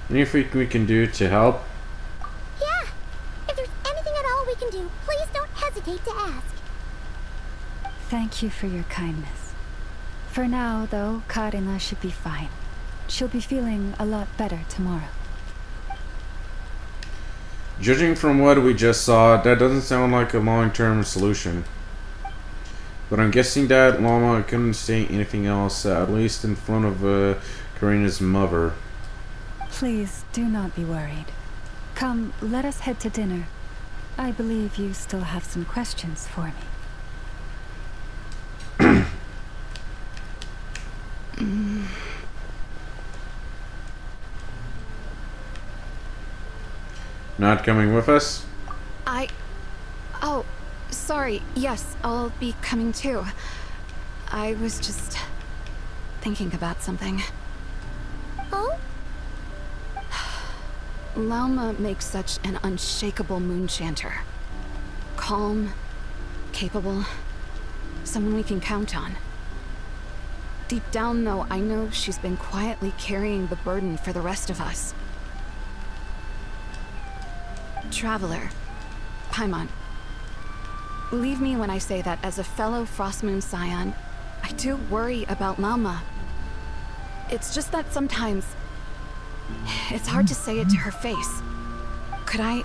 Anything we can do to help? Yeah. If there's anything at all we can do, please don't hesitate to ask. Thank you for your kindness. For now, though, Karina should be fine. She'll be feeling a lot better tomorrow. Judging from what we just saw, that doesn't sound like a long-term solution. But I'm guessing that Llama couldn't say anything else, at least in front of Karina's mother. Please do not be worried. Come, let us head to dinner. I believe you still have some questions for me. Not coming with us? Oh, sorry. Yes, I'll be coming too. I was just thinking about something. Oh? Lauma makes such an unshakable moon chanter. Calm, capable, someone we can count on. Deep down, though, I know she's been quietly carrying the burden for the rest of us. Traveler, Paimon, believe me when I say that as a fellow Frostmoon Scion, I do worry about Lauma. It's just that sometimes it's hard to say it to her face. Could I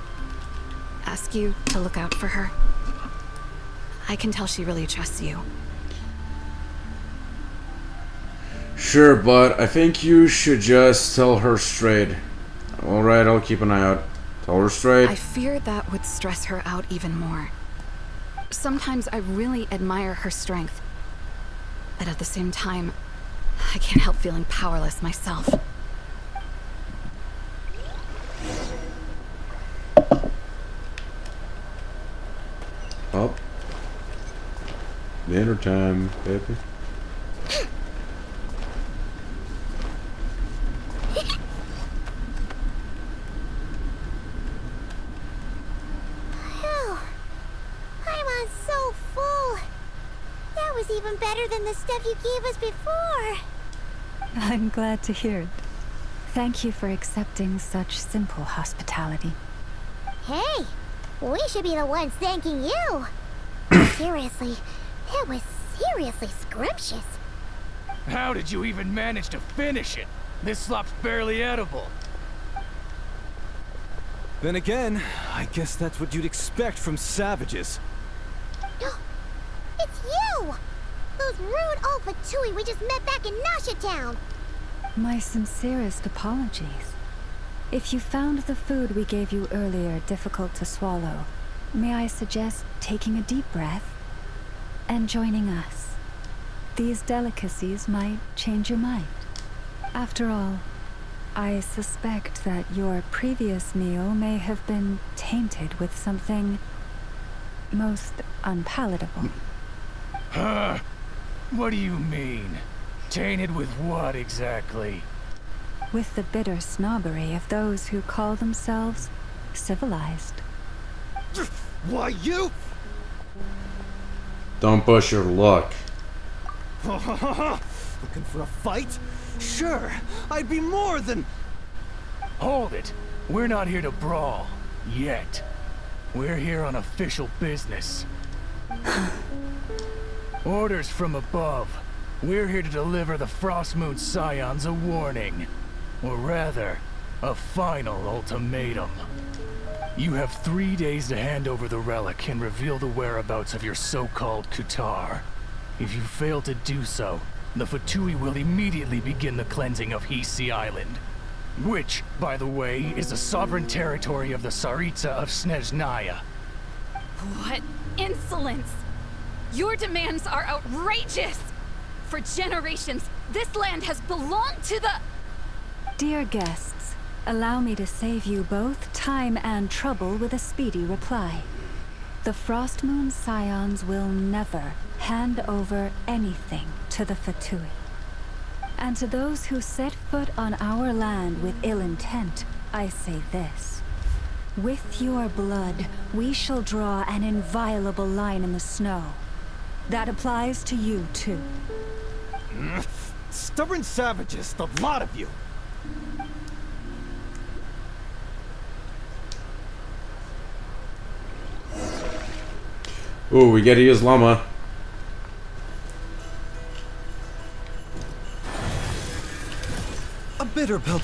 ask you to look out for her? I can tell she really trusts you. Sure, but I think you should just tell her straight. Alright, I'll keep an eye out. Tell her straight. I fear that would stress her out even more. Sometimes I really admire her strength. But at the same time, I can't help feeling powerless myself. Oh. Dinner time, baby. Even better than the stuff you gave us before. I'm glad to hear it. Thank you for accepting such simple hospitality. Hey, we should be the ones thanking you. Seriously, it was seriously scrumptious. How did you even manage to finish it? This slop's barely edible. Then again, I guess that's what you'd expect from savages. It's you! Those rude old Fatui we just met back in Nasha Town! My sincerest apologies. If you found the food we gave you earlier difficult to swallow, may I suggest taking a deep breath and joining us? These delicacies might change your mind. After all, I suspect that your previous meal may have been tainted with something most unpalatable. Huh? What do you mean? Tainted with what exactly? With the bitter snobbery of those who call themselves civilized. Why, you? Don't push your luck. Looking for a fight? Sure, I'd be more than... Hold it. We're not here to brawl. Yet. We're here on official business. Orders from above. We're here to deliver the Frostmoon Scions a warning. Or rather, a final ultimatum. You have 3 days to hand over the relic and reveal the whereabouts of your so-called Kutar. If you fail to do so, the Fatui will immediately begin the cleansing of Hisi Island. Which, by the way, is the sovereign territory of the Tsaritsa of Snezhnaya. What insolence! Your demands are outrageous! For generations, this land has belonged to the... Dear guests, allow me to save you both time and trouble with a speedy reply. The Frostmoon Scions will never hand over anything to the Fatui. And to those who set foot on our land with ill intent, I say this. With your blood, we shall draw an inviolable line in the snow. That applies to you, too. Stubborn savages, the lot of you! Ooh, we get to use llama. A bitter pelt.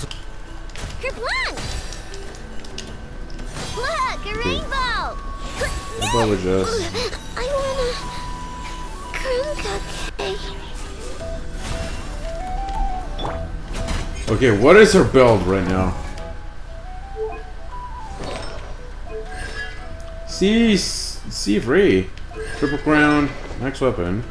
Kerplunk! Look, a rainbow! Apologize. I wanna... cookie. Okay, what is her build right now? C3. Triple crown. Max weapon.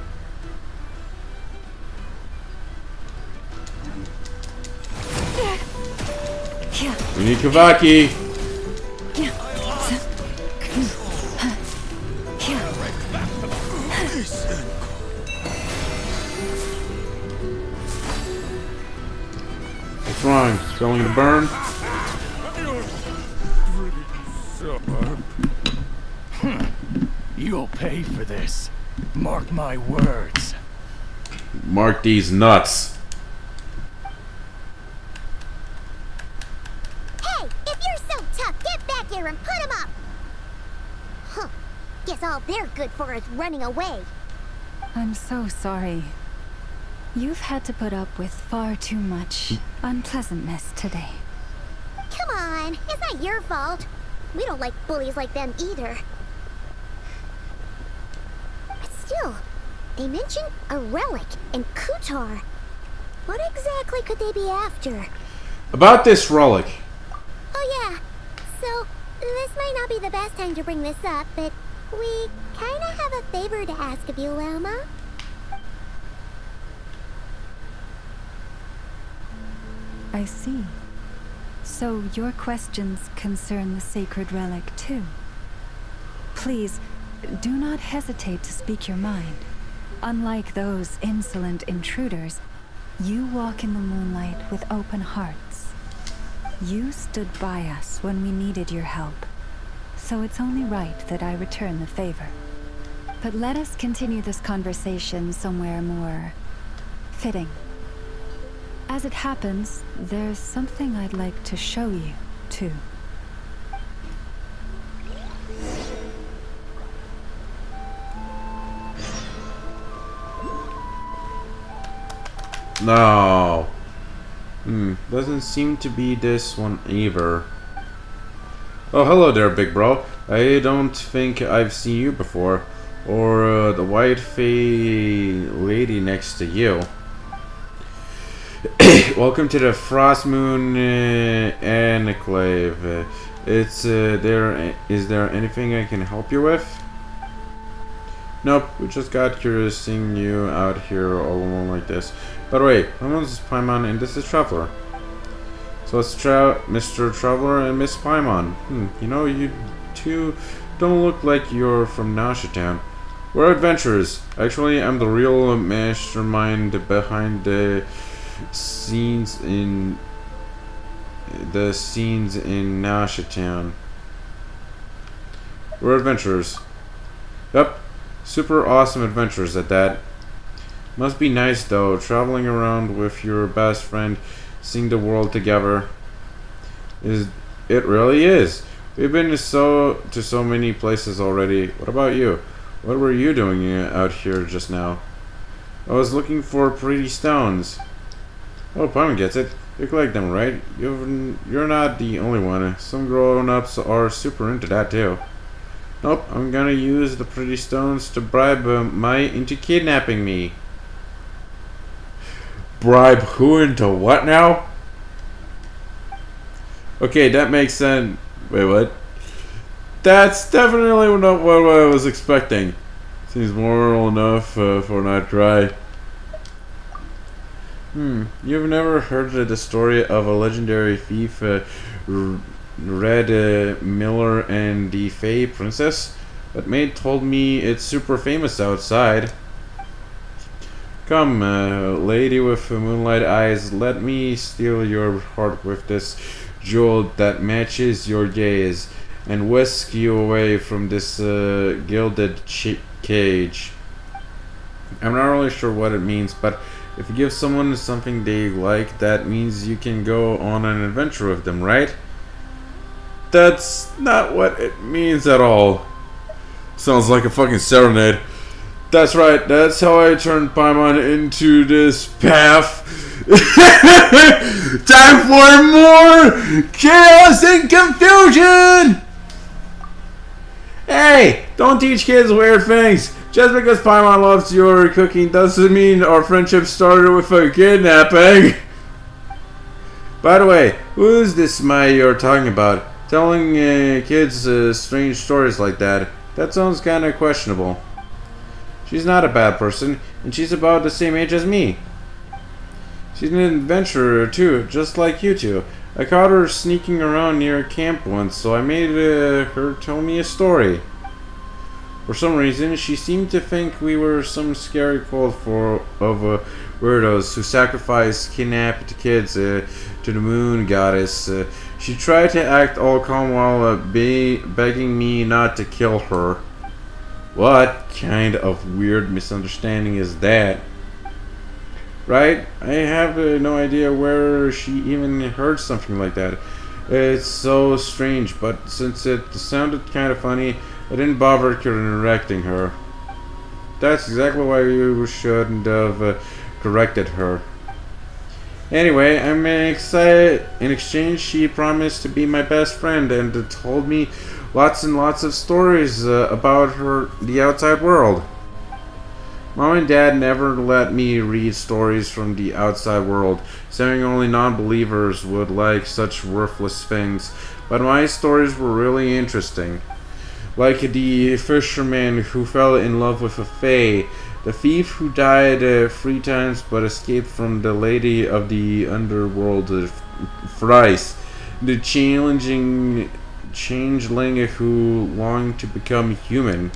We need Kavaki. What's wrong? Going to burn? You'll pay for this. Mark my words. Mark these nuts. Hey, if you're so tough, get back here and put him up! Huh. Guess all they're good for is running away. I'm so sorry. You've had to put up with far too much unpleasantness today. Come on, it's not your fault. We don't like bullies like them either. But still, they mentioned a relic in Kutar. What exactly could they be after? About this relic. Oh yeah, so this might not be the best time to bring this up, but we kinda have a favor to ask of you, Elma. I see. So your questions concern the sacred relic too. Please, do not hesitate to speak your mind. Unlike those insolent intruders, you walk in the moonlight with open hearts. You stood by us when we needed your help, so it's only right that I return the favor. But let us continue this conversation somewhere more fitting. As it happens, there's something I'd like to show you, too. No. Doesn't seem to be this one either. Oh, hello there, big bro. I don't think I've seen you before. Or the white fey lady next to you. Welcome to the Frost Moon Enclave. Is there anything I can help you with? Nope, we just got curious seeing you out here all alone like this. By the way, my name is Paimon and this is Traveler. So it's Mr. Traveler and Miss Paimon. You know, you two don't look like you're from Nasha Town. We're adventurers. Actually, I'm the real mastermind behind the scenes in Nasha Town. We're adventurers. Yep, super awesome adventures at that. Must be nice though, traveling around with your best friend, seeing the world together. It really is. We've been to so many places already. What about you? What were you doing out here just now? I was looking for pretty stones. Oh, Paimon gets it. You collect them, right? You're not the only one. Some grown-ups are super into that too. Nope, I'm gonna use the pretty stones to bribe Mai into kidnapping me. Bribe who into what now? Okay, that makes sense. Wait, what? That's definitely not what I was expecting. Seems moral enough for not try. You've never heard the story of a legendary thief, Red Miller and the Fey Princess? But Maid told me it's super famous outside. Come, lady with moonlight eyes, let me steal your heart with this jewel that matches your gaze, and whisk you away from this gilded cage. I'm not really sure what it means, but if you give someone something they like, that means you can go on an adventure with them, right? That's not what it means at all. Sounds like a fucking serenade. That's right, that's how I turned Paimon into this path. Time for more chaos and confusion! Hey, don't teach kids weird things. Just because Paimon loves your cooking doesn't mean our friendship started with a kidnapping. By the way, who is this Mai you're talking about? Telling kids strange stories like that, that sounds kinda questionable. She's not a bad person, and she's about the same age as me. She's an adventurer too, just like you two. I caught her sneaking around near camp once, so I made her tell me a story. For some reason, she seemed to think we were some scary cult of weirdos who sacrificed kidnapped kids to the moon goddess. She tried to act all calm while begging me not to kill her. What kind of weird misunderstanding is that? Right? I have no idea where she even heard something like that. It's so strange, but since it sounded kind of funny, I didn't bother correcting her. That's exactly why you shouldn't have corrected her. Anyway, I'm excited. In exchange, she promised to be my best friend and told me lots and lots of stories about the outside world. Mom and Dad never let me read stories from the outside world, saying only non-believers would like such worthless things, but my stories were really interesting. Like the fisherman who fell in love with a fae, the thief who died 3 times but escaped from the lady of the underworld thrice, the changeling who longed to become human.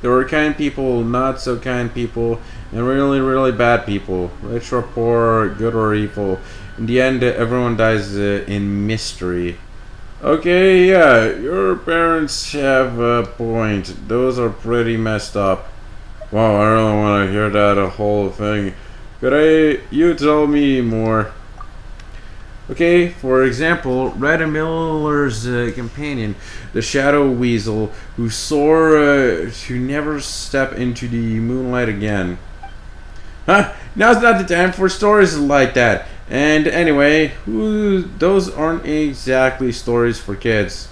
There were kind people, not so kind people, and really, really bad people, rich or poor, good or evil. In the end, everyone dies in mystery. Okay, yeah, your parents have a point. Those are pretty messed up. Wow, I really want to hear that whole thing. You tell me more. Okay, for example, Red Miller's companion, the Shadow Weasel, who swore to never step into the moonlight again. Huh? Now's not the time for stories like that. And anyway, those aren't exactly stories for kids.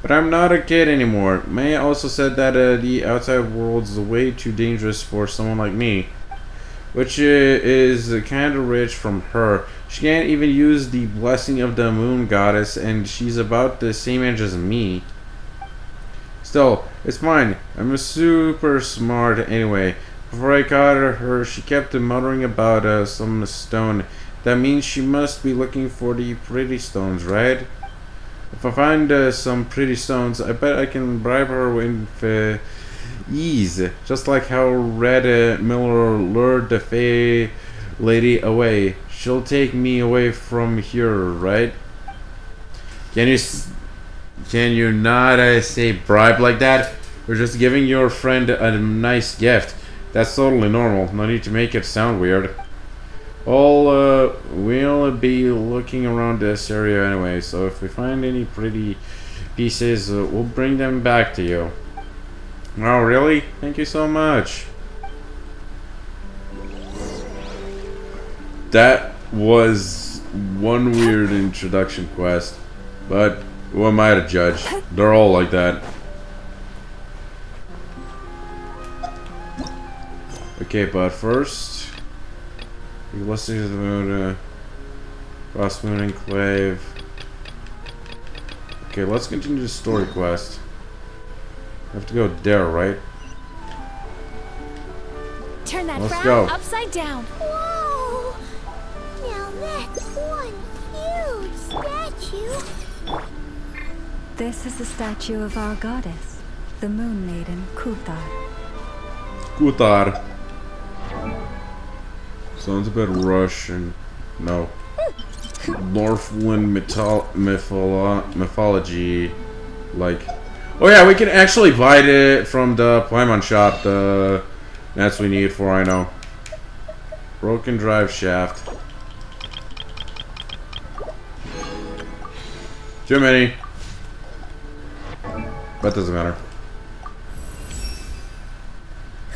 But I'm not a kid anymore. May also said that the outside world's way too dangerous for someone like me. Which is kind of rich from her. She can't even use the blessing of the moon goddess, and she's about the same age as me. Still, it's fine. I'm super smart anyway. Before I caught her, she kept muttering about some stone. That means she must be looking for the pretty stones, right? If I find some pretty stones, I bet I can bribe her with ease. Just like how Red Miller lured the Fae lady away. She'll take me away from here, right? Can you not say bribe like that? We're just giving your friend a nice gift. That's totally normal. No need to make it sound weird. We'll be looking around this area anyway, so if we find any pretty pieces, we'll bring them back to you. Oh, really? Thank you so much. That was one weird introduction quest, but who am I to judge? They're all like that. Okay, but first, let's see the moon, Frost Moon Enclave. Okay, let's continue the story quest. I have to go there, right? Turn that Let's frown go. upside down. Whoa! Now that's one huge statue. This is the statue of our goddess, the Moon Maiden Kuthar. Kuthar. Sounds a bit Russian. No. Northland mythology. Like. Oh yeah, we can actually buy it from the Paimon shop. That's what we need for, I know. Broken drive shaft. Too many. That doesn't matter.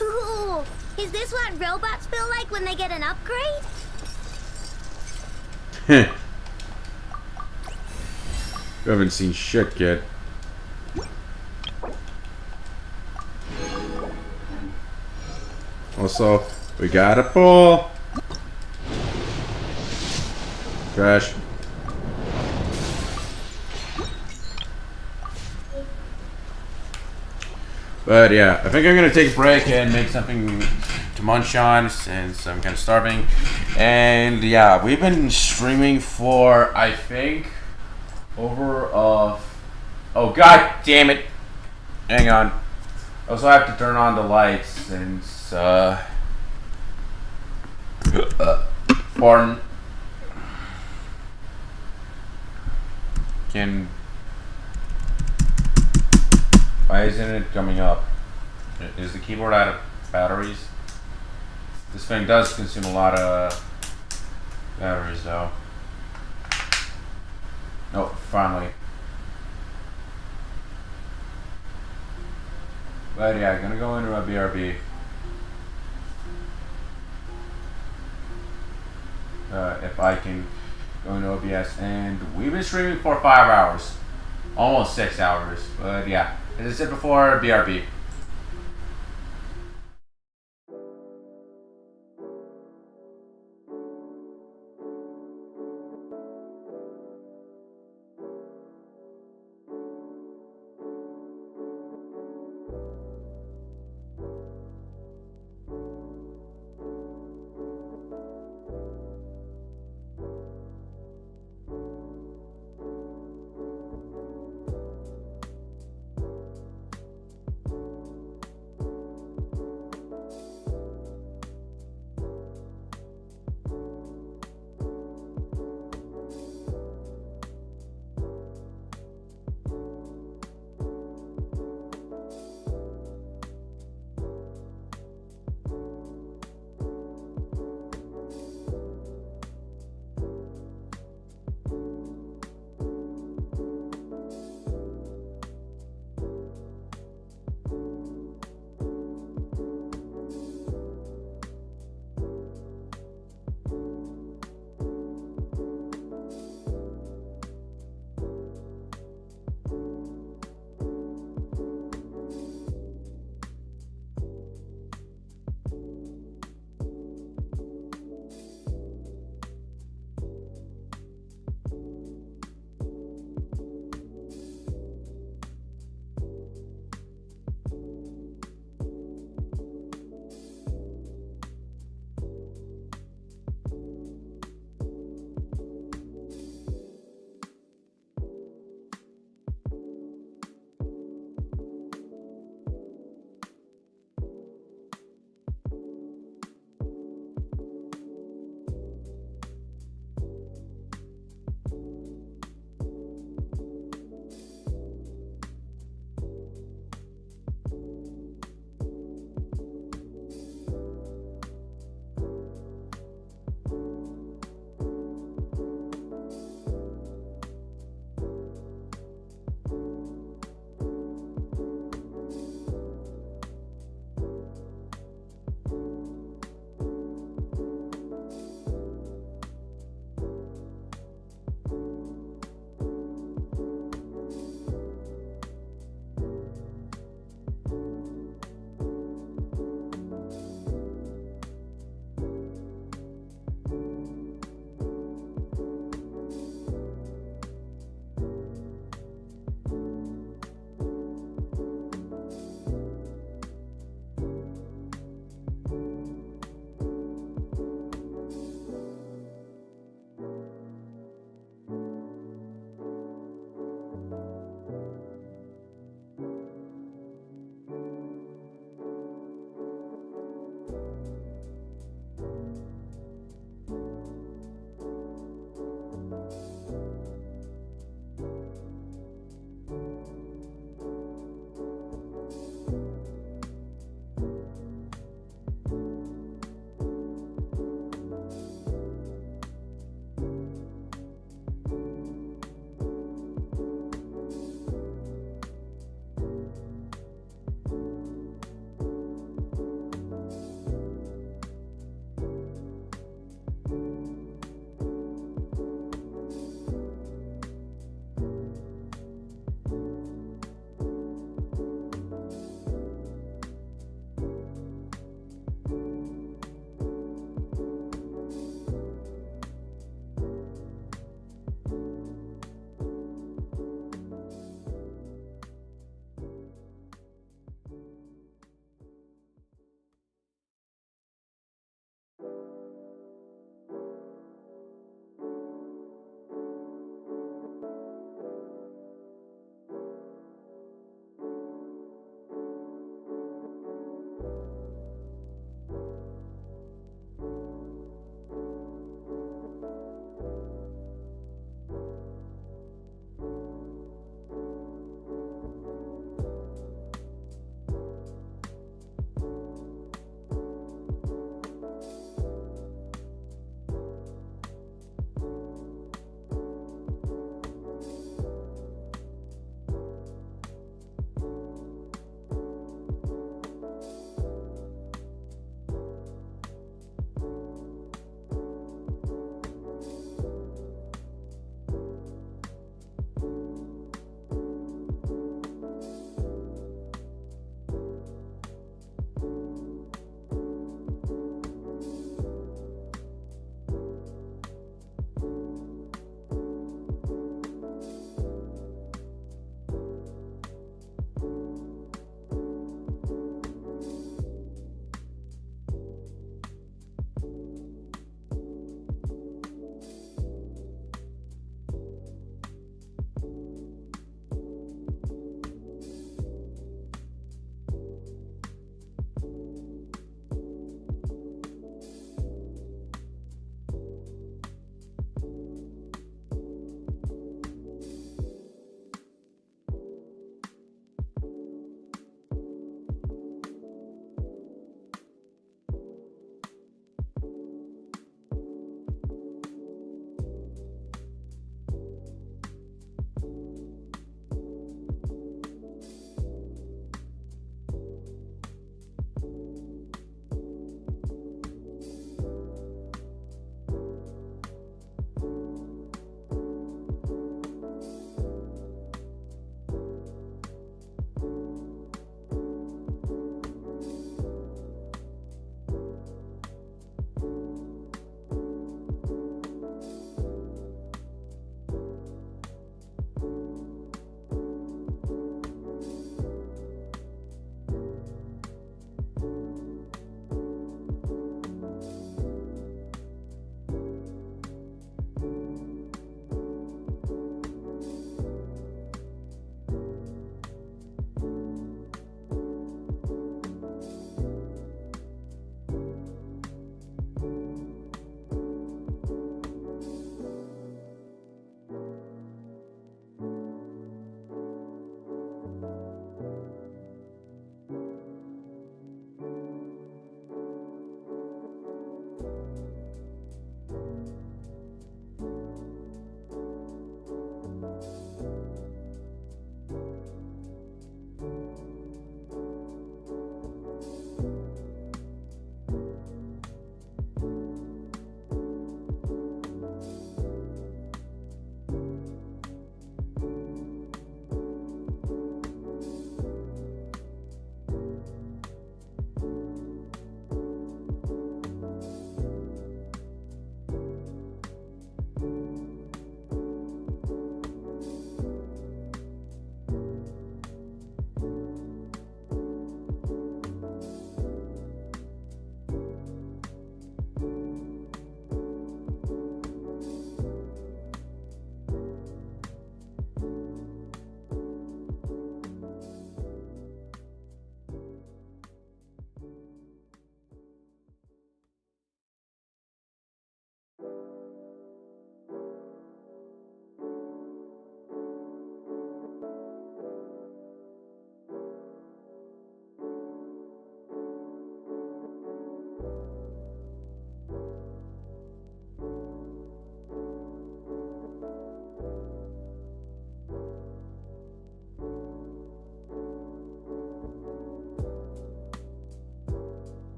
Ooh, is this what robots feel like when they get an upgrade? Heh. You haven't seen shit yet. Also, we got a pull. Trash. But yeah, I think I'm gonna take a break and make something to munch on since I'm kind of starving. And yeah, we've been streaming for, I think, over oh god damn it, hang on. I also have to turn on the lights since pardon. Why isn't it coming up? Is the keyboard out of batteries? This thing does consume a lot of batteries though. Oh, finally. But yeah, gonna go into a BRB. If I can go into OBS. And we've been streaming for 5 hours. Almost 6 hours. But yeah, as I said before, BRB.